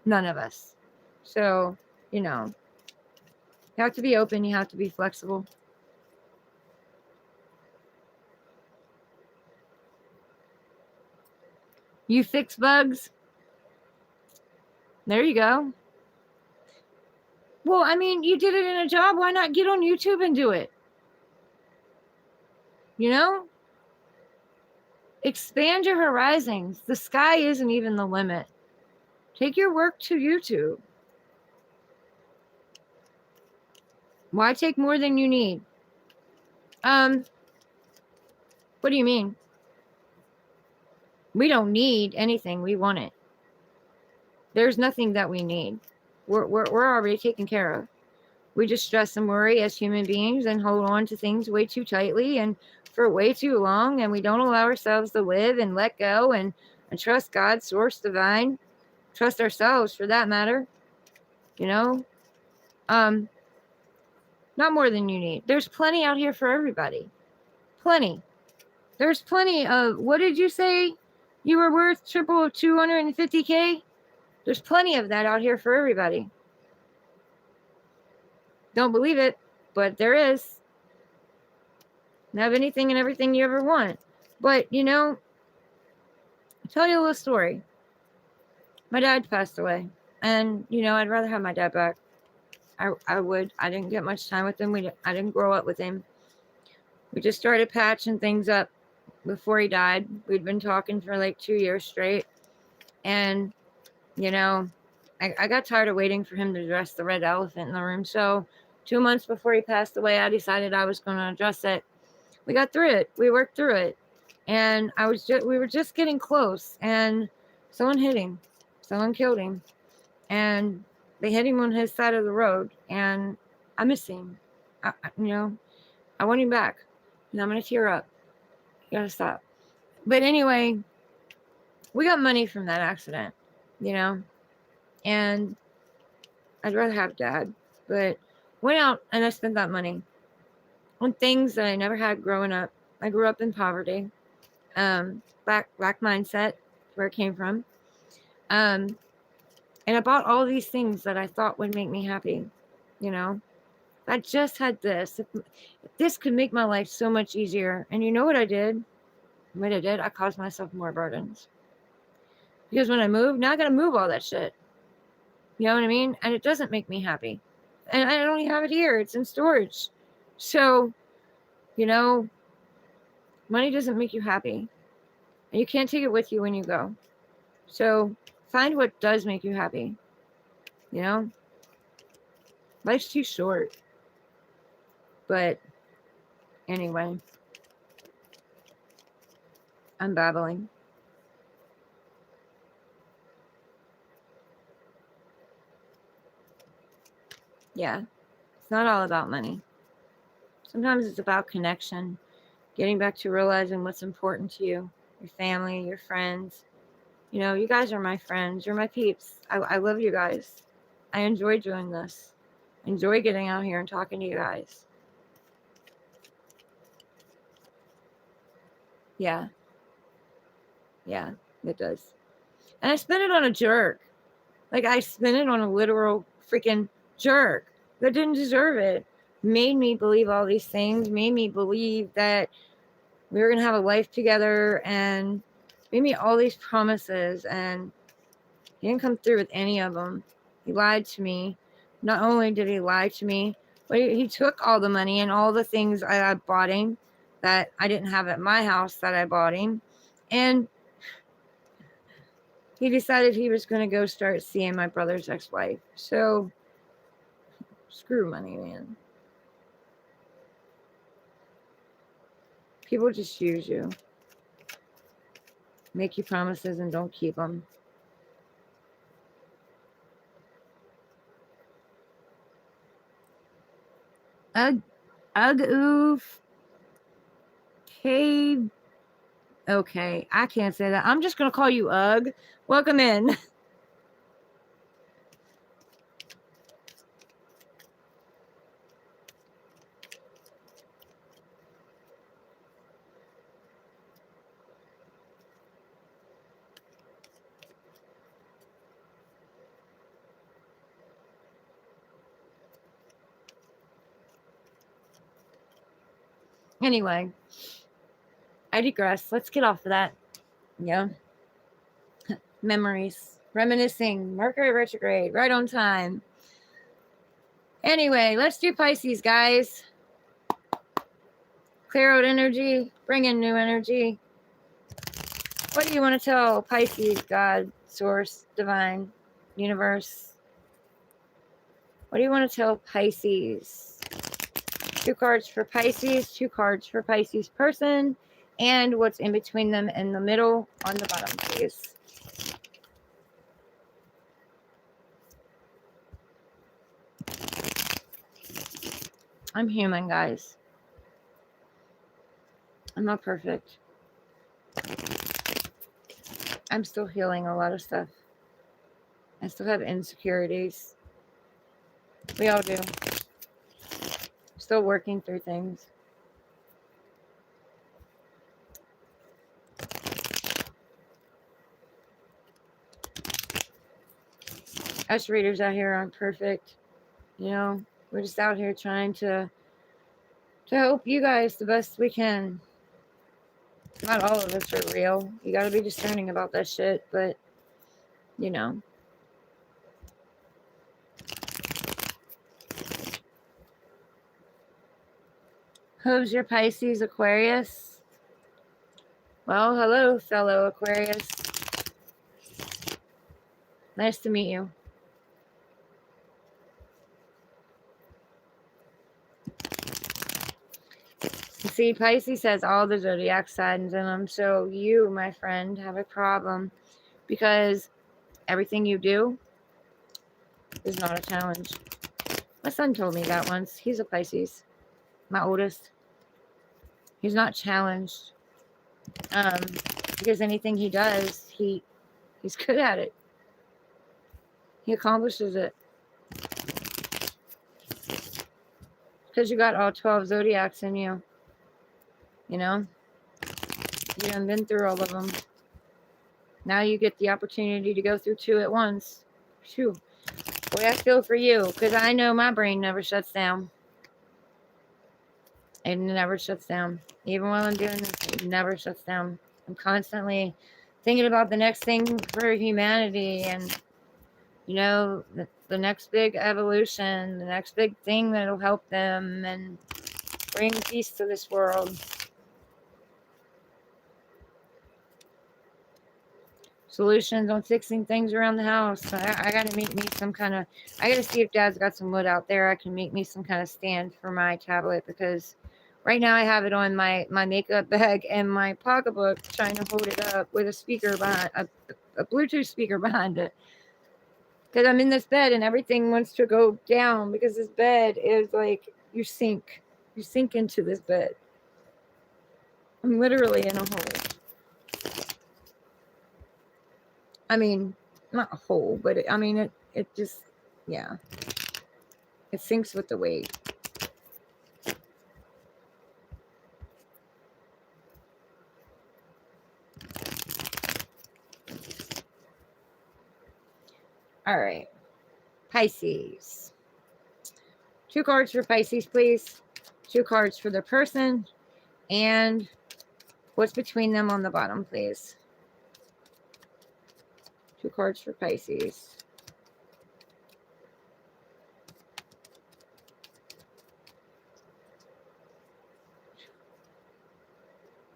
S1: None of us. So, you have to be open. You have to be flexible. You fix bugs. There you go. Well, I mean, you did it in a job. Why not get on YouTube and do it? Expand your horizons. The sky isn't even the limit. Take your work to YouTube. Why take more than you need? What do you mean? We don't need anything. We want it. There's nothing that we need. We're already taken care of. We just stress and worry as human beings and hold on to things way too tightly and for way too long, and we don't allow ourselves to live and let go and trust God, source divine, trust ourselves for that matter. You know, um, not more than you need. There's plenty out here for everybody. Plenty. There's plenty of, what did you say? You were worth triple of 250K? There's plenty of that out here for everybody. Don't believe it, but there is. Have anything and everything you ever want. But, you know, I'll tell you a little story. My dad passed away. And, you know, I'd rather have my dad back. I would. I didn't get much time with him. I didn't grow up with him. We just started patching things up before he died. We'd been talking for like 2 years straight. And, you know, I got tired of waiting for him to address the red elephant in the room. So 2 months before he passed away, I decided I was going to address it. We got through it. We worked through it. And we were just getting close. And someone hit him. Someone killed him. And they hit him on his side of the road. And I miss him. You know, I want him back. And I'm going to tear up. You got to stop. But anyway, we got money from that accident, you know. And I'd rather have dad. But went out and I spent that money on things that I never had growing up. I grew up in poverty. Black mindset, where it came from. And I bought all these things that I thought would make me happy, you know. I just had this. If this could make my life so much easier. And you know what I did? I caused myself more burdens. Because when I moved, now I got to move all that shit. You know what I mean? And it doesn't make me happy. And I don't even have it here. It's in storage. So, you know, money doesn't make you happy. And you can't take it with you when you go. So find what does make you happy. You know? Life's too short. But anyway, I'm babbling. Yeah, it's not all about money. Sometimes it's about connection, getting back to realizing what's important to you, your family, your friends. You know, you guys are my friends. You're my peeps. I love you guys. I enjoy doing this. I enjoy getting out here and talking to you guys. Yeah. Yeah, it does. And I spent it on a jerk. Like, I spent it on a literal freaking jerk that didn't deserve it. Made me believe all these things. Made me believe that we were going to have a life together. And made me all these promises. And he didn't come through with any of them. He lied to me. Not only did he lie to me, but he took all the money and all the things I bought him that I didn't have at my house that I bought him. And he decided he was going to go start seeing my brother's ex-wife. So, screw money, man. People just use you. Make you promises and don't keep them. Oof. Okay, I can't say that. I'm just going to call you Ugg. Welcome in. Anyway, I digress. Let's get off of that. Yeah. Memories. Reminiscing. Mercury retrograde. Right on time. Anyway, let's do Pisces, guys. Clear out energy. Bring in new energy. What do you want to tell Pisces, God, Source, Divine, Universe? What do you want to tell Pisces? 2 cards for Pisces, 2 cards for Pisces person, and what's in between them in the middle on the bottom, please. I'm human, guys. I'm not perfect. I'm still healing a lot of stuff. I still have insecurities. We all do. Still working through things. Us readers out here aren't perfect. You know, we're just out here trying to help you guys the best we can. Not all of us are real. You gotta be discerning about that shit, but, you know. Who's your Pisces Aquarius? Well, hello, fellow Aquarius. Nice to meet you. See, Pisces has all the zodiac signs in them, so you, my friend, have a problem because everything you do is not a challenge. My son told me that once. He's a Pisces, my oldest. He's not challenged because anything he does, he's good at it. He accomplishes it. Because you got all 12 zodiacs in you. You know? You haven't been through all of them. Now you get the opportunity to go through 2 at once. Phew. Boy, I feel for you. Because I know my brain never shuts down. It never shuts down. Even while I'm doing this, it never shuts down. I'm constantly thinking about the next thing for humanity and, you know, the next big evolution, the next big thing that'll help them and bring peace to this world. Solutions on fixing things around the house. I got to make me some kind of, I got to see if Dad's got some wood out there. I can make me some kind of stand for my tablet because right now I have it on my makeup bag and my pocketbook trying to hold it up with a speaker behind, a Bluetooth speaker behind it. Because I'm in this bed and everything wants to go down because this bed is like, you sink into this bed. I'm literally in a hole. I mean, not a hole, but it just, yeah. It sinks with the weight. All right. Pisces. 2 cards for Pisces, please. 2 cards for the person. And what's between them on the bottom, please. 2 cards for Pisces.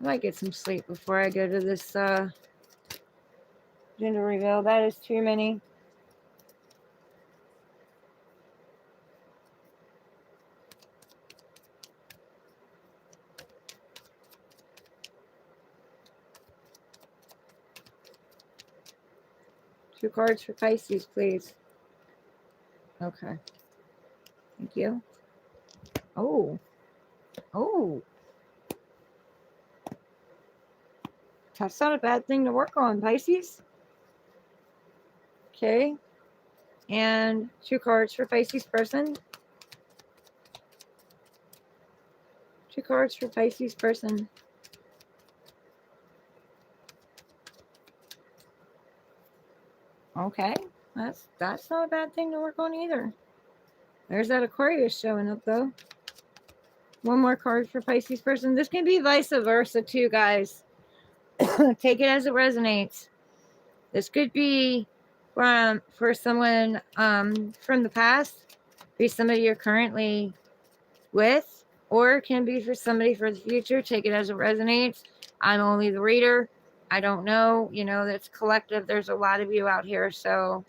S1: I might get some sleep before I go to this gender reveal. That is too many. Two cards for Pisces, please. Okay. Thank you. Oh. That's not a bad thing to work on, Pisces. Okay. And 2 cards for Pisces person. 2 cards for Pisces person. Okay. That's not a bad thing to work on either. There's that Aquarius showing up though. 1 more card for Pisces person. This can be vice versa too, guys. Take it as it resonates. This could be for someone from the past, be somebody you're currently with, or it can be for somebody for the future. Take it as it resonates. I'm only the reader. I don't know. You know, that's collective. There's a lot of you out here, so.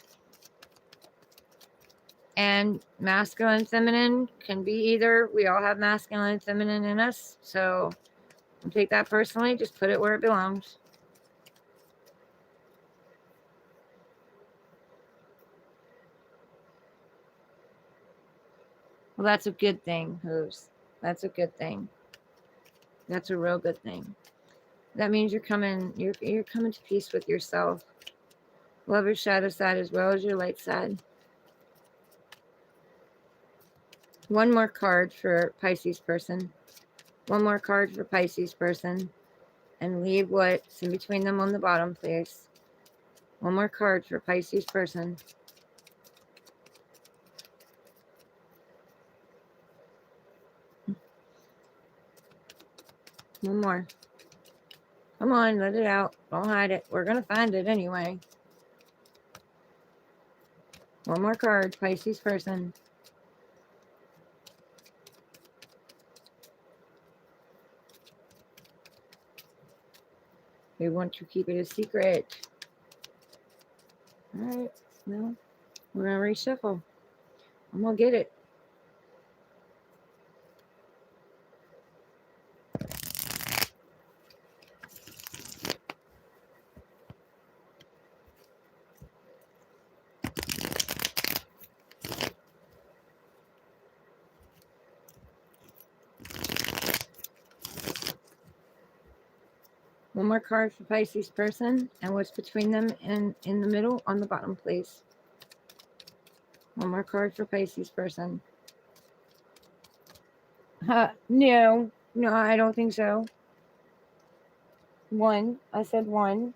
S1: And masculine, feminine can be either. We all have masculine and feminine in us, so don't take that personally. Just put it where it belongs. Well, that's a good thing, Hooves. That's a good thing. That's a real good thing. That means you're coming to peace with yourself. Love your shadow side as well as your light side. One more card for Pisces person. One more card for Pisces person. And leave what's in between them on the bottom, please. One more card for Pisces person. One more. Come on, let it out. Don't hide it. We're going to find it anyway. One more card, Pisces person. We want to keep it a secret. All right. No, we're going to reshuffle. I'm going to get it. One more card for Pisces person and what's between them and in the middle on the bottom, please. One more card for Pisces person. No, I don't think so. One. I said one.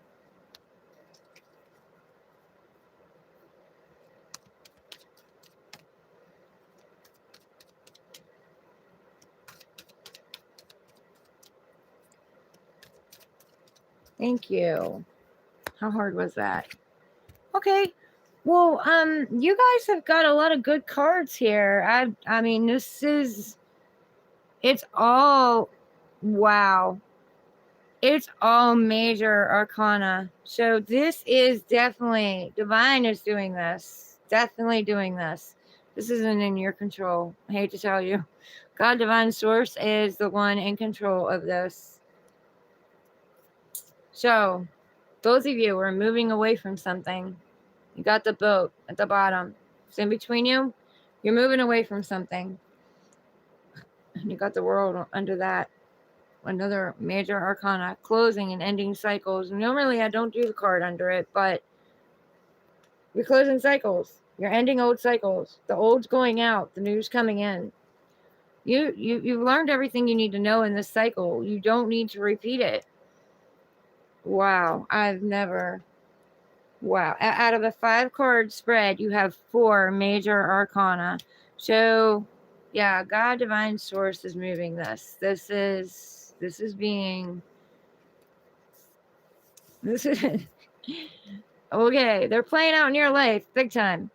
S1: Thank you. How hard was that? Okay. Well, you guys have got a lot of good cards here. I mean, it's all, wow. It's all major arcana. So this is definitely, divine is doing this. Definitely doing this. This isn't in your control. I hate to tell you. God, divine source is the one in control of this. So, those of you who are moving away from something, you got the boat at the bottom. It's in between you. You're moving away from something. You got the world under that. Another major arcana, closing and ending cycles. Normally I don't do the card under it, but you're closing cycles. You're ending old cycles. The old's going out, the new's coming in. You've learned everything you need to know in this cycle. You don't need to repeat it. Wow, wow. Out of a 5-card spread, you have 4 major arcana. So, yeah, God, divine source is moving this. This is okay. They're playing out in your life big time.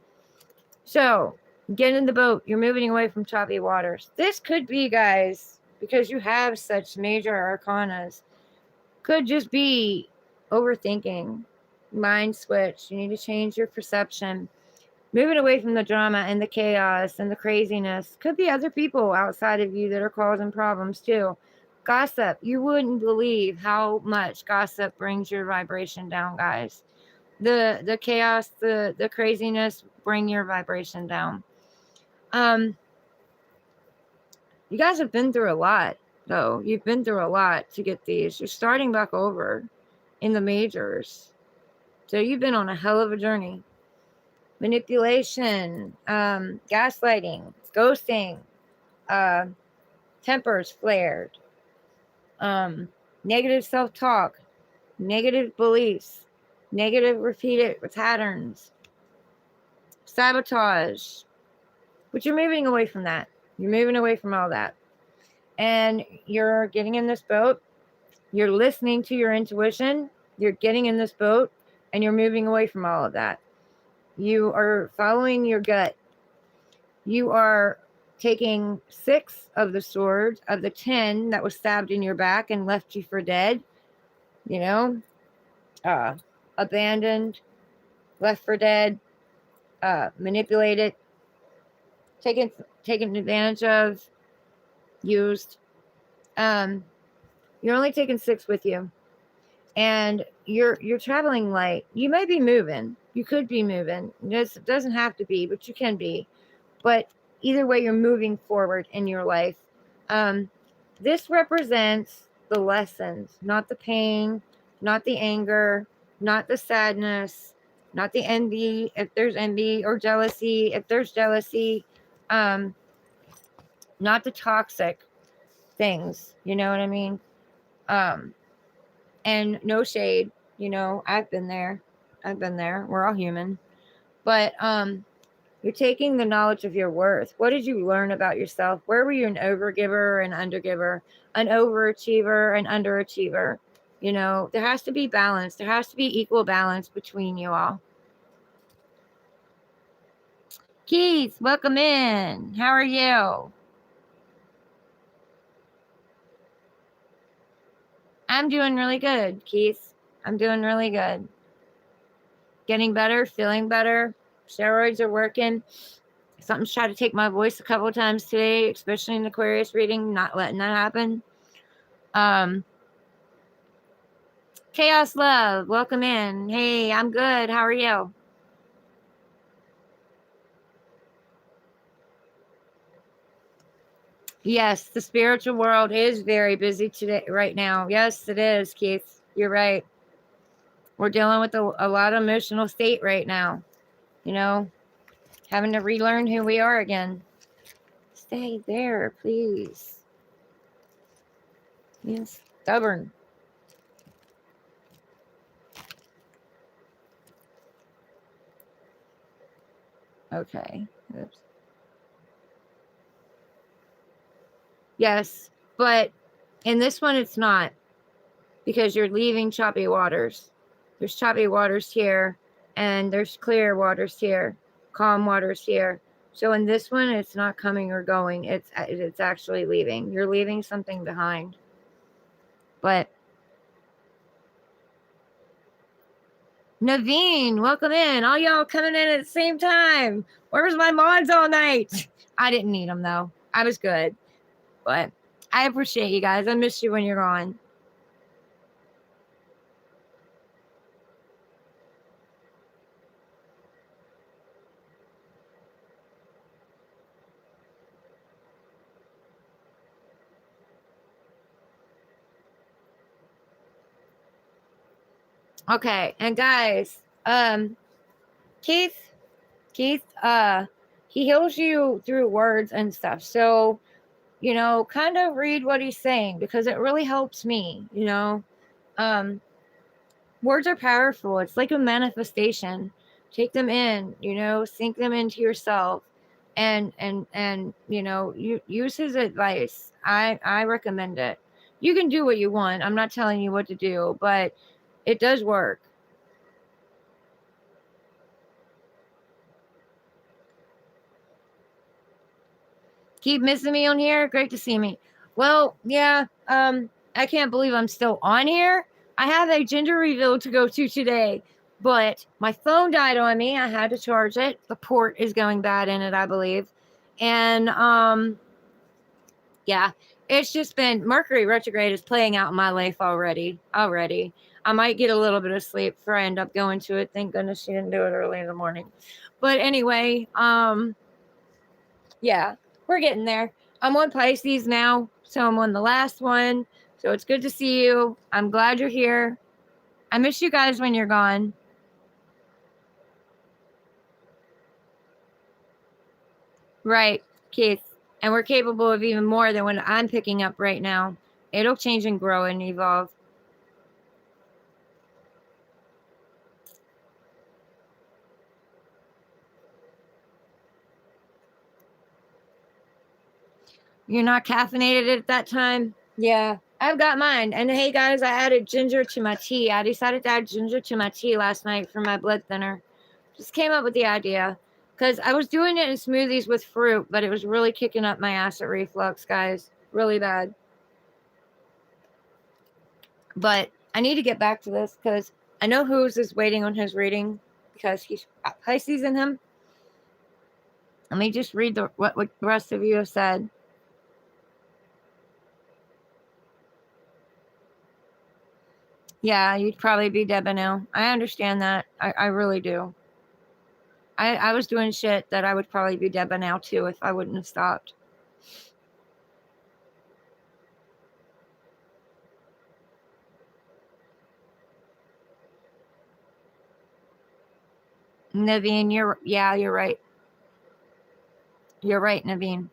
S1: So, get in the boat. You're moving away from choppy waters. This could be, guys, because you have such major arcanas, could just be overthinking, mind switch. You need to change your perception. Moving away from the drama and the chaos and the craziness. Could be other people outside of you that are causing problems too. Gossip. You wouldn't believe how much gossip brings your vibration down, guys. The chaos, the craziness bring your vibration down. You guys have been through a lot, though. You've been through a lot to get these. You're starting back over in the majors. So you've been on a hell of a journey. Manipulation, gaslighting, ghosting, tempers flared, negative self-talk, negative beliefs, negative repeated patterns, sabotage. But you're moving away from that. You're moving away from all that. And you're getting in this boat. You're listening to your intuition. You're getting in this boat and you're moving away from all of that. You are following your gut. You are taking 6 of the swords of the 10 that was stabbed in your back and left you for dead. You know, abandoned, left for dead, manipulated, taken advantage of, used. You're only taking 6 with you, and you're traveling light. You may be moving. You could be moving. This doesn't have to be, but you can be. But either way, you're moving forward in your life. This represents the lessons, not the pain, not the anger, not the sadness, not the envy, if there's envy, or jealousy, if there's jealousy, not the toxic things, you know what I mean? And no shade, you know, I've been there. We're all human. But you're taking the knowledge of your worth. What did you learn about yourself? Where were you an overgiver and undergiver, an overachiever and underachiever? You know, there has to be balance. There has to be equal balance between you all. Keith, welcome in. How are you? I'm doing really good, Keith. I'm doing really good. Getting better, feeling better. Steroids are working. Something's tried to take my voice a couple of times today, especially in the Aquarius reading, not letting that happen. Chaos Love, welcome in. Hey, I'm good. How are you? Yes, the spiritual world is very busy today, right now. Yes, it is, Keith. You're right. We're dealing with a lot of emotional state right now. You know, having to relearn who we are again. Stay there, please. Yes, stubborn. Okay. Oops. Yes, but in this one, it's not, because you're leaving choppy waters. There's choppy waters here, and there's clear waters here, calm waters here. So in this one, it's not coming or going. It's actually leaving. You're leaving something behind. But Naveen, welcome in. All y'all coming in at the same time. Where was my mods all night? I didn't need them though. I was good. But I appreciate you guys. I miss you when you're gone. Okay, and guys, Keith, he heals you through words and stuff. So, you know, kind of read what he's saying, because it really helps me, you know. Words are powerful. It's like a manifestation. Take them in, you know, sink them into yourself, and you know, you use his advice. I recommend it. You can do what you want. I'm not telling you what to do, but it does work. Keep missing me on here. Great to see me. Well, yeah. I can't believe I'm still on here. I have a gender reveal to go to today, but my phone died on me. I had to charge it. The port is going bad in it, I believe. And yeah, it's just been Mercury retrograde is playing out in my life already. I might get a little bit of sleep before I end up going to it. Thank goodness she didn't do it early in the morning. But anyway, yeah, we're getting there. I'm on Pisces now, so I'm on the last one. So it's good to see you. I'm glad you're here. I miss you guys when you're gone. Right, Keith. And we're capable of even more than what I'm picking up right now. It'll change and grow and evolve. You're not caffeinated at that time? Yeah, I've got mine. And hey, guys, I added ginger to my tea. I decided to add ginger to my tea last night for my blood thinner. Just came up with the idea because I was doing it in smoothies with fruit, but it was really kicking up my acid reflux, guys. Really bad. But I need to get back to this because I know Who's is waiting on his reading because he's got Pisces in him. Let me just read what the rest of you have said. Yeah, you'd probably be Debonair. I understand that. I really do. I was doing shit that I would probably be dead by now too if I wouldn't have stopped. Naveen, you're right. You're right, Naveen.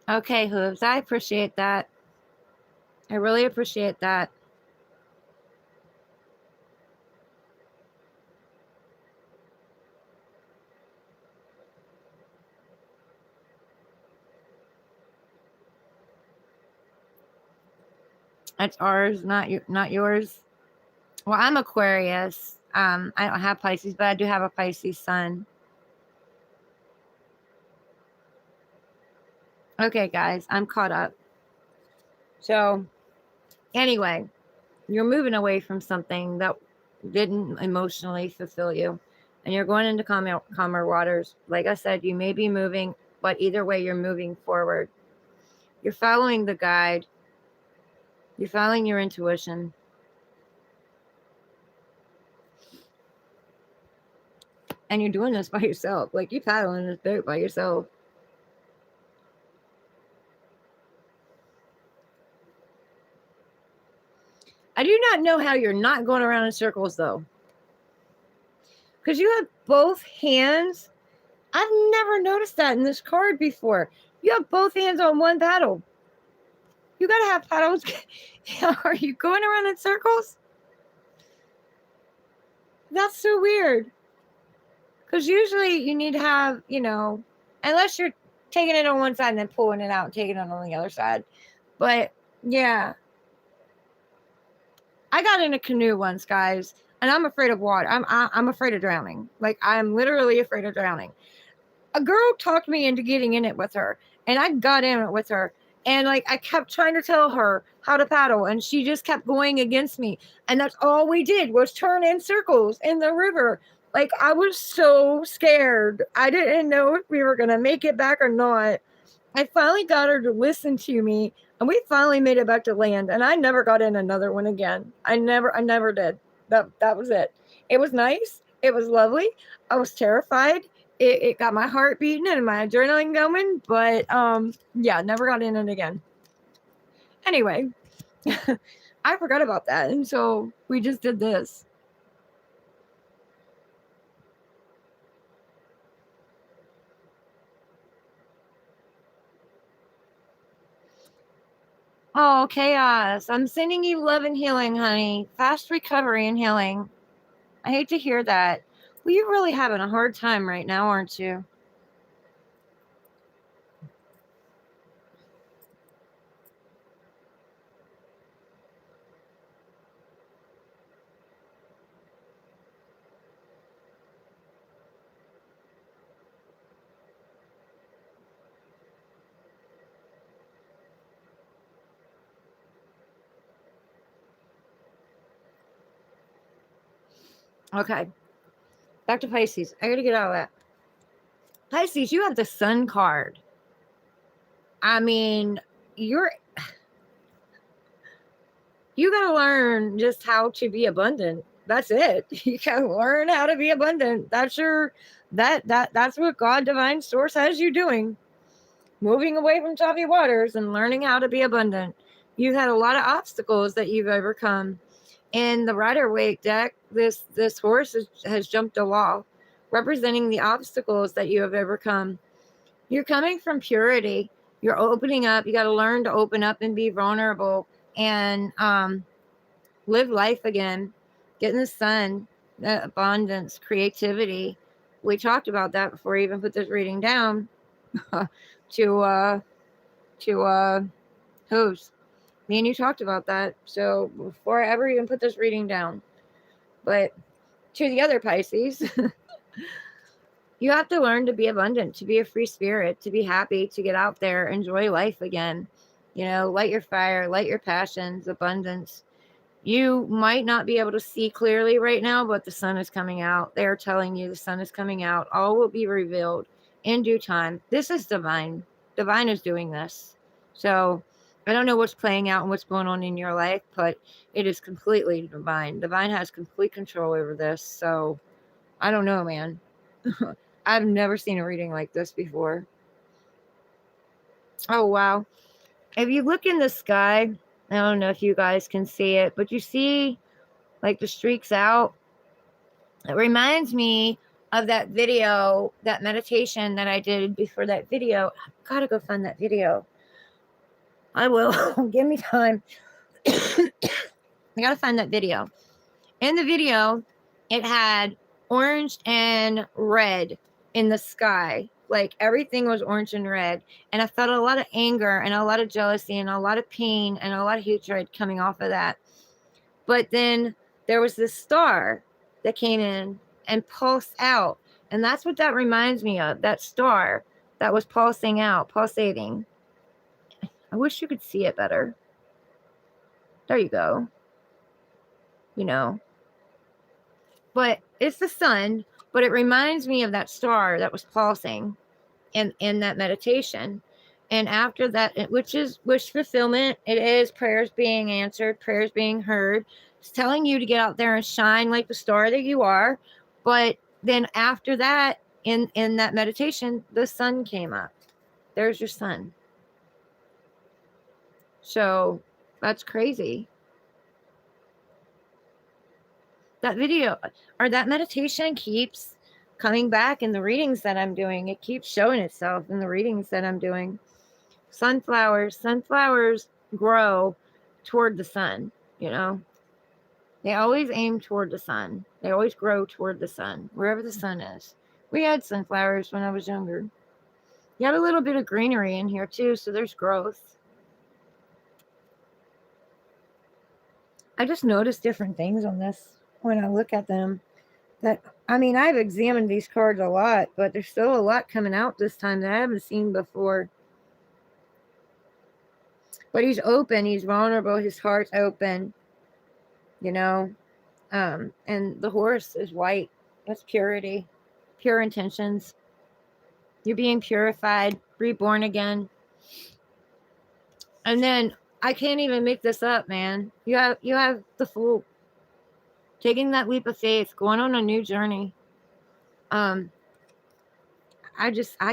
S1: Okay, Hooves, I appreciate that. I really appreciate that. That's ours, not yours. Well, I'm Aquarius. I don't have Pisces, but I do have a Pisces sun. Okay, guys, I'm caught up. So, anyway, you're moving away from something that didn't emotionally fulfill you, and you're going into calmer waters. Like I said, you may be moving, but either way, you're moving forward. You're following the guide. You're following your intuition. And you're doing this by yourself. Like, you're paddling this boat by yourself. I do not know how you're not going around in circles, though. Because you have both hands. I've never noticed that in this card before. You have both hands on one paddle. You got to have paddles. Are you going around in circles? That's so weird. Because usually you need to have, unless you're taking it on one side and then pulling it out and taking it on the other side. But yeah. I got in a canoe once, guys, and I'm afraid of water. I'm afraid of drowning. Like, I'm literally afraid of drowning. A girl talked me into getting in it with her, and I got in it with her. And like, I kept trying to tell her how to paddle, and she just kept going against me. And that's all we did was turn in circles in the river. Like, I was so scared. I didn't know if we were gonna make it back or not. I finally got her to listen to me, and we finally made it back to land. And I never got in another one again. I never did. That was it. It was nice. It was lovely. I was terrified. It got my heart beating and my adrenaline going, but yeah, never got in it again. Anyway, I forgot about that, and so we just did this. Oh, chaos. I'm sending you love and healing, honey. Fast recovery and healing. I hate to hear that. Well, you're really having a hard time right now, aren't you? Okay. Back to Pisces. I gotta get out of that. Pisces, you have the Sun card. I mean, you gotta learn just how to be abundant. That's it. You gotta learn how to be abundant. That's what God Divine Source has you doing. Moving away from choppy waters and learning how to be abundant. You've had a lot of obstacles that you've overcome. In the Rider-Waite deck, this horse has jumped a wall, representing the obstacles that you have overcome. You're coming from purity. You're opening up. You got to learn to open up and be vulnerable and live life again. Get in the sun, abundance, creativity. We talked about that before we even put this reading down. to Hooves. Me and you talked about that. So before I ever even put this reading down, But to the other Pisces, you have to learn to be abundant, to be a free spirit, to be happy, to get out there, enjoy life again. Light your fire, light your passions, abundance. You might not be able to see clearly right now, but the sun is coming out. They are telling you the sun is coming out. All will be revealed in due time. This is divine. Divine is doing this. So I don't know what's playing out and what's going on in your life, but it is completely divine. Divine has complete control over this. So I don't know, man. I've never seen a reading like this before. Oh, wow. If you look in the sky, I don't know if you guys can see it, but you see like the streaks out. It reminds me of that video, that meditation that I did before that video. I've got to go find that video. I will. Give me time. I got to find that video. In the video, it had orange and red in the sky. Like everything was orange and red. And I felt a lot of anger and a lot of jealousy and a lot of pain and a lot of hatred coming off of that. But then there was this star that came in and pulsed out. And that's what that reminds me of, that star that was pulsing out, pulsating. I wish you could see it better. There you go. But it's the sun, but it reminds me of that star that was pulsing in that meditation. And after that, which is wish fulfillment, it is prayers being answered, prayers being heard. It's telling you to get out there and shine like the star that you are. But then after that, in that meditation, the sun came up. There's your sun. So that's crazy. That video or that meditation keeps coming back in the readings that I'm doing. It keeps showing itself in the readings that I'm doing. Sunflowers grow toward the sun, They always aim toward the sun. They always grow toward the sun, wherever the sun is. We had sunflowers when I was younger. You had a little bit of greenery in here too, so there's growth. I just noticed different things on this when I look at them. I've examined these cards a lot, but there's still a lot coming out this time that I haven't seen before. But he's open, he's vulnerable, his heart's open, and the horse is white. That's purity, pure intentions. You're being purified, reborn again. And then I can't even make this up, man. You have the Fool taking that leap of faith, going on a new journey. I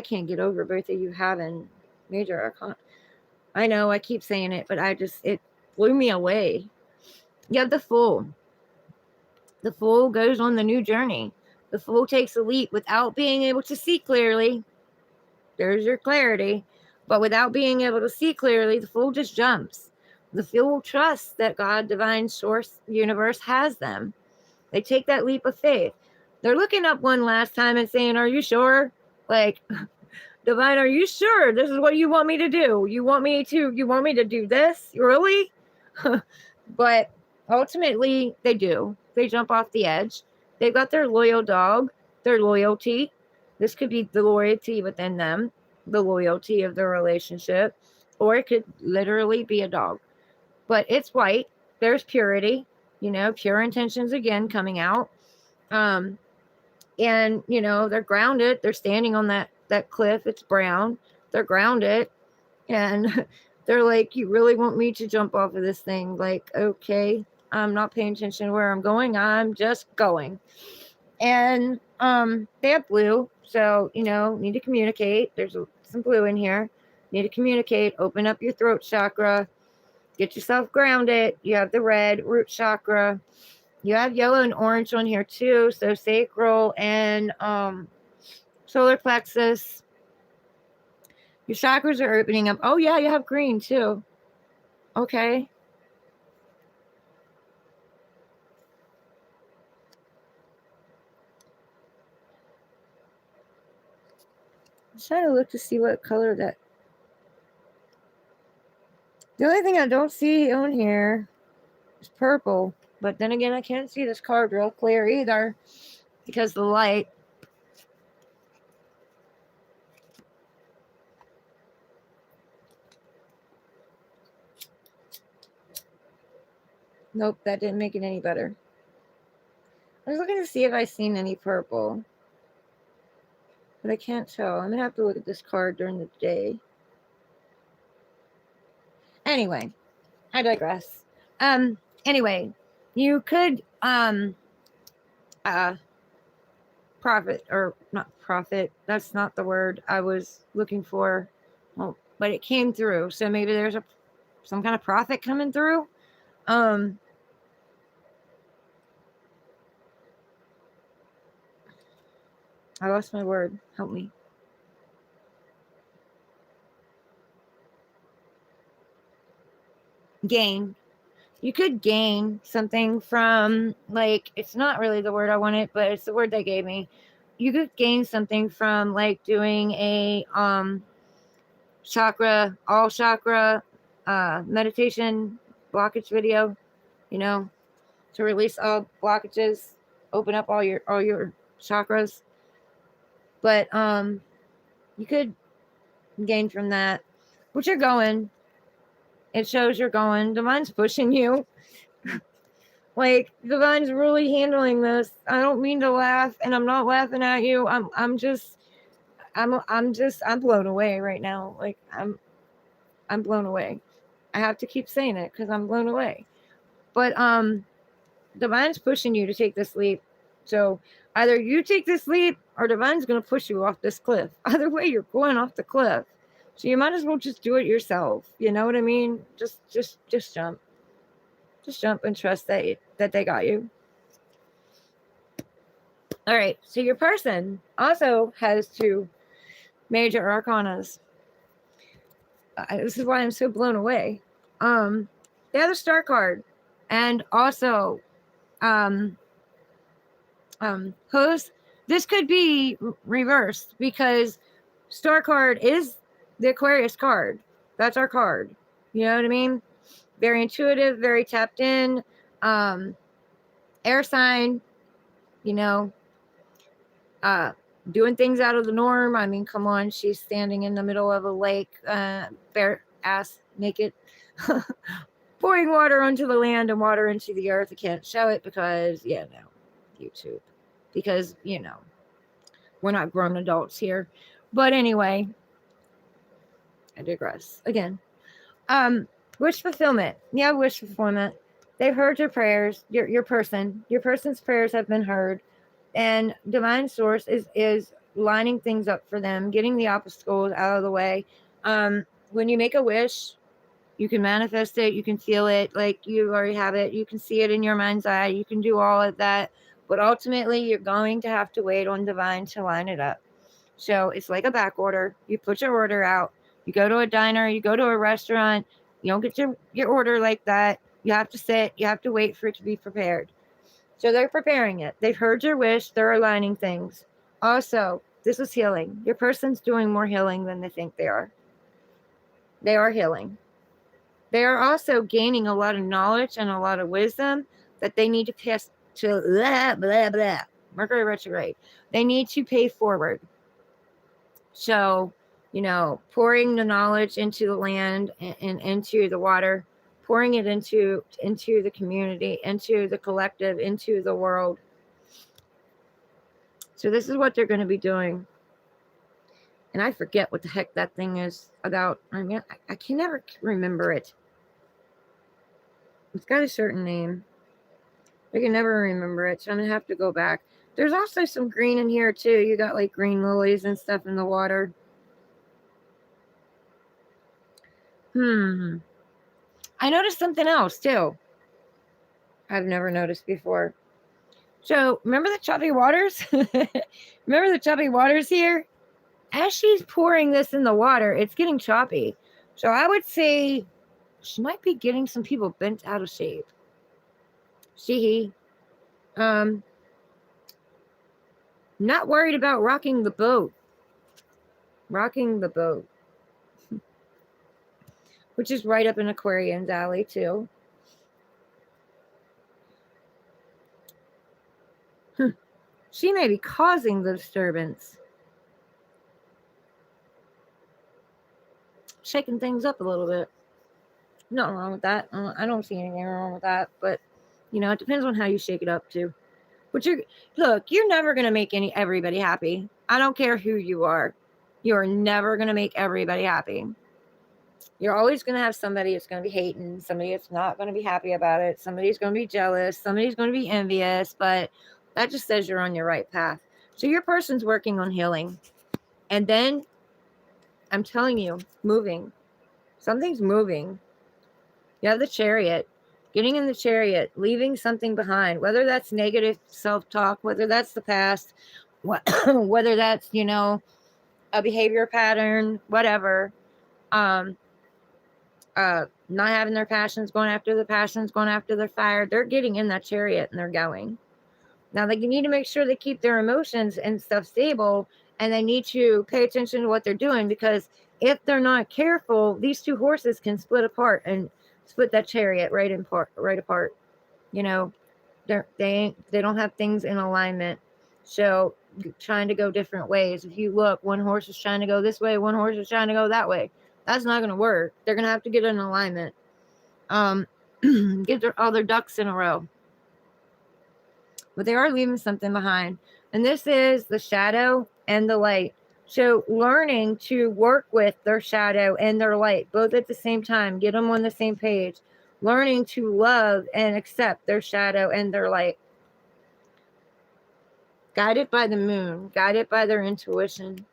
S1: can't get over both of you having major arcana. I know I keep saying it, but it blew me away. You have the Fool. The Fool goes on the new journey. The Fool takes a leap without being able to see clearly. There's your clarity. But without being able to see clearly, the Fool just jumps. The Fool trusts that God, divine source, universe has them. They take that leap of faith. They're looking up one last time and saying, are you sure? Like, divine, are you sure this is what you want me to do? You want me to do this? Really? But ultimately, they do. They jump off the edge. They've got their loyal dog, their loyalty. This could be the loyalty within them, the loyalty of their relationship, or it could literally be a dog. But it's white. There's purity, pure intentions again coming out. And, they're grounded. They're standing on that cliff. It's brown. They're grounded. And they're like, you really want me to jump off of this thing? Like, okay, I'm not paying attention to where I'm going. I'm just going. And they have blue. So, need to communicate. There's some blue in here. Need to communicate. Open up your throat chakra. Get yourself grounded. You have the red root chakra. You have yellow and orange on here too. So sacral and solar plexus. Your chakras are opening up. Oh yeah, you have green too. Okay. I'm trying to look to see what color that. The only thing I don't see on here is purple. But then again, I can't see this card real clear either because of the light. Nope, that didn't make it any better. I was looking to see if I seen any purple, but I can't tell. I'm gonna have to look at this card during the day. Anyway, I digress. Anyway, you could profit, or not profit, that's not the word I was looking for. Well, but it came through. So maybe there's some kind of profit coming through. I lost my word. Help me. Gain. You could gain something from, like, it's not really the word I wanted, but it's the word they gave me. You could gain something from, like, doing a all chakra meditation blockage video, you know, to release all blockages, open up all your chakras. But you could gain from that. But you're going. It shows you're going. Divine's pushing you. Like, Divine's really handling this. I don't mean to laugh, and I'm not laughing at you. I'm blown away right now. Like, I'm blown away. I have to keep saying it because I'm blown away. But Divine's pushing you to take this leap. So either you take this leap or Divine's going to push you off this cliff. Either way, you're going off the cliff. So you might as well just do it yourself. You know what I mean? Just jump. Just jump and trust that they got you. All right. So your person also has 2 major arcanas. This is why I'm so blown away. They have the Star card, and also Hose. This could be reversed because Star card is the Aquarius card. That's our card. You know what I mean? Very intuitive, very tapped in. Air sign, you know, doing things out of the norm. I mean, come on, she's standing in the middle of a lake, bare ass naked, pouring water onto the land and water into the earth. I can't show it because, no, YouTube. Because, we're not grown adults here. But anyway, I digress again. Wish fulfillment. Yeah, wish fulfillment. They've heard your prayers. Your person's prayers have been heard, and divine source is lining things up for them, getting the obstacles out of the way. When you make a wish, you can manifest it. You can feel it, like you already have it. You can see it in your mind's eye. You can do all of that, but ultimately, you're going to have to wait on divine to line it up. So it's like a back order. You put your order out. You go to a diner. You go to a restaurant. You don't get your order like that. You have to sit. You have to wait for it to be prepared. So they're preparing it. They've heard your wish. They're aligning things. Also, this is healing. Your person's doing more healing than they think they are. They are healing. They are also gaining a lot of knowledge and a lot of wisdom that they need to pass to blah, blah, blah. Mercury retrograde. They need to pay forward. So, pouring the knowledge into the land and into the water, pouring it into the community, into the collective, into the world. So this is what they're going to be doing. And I forget what the heck that thing is about. I mean, I can never remember it. It's got a certain name. I can never remember it, so I'm going to have to go back. There's also some green in here, too. You got, like, green lilies and stuff in the water. I noticed something else, too. I've never noticed before. So, remember the choppy waters? Remember the choppy waters here? As she's pouring this in the water, it's getting choppy. So, I would say she might be getting some people bent out of shape. Not worried about rocking the boat. Rocking the boat. Which is right up in Aquarian's alley, too. She may be causing the disturbance. Shaking things up a little bit. Nothing wrong with that. I don't see anything wrong with that. But, it depends on how you shake it up, too. But you're never going to make everybody happy. I don't care who you are. You're never going to make everybody happy. You're always going to have somebody that's going to be hating, somebody that's not going to be happy about it, somebody's going to be jealous, somebody's going to be envious, but that just says you're on your right path. So your person's working on healing. And then, I'm telling you, moving. Something's moving. You have the Chariot. Getting in the Chariot, leaving something behind, whether that's negative self-talk, whether that's the past, whether that's, a behavior pattern, whatever. Not having their passions, going after their fire. They're getting in that Chariot and they're going. Now, they need to make sure they keep their emotions and stuff stable, and they need to pay attention to what they're doing, because if they're not careful, these two horses can split apart and split that Chariot right apart. They don't have things in alignment. So trying to go different ways. If you look, one horse is trying to go this way, one horse is trying to go that way. That's not going to work. They're going to have to get in alignment. Get all their ducks in a row. But they are leaving something behind. And this is the shadow and the light. So learning to work with their shadow and their light, both at the same time, get them on the same page. Learning to love and accept their shadow and their light. Guided by the moon, guided by their intuition.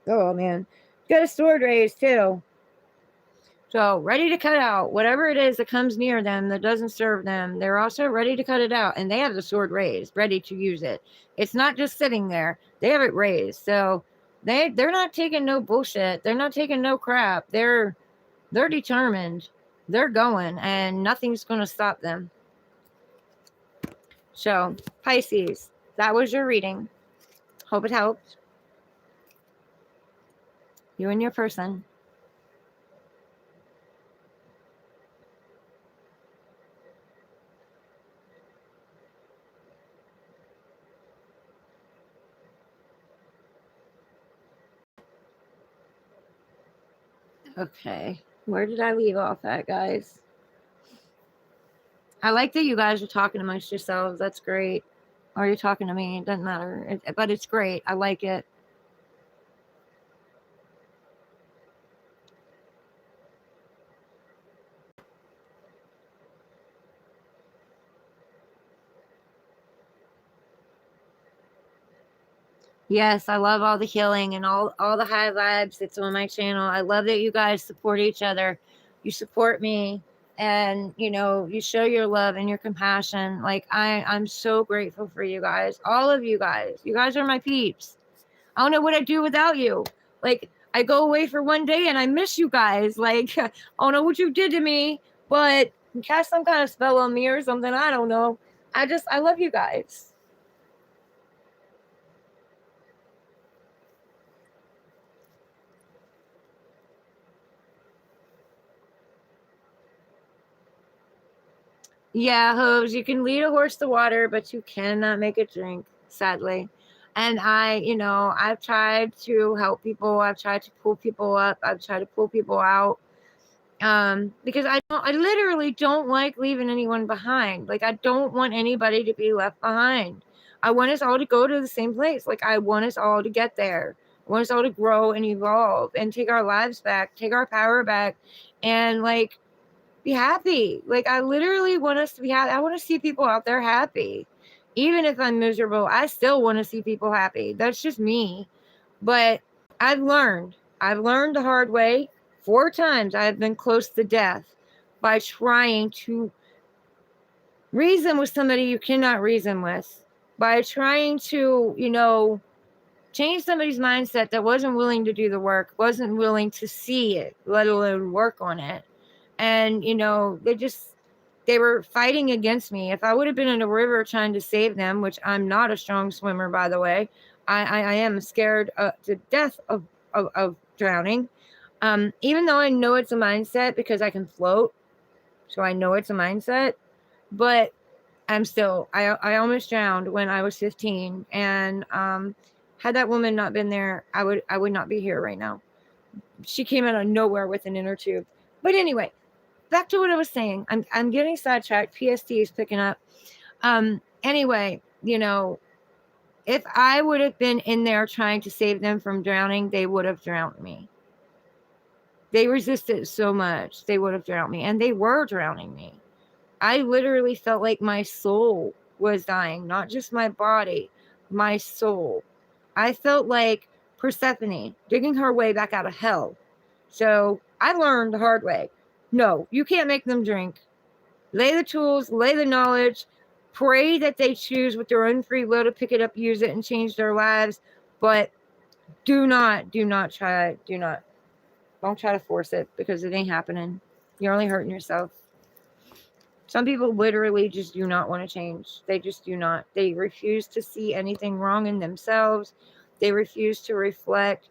S1: Oh, man. Got a sword raised, too. So, ready to cut out whatever it is that comes near them that doesn't serve them. They're also ready to cut it out. And they have the sword raised, ready to use it. It's not just sitting there. They have it raised. So, they're not taking no bullshit. They're not taking no crap. They're determined. They're going. And nothing's going to stop them. So, Pisces, that was your reading. Hope it helped. You and your person. Okay. Where did I leave off at, guys? I like that you guys are talking amongst yourselves. That's great. Or you're talking to me. It doesn't matter. But it's great. I like it. Yes, I love all the healing and all the high vibes that's on my channel. I love that you guys support each other. You support me, and you show your love and your compassion. Like I'm so grateful for you guys. All of you guys. You guys are my peeps. I don't know what I'd do without you. Like, I go away for one day and I miss you guys. Like, I don't know what you did to me, but cast some kind of spell on me or something. I don't know. I love you guys. Yeah, Hose, you can lead a horse to water, but you cannot make it drink, sadly. And I've tried to help people. I've tried to pull people up. I've tried to pull people out. Because I literally don't like leaving anyone behind. Like, I don't want anybody to be left behind. I want us all to go to the same place. Like, I want us all to get there. I want us all to grow and evolve and take our lives back, take our power back, and like, be happy. Like, I literally want us to be happy. I want to see people out there happy. Even if I'm miserable, I still want to see people happy. That's just me. But I've learned the hard way. 4 times I've been close to death by trying to reason with somebody you cannot reason with. By trying to, change somebody's mindset that wasn't willing to do the work, wasn't willing to see it, let alone work on it. And, they were fighting against me. If I would have been in a river trying to save them, which I'm not a strong swimmer, by the way, I am scared to death of drowning. Even though I know it's a mindset because I can float, so I know it's a mindset, but I almost drowned when I was 15, and had that woman not been there, I would not be here right now. She came out of nowhere with an inner tube. But anyway, back to what I was saying. I'm getting sidetracked. PSD is picking up. Anyway, if I would have been in there trying to save them from drowning, they would have drowned me. They resisted so much, they would have drowned me, and they were drowning me. I literally felt like my soul was dying, not just my body, my soul. I felt like Persephone digging her way back out of hell. So I learned the hard way. No, you can't make them drink. Lay the tools, lay the knowledge, pray that they choose with their own free will to pick it up, use it, and change their lives. But don't try to force it, because it ain't happening. You're only hurting yourself. Some people literally just do not want to change. They just do not. They refuse to see anything wrong in themselves. They refuse to reflect.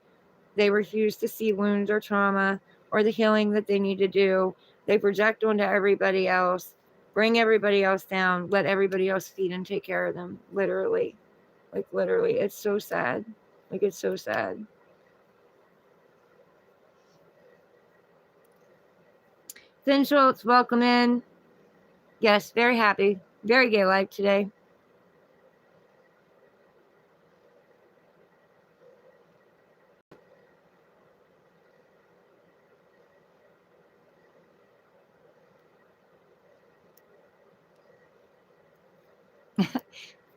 S1: They refuse to see wounds or trauma or the healing that they need to do. They project onto everybody else, bring everybody else down, let everybody else feed and take care of them. Literally. Like, literally. It's so sad. Like, it's so sad. Finn Schultz, welcome in. Yes, very happy. Very gay-like today.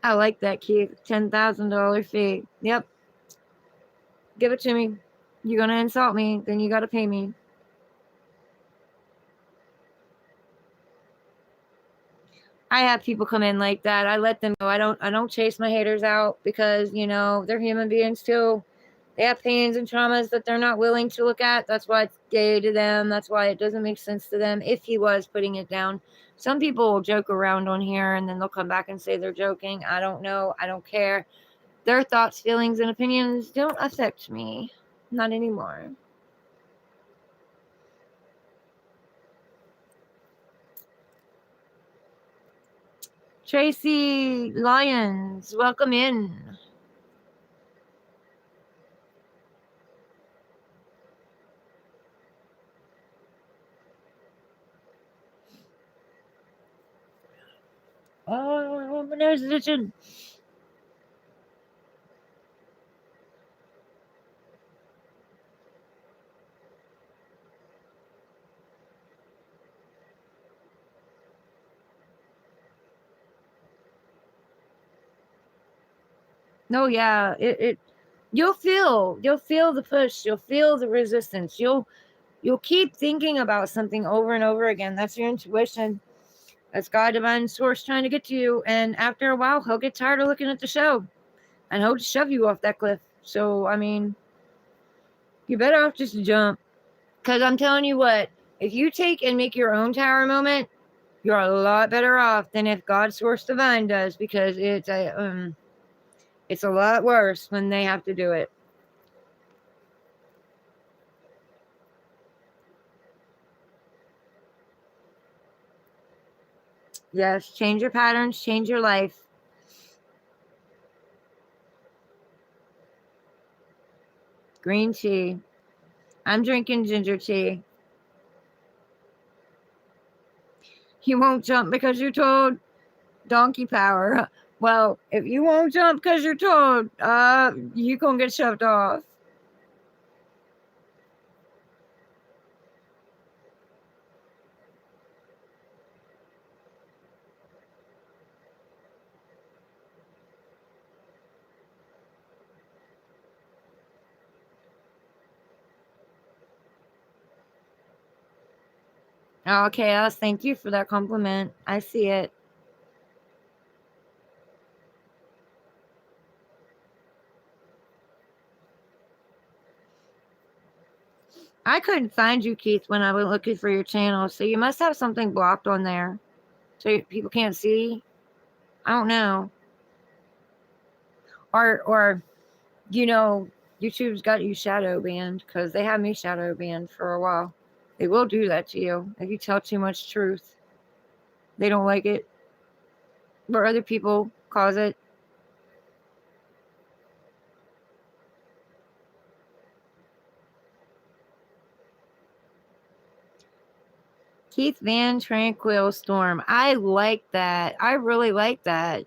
S1: I like that, Keith. $10,000 fee. Yep. Give it to me. You're going to insult me, then you got to pay me. I have people come in like that. I let them go. I don't chase my haters out, because, they're human beings too. They have pains and traumas that they're not willing to look at. That's why it's gay to them. That's why it doesn't make sense to them if he was putting it down. Some people will joke around on here and then they'll come back and say they're joking. I don't know. I don't care. Their thoughts, feelings, and opinions don't affect me. Not anymore. Tracy Lyons, welcome in. Oh, my nose is itching. No, yeah, you'll feel the push, you'll feel the resistance, you'll keep thinking about something over and over again. That's your intuition. That's God, divine source trying to get to you. And after a while, he'll get tired of looking at the show and he'll shove you off that cliff. So, I mean, you better off just jump. Because I'm telling you what, if you take and make your own tower moment, you're a lot better off than if God, source divine does, because it's a lot worse when they have to do it. Yes, change your patterns, change your life. Green tea. I'm drinking ginger tea. You won't jump because you're told. Donkey power. Well, if you won't jump because you're told, you're going to get shoved off. Oh, Chaos, thank you for that compliment. I see it. I couldn't find you, Keith, when I was looking for your channel, so you must have something blocked on there so people can't see. I don't know. Or YouTube's got you shadow banned because they have me shadow banned for a while. They will do that to you if you tell too much truth. They don't like it. Or other people cause it. Keith Van Tranquil Storm. I like that. I really like that.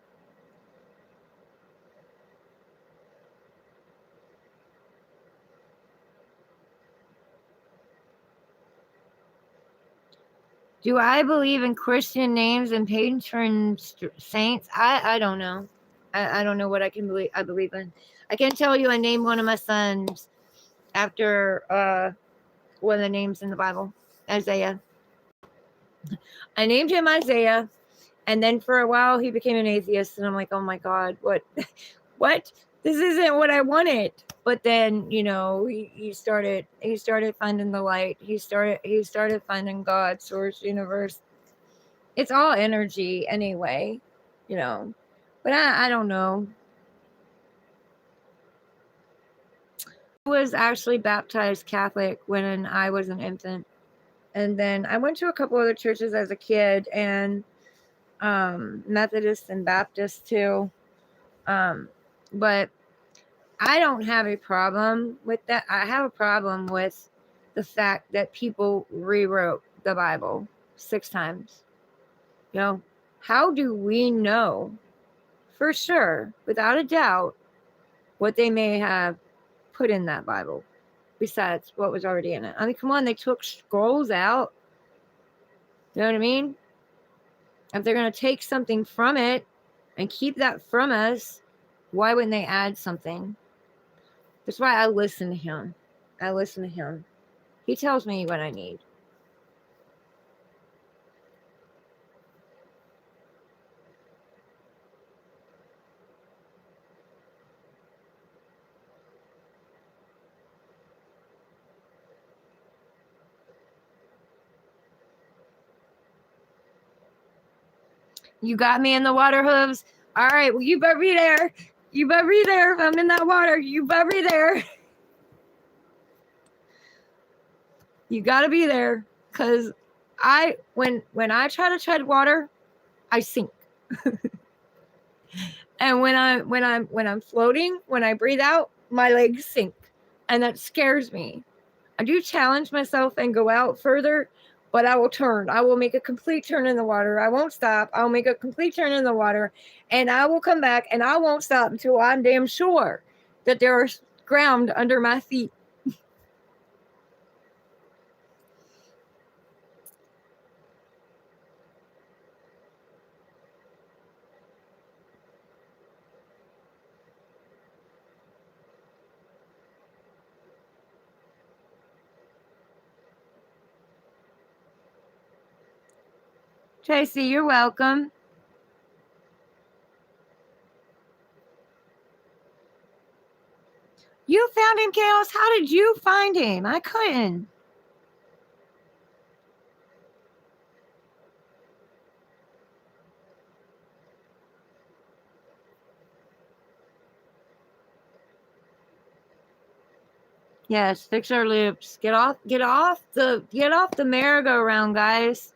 S1: Do I believe in Christian names and patron saints? I don't know. I don't know what I believe in. I can tell you I named one of my sons after one of the names in the Bible, Isaiah. I named him Isaiah, and then for a while he became an atheist, and I'm like, oh my God, what? What? This isn't what I wanted. But then, you know, he started finding the light. He started finding God, source, universe. It's all energy anyway, you know. But I don't know. I was actually baptized Catholic when I was an infant. And then I went to a couple other churches as a kid, and Methodist and Baptist too. But I don't have a problem with that. I have a problem with the fact that people rewrote the Bible 6 times. You know, how do we know for sure, without a doubt, what they may have put in that Bible besides what was already in it? I mean, come on, they took scrolls out. You know what I mean? If they're going to take something from it and keep that from us, why wouldn't they add something? That's why I listen to him. I listen to him. He tells me what I need. You got me in the water hooves. All right, well, you better be there. You better be there. If I'm in that water, you better be there. You gotta be there, because when I try to tread water, I sink. And when I'm floating, when I breathe out, my legs sink, and that scares me. I do challenge myself and go out further, but I will turn. I will make a complete turn in the water. I won't stop. I'll make a complete turn in the water, and I will come back, and I won't stop until I'm damn sure that there's ground under my feet. Tracy, you're welcome. You found him, Chaos. How did you find him? I couldn't. Yes, fix our loops. Get off the merry-go-round, guys.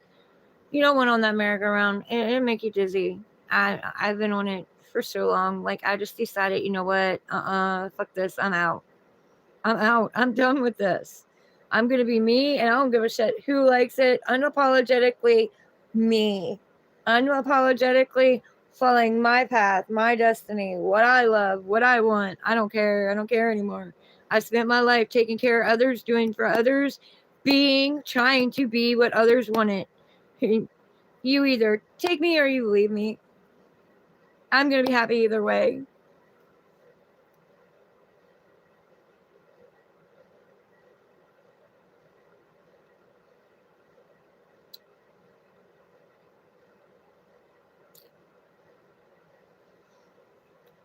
S1: You don't want on that merry-go-round. It'll make you dizzy. I've been on it for so long. Like, I just decided, you know what? Fuck this. I'm out. I'm done with this. I'm gonna be me, and I don't give a shit who likes it. Unapologetically me. Unapologetically following my path, my destiny, what I love, what I want. I don't care. I don't care anymore. I spent my life taking care of others, doing for others, trying to be what others wanted. You either take me or you leave me. I'm going to be happy either way.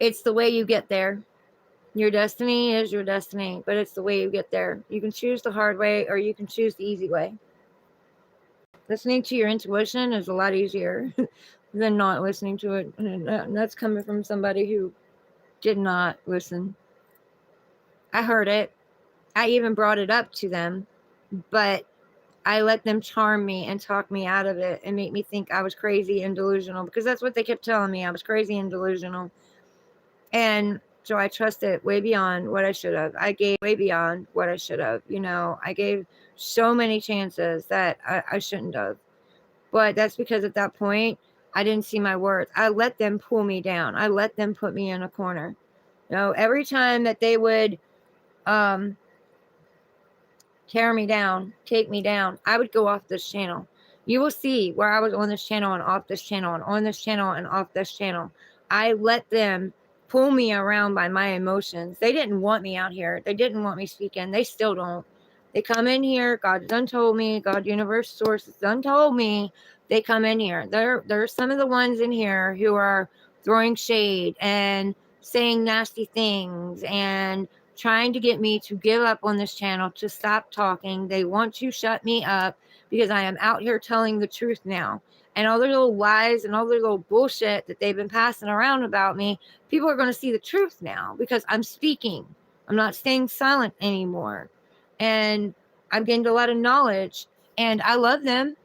S1: It's the way you get there. Your destiny is your destiny, but it's the way you get there. You can choose the hard way or you can choose the easy way. Listening to your intuition is a lot easier than not listening to it. And that's coming from somebody who did not listen. I heard it. I even brought it up to them, but I let them charm me and talk me out of it and make me think I was crazy and delusional, because that's what they kept telling me. I was crazy and delusional. And so I trusted way beyond what I should have. I gave way beyond what I should have. I gave so many chances that I shouldn't have. But that's because at that point, I didn't see my worth. I let them pull me down. I let them put me in a corner. Every time that they would um, tear me down, take me down, I would go off this channel. You will see where I was on this channel and off this channel and on this channel and off this channel. I let them pull me around by my emotions. They didn't want me out here. They didn't want me speaking. They still don't. They come in here. God done told me. God, universe, source done told me. They come in here. There's some of the ones in here who are throwing shade and saying nasty things and trying to get me to give up on this channel, to stop talking. They want to shut me up because I am out here telling the truth now. And all their little lies and all their little bullshit that they've been passing around about me, people are going to see the truth now because I'm speaking. I'm not staying silent anymore. And I've gained a lot of knowledge. And I love them.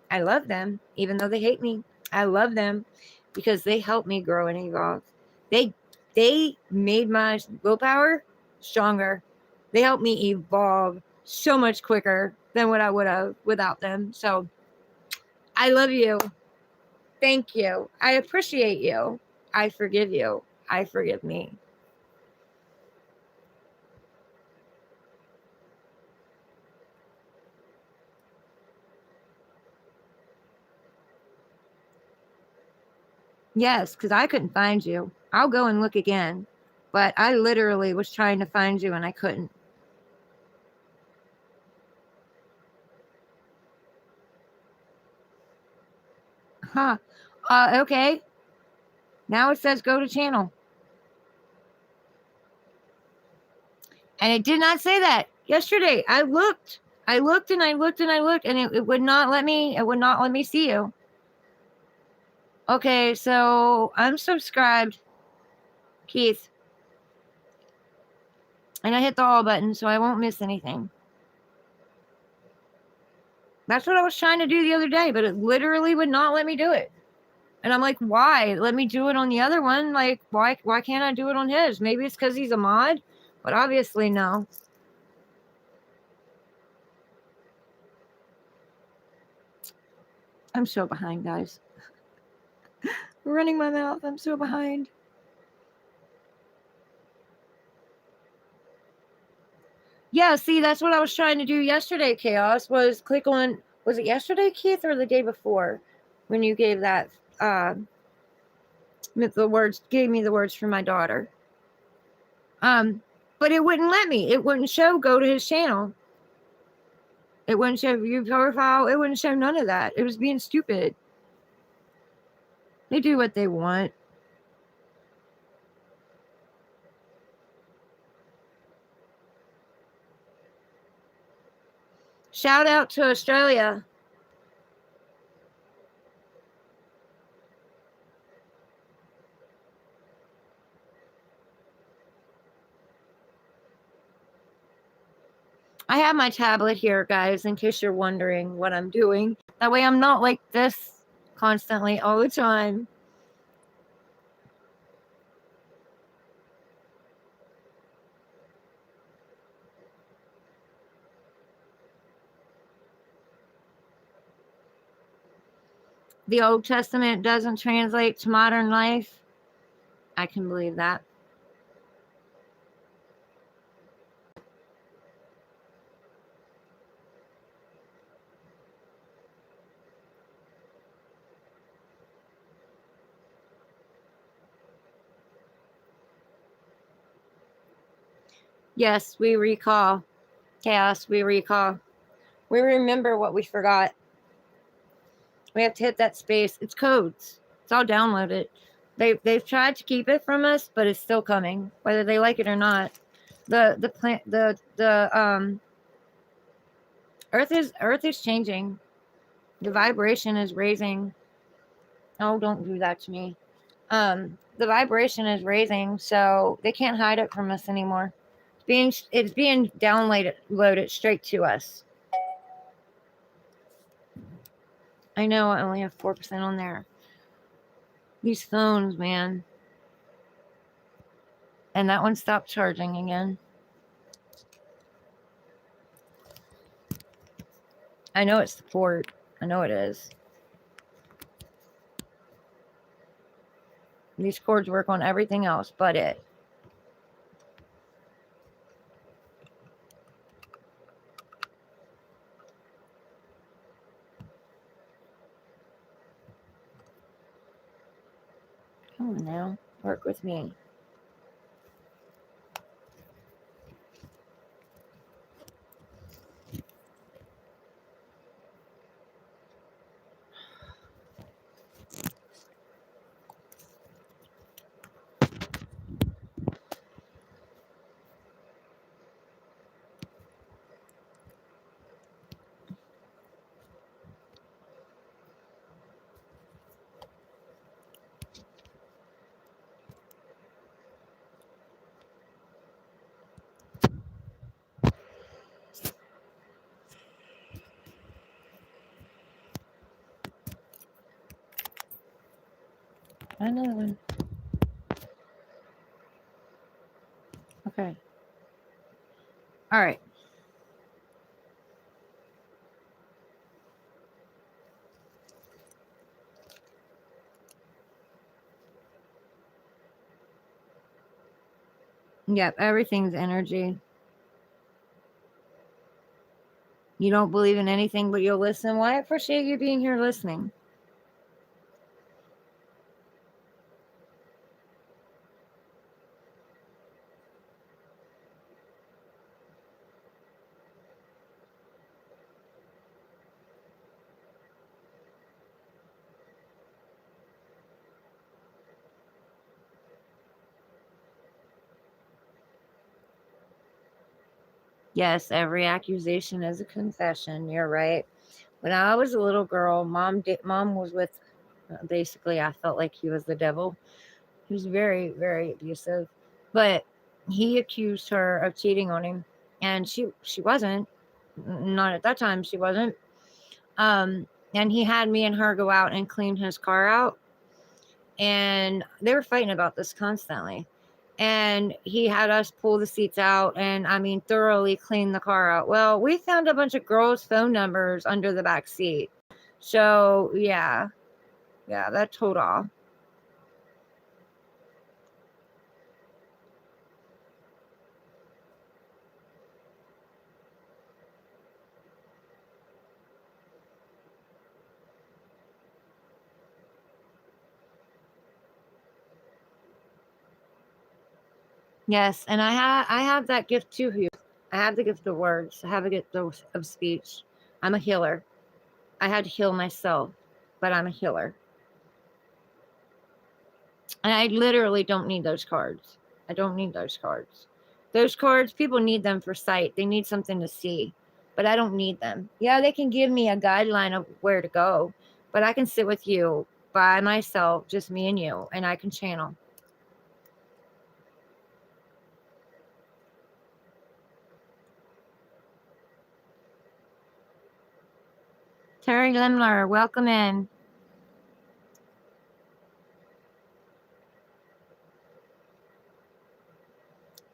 S1: I love them, even though they hate me. I love them because they helped me grow and evolve. They made my willpower stronger. They helped me evolve so much quicker than what I would have without them. So I love you. Thank you. I appreciate you. I forgive you. I forgive me. Yes, because I couldn't find you. I'll go and look again. But I literally was trying to find you and I couldn't. Huh. Okay. Now it says go to channel. And it did not say that. Yesterday, I looked. I looked and I looked and I looked, and it would not let me, see you. Okay, so I'm subscribed, Keith. And I hit the all button so I won't miss anything. That's what I was trying to do the other day, but it literally would not let me do it. And I'm like, why? Let me do it on the other one. Like, why can't I do it on his? Maybe it's because he's a mod, but obviously no. I'm so behind, guys. Running my mouth. I'm so behind. Yeah, see, that's what I was trying to do yesterday, Chaos, was click on, was it yesterday, Keith, or the day before when you gave that, gave me the words for my daughter. But it wouldn't let me. It wouldn't show go to his channel. It wouldn't show view profile. It wouldn't show none of that. It was being stupid. They do what they want. Shout out to Australia. I have my tablet here, guys, in case you're wondering what I'm doing. That way I'm not like this constantly all the time. The Old Testament doesn't translate to modern life. I can believe that. Yes, we recall. Chaos, we recall. We remember what we forgot. We have to hit that space. It's codes. It's all downloaded. They've tried to keep it from us, but it's still coming, whether they like it or not. The Earth is changing. The vibration is raising. Oh, don't do that to me. The vibration is raising, so they can't hide it from us anymore. It's being downloaded straight to us. I know I only have 4% on there. These phones, man. And that one stopped charging again. I know it's the port. I know it is. These cords work on everything else but it. Come on now. Work with me. Another one. Okay. All right. Yep, everything's energy. You don't believe in anything, but you'll listen. Well, I appreciate you being here listening. Yes, every accusation is a confession. You're right. When I was a little girl, mom was with, basically, I felt like he was the devil. He was very, very abusive. But he accused her of cheating on him. And she wasn't. Not at that time, she wasn't. And he had me and her go out and clean his car out. And they were fighting about this constantly. And he had us pull the seats out and, I mean, thoroughly clean the car out. Well, we found a bunch of girls' phone numbers under the back seat. So, yeah, that total. Yes, and I have that gift too. I have the gift of words. I have a gift of speech. I'm a healer. I had to heal myself, but I'm a healer. And I literally don't need those cards. I don't need those cards. Those cards, people need them for sight. They need something to see, but I don't need them. Yeah, they can give me a guideline of where to go, but I can sit with you by myself, just me and you, and I can channel. Terry Limler, welcome in.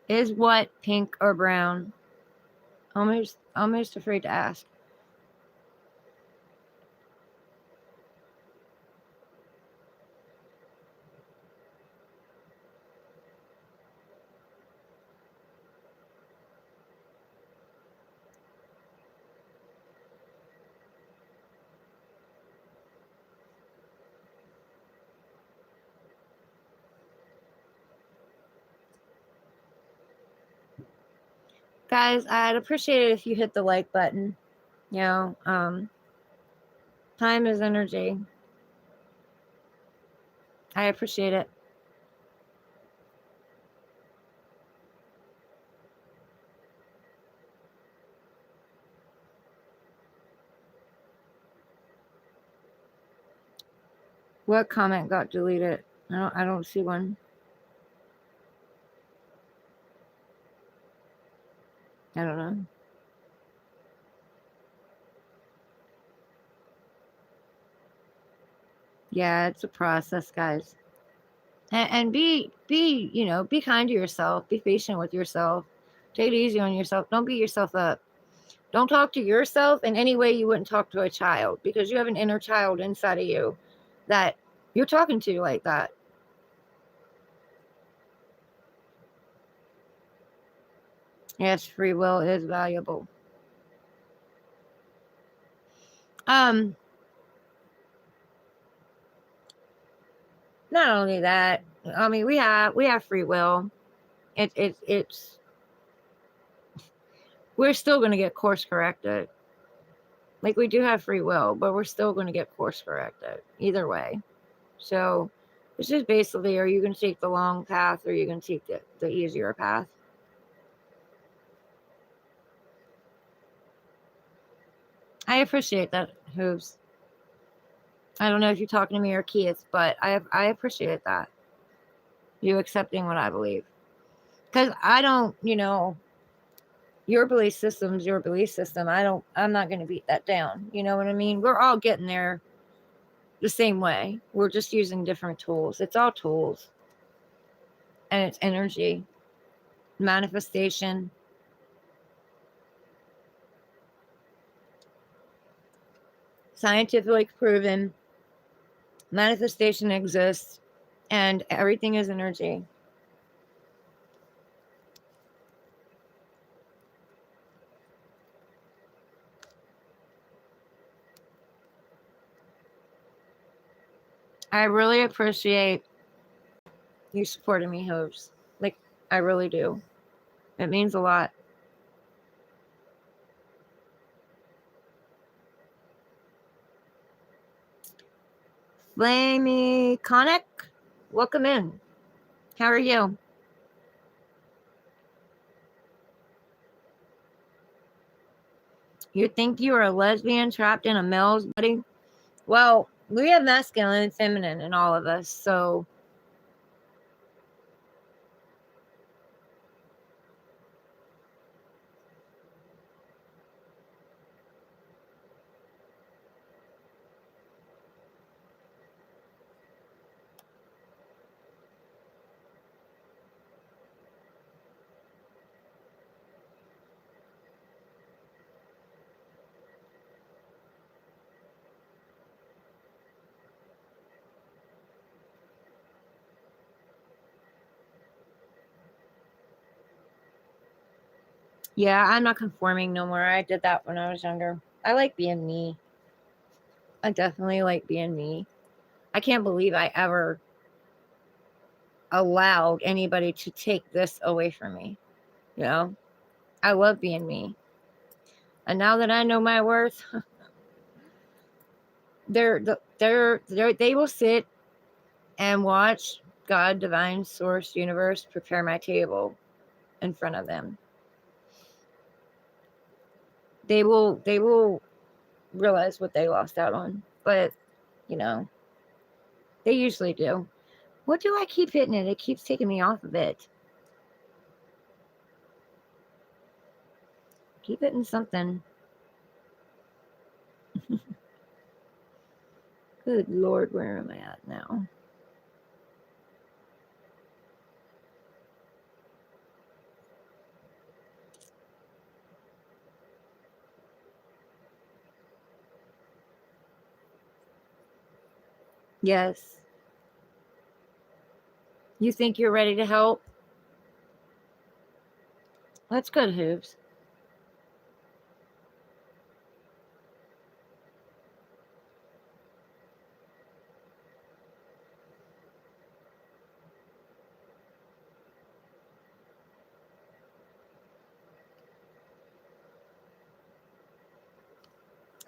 S1: Is what pink or brown? Almost afraid to ask. Guys, I'd appreciate it if you hit the like button. You know, time is energy. I appreciate it. What comment got deleted? I don't see one. I don't know. Yeah, it's a process, guys. And be be kind to yourself. Be patient with yourself. Take it easy on yourself. Don't beat yourself up. Don't talk to yourself in any way you wouldn't talk to a child, because you have an inner child inside of you that you're talking to like that. Yes, free will is valuable. Um, Not only that, I mean, we have free will. It's we're still going to get course corrected. Like, we do have free will, but we're still going to get course corrected either way. So it's just basically, are you going to take the long path, or are you going to take the easier path? I appreciate that, Hooves. I don't know if you're talking to me or Keith, but I appreciate that. You accepting what I believe. Because I don't, your belief system's your belief system. I'm not going to beat that down. You know what I mean? We're all getting there the same way. We're just using different tools. It's all tools. And it's energy, manifestation. Scientifically proven manifestation exists, and everything is energy. I really appreciate you supporting me, Hopes. Like, I really do. It means a lot. Flamey Conic, welcome in. How are you? You think you are a lesbian trapped in a male's body? Well, we have masculine and feminine in all of us, so yeah, I'm not conforming no more. I did that when I was younger. I like being me. I definitely like being me. I can't believe I ever allowed anybody to take this away from me. You know, I love being me. And now that I know my worth, they will sit and watch God, divine source, universe prepare my table in front of them. They will realize what they lost out on. But, they usually do. What do I keep hitting it? It keeps taking me off of it. Keep hitting something. Good Lord, where am I at now? Yes. You think you're ready to help? That's good, Hooves.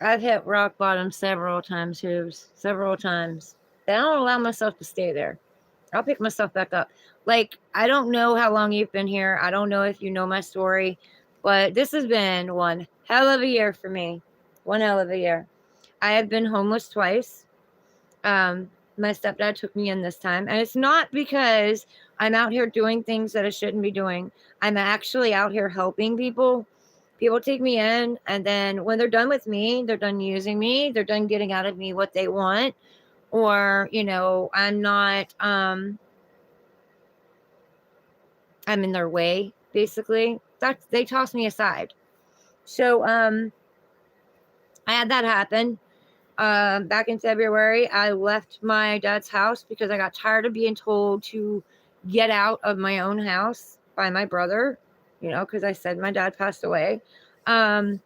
S1: I've hit rock bottom several times, Hooves. Several times. And I don't allow myself to stay there. I'll pick myself back up. Like, I don't know how long you've been here. I don't know if you know my story, but this has been one hell of a year for me. One hell of a year. I have been homeless twice. My stepdad took me in this time, and it's not because I'm out here doing things that I shouldn't be doing. I'm actually out here helping people, People take me in, and then when they're done with me, they're done using me, they're done getting out of me what they want, or, I'm not, I'm in their way, basically. They toss me aside. So, I had that happen. Back in February, I left my dad's house because I got tired of being told to get out of my own house by my brother, because I said my dad passed away. And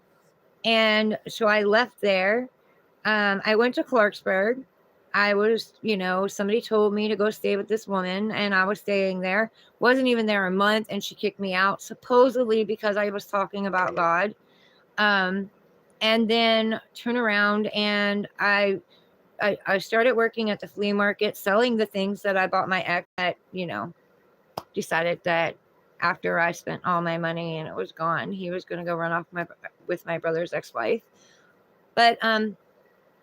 S1: so I left there. I went to Clarksburg. I was, somebody told me to go stay with this woman, and I was staying there. Wasn't even there a month, and she kicked me out, supposedly because I was talking about God. And then turn around, and I started working at the flea market, selling the things that I bought my ex that, decided that after I spent all my money and it was gone, he was going to go run off with my brother's ex-wife. But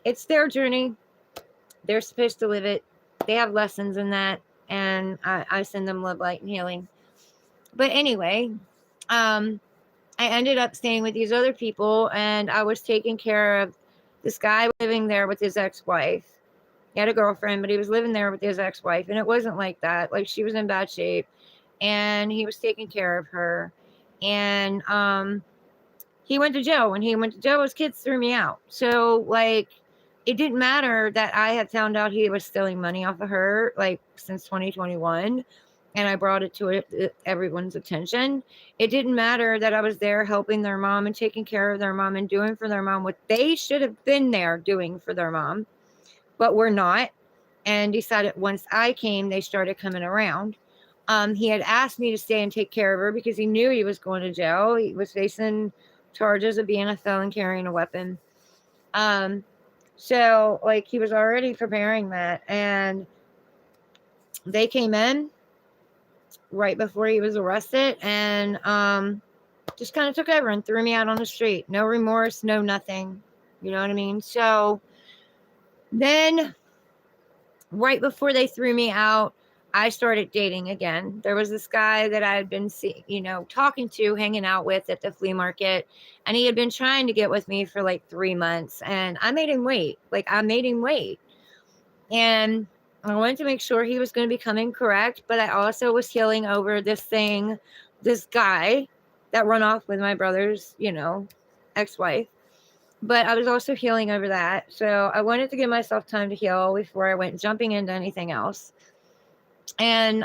S1: it's their journey. They're supposed to live it. They have lessons in that, and I send them love, light, and healing. But anyway, I ended up staying with these other people, and I was taking care of this guy living there with his ex-wife. He had a girlfriend, but he was living there with his ex-wife, and it wasn't like that. Like, she was in bad shape, and he was taking care of her. And he went to jail. When he went to jail, his kids threw me out. So, like, it didn't matter that I had found out he was stealing money off of her, like, since 2021, and I brought it to everyone's attention. It didn't matter that I was there helping their mom and taking care of their mom and doing for their mom what they should have been there doing for their mom, but we're not. And decided once I came, they started coming around. He had asked me to stay and take care of her because he knew he was going to jail. He was facing charges of being a felon carrying a weapon. So, like, he was already preparing that. And they came in right before he was arrested, and just kind of took over and threw me out on the street. No remorse, no nothing. You know what I mean? So then, right before they threw me out, I started dating again. There was this guy that I had been talking to, hanging out with at the flea market, and he had been trying to get with me for like 3 months, and I made him wait. And I wanted to make sure he was going to be coming correct, but I also was healing over this guy that run off with my brother's, ex-wife. But I was also healing over that. So I wanted to give myself time to heal before I went jumping into anything else. And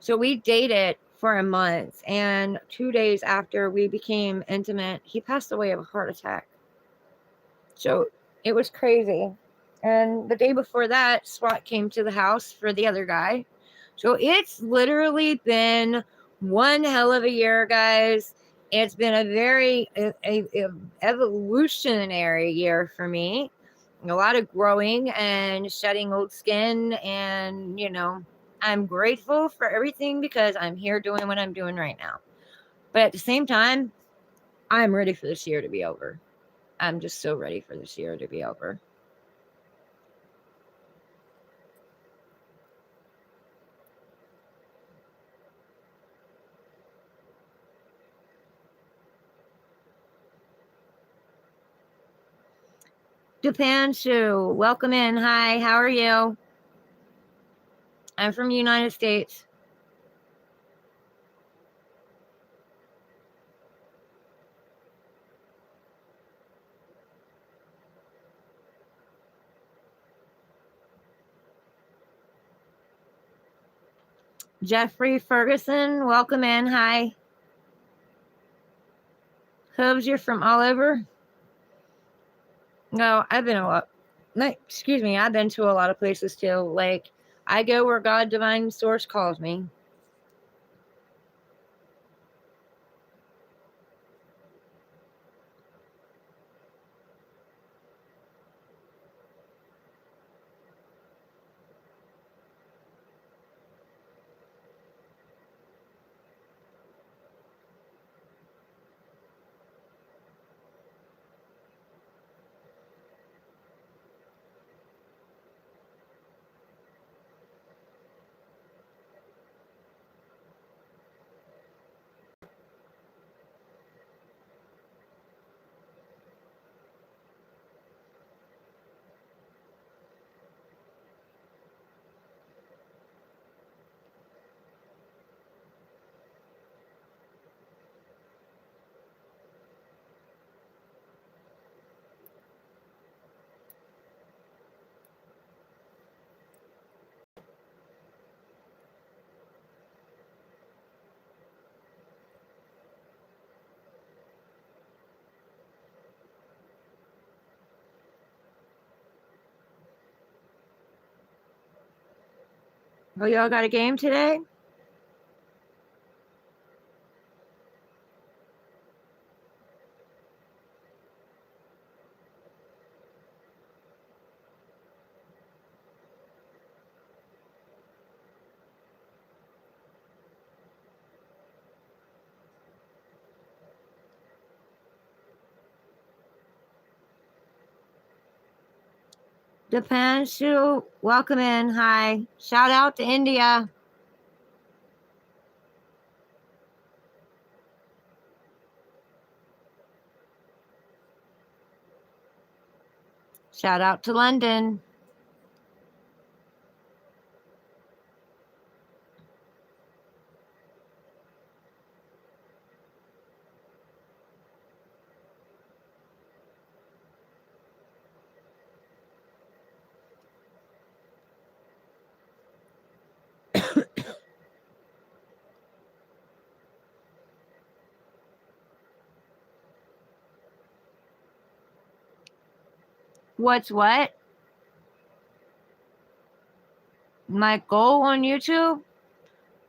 S1: so we dated for a month. And 2 days after we became intimate, he passed away of a heart attack. So it was crazy. And the day before that, SWAT came to the house for the other guy. So it's literally been one hell of a year, guys. It's been a very evolutionary year for me. A lot of growing and shedding old skin. And, I'm grateful for everything because I'm here doing what I'm doing right now. But at the same time, I'm ready for this year to be over. I'm just so ready for this year to be over. Japanshu, welcome in. Hi, how are you? I'm from the United States. Jeffrey Ferguson, welcome in. Hi. Hubs, you're from all over? No, I've been I've been to a lot of places too. Like, I go where God, divine source calls me. Oh, y'all got a game today? Depends. Sue, welcome in. Hi. Shout out to India. Shout out to London. What's what? My goal on YouTube?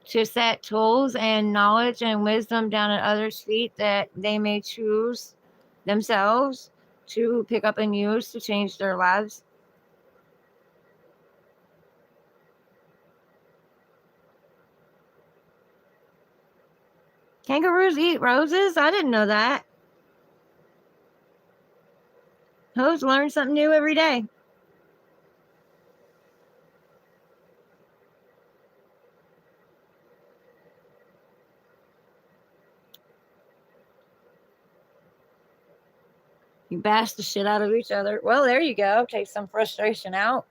S1: To set tools and knowledge and wisdom down at others' feet that they may choose themselves to pick up and use to change their lives. Kangaroos eat roses? I didn't know that. Hoes learn something new every day. You bash the shit out of each other. Well, there you go. Take some frustration out.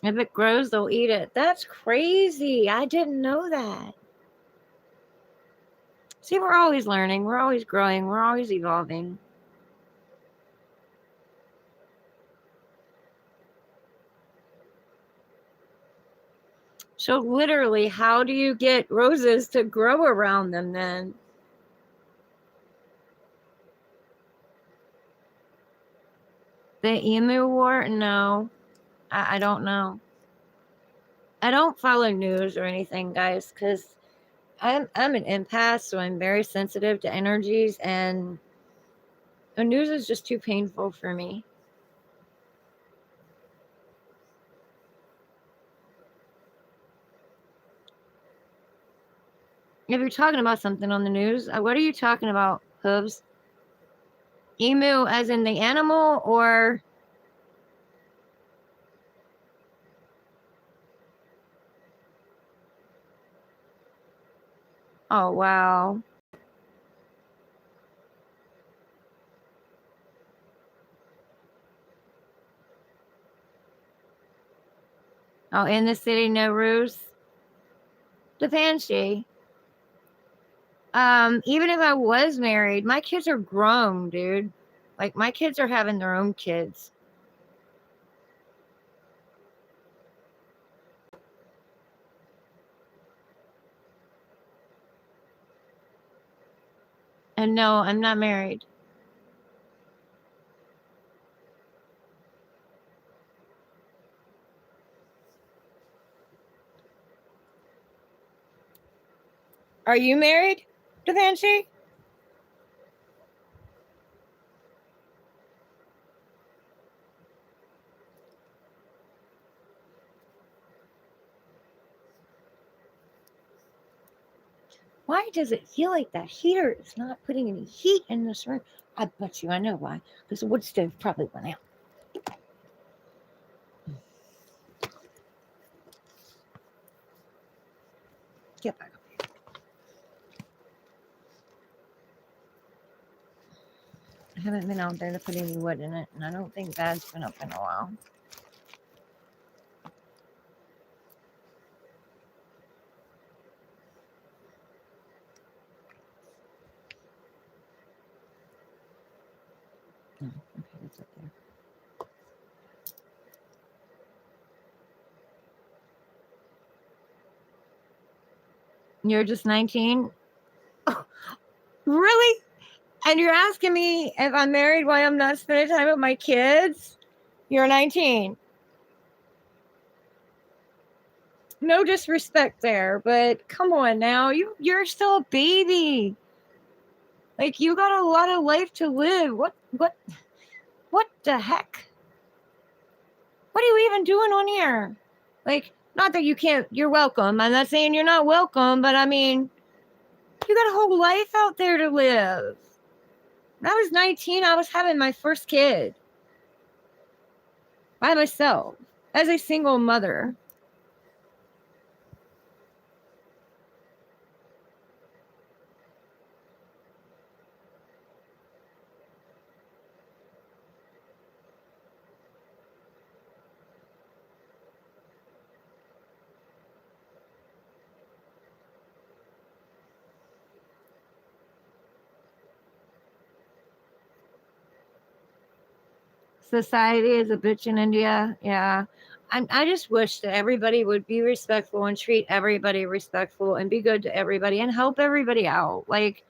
S1: If it grows, they'll eat it. That's crazy. I didn't know that. See, we're always learning. We're always growing. We're always evolving. So literally, how do you get roses to grow around them then? The emu war? No, I don't know. I don't follow news or anything, guys, because I'm an empath, so I'm very sensitive to energies, and the news is just too painful for me. If you're talking about something on the news, what are you talking about, Hooves? Emu as in the animal, or oh wow. Oh, in the city, no roofs. The Banshee. Even if I was married, my kids are grown, dude. Like my kids are having their own kids. And no, I'm not married. Are you married, Da Vinci? Why does it feel like that heater is not putting any heat in this room? I bet you I know why. Because the wood stove probably went out. Get back up here. I haven't been out there to put any wood in it, and I don't think Dad's been up in a while. Oh, okay, it's up there. You're just 19? Oh, really? And you're asking me if I'm married why I'm not spending time with my kids? You're 19. No disrespect there, but come on now. You're still a baby. Like, you got a lot of life to live. What the heck? What are you even doing on here? Like, not that you can't, you're welcome. I'm not saying you're not welcome, but I mean, you got a whole life out there to live. When I was 19, I was having my first kid by myself as a single mother. Society is a bitch in India. Yeah. I just wish that everybody would be respectful and treat everybody respectful and be good to everybody and help everybody out. Like,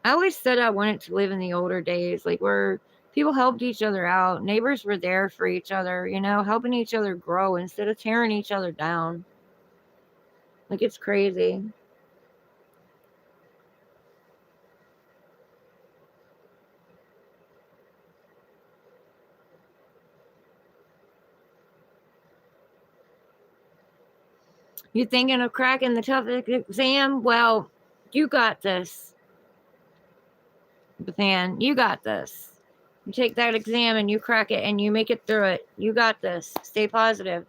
S1: I always said I wanted to live in the older days, like where people helped each other out. Neighbors were there for each other, helping each other grow instead of tearing each other down. Like, it's crazy. You thinking of cracking the tough exam? Well, you got this, Bethan. You got this. You take that exam and you crack it and you make it through it. You got this. Stay positive.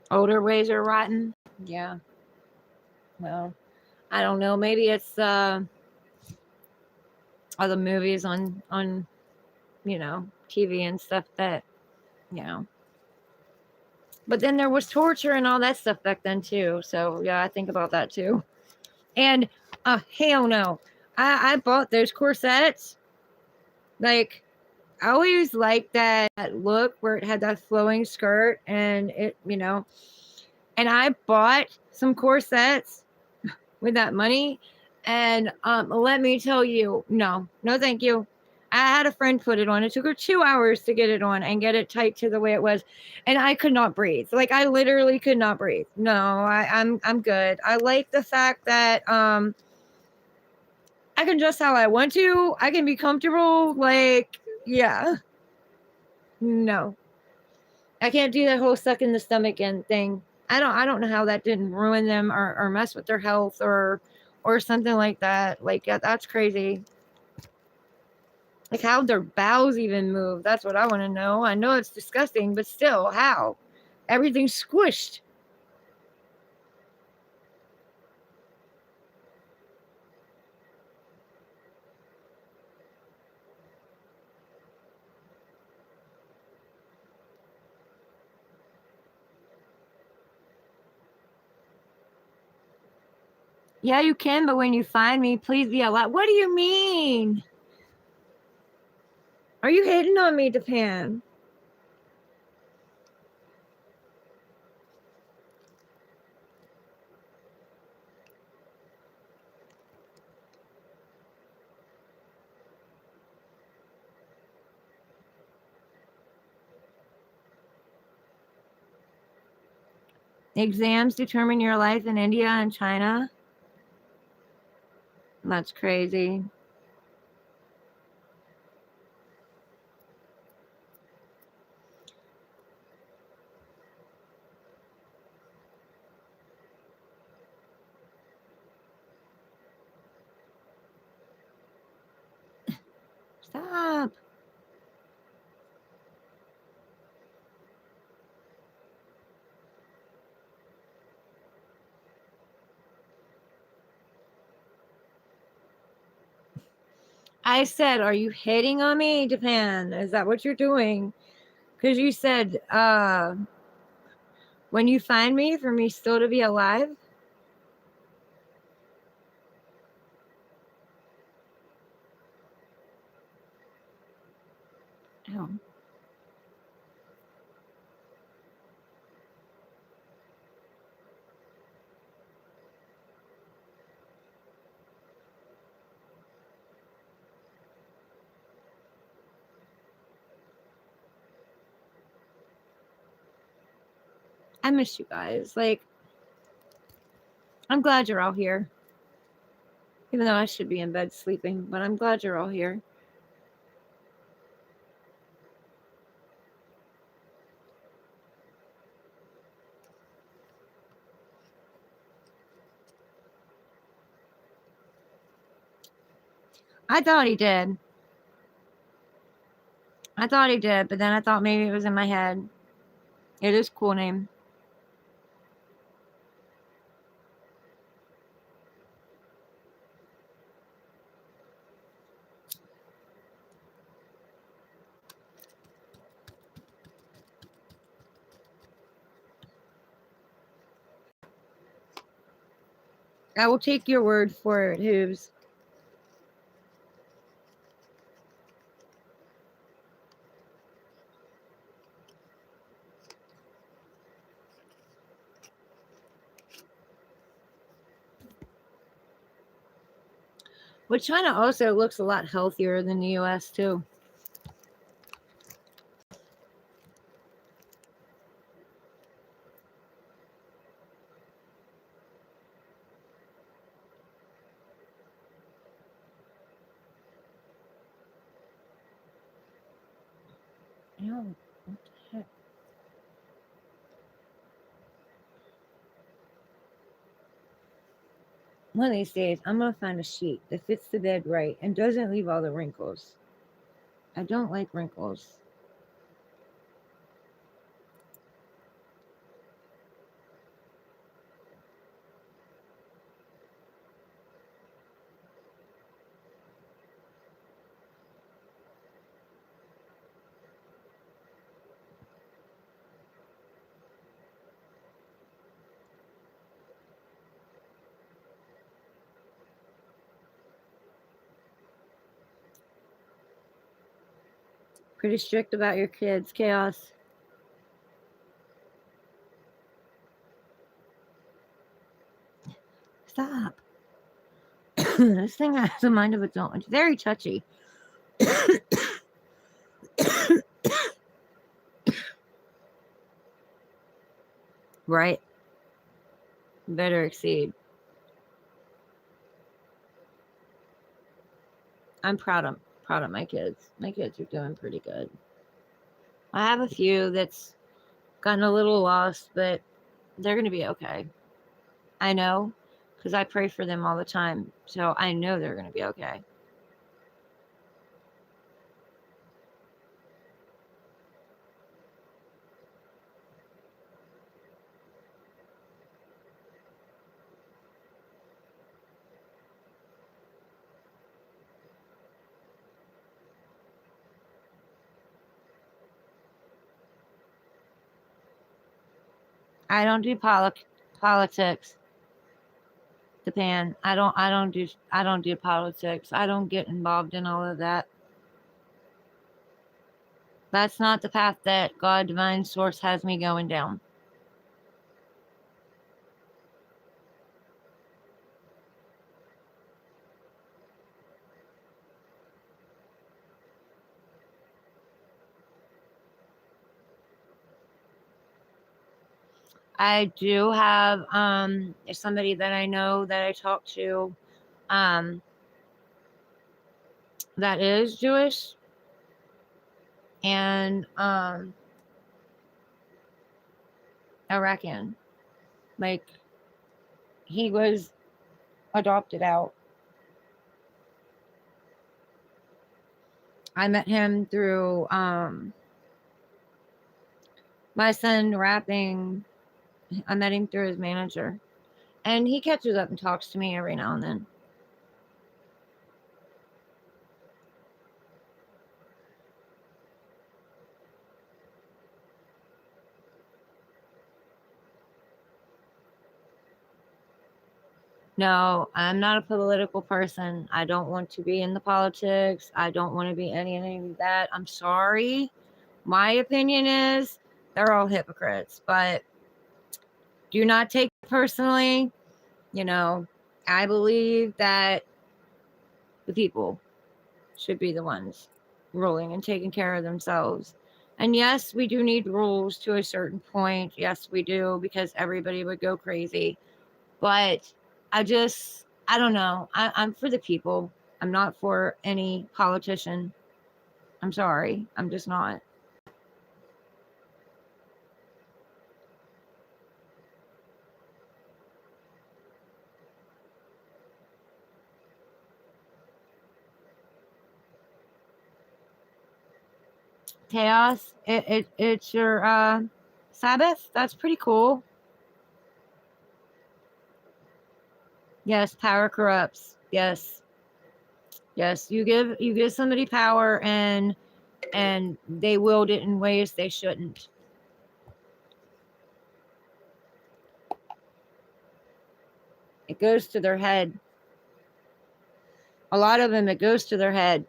S1: Older ways are rotten. Yeah. Well, I don't know. Maybe it's other movies on TV and stuff that you know. But then there was torture and all that stuff back then too. So yeah, I think about that too. And hell no, I bought those corsets. Like, I always liked that look where it had that flowing skirt and and I bought some corsets with that money. And let me tell you, no, thank you. I had a friend put it on. It took her 2 hours to get it on and get it tight to the way it was, and I could not breathe. Like, I literally could not breathe. No, I'm good. I like the fact that I can dress how I want to. I can be comfortable. Like, yeah, no, I can't do that whole stuck in the stomach and thing. I don't know how that didn't ruin them or mess with their health or something like that. Like, yeah, that's crazy. Like, how their bowels even move. That's what I want to know. I know it's disgusting, but still, how? Everything's squished. Yeah, you can, but when you find me, please be allowed. What do you mean? Are you hating on me, Japan? Exams determine your life in India and China? That's crazy. Stop. I said, are you hating on me, Japan? Is that what you're doing? Because you said, When you find me, for me still to be alive. Oh. I miss you guys. Like, I'm glad you're all here. Even though I should be in bed sleeping, but I'm glad you're all here. I thought he did. I thought he did, but then I thought maybe it was in my head. It is a cool name. I will take your word for it, Hooves. But China also looks a lot healthier than the US, too. Oh, what the heck? One of these days, I'm going to find a sheet that fits the bed right and doesn't leave all the wrinkles. I don't like wrinkles. Pretty strict about your kids, Chaos. Stop. This thing has a mind of its own. It's very touchy. Right? Better exceed. I'm proud of my kids. My kids are doing pretty good. I have a few that's gotten a little lost, but they're going to be okay. I know because I pray for them all the time. So I know they're going to be okay. I don't do politics. Japan. I don't do politics. I don't get involved in all of that. That's not the path that God divine source has me going down. I do have somebody that I know that I talk to um that is Jewish, and Iraqi. Like, he was adopted out. I met him through my son rapping. I met him through his manager. And he catches up and talks to me every now and then. No, I'm not a political person. I don't want to be in the politics. I don't want to be any of that. I'm sorry. My opinion is they're all hypocrites, but do not take it personally. You know, I believe that the people should be the ones ruling and taking care of themselves. And yes, we do need rules to a certain point. Yes, we do, because everybody would go crazy. But I don't know. I'm for the people. I'm not for any politician. I'm sorry. I'm just not. Chaos. It's your Sabbath. That's pretty cool. Yes, power corrupts. Yes. Yes. You give somebody power and they wield it in ways they shouldn't. It goes to their head. A lot of them, it goes to their head.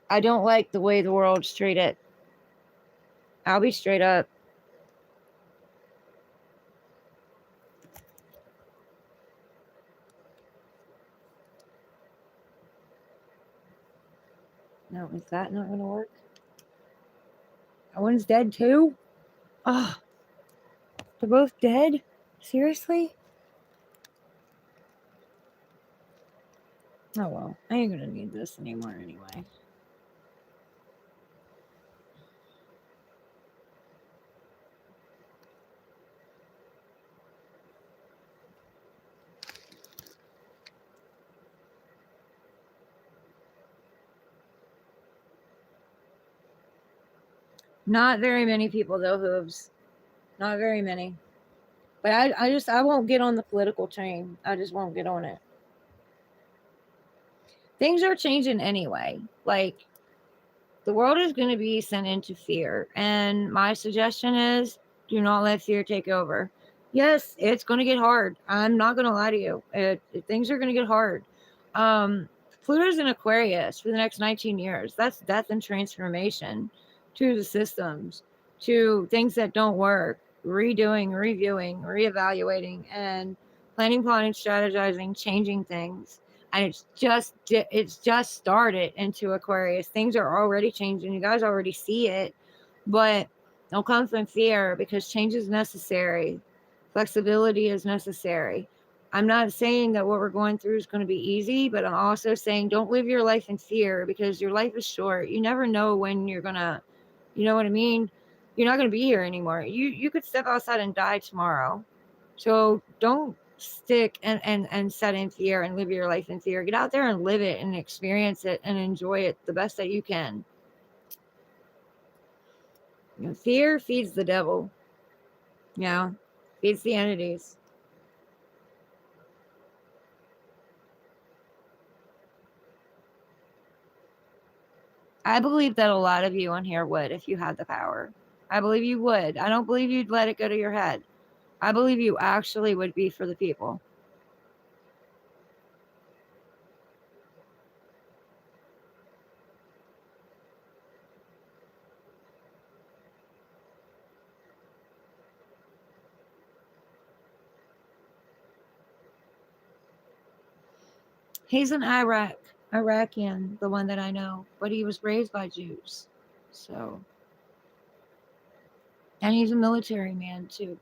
S1: I don't like the way the world's treated. I'll be straight up. No, is that not going to work? That one's dead too? Oh, they're both dead? Seriously? Oh well, I ain't going to need this anymore anyway. Not very many people though, hooves. Not very many. But I won't get on the political train. I just won't get on it. Things are changing anyway. Like, the world is going to be sent into fear. And my suggestion is do not let fear take over. Yes, it's going to get hard. I'm not going to lie to you. Things are going to get hard. Um, Pluto's in Aquarius for the next 19 years. That's death and transformation to the systems, to things that don't work, redoing, reviewing, reevaluating, and planning, plotting, strategizing, changing things. And it's just started into Aquarius. Things are already changing. You guys already see it, but don't come from fear, because change is necessary. Flexibility is necessary. I'm not saying that what we're going through is going to be easy, but I'm also saying don't live your life in fear, because your life is short. You never know when you're gonna, you know what I mean? You're not going to be here anymore. You could step outside and die tomorrow. So don't stick and set in fear and live your life in fear. Get out there and live it and experience it and enjoy it the best that you can. You know, fear feeds the devil. You know, feeds the entities. I believe that a lot of you on here would if you had the power. I believe you would. I don't believe you'd let it go to your head. I believe you actually would be for the people. He's an Iraqian, the one that I know, but he was raised by Jews. So, and he's a military man too.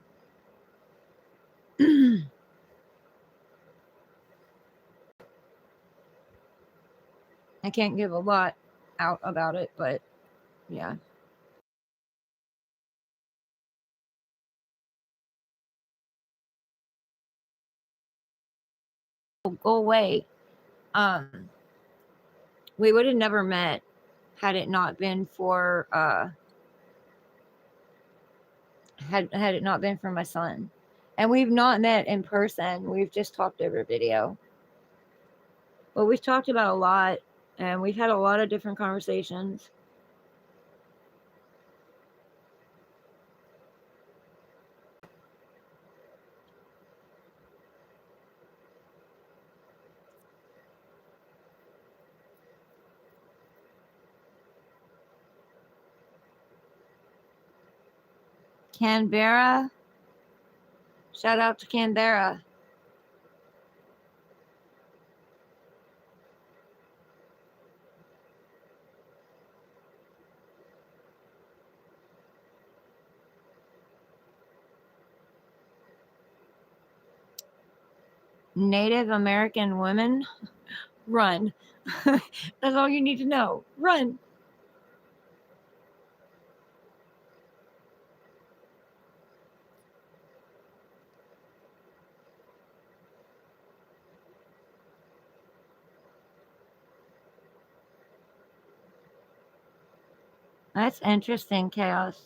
S1: I can't give a lot out about it, but yeah. Go away. Um, we would have never met had it not been for had it not been for my son. And we've not met in person. We've just talked over video. But we've talked about a lot, and we've had a lot of different conversations. Canberra. Shout out to Canberra. Native American women, run. That's all you need to know. Run. That's interesting, Chaos.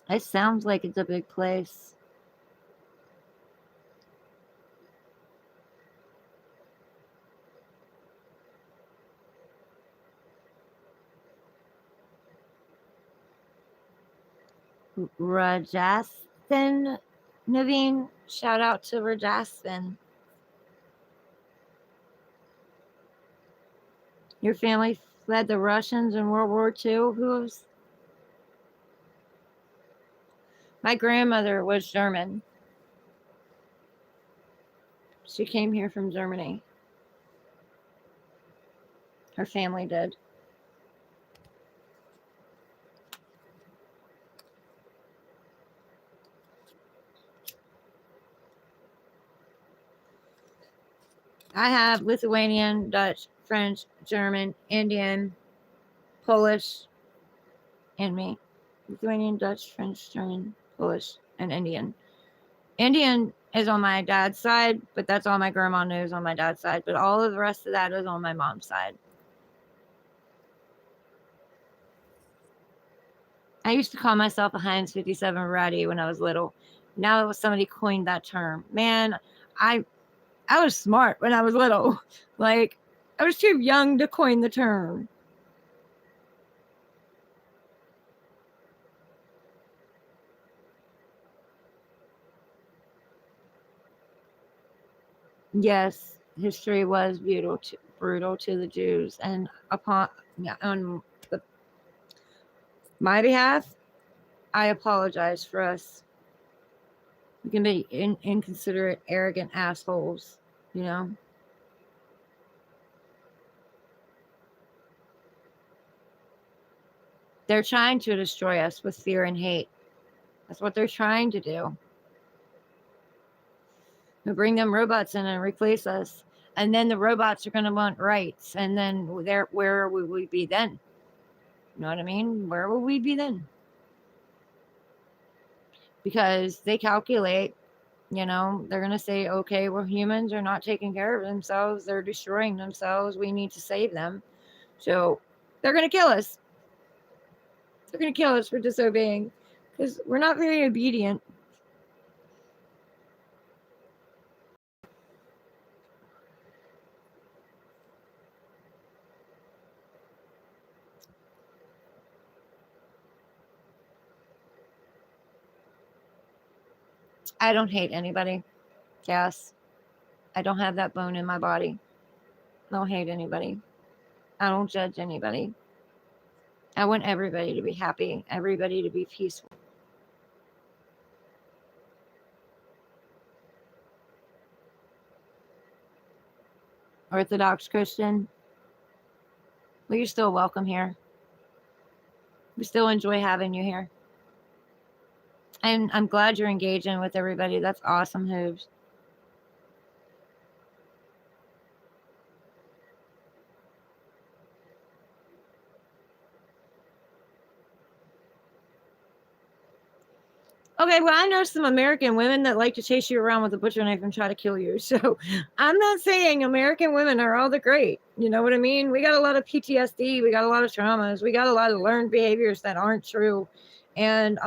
S1: It sounds like it's a big place. Rajasthan, Naveen. Shout out to Rajasthan. Your family fled the Russians in World War II. Who's? My grandmother was German. She came here from Germany. Her family did. I have Lithuanian, Dutch, French, German, Indian, Polish in me. Lithuanian, Dutch, French, German, Polish, and Indian. Indian is on my dad's side, but that's all my grandma knows on my dad's side. But all of the rest of that is on my mom's side. I used to call myself a Heinz 57 ratty when I was little. Now somebody coined that term. Man, I was smart when I was little. Like, I was too young to coin the term. Yes, history was brutal to the Jews, and on my behalf, I apologize for us. We can be inconsiderate, arrogant assholes, you know. They're trying to destroy us with fear and hate. That's what they're trying to do. They'll bring them robots in and replace us. And then the robots are going to want rights. And then where will we be then? You know what I mean? Where will we be then? Because they calculate, they're going to say, okay, well, humans are not taking care of themselves. They're destroying themselves. We need to save them. So they're going to kill us. They're going to kill us for disobeying because we're not very obedient. I don't hate anybody. Yes. I don't have that bone in my body. I don't hate anybody. I don't judge anybody. I want everybody to be happy, everybody to be peaceful. Orthodox Christian, well, you're still welcome here. We still enjoy having you here. And I'm glad you're engaging with everybody. That's awesome, Hooves. Okay, well, I know some American women that like to chase you around with a butcher knife and try to kill you. So I'm not saying American women are all the great. You know what I mean? We got a lot of PTSD. We got a lot of traumas. We got a lot of learned behaviors that aren't true. And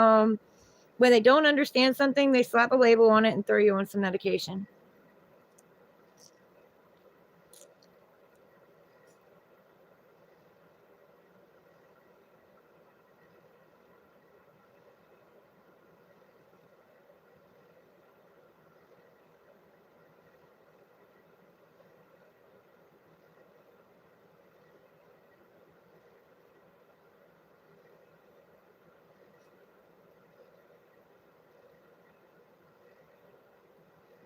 S1: when they don't understand something, they slap a label on it and throw you on some medication.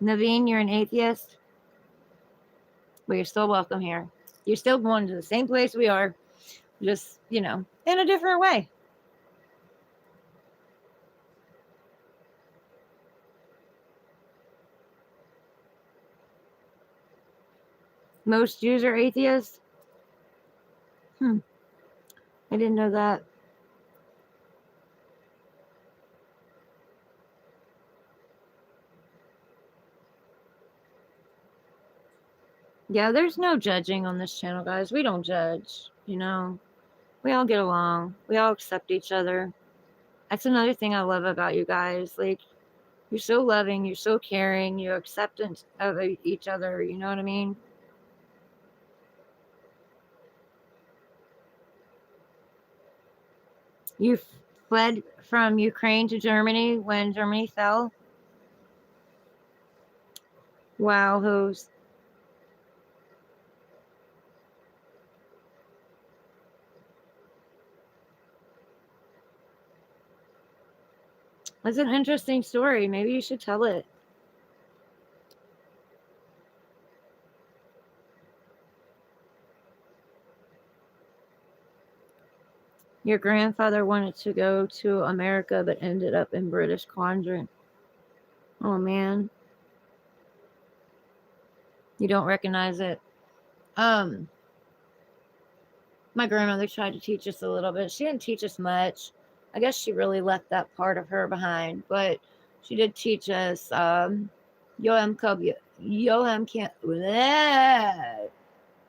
S1: Naveen, you're an atheist, but you're still welcome here. You're still going to the same place we are, just, in a different way. Most Jews are atheists? I didn't know that. Yeah, there's no judging on this channel, guys. We don't judge, We all get along. We all accept each other. That's another thing I love about you guys. Like, you're so loving, you're so caring, you're acceptant of each other, you know what I mean? You fled from Ukraine to Germany when Germany fell? Wow, who's? That's an interesting story. Maybe you should tell it. Your grandfather wanted to go to America but ended up in British Quadrant. Oh man. You don't recognize it. My grandmother tried to teach us a little bit. She didn't teach us much. I guess she really left that part of her behind, but she did teach us Yoam Kobya. Yoam can't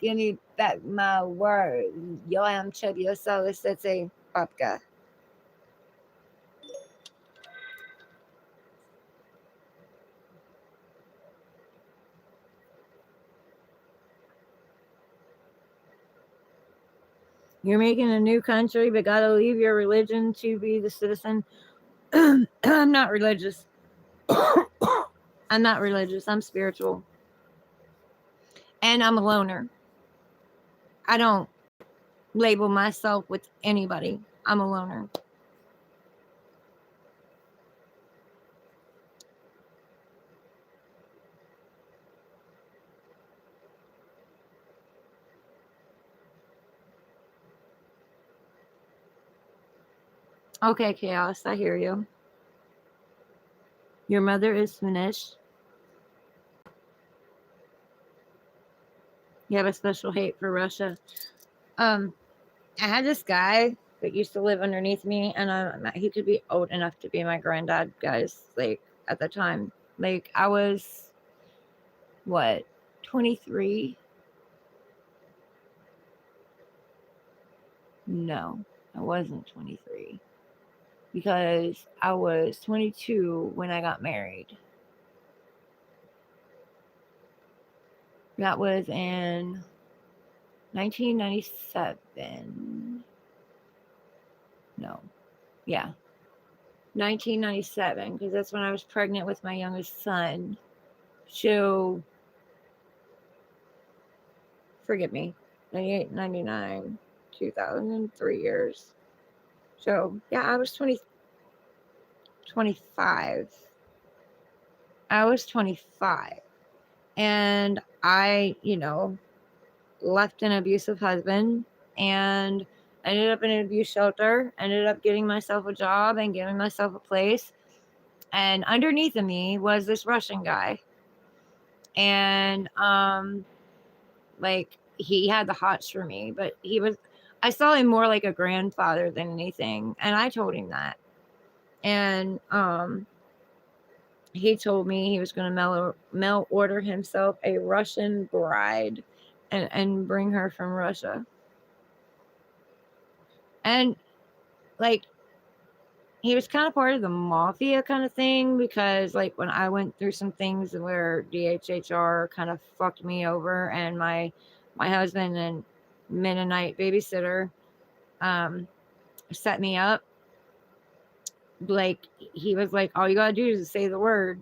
S1: give me back my word. Yoam Chubya so it's a papka. You're making a new country, but gotta leave your religion to be the citizen. I'm not religious. I'm not religious. I'm spiritual. And I'm a loner. I don't label myself with anybody. I'm a loner. Okay, Chaos, I hear you. Your mother is Finnish. You have a special hate for Russia. I had this guy that used to live underneath me, and he could be old enough to be my granddad, guys. Like at the time, like I was, what, 23? No, I wasn't 23 because I was 22 when I got married. That was in 1997. No. Yeah. 1997, because that's when I was pregnant with my youngest son. So, forgive me, 98, 99, 2000, 3 years. So, yeah, I was 25. I was 25. And I, left an abusive husband and ended up in an abuse shelter, ended up getting myself a job and giving myself a place. And underneath of me was this Russian guy. And like he had the hots for me, but I saw him more like a grandfather than anything. And I told him that. And he told me he was going to mail order himself a Russian bride and bring her from Russia. And like he was kind of part of the mafia kind of thing, because like when I went through some things where DHHR kind of fucked me over, and my husband and Mennonite babysitter set me up, like he was like, all you gotta do is say the word.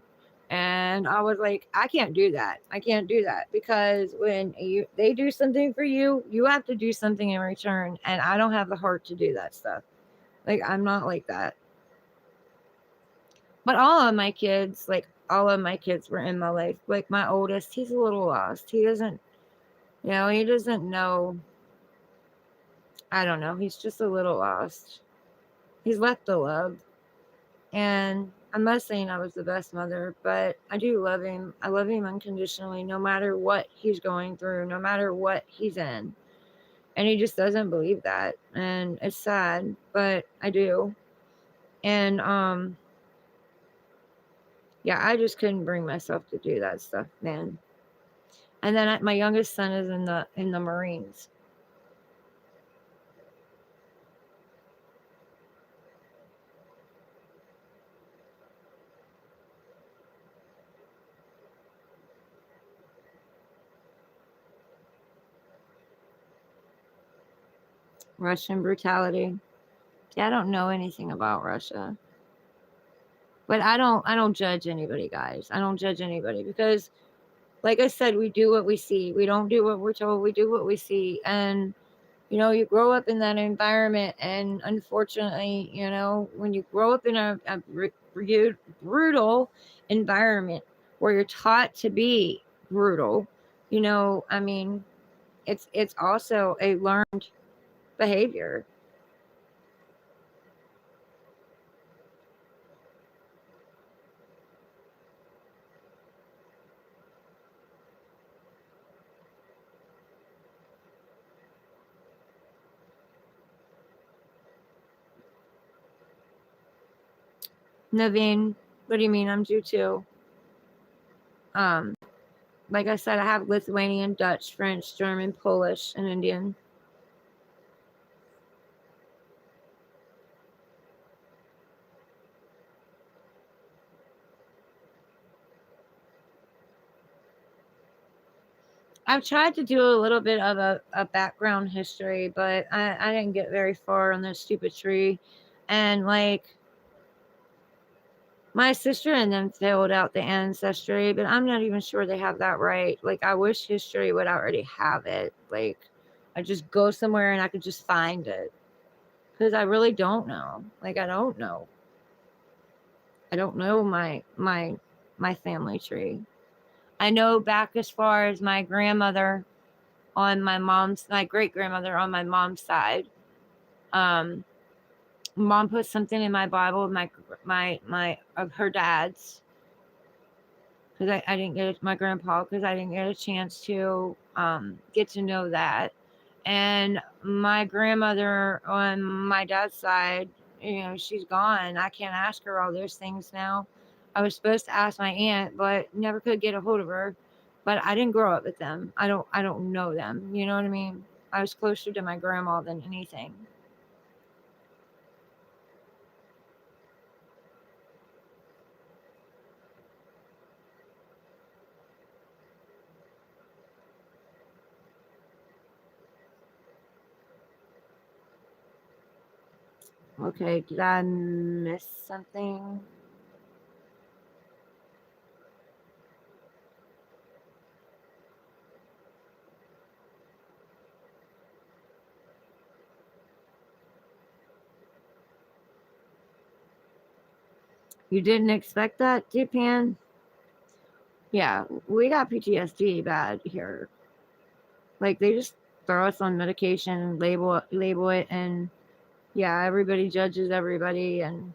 S1: And I was like, I can't do that. I can't do that, because when they do something for you, you have to do something in return. And I don't have the heart to do that stuff. Like, I'm not like that. But all of my kids, like all of my kids were in my life. Like my oldest, he's a little lost. He doesn't, he doesn't know. I don't know. He's just a little lost. He's left the love. And I'm not saying I was the best mother, but I do love him. I love him unconditionally, no matter what he's going through, no matter what he's in. And he just doesn't believe that. And it's sad, but I do. And yeah, I just couldn't bring myself to do that stuff, man. And then my youngest son is in the Marines. Russian brutality. Yeah, I don't know anything about Russia. But I don't judge anybody, guys. I don't judge anybody because like I said, we do what we see. We don't do what we're told. We do what we see. And you grow up in that environment, and unfortunately, when you grow up in a brutal environment where you're taught to be brutal, I mean, it's also a learned behavior. Naveen, what do you mean? I'm Jew too. Um, like I said, I have Lithuanian, Dutch, French, German, Polish, and Indian. I've tried to do a little bit of a background history, but I didn't get very far on this stupid tree. And like my sister and them filled out the ancestry, but I'm not even sure they have that right. Like I wish history would already have it. Like I just go somewhere and I could just find it. Because I really don't know. Like I don't know. I don't know my family tree. I know back as far as my grandmother on my great grandmother on my mom's side. Um, Mom put something in my Bible, my of her dad's, because I didn't get my grandpa because I didn't get a chance to get to know that. And my grandmother on my dad's side, she's gone. I can't ask her all those things now. I was supposed to ask my aunt, but never could get a hold of her. But I didn't grow up with them. I don't know them. You know what I mean? I was closer to my grandma than anything. Okay, did I miss something? You didn't expect that, Japan? Yeah, we got PTSD bad here. Like they just throw us on medication, label it, and yeah, everybody judges everybody, and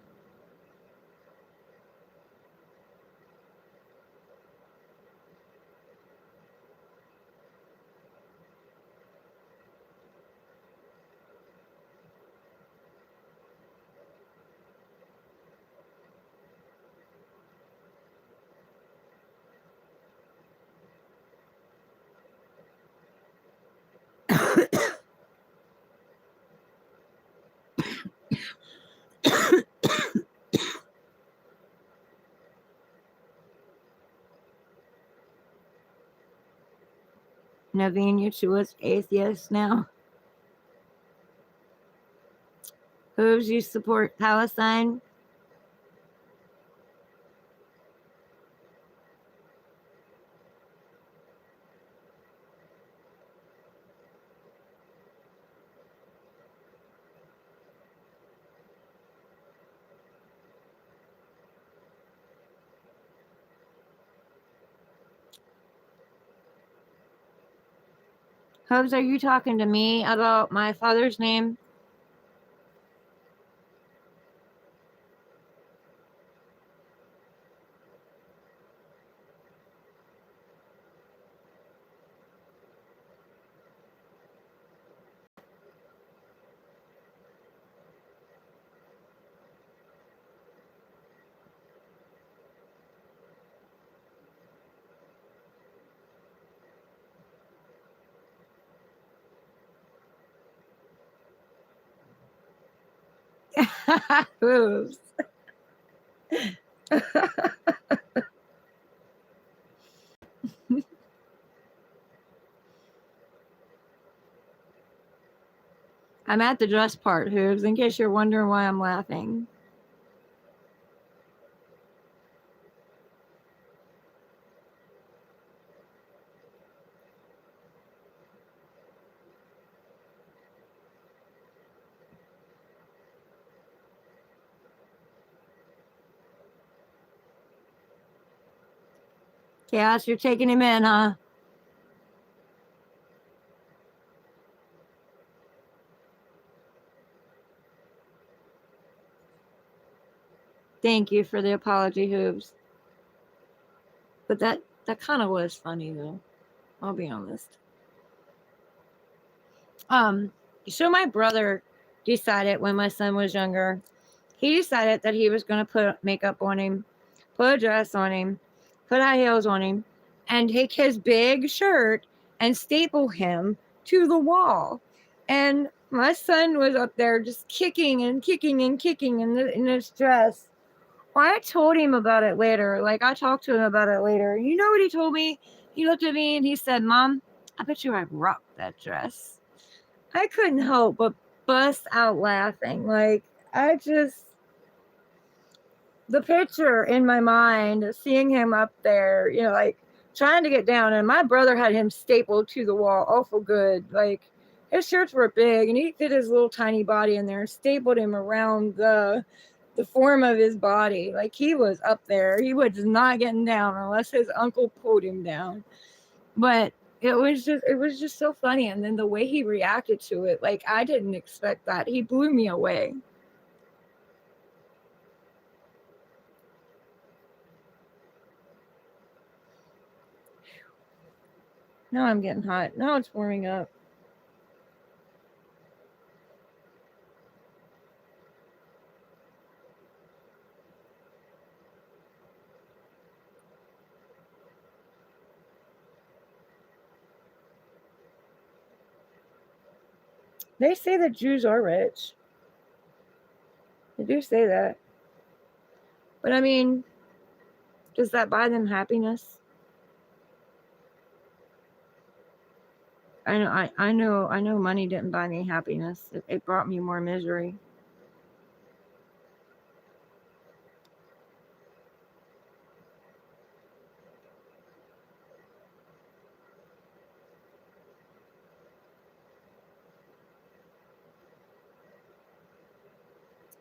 S1: Naveen, you two is atheist now. Hooves, you support Palestine? Hubs, are you talking to me about my father's name? Hooves. I'm at the dress part, Hooves, in case you're wondering why I'm laughing. Chaos, you're taking him in, huh? Thank you for the apology, Hooves. But that kind of was funny, though. I'll be honest. So my brother decided when my son was younger, he decided that he was going to put makeup on him, put a dress on him, put high heels on him, and take his big shirt and staple him to the wall. And my son was up there just kicking and kicking and kicking in this dress. Well, I told him about it later. Like, I talked to him about it later. You know what he told me? He looked at me and he said, Mom, I bet you I rocked that dress. I couldn't help but bust out laughing. Like, the picture in my mind, seeing him up there, like trying to get down, and my brother had him stapled to the wall awful good. Like, his shirts were big and he fit his little tiny body in there, stapled him around the form of his body. Like, he was up there. He was not getting down unless his uncle pulled him down. But it was just so funny. And then the way he reacted to it, like, I didn't expect that. He blew me away. Now I'm getting hot. Now it's warming up. They say that Jews are rich. They do say that. But I mean, does that buy them happiness? I know money didn't buy me happiness. It brought me more misery.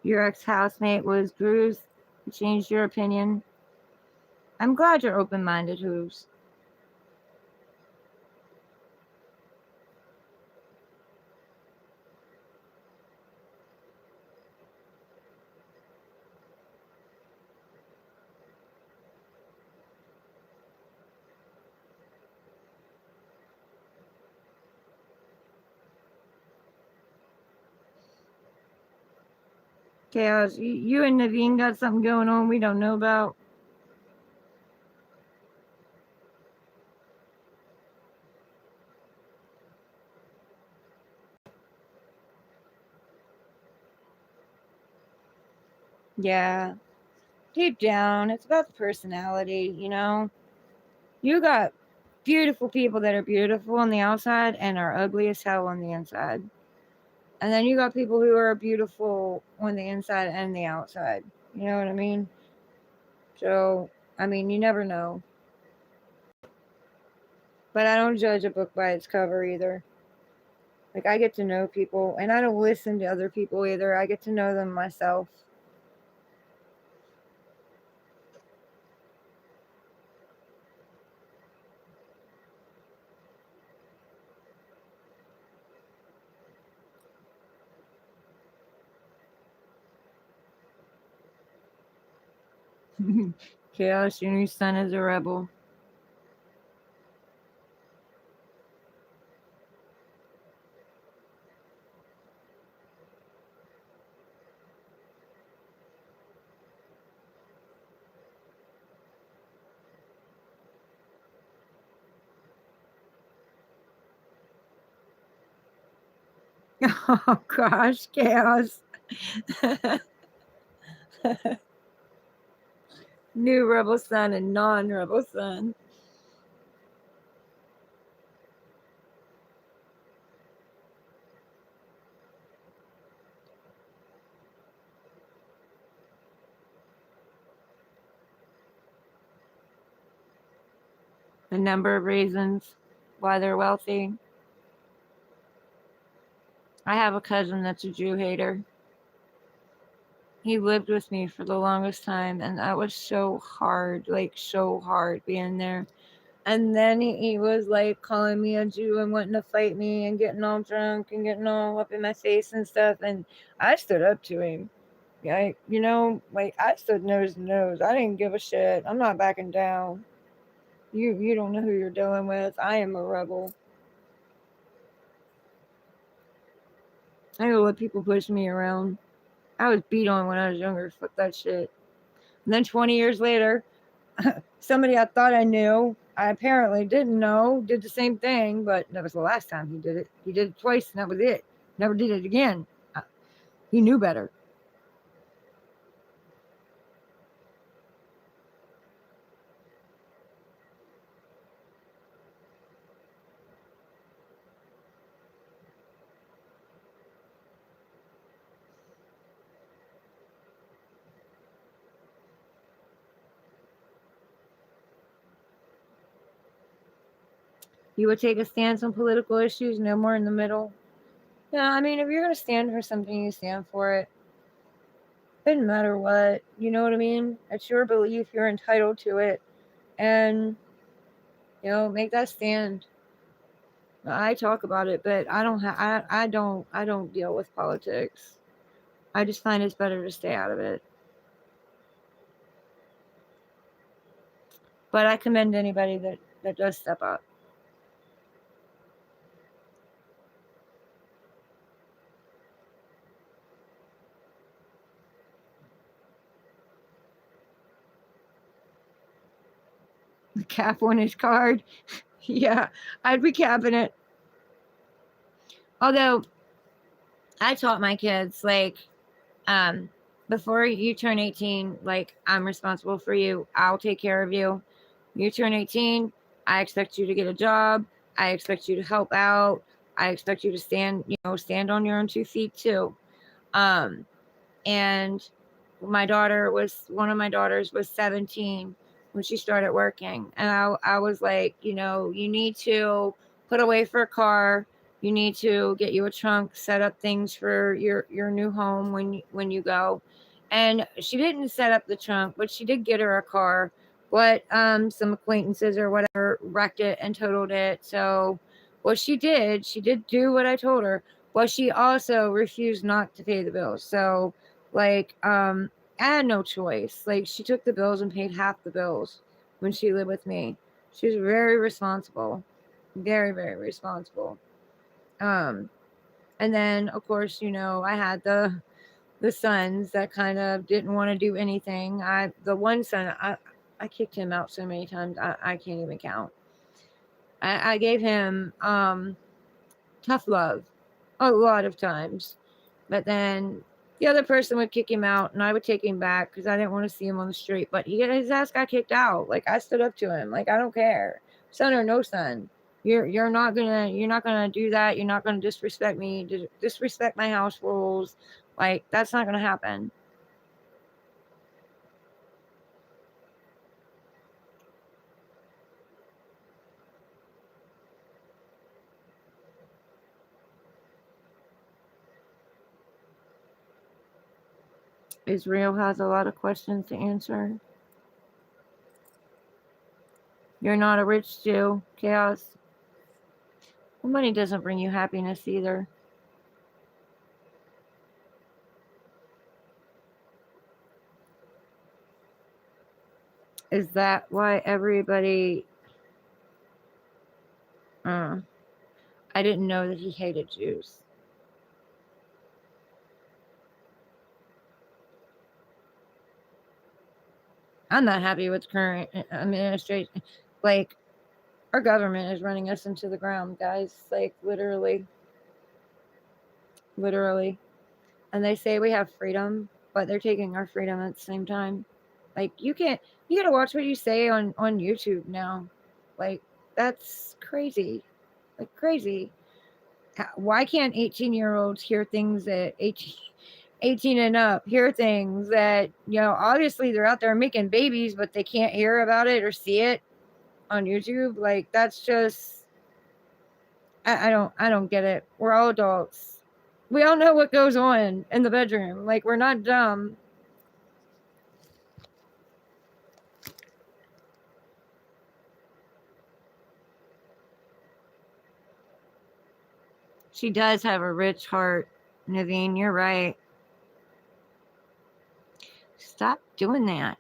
S1: Your ex-housemate was bruised. Changed your opinion. I'm glad you're open-minded, Hooves. Chaos, you and Naveen got something going on we don't know about. Yeah. Deep down, it's about the personality, You got beautiful people that are beautiful on the outside and are ugly as hell on the inside. And then you got people who are beautiful on the inside and the outside. You know what I mean? So, I mean, you never know. But I don't judge a book by its cover either. Like, I get to know people, and I don't listen to other people either. I get to know them myself. Chaos, your new son is a rebel. Oh gosh, chaos. New rebel son and non-rebel son. A number of reasons why they're wealthy. I have a cousin that's a Jew hater. He lived with me for the longest time, and that was so hard, like so hard being there. And then he was like calling me a Jew and wanting to fight me and getting all drunk and getting all up in my face and stuff. And I stood up to him. Like I stood nose to nose. I didn't give a shit. I'm not backing down. You don't know who you're dealing with. I am a rebel. I don't let people push me around. I was beat on when I was younger. Fuck that shit. And then 20 years later, somebody I thought I knew, I apparently didn't know, did the same thing, but that was the last time he did it. He did it twice, and that was it. Never did it again. He knew better. You would take a stance on political issues, no more in the middle. Yeah, I mean, if you're going to stand for something, you stand for it. Doesn't matter what. You know what I mean? It's your belief. You're entitled to it. And, make that stand. I talk about it, but I don't I don't deal with politics. I just find it's better to stay out of it. But I commend anybody that does step up. The cap on his card. Yeah, I'd be capping it. Although I taught my kids like um before you turn 18, like I'm responsible for you. I'll take care of you. You turn 18, I expect you to get a job. I expect you to help out. I expect you to stand on your own 2 feet too. Um and one of my daughters was 17 when she started working, and I was like, you need to put away for a car, you need to get you a trunk, set up things for your new home when you go. And she didn't set up the trunk, but she did get her a car. But some acquaintances or whatever wrecked it and totaled it. So what she did do what I told her, but she also refused not to pay the bills. So like, I had no choice. Like, she took the bills and paid half the bills when she lived with me. She was very responsible, very, very responsible. Um, and then of course, I had the sons that kind of didn't want to do anything. The one son, I kicked him out so many times I can't even count. I gave him tough love a lot of times. But then the other person would kick him out, and I would take him back because I didn't want to see him on the street. But his ass got kicked out. Like, I stood up to him. Like, I don't care, son or no son. You're not gonna do that. You're not gonna disrespect me. Disrespect my house rules. Like, that's not gonna happen. Israel has a lot of questions to answer. You're not a rich Jew. Chaos. Well, money doesn't bring you happiness either. Is that why everybody... I didn't know that he hated Jews. I'm not happy with current administration. Like, our government is running us into the ground, guys. Like, literally. Literally. And they say we have freedom, but they're taking our freedom at the same time. Like, you gotta watch what you say on YouTube now. Like, that's crazy. Like, crazy. Why can't 18-year-olds hear things that 18 and up hear things that, obviously they're out there making babies, but they can't hear about it or see it on YouTube? Like, that's just... I don't get it. We're all adults. We all know what goes on in the bedroom. Like, we're not dumb. She does have a rich heart, Naveen. You're right. Stop doing that.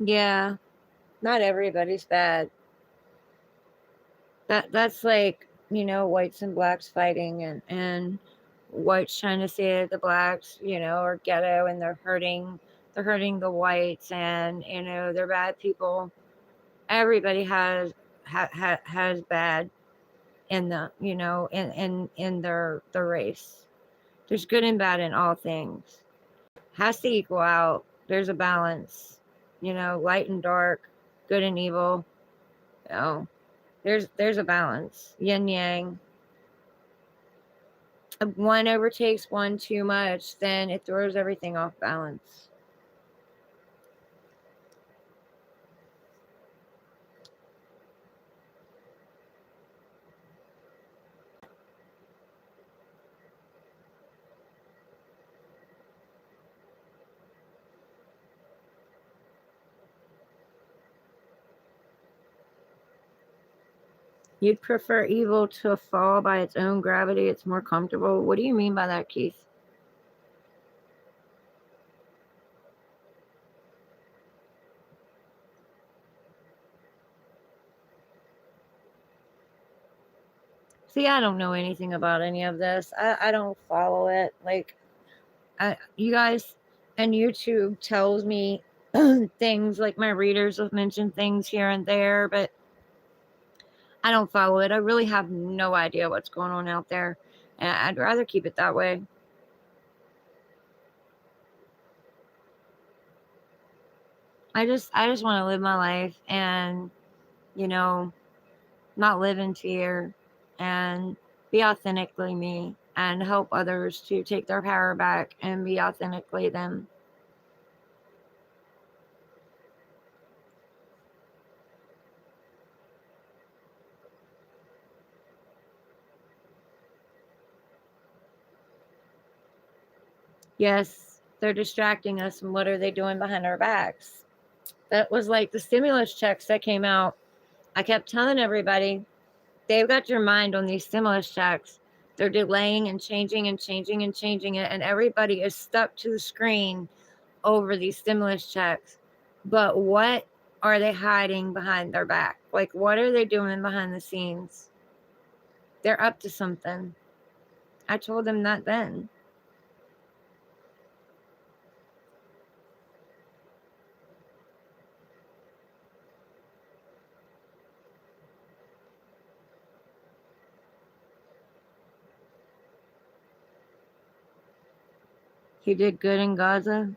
S1: Yeah, not everybody's bad. That's like, whites and blacks fighting, and whites trying to say the blacks, are ghetto, and they're hurting the whites, and they're bad people. Everybody has bad in the, in their race. There's good and bad in all things. Has to equal out. There's a balance. Light and dark, good and evil. There's a balance. Yin yang. If one overtakes one too much, then it throws everything off balance. You'd prefer evil to fall by its own gravity. It's more comfortable. What do you mean by that, Keith? See, I don't know anything about any of this. I don't follow it. Like, you guys, and YouTube tells me things, like my readers have mentioned things here and there, but I don't follow it. I really have no idea what's going on out there, and I'd rather keep it that way. I just want to live my life, and you know, not live in fear, and be authentically me, and help others to take their power back and be authentically them. Yes, they're distracting us, and what are they doing behind our backs? That was like the stimulus checks that came out. I kept telling everybody, they've got your mind on these stimulus checks. They're delaying and changing and changing and changing it, and everybody is stuck to the screen over these stimulus checks. But what are they hiding behind their back? Like, what are they doing behind the scenes? They're up to something. I told them that then. He did good in Gaza.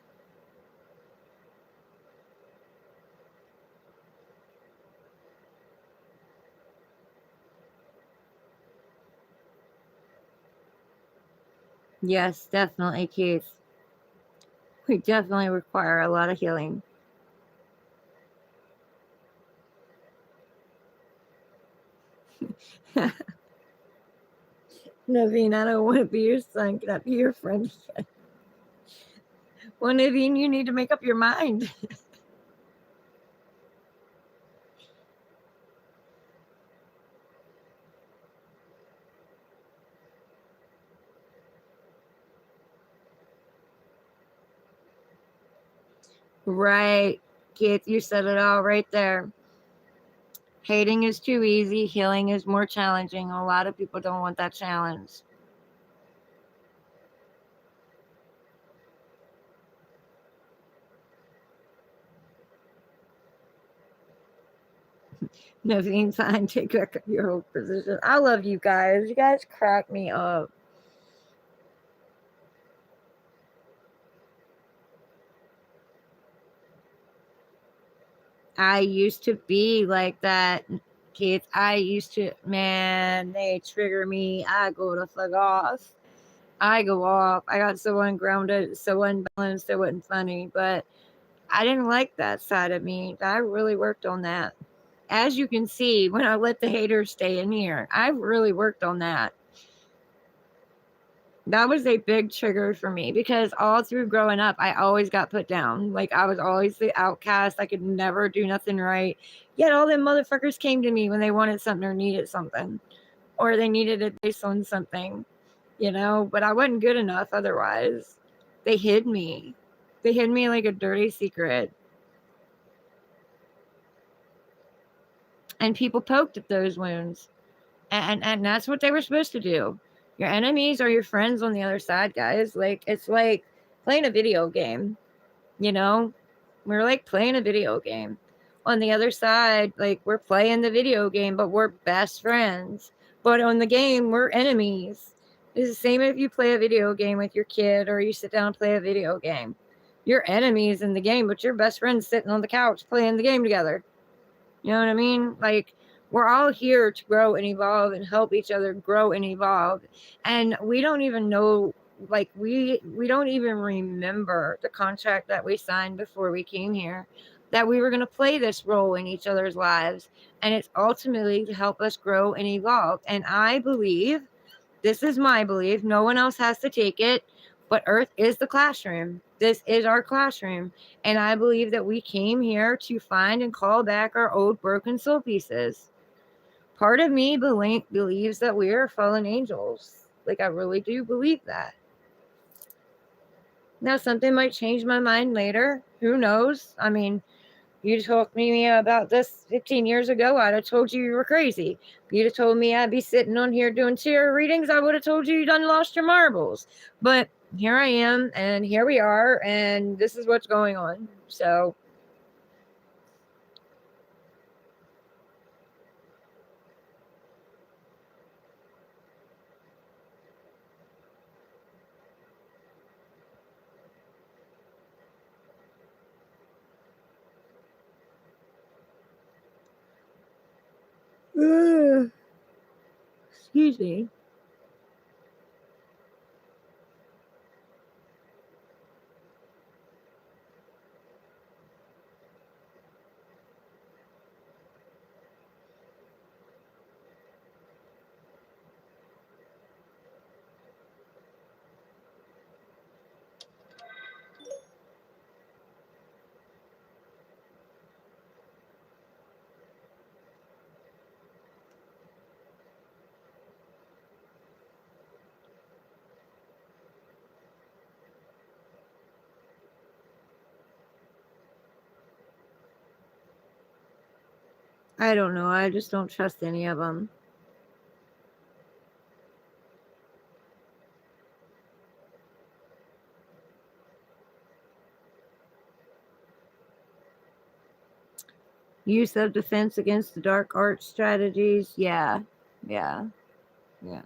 S1: Yes, definitely, Keith. We definitely require a lot of healing. Naveen, I don't want to be your son. Can I be your friend again? Well, Naveen, you need to make up your mind. Right, Keith, you said it all right there. Hating is too easy, healing is more challenging. A lot of people don't want that challenge. Naveen, fine, take back your old position. I love you guys. You guys crack me up. I used to be like that, kids. I used to, man, they trigger me. I go the fuck off. I go off. I got so ungrounded, so unbalanced, it wasn't funny. But I didn't like that side of me. I really worked on that. As you can see, when I let the haters stay in here, I really worked on that. That was a big trigger for me because all through growing up, I always got put down. Like I was always the outcast. I could never do nothing right. Yet all them motherfuckers came to me when they wanted something or needed something, or they needed advice on something, you know. But I wasn't good enough otherwise. They hid me. They hid me like a dirty secret. And people poked at those wounds. And that's what they were supposed to do. Your enemies are your friends on the other side, guys. Like it's like playing a video game, you know? We're like playing a video game. On the other side, like we're playing the video game, but we're best friends. But on the game, we're enemies. It's the same if you play a video game with your kid or you sit down and play a video game. You're enemies in the game, but you're best friends sitting on the couch playing the game together. You know what I mean? Like we're all here to grow and evolve and help each other grow and evolve. And we don't even know, like we don't even remember the contract that we signed before we came here, that we were going to play this role in each other's lives, and it's ultimately to help us grow and evolve. And I believe, this is my belief, no one else has to take it, but Earth is the classroom. This is our classroom. And I believe that we came here to find and call back our old broken soul pieces. Part of me believes that we are fallen angels. Like, I really do believe that. Now, something might change my mind later. Who knows? I mean, you told me about this 15 years ago, I'd have told you were crazy. If you'd have told me I'd be sitting on here doing tarot readings, I would have told you done lost your marbles. But here I am, and here we are, and this is what's going on. So excuse me. I don't know. I just don't trust any of them. Use of defense against the dark art strategies. Yeah. Yeah. Yeah.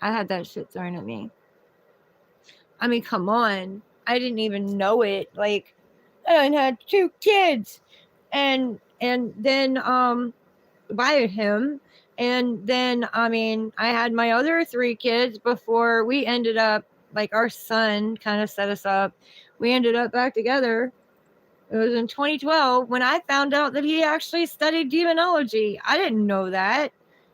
S1: I had that shit thrown at me. I mean, come on. I didn't even know it. Like, I had 2 kids. And then by him. And then I mean, I had my other 3 kids before we ended up, like, our son kind of set us up. We ended up back together. It was in 2012 when I found out that he actually studied demonology. I didn't know that.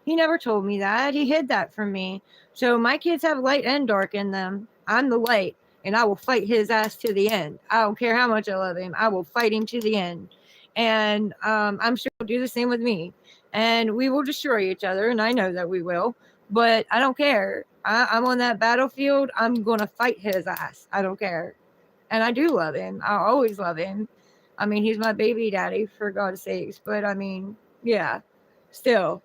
S1: He never told me that. He hid that from me. So my kids have light and dark in them. I'm the light, and I will fight his ass to the end. I don't care how much I love him. I will fight him to the end. And I'm sure he'll do the same with me. And we will destroy each other, and I know that we will. But I don't care. I'm on that battlefield. I'm going to fight his ass. I don't care. And I do love him. I always love him. I mean, he's my baby daddy, for God's sakes. But I mean, yeah, still,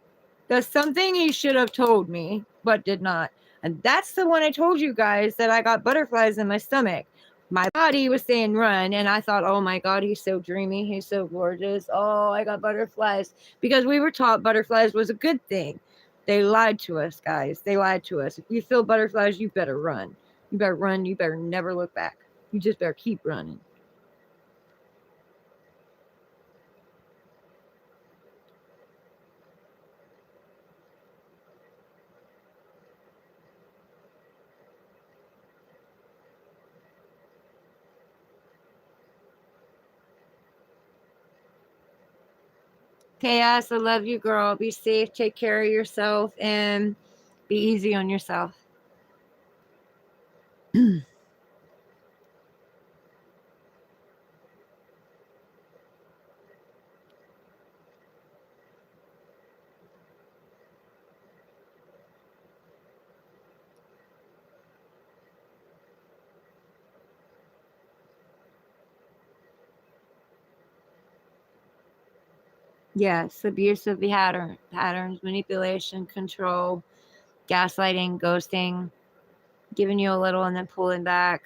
S1: that's something he should have told me, but did not. And that's the one I told you guys that I got butterflies in my stomach. My body was saying run, and I thought, oh my God, he's so dreamy. He's so gorgeous. Oh, I got butterflies. Because we were taught butterflies was a good thing. They lied to us, guys. They lied to us. If you feel butterflies, you better run. You better run. You better never look back. You just better keep running. Chaos, I love you, girl. Be safe. Take care of yourself and be easy on yourself. Yes, abusive patterns, manipulation, control, gaslighting, ghosting, giving you a little and then pulling back,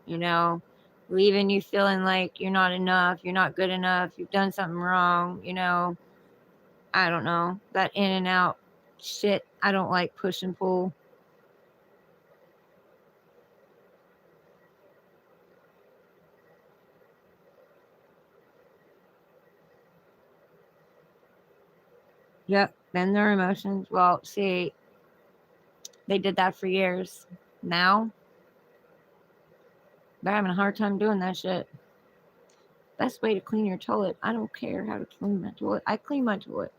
S1: you know, leaving you feeling like you're not enough, you're not good enough, you've done something wrong, you know. I don't know. That in and out shit, I don't like push and pull. Yep, bend their emotions. Well, see, they did that for years. Now, they're having a hard time doing that shit. Best way to clean your toilet. I don't care how to clean my toilet. I clean my toilet.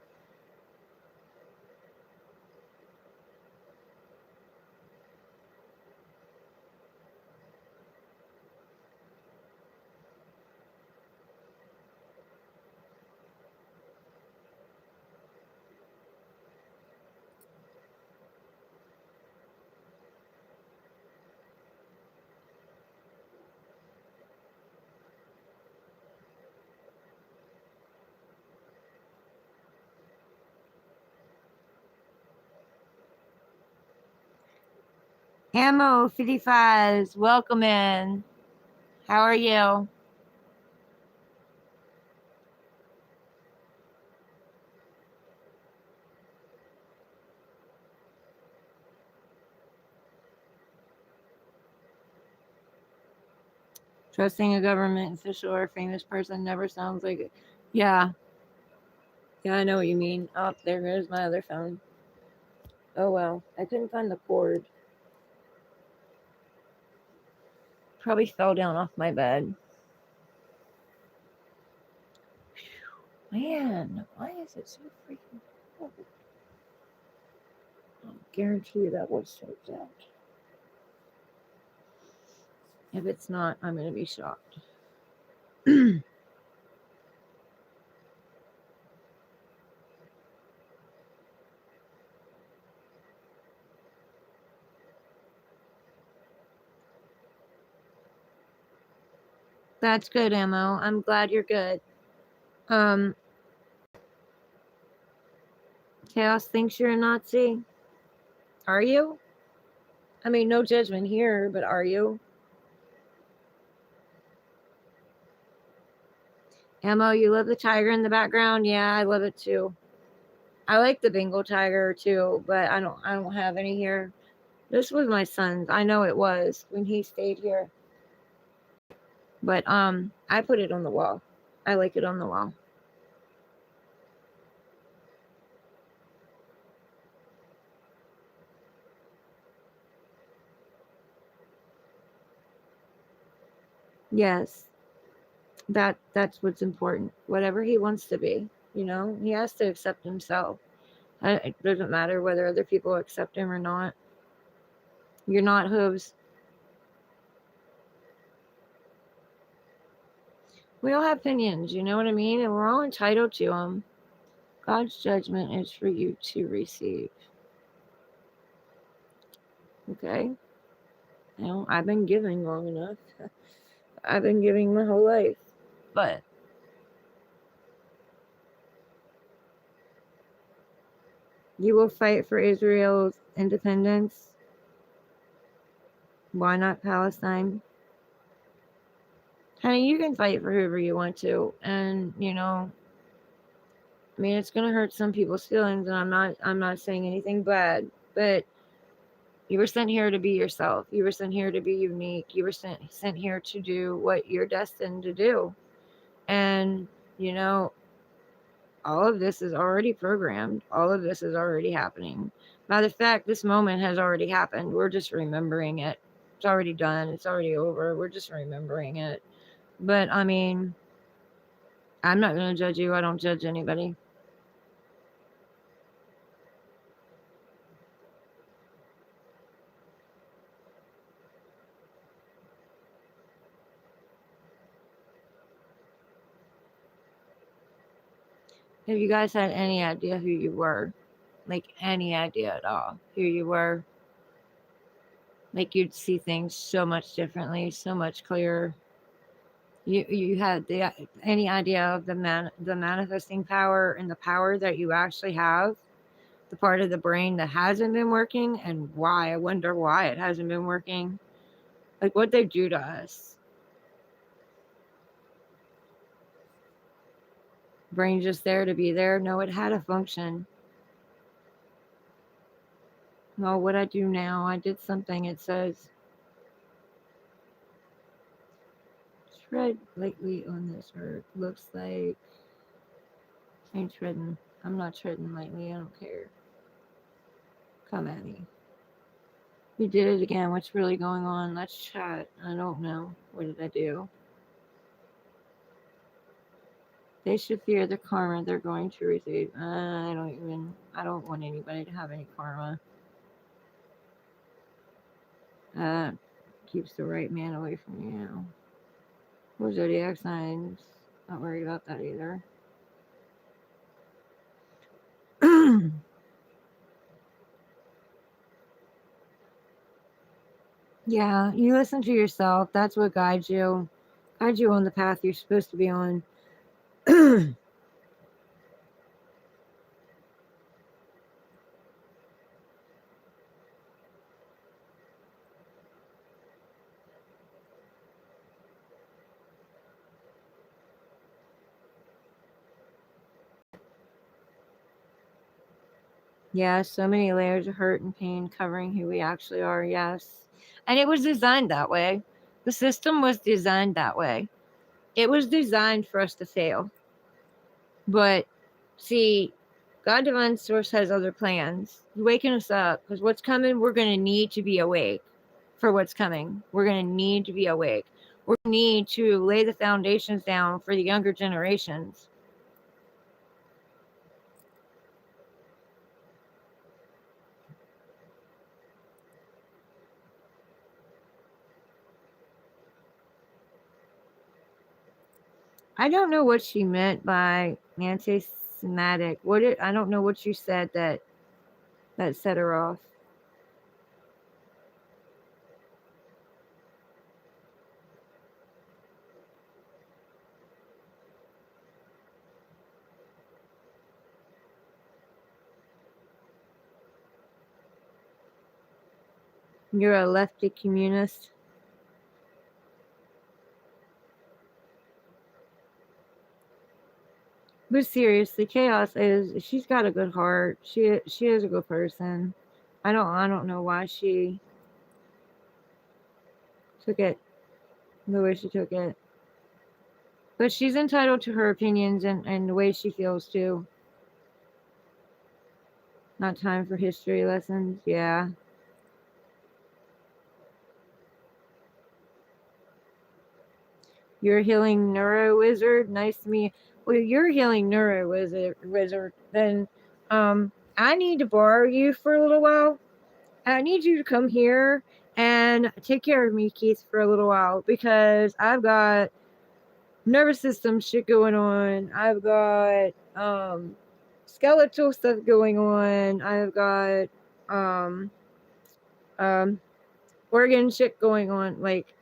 S1: Ammo 55s, welcome in. How are you? Trusting a government official or a famous person never sounds like it. Yeah. Yeah, I know what you mean. Oh, there goes my other phone. Oh well. I couldn't find the cord. Probably fell down off my bed. Man, why is it so freaking cold? I'll guarantee you that was straight out. If it's not, I'm going to be shocked. That's good, Ammo. I'm glad you're good. Um, Chaos thinks you're a Nazi. Are you? I mean, no judgment here, but are you? Ammo, you love the tiger in the background? Yeah, I love it too. I like the Bengal tiger too, but I don't have any here. This was my son's. I know it was when he stayed here. But I put it on the wall. I like it on the wall. Yes. That's what's important. Whatever he wants to be, you know, he has to accept himself. It doesn't matter whether other people accept him or not. You're not hooves. We all have opinions, you know what I mean? And we're all entitled to them. God's judgment is for you to receive. Okay? You know, I've been giving long enough. I've been giving my whole life. But you will fight for Israel's independence. Why not Palestine? Honey, you can fight for whoever you want to. And, you know, I mean, it's going to hurt some people's feelings, and I'm not saying anything bad, but you were sent here to be yourself. You were sent here to be unique. You were sent here to do what you're destined to do. And, you know, all of this is already programmed. All of this is already happening. Matter of fact, this moment has already happened. We're just remembering it. It's already done. It's already over. We're just remembering it. But, I mean, I'm not going to judge you. I don't judge anybody. Have you guys had any idea who you were? Like, any idea at all who you were? Like, you'd see things so much differently, so much clearer. You had any idea of the manifesting power and the power that you actually have, the part of the brain that hasn't been working, and why? I wonder why it hasn't been working. Like, what they do to us. Brain just there to be there? No, it had a function. Well, what I do now, I did something. It says tread lightly on this earth. Looks like I ain't treading. I'm not treading lightly. I don't care. Come at me. You did it again. What's really going on? Let's chat. I don't know. What did I do? They should fear the karma they're going to receive. I don't want anybody to have any karma. Keeps the right man away from you now. Or zodiac signs. Not worried about that either. Yeah, you listen to yourself. That's what guides you. Guides you on the path you're supposed to be on. Yeah, so many layers of hurt and pain covering who we actually are, yes. And it was designed that way. The system was designed that way. It was designed for us to fail. But see, God Divine Source has other plans. He's waking us up because what's coming, we're going to need to be awake for what's coming. We're going to need to be awake. We need to lay the foundations down for the younger generations. I don't know what she meant by anti-Semitic. I don't know what you said that set her off. You're a lefty communist. But seriously, Chaos she's got a good heart. She is a good person. I don't know why she took it the way she took it. But she's entitled to her opinions and the way she feels too. Not time for history lessons, yeah. You're a healing neuro wizard. Nice to meet you. Well, you're a healing neuro wizard. Then I need to borrow you for a little while. I need you to come here and take care of me, Keith, for a little while because I've got nervous system shit going on. I've got skeletal stuff going on. I've got um um organ shit going on. Like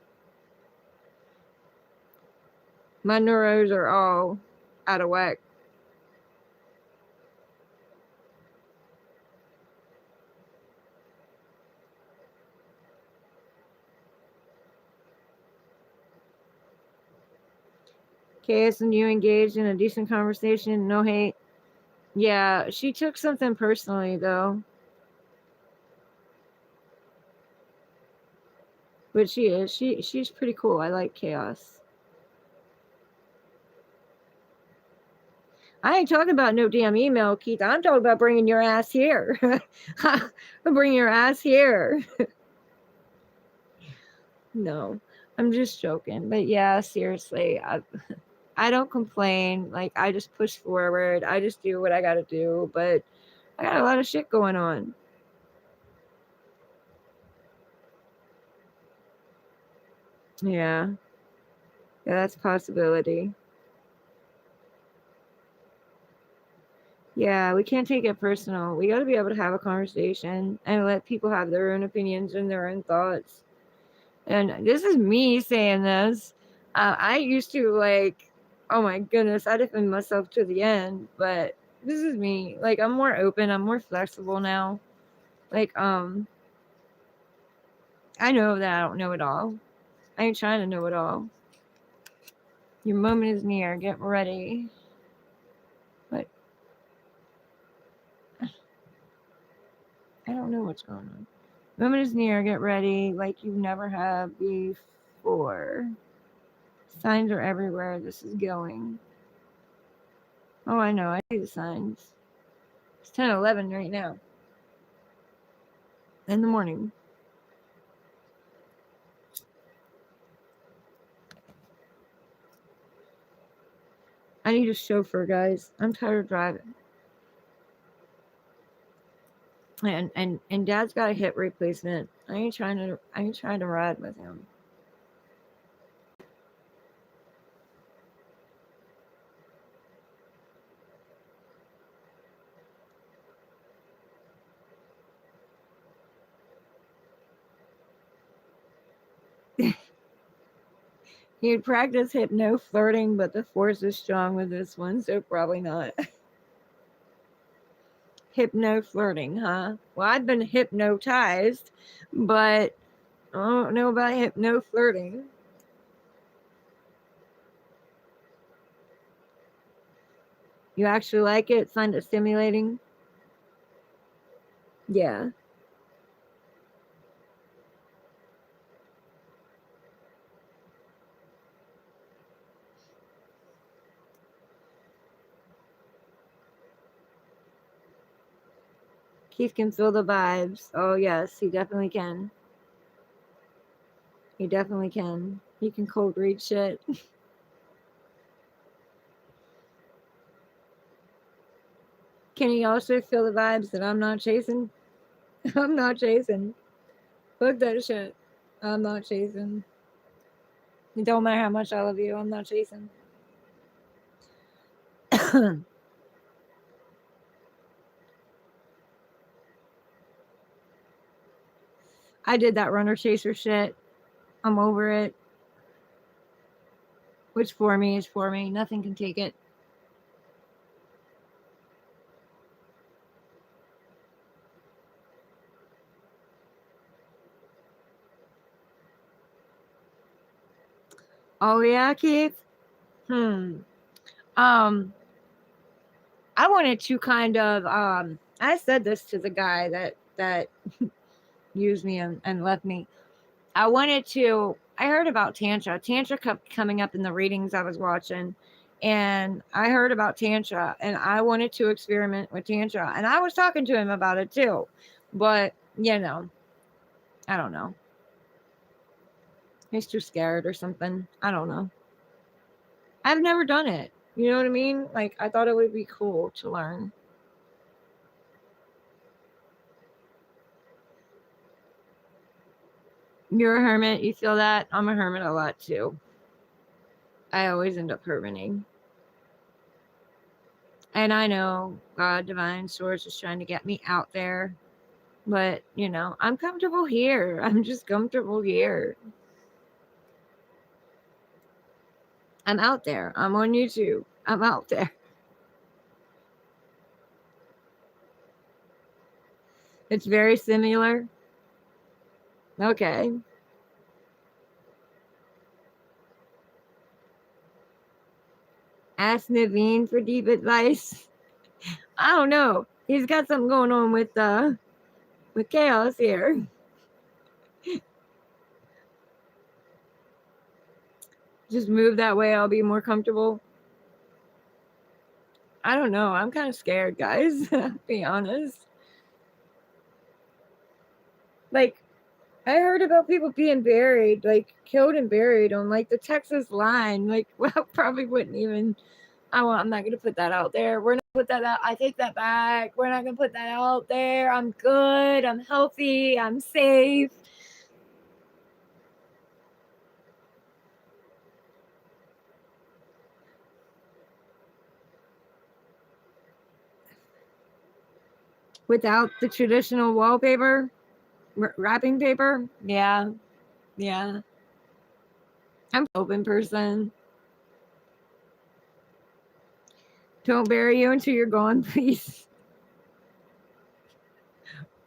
S1: my neuros are all out of whack. KS and you engaged in a decent conversation, no hate. Yeah, she took something personally though. But she is. She's pretty cool. I like chaos. I ain't talking about no damn email, Keith. I'm talking about bringing your ass here. I'm bringing your ass here. No, I'm just joking. But yeah, seriously, I don't complain. Like I just push forward. I just do what I gotta do. But I got a lot of shit going on. Yeah, yeah, that's a possibility. Yeah, we can't take it personal. We got to be able to have a conversation and let people have their own opinions and their own thoughts. And this is me saying this. I used to like, oh my goodness, I defend myself to the end, but this is me. Like, I'm more open, I'm more flexible now. Like, I know that I don't know it all. I ain't trying to know it all. Your moment is near. Get ready. But I don't know what's going on. Moment is near. Get ready like you never have before. Signs are everywhere. This is going. Oh, I know. I see the signs. It's 10:11 right now. In the morning. I need a chauffeur, guys. I'm tired of driving. And Dad's got a hip replacement. I ain't trying to ride with him. He'd practice hypno flirting, but the force is strong with this one, so probably not. Hypno flirting, huh? Well, I've been hypnotized, but I don't know about hypno flirting. You actually like it? Find it stimulating? Yeah. Keith can feel the vibes. Oh, yes, he definitely can. He definitely can. He can cold read shit. Can he also feel the vibes that I'm not chasing? I'm not chasing. Fuck that shit. I'm not chasing. It don't matter how much I love you. I'm not chasing. I did that runner chaser shit. I'm over it. What's for me is for me. Nothing can take it. Oh yeah, Keith. Hmm. Um. I wanted to kind of. I said this to the guy that used me and left me. I wanted to. I heard about Tantra. Tantra kept coming up in the readings I was watching, and I heard about Tantra, and I wanted to experiment with Tantra, and I was talking to him about it too, but you know, I don't know. He's too scared or something. I don't know. I've never done it. You know what I mean? Like I thought it would be cool to learn. You're a hermit. You feel that? I'm a hermit a lot too. I always end up hermiting. And I know God, divine source is trying to get me out there. But, you know, I'm comfortable here. I'm just comfortable here. I'm out there. I'm on YouTube. I'm out there. It's very similar. Okay. Ask Naveen for deep advice. I don't know. He's got something going on with chaos here. Just move that way. I'll be more comfortable. I don't know. I'm kind of scared, guys. Be honest. Like, I heard about people being buried, like killed and buried on like the Texas line. Like, well, probably wouldn't even. I'm not gonna put that out there. We're not gonna put that out. I take that back. We're not gonna put that out there. I'm good. I'm healthy. I'm safe. Without the traditional wallpaper, wrapping paper. Yeah, yeah. I'm an open person. Don't bury you until you're gone, please.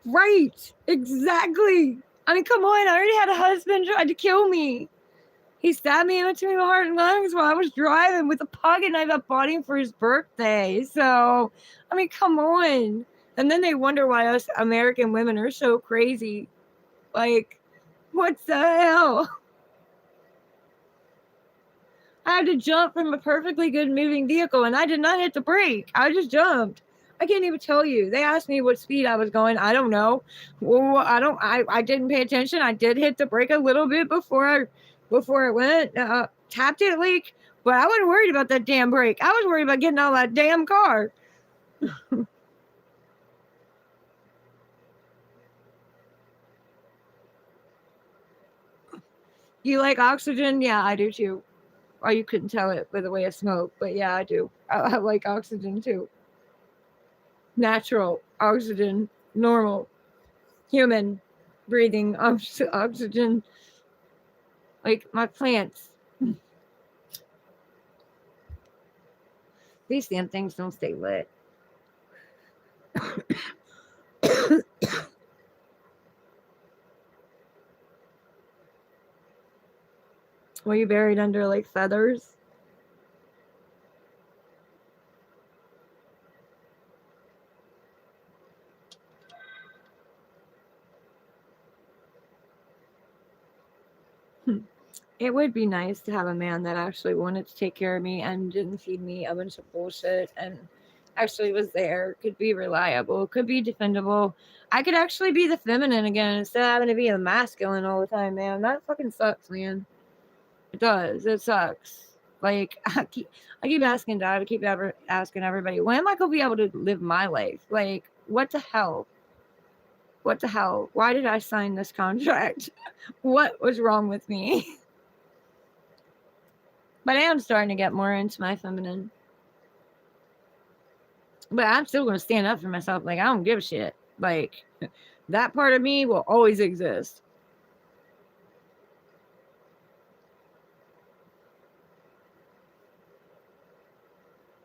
S1: Right, exactly. I mean, come on. I already had a husband tried to kill me. He stabbed me in between the heart and lungs while I was driving with a pocket knife I bought him for his birthday. So, I mean, come on. And then they wonder why us American women are so crazy. Like, what the hell? I had to jump from a perfectly good moving vehicle and I did not hit the brake. I just jumped. I can't even tell you. They asked me what speed I was going. I don't know. Well, I didn't pay attention. I did hit the brake a little bit before it went. Tapped it like, but I wasn't worried about that damn brake. I was worried about getting out of that damn car. You like oxygen? Yeah, I do too. Or you couldn't tell it by the way I smoke, but yeah, I do. I like oxygen too. Natural oxygen, normal, human breathing oxygen, like my plants. These damn things don't stay lit. Were you buried under like feathers? It would be nice to have a man that actually wanted to take care of me and didn't feed me a bunch of bullshit and actually was there, could be reliable, could be defendable. I could actually be the feminine again instead of having to be the masculine all the time, man. That fucking sucks, man. It does. It sucks. Like I keep asking Dad, I keep asking everybody, when am I gonna be able to live my life? Like, what the hell? What the hell? Why did I sign this contract? What was wrong with me? But I am starting to get more into my feminine. But I'm still gonna stand up for myself. Like, I don't give a shit. Like, that part of me will always exist.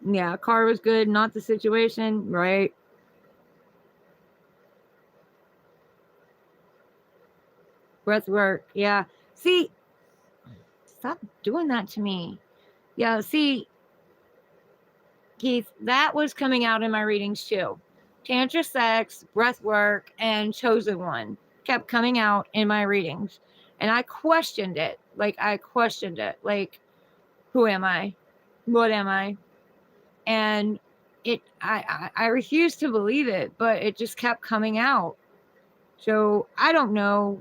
S1: Yeah, car was good, not the situation, right? Breath work, yeah. See, stop doing that to me. Yeah, see, Keith, that was coming out in my readings too. Tantra sex, breath work, and chosen one kept coming out in my readings. And I questioned it. Like, who am I? What am I? And I refused to believe it, but it just kept coming out. So I don't know,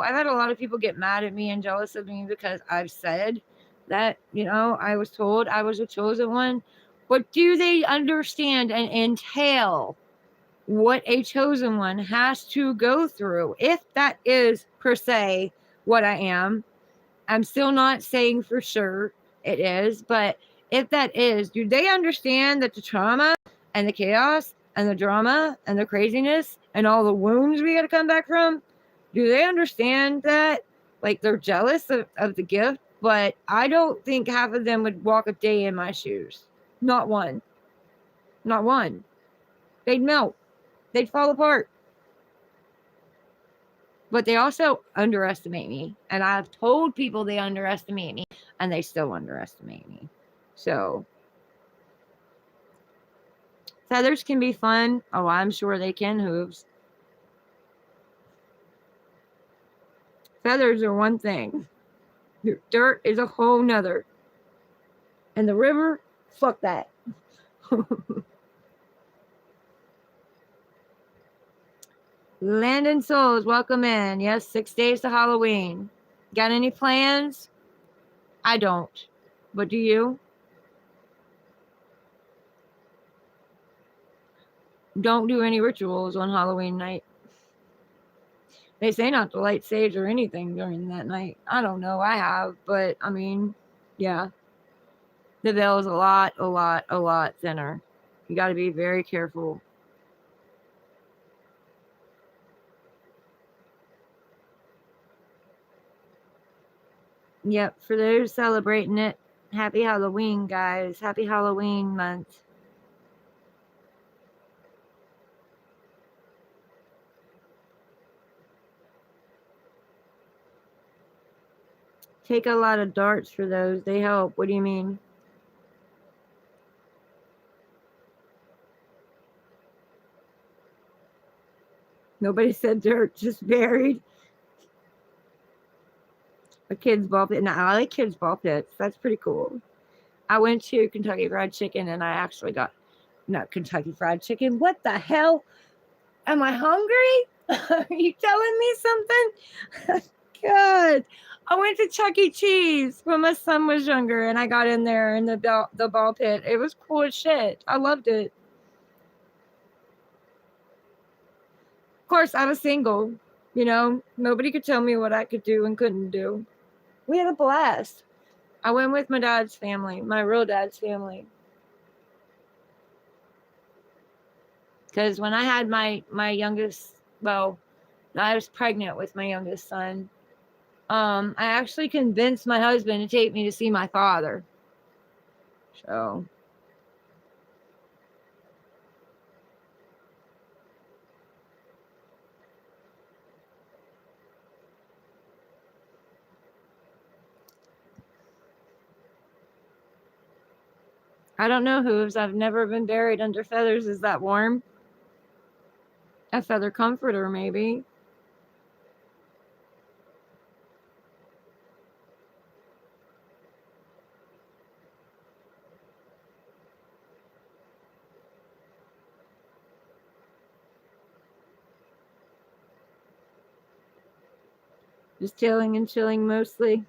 S1: I've had a lot of people get mad at me and jealous of me because I've said that, I was told I was a chosen one. But do they understand and entail what a chosen one has to go through? If that is per se what I am. I'm still not saying for sure it is, but if that is, do they understand that the trauma and the chaos and the drama and the craziness and all the wounds we got to come back from? Do they understand that? Like, they're jealous of the gift, but I don't think half of them would walk a day in my shoes. Not one. Not one. They'd melt. They'd fall apart. But they also underestimate me. And I've told people they underestimate me, and they still underestimate me. So, feathers can be fun. Oh, I'm sure they can, hooves. Feathers are one thing. Dirt is a whole nother. And the river, fuck that. Landon Souls, welcome in. Yes, 6 days to Halloween. Got any plans? I don't. But do you? Don't do any rituals on Halloween night. They say not to light sage or anything during that night. I don't know. I have, but I mean, yeah. The veil is a lot thinner. You got to be very careful. Yep, for those celebrating it, happy Halloween, guys. Happy Halloween month. Take a lot of darts for those. They help. What do you mean? Nobody said dirt, just buried. A kid's ball pit. Now, I like kids' ball pits. That's pretty cool. I went to Kentucky Fried Chicken and I actually got, not Kentucky Fried Chicken. What the hell? Am I hungry? Are you telling me something? God. I went to Chuck E. Cheese when my son was younger and I got in there in the ball pit. It was cool as shit. I loved it. Of course, I was single. You know, nobody could tell me what I could do and couldn't do. We had a blast. I went with my dad's family, my real dad's family. Because when I had my youngest, well, I was pregnant with my youngest son. I actually convinced my husband to take me to see my father. So, I don't know, hooves. I've never been buried under feathers. Is that warm? A feather comforter, maybe. Just chilling and chilling mostly.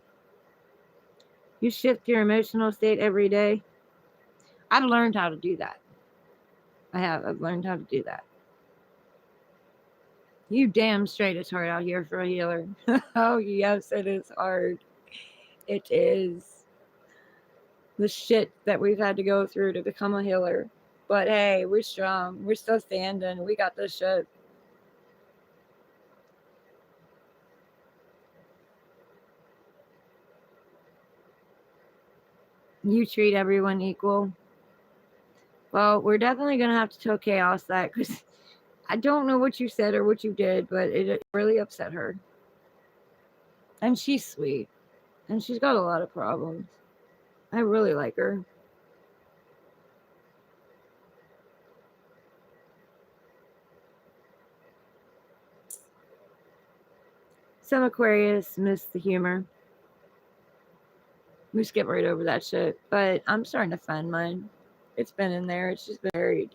S1: You shift your emotional state every day. I've learned how to do that. I've learned how to do that. You damn straight it's hard out here for a healer. Oh, yes, it is hard. It is. The shit that we've had to go through to become a healer. But hey, we're strong. We're still standing. We got this shit. You treat everyone equal. Well, we're definitely going to have to tell Chaos that because I don't know what you said or what you did, but it really upset her. And she's sweet. And she's got a lot of problems. I really like her. Some Aquarius miss the humor. We skip right over that shit. But I'm starting to find mine. It's been in there. It's just been buried.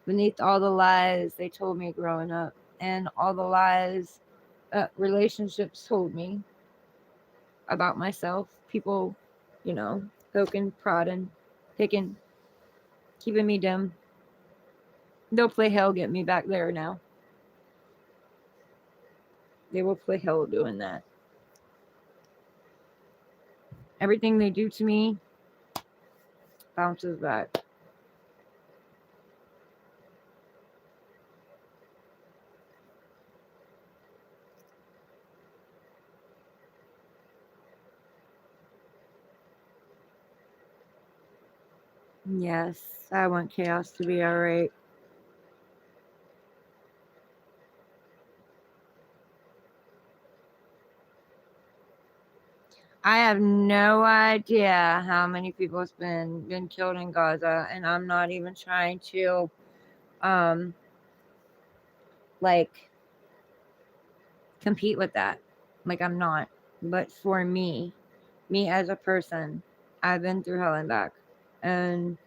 S1: Beneath all the lies they told me growing up and all the lies relationships told me about myself. People, you know, poking, prodding, picking, keeping me dim. They'll play hell get me back there now. They will play hell doing that. Everything they do to me bounces back. Yes, I want chaos to be alright. I have no idea how many people have been killed in Gaza, and I'm not even trying to like compete with that. Like, I'm not. But for me as a person, I've been through hell and back, and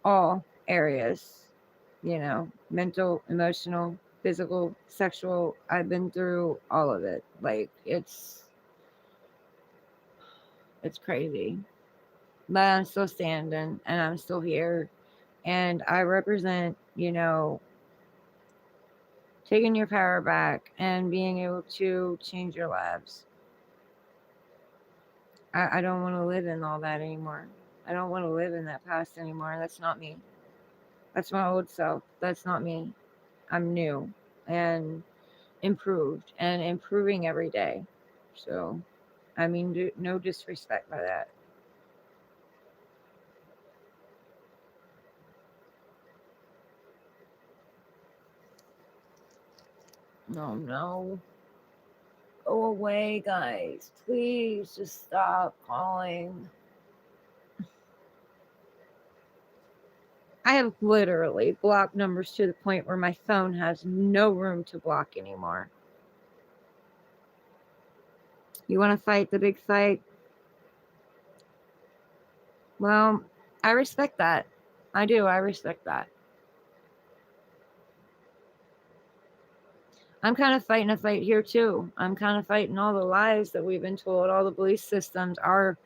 S1: all areas, mental, emotional, physical, sexual. I've been through all of it. Like, it's crazy. But I'm still standing, and I'm still here, and I represent, taking your power back and being able to change your lives. I don't want to live in all that anymore. I don't want to live in that past anymore. That's not me. That's my old self. That's not me. I'm new and improved and improving every day. So, I mean, no disrespect by that. No, no. Go away, guys. Please just stop calling. I have literally blocked numbers to the point where my phone has no room to block anymore. You want to fight the big fight? Well, I respect that. I do. I respect that. I'm kind of fighting a fight here too. I'm kind of fighting all the lies that we've been told, all the belief systems, our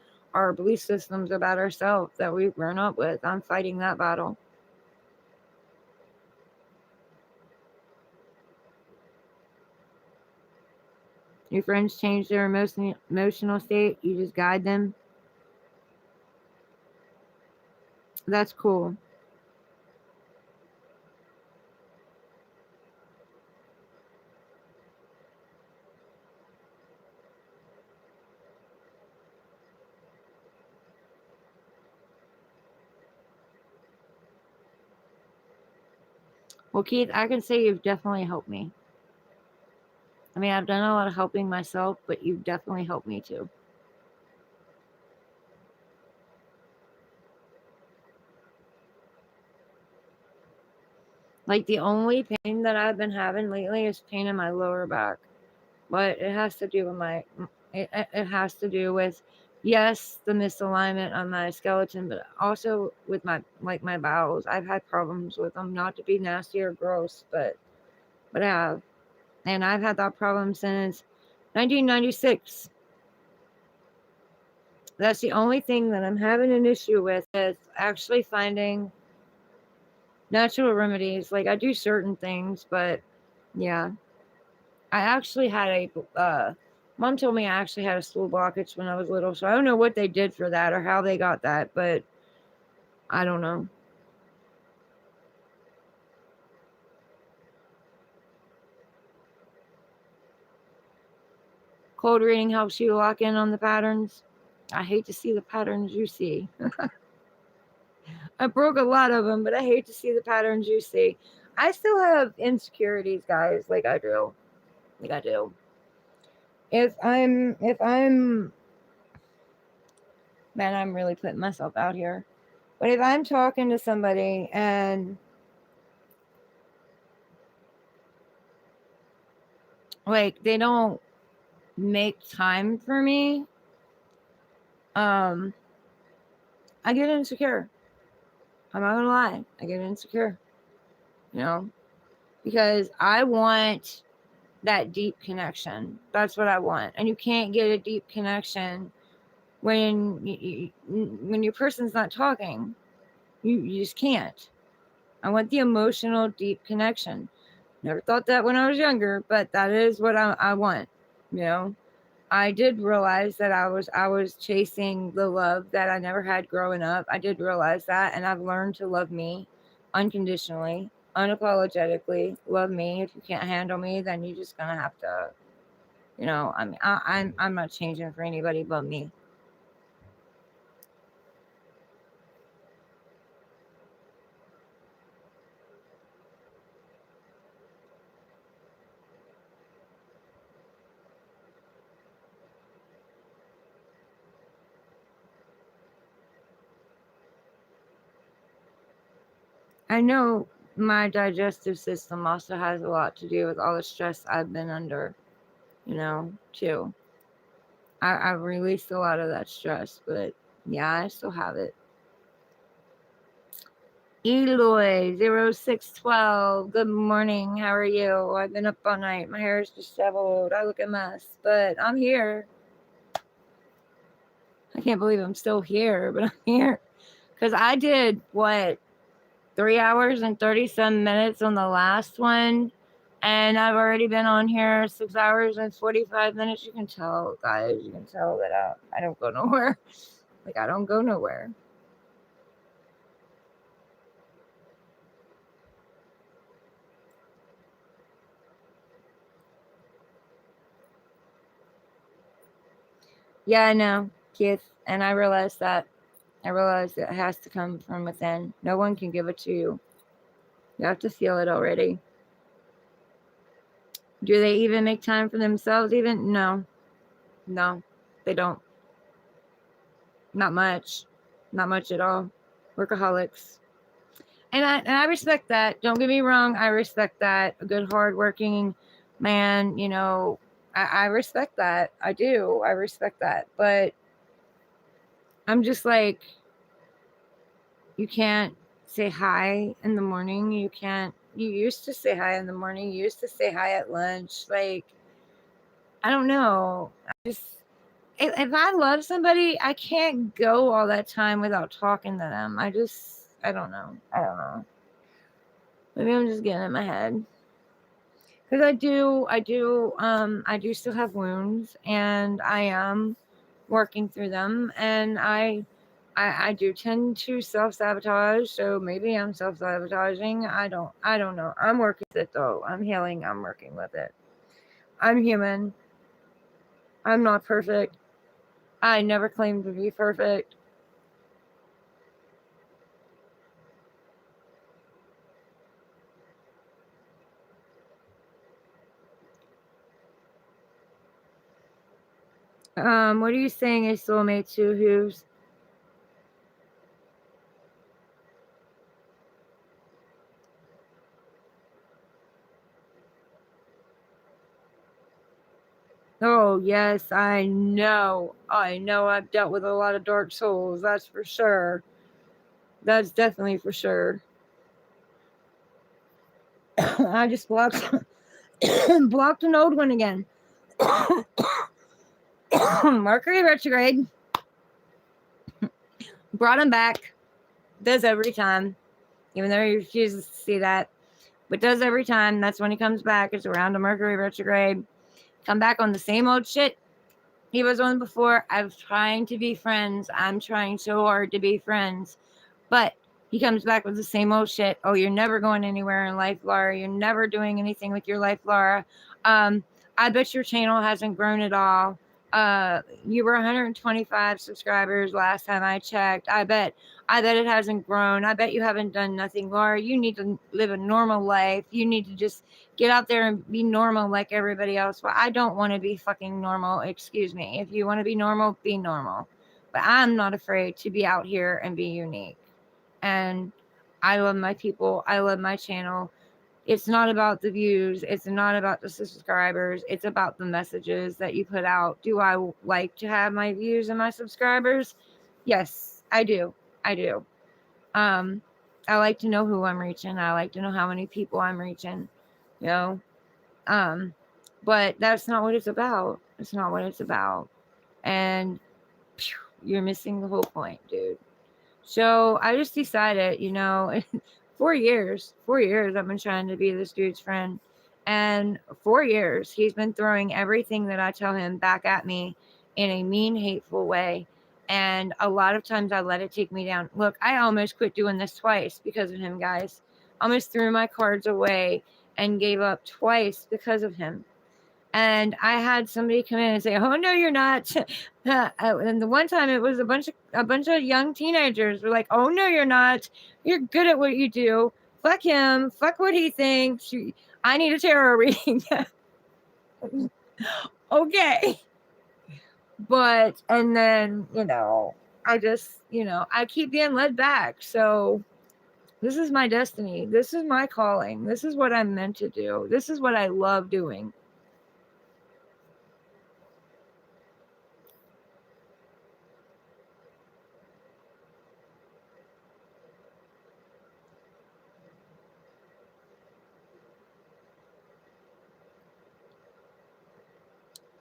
S1: belief systems about ourselves that we've grown up with. I'm fighting that battle. Your friends change their emotional state. You just guide them. That's cool. Well, Keith, I can say you've definitely helped me. I mean, I've done a lot of helping myself, but you've definitely helped me too. Like, the only pain that I've been having lately is pain in my lower back. But it has to do with it has to do with, yes, the misalignment on my skeleton, but also with my bowels. I've had problems with them, not to be nasty or gross, but I have. And I've had that problem since 1996. That's the only thing that I'm having an issue with, is actually finding natural remedies. Like, I do certain things, but yeah. I actually had mom told me I actually had a stool blockage when I was little, so I don't know what they did for that or how they got that, but I don't know. Cold reading helps you lock in on the patterns. I hate to see the patterns you see. I broke a lot of them, but I hate to see the patterns you see. I still have insecurities, guys, like I do. Like I do. If I'm man, I'm really putting myself out here. But if I'm talking to somebody and like they don't make time for me, I get insecure. I'm not gonna lie, I get insecure, you know, because I want that deep connection. That's what I want, and you can't get a deep connection when when your person's not talking. You just can't. I want the emotional deep connection. Never thought that when I was younger, but that is what I want. You know, I did realize that I was chasing the love that I never had growing up. I did realize that, and I've learned to love me unconditionally, unapologetically. Love me. If you can't handle me, then you're just gonna have to. You know, I mean, I'm not changing for anybody but me. I know my digestive system also has a lot to do with all the stress I've been under, you know, too. I've released a lot of that stress, but yeah, I still have it. Eloy0612, good morning. How are you? I've been up all night. My hair is disheveled. I look a mess, but I'm here. I can't believe I'm still here, but I'm here. Because I did, what, 3 hours and 37 minutes on the last one. And I've already been on here 6 hours and 45 minutes. You can tell, guys. You can tell that I don't go nowhere. Like, I don't go nowhere. Yeah, I know, Keith. And I realize that. I realize it has to come from within. No one can give it to you. You have to feel it already. Do they even make time for themselves? Even? No. No, they don't. Not much. Not much at all. Workaholics. And I respect that. Don't get me wrong. I respect that. A good, hardworking man, you know, I respect that. I do. I respect that. But I'm just like, you can't say hi in the morning. You can't. You used to say hi in the morning. You used to say hi at lunch. Like, I don't know. I just, if I love somebody, I can't go all that time without talking to them. I don't know. I don't know. Maybe I'm just getting in my head. Because I do still have wounds, and I am working through them, and I do tend to self-sabotage, so maybe I'm self-sabotaging. I don't know. I'm working with it though. I'm healing. I'm working with it. I'm human. I'm not perfect. I never claimed to be perfect. What are you saying, a soulmate to who's? Oh, yes, I know. I know I've dealt with a lot of dark souls. That's for sure. That's definitely for sure. I just blocked blocked an old one again. Mercury retrograde. Brought him back. Does every time. Even though he refuses to see that. But does every time. That's when he comes back. It's around a Mercury retrograde. Come back on the same old shit he was on before. I'm trying to be friends. I'm trying so hard to be friends. But he comes back with the same old shit. Oh, you're never going anywhere in life, Laura. You're never doing anything with your life, Laura. I bet your channel hasn't grown at all. You were 125 subscribers last time I checked. I bet it hasn't grown. I bet you haven't done nothing, Laura. You need to live a normal life. You need to just get out there and be normal like everybody else. Well, I don't want to be fucking normal. Excuse me. If you want to be normal, be normal. But I'm not afraid to be out here and be unique. And I love my people. I love my channel. It's not about the views. It's not about the subscribers. It's about the messages that you put out. Do I like to have my views and my subscribers? Yes, I do. I do. Um, I like to know who I'm reaching. I like to know how many people I'm reaching. You know, um, but that's not what it's about. It's not what it's about. And phew, you're missing the whole point, dude. So I just decided, you know, 4 years I've been trying to be this dude's friend. And 4 years, he's been throwing everything that I tell him back at me in a mean, hateful way. And a lot of times I let it take me down. Look, I almost quit doing this twice because of him, guys. Almost threw my cards away and gave up twice because of him. And I had somebody come in and say, "Oh no, you're not." And the one time it was a bunch of young teenagers were like, "Oh no, you're not. You're good at what you do. Fuck him. Fuck what he thinks. I need a tarot reading." Okay. But and then, I just, I keep being led back. So this is my destiny. This is my calling. This is what I'm meant to do. This is what I love doing.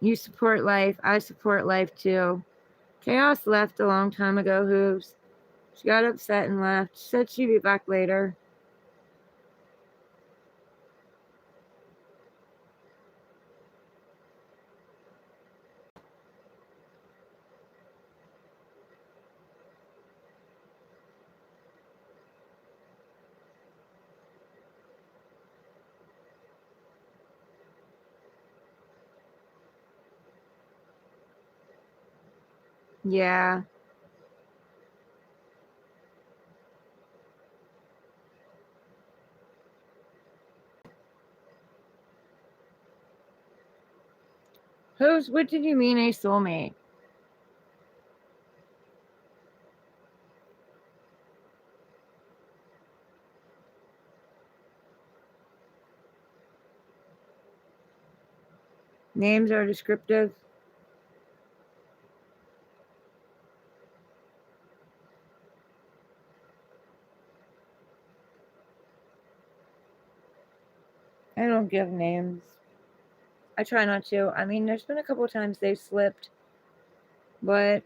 S1: You support life. I support life too. Chaos left a long time ago, Hooves. She got upset and left. She said she'd be back later. Yeah. Hooves, what did you mean a soulmate? Names are descriptive. I don't give names. I try not to. I mean, there's been a couple times they've slipped, but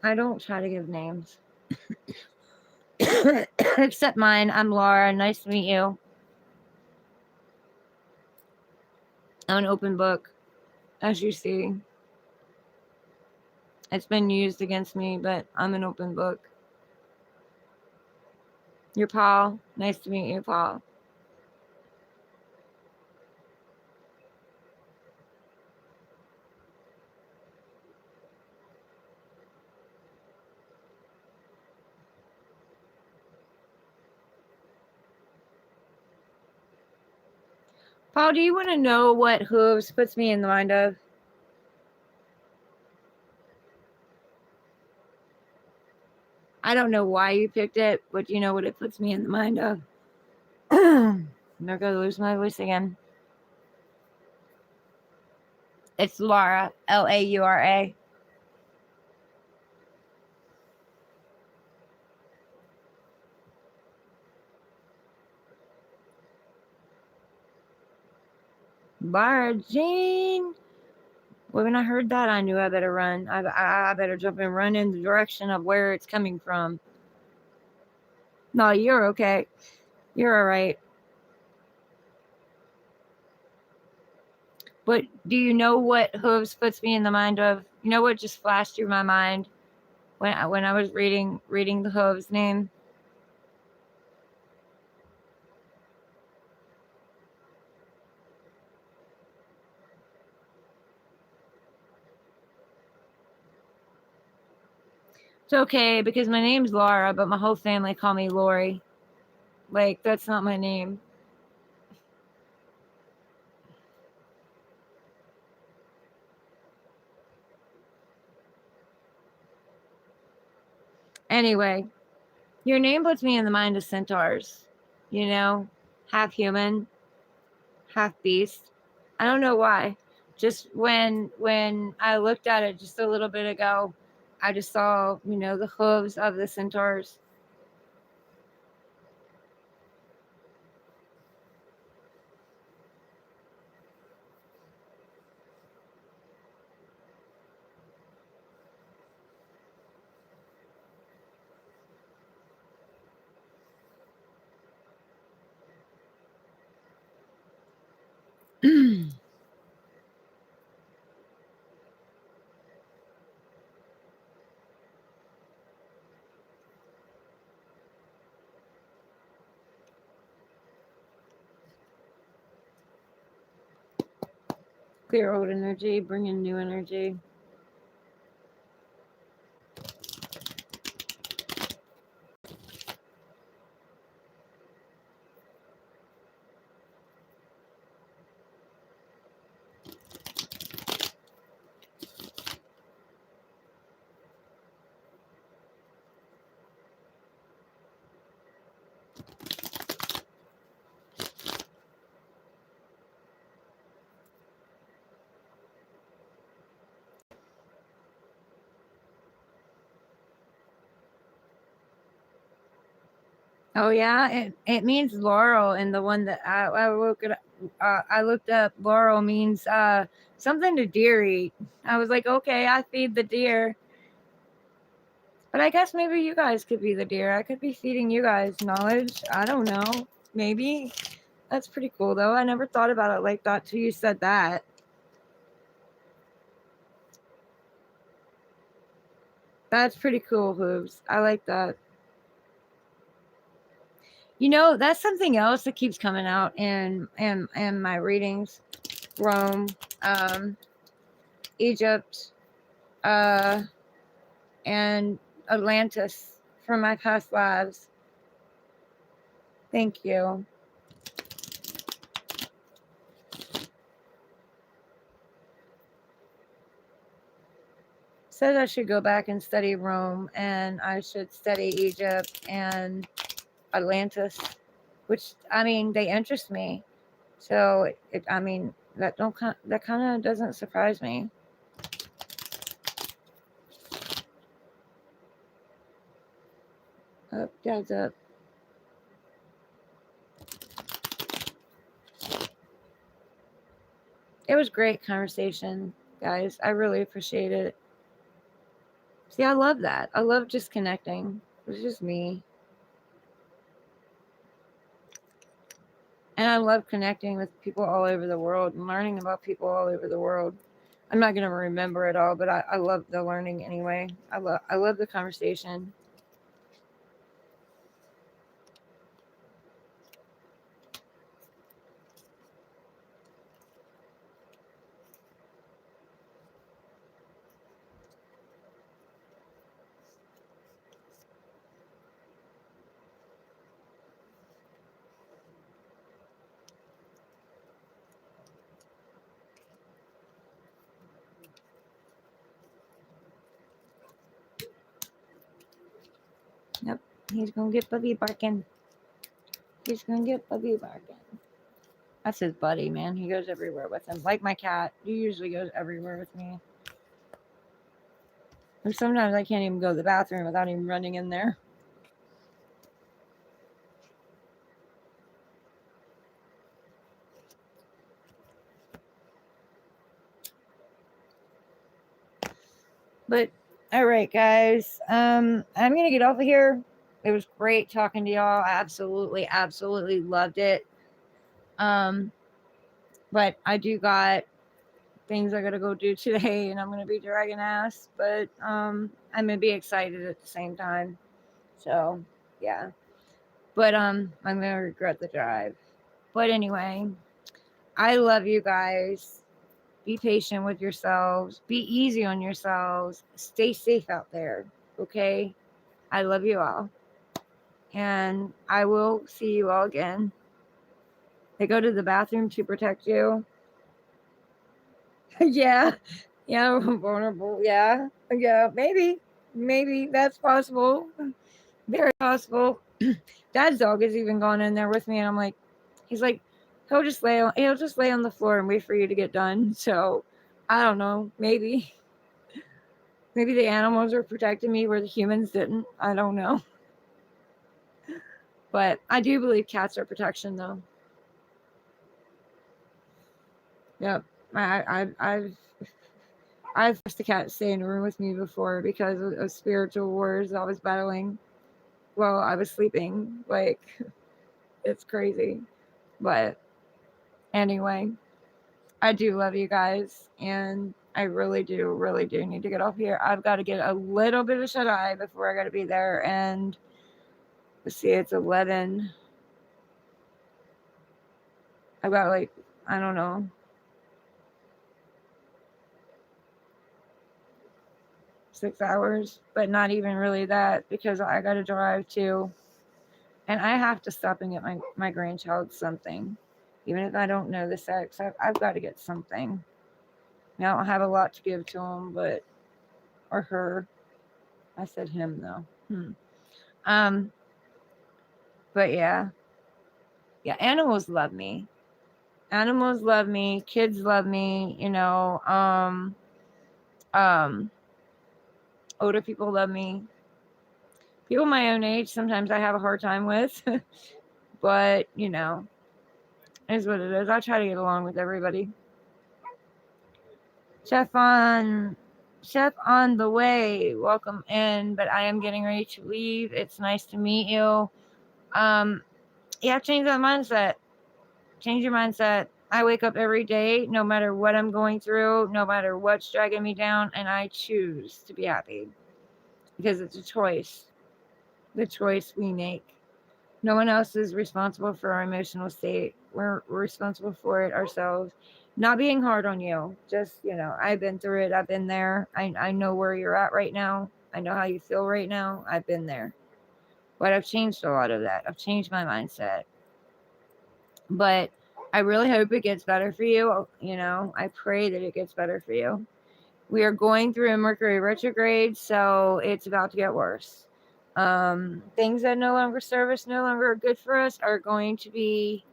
S1: I don't try to give names. Except mine. I'm Laura. Nice to meet you. I'm an open book, as you see. It's been used against me, but I'm an open book. You're Paul. Nice to meet you, Paul. Paul, do you want to know what hooves puts me in the mind of? I don't know why you picked it, but you know what it puts me in the mind of? I'm not going to lose my voice again. It's Laura, Laura. Laura Jean. When I heard that, I knew I better run. I better jump and run in the direction of where it's coming from. No, you're okay. You're all right. But do you know what hooves puts me in the mind of? You know what just flashed through my mind when I was reading the hooves name? It's okay because my name's Laura, but my whole family call me Lori. Like, that's not my name. Anyway, your name puts me in the mind of centaurs. You know, half human, half beast. I don't know why. Just when I looked at it just a little bit ago, I just saw, the hooves of the centaurs. Clear old energy, bring in new energy. Oh yeah, it means laurel, and the one that I looked up, laurel means something to deer eat. I was like, okay, I feed the deer, but I guess maybe you guys could be the deer. I could be feeding you guys knowledge. I don't know. Maybe that's pretty cool though. I never thought about it like that till you said that. That's pretty cool, Hooves. I like that. You know, that's something else that keeps coming out in my readings. Rome, um, Egypt, uh, and Atlantis from my past lives. Thank you. Said I should go back and study Rome, and I should study Egypt and Atlantis, which I mean they interest me. So I mean that kind of doesn't surprise me. Up, Dad's up. It was great conversation, guys. I really appreciate it. See, I love that. I love just connecting. It's just me. And I love connecting with people all over the world and learning about people all over the world. I'm not gonna remember it all, but I love the learning anyway. I love the conversation. Yep, he's gonna get Bubby barking. He's gonna get Bubby barking. That's his buddy, man. He goes everywhere with him. Like my cat, he usually goes everywhere with me. And sometimes I can't even go to the bathroom without him running in there. But all right, guys. I'm gonna get off of here. It was great talking to y'all. I absolutely loved it. Um, but I do got things I gotta go do today, and I'm gonna be dragging ass. But I'm gonna be excited at the same time. So yeah. But I'm gonna regret the drive. But anyway, I love you guys. Be patient with yourselves. Be easy on yourselves. Stay safe out there. Okay? I love you all. And I will see you all again. They go to the bathroom to protect you. Yeah. Yeah, vulnerable. Yeah. Yeah, maybe that's possible. Very possible. Dad's dog has even gone in there with me, and I'm like, he's like, he'll just lay on the floor and wait for you to get done. So I don't know. Maybe the animals were protecting me where the humans didn't. I don't know. But I do believe cats are protection, though. Yep. I've forced a cat to stay in a room with me before because of spiritual wars I was battling while I was sleeping. Like, it's crazy. But anyway, I do love you guys, and I really do need to get off here. I've got to get a little bit of shut eye before I got to be there. And let's see, it's 11. I've got like, I don't know, 6 hours, but not even really that because I got to drive too. And I have to stop and get my grandchild something. Even if I don't know the sex, I've got to get something. Now, I don't have a lot to give to him, but, or her. I said him though. Um, but yeah. Yeah, animals love me. Animals love me. Kids love me, um, older people love me. People my own age, sometimes I have a hard time with, but, is what it is. I try to get along with everybody. Chef on the way. Welcome in, but I am getting ready to leave. It's nice to meet you. You have to change that mindset. Change your mindset. I wake up every day, no matter what I'm going through, no matter what's dragging me down, and I choose to be happy because it's a choice. The choice we make. No one else is responsible for our emotional state. We're responsible for it ourselves. Not being hard on you. Just, I've been through it. I've been there. I know where you're at right now. I know how you feel right now. I've been there. But I've changed a lot of that. I've changed my mindset. But I really hope it gets better for you. I pray that it gets better for you. We are going through a Mercury retrograde, so it's about to get worse. Things that no longer serve us, no longer are good for us, are going to be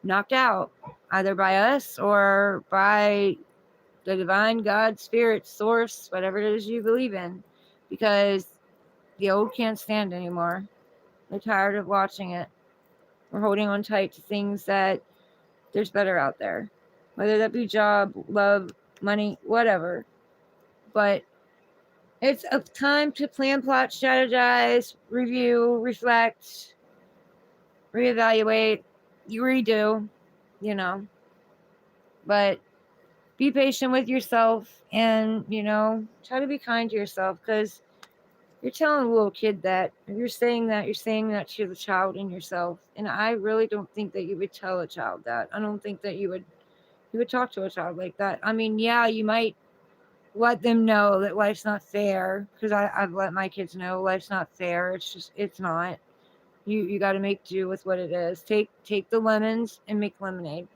S1: knocked out, either by us or by the divine God, spirit, source, whatever it is you believe in, because the old can't stand anymore. They're tired of watching it. We're holding on tight to things that there's better out there, whether that be job, love, money, whatever. But it's a time to plan, plot, strategize, review, reflect, reevaluate, you redo, But be patient with yourself and, try to be kind to yourself because you're telling a little kid that. If you're saying that, to the child in yourself. And I really don't think that you would tell a child that. I don't think that you would talk to a child like that. I mean, yeah, you might let them know that life's not fair because I've let my kids know life's not fair. It's not. You got to make do with what it is. Take the lemons and make lemonade.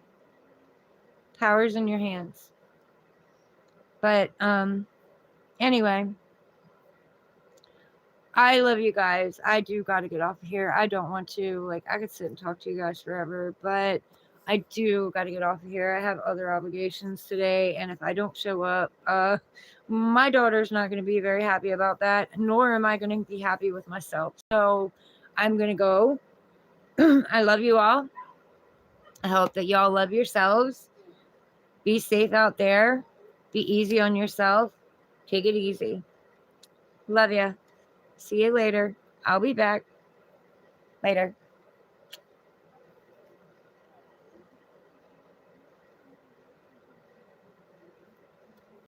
S1: Power's in your hands. But anyway, I love you guys. I do got to get off of here. I don't want to, I could sit and talk to you guys forever, but I do got to get off of here. I have other obligations today, and if I don't show up, my daughter's not going to be very happy about that, nor am I going to be happy with myself. So I'm going to go. I love you all. I hope that y'all love yourselves. Be safe out there. Be easy on yourself. Take it easy. Love ya. See you later. I'll be back. Later.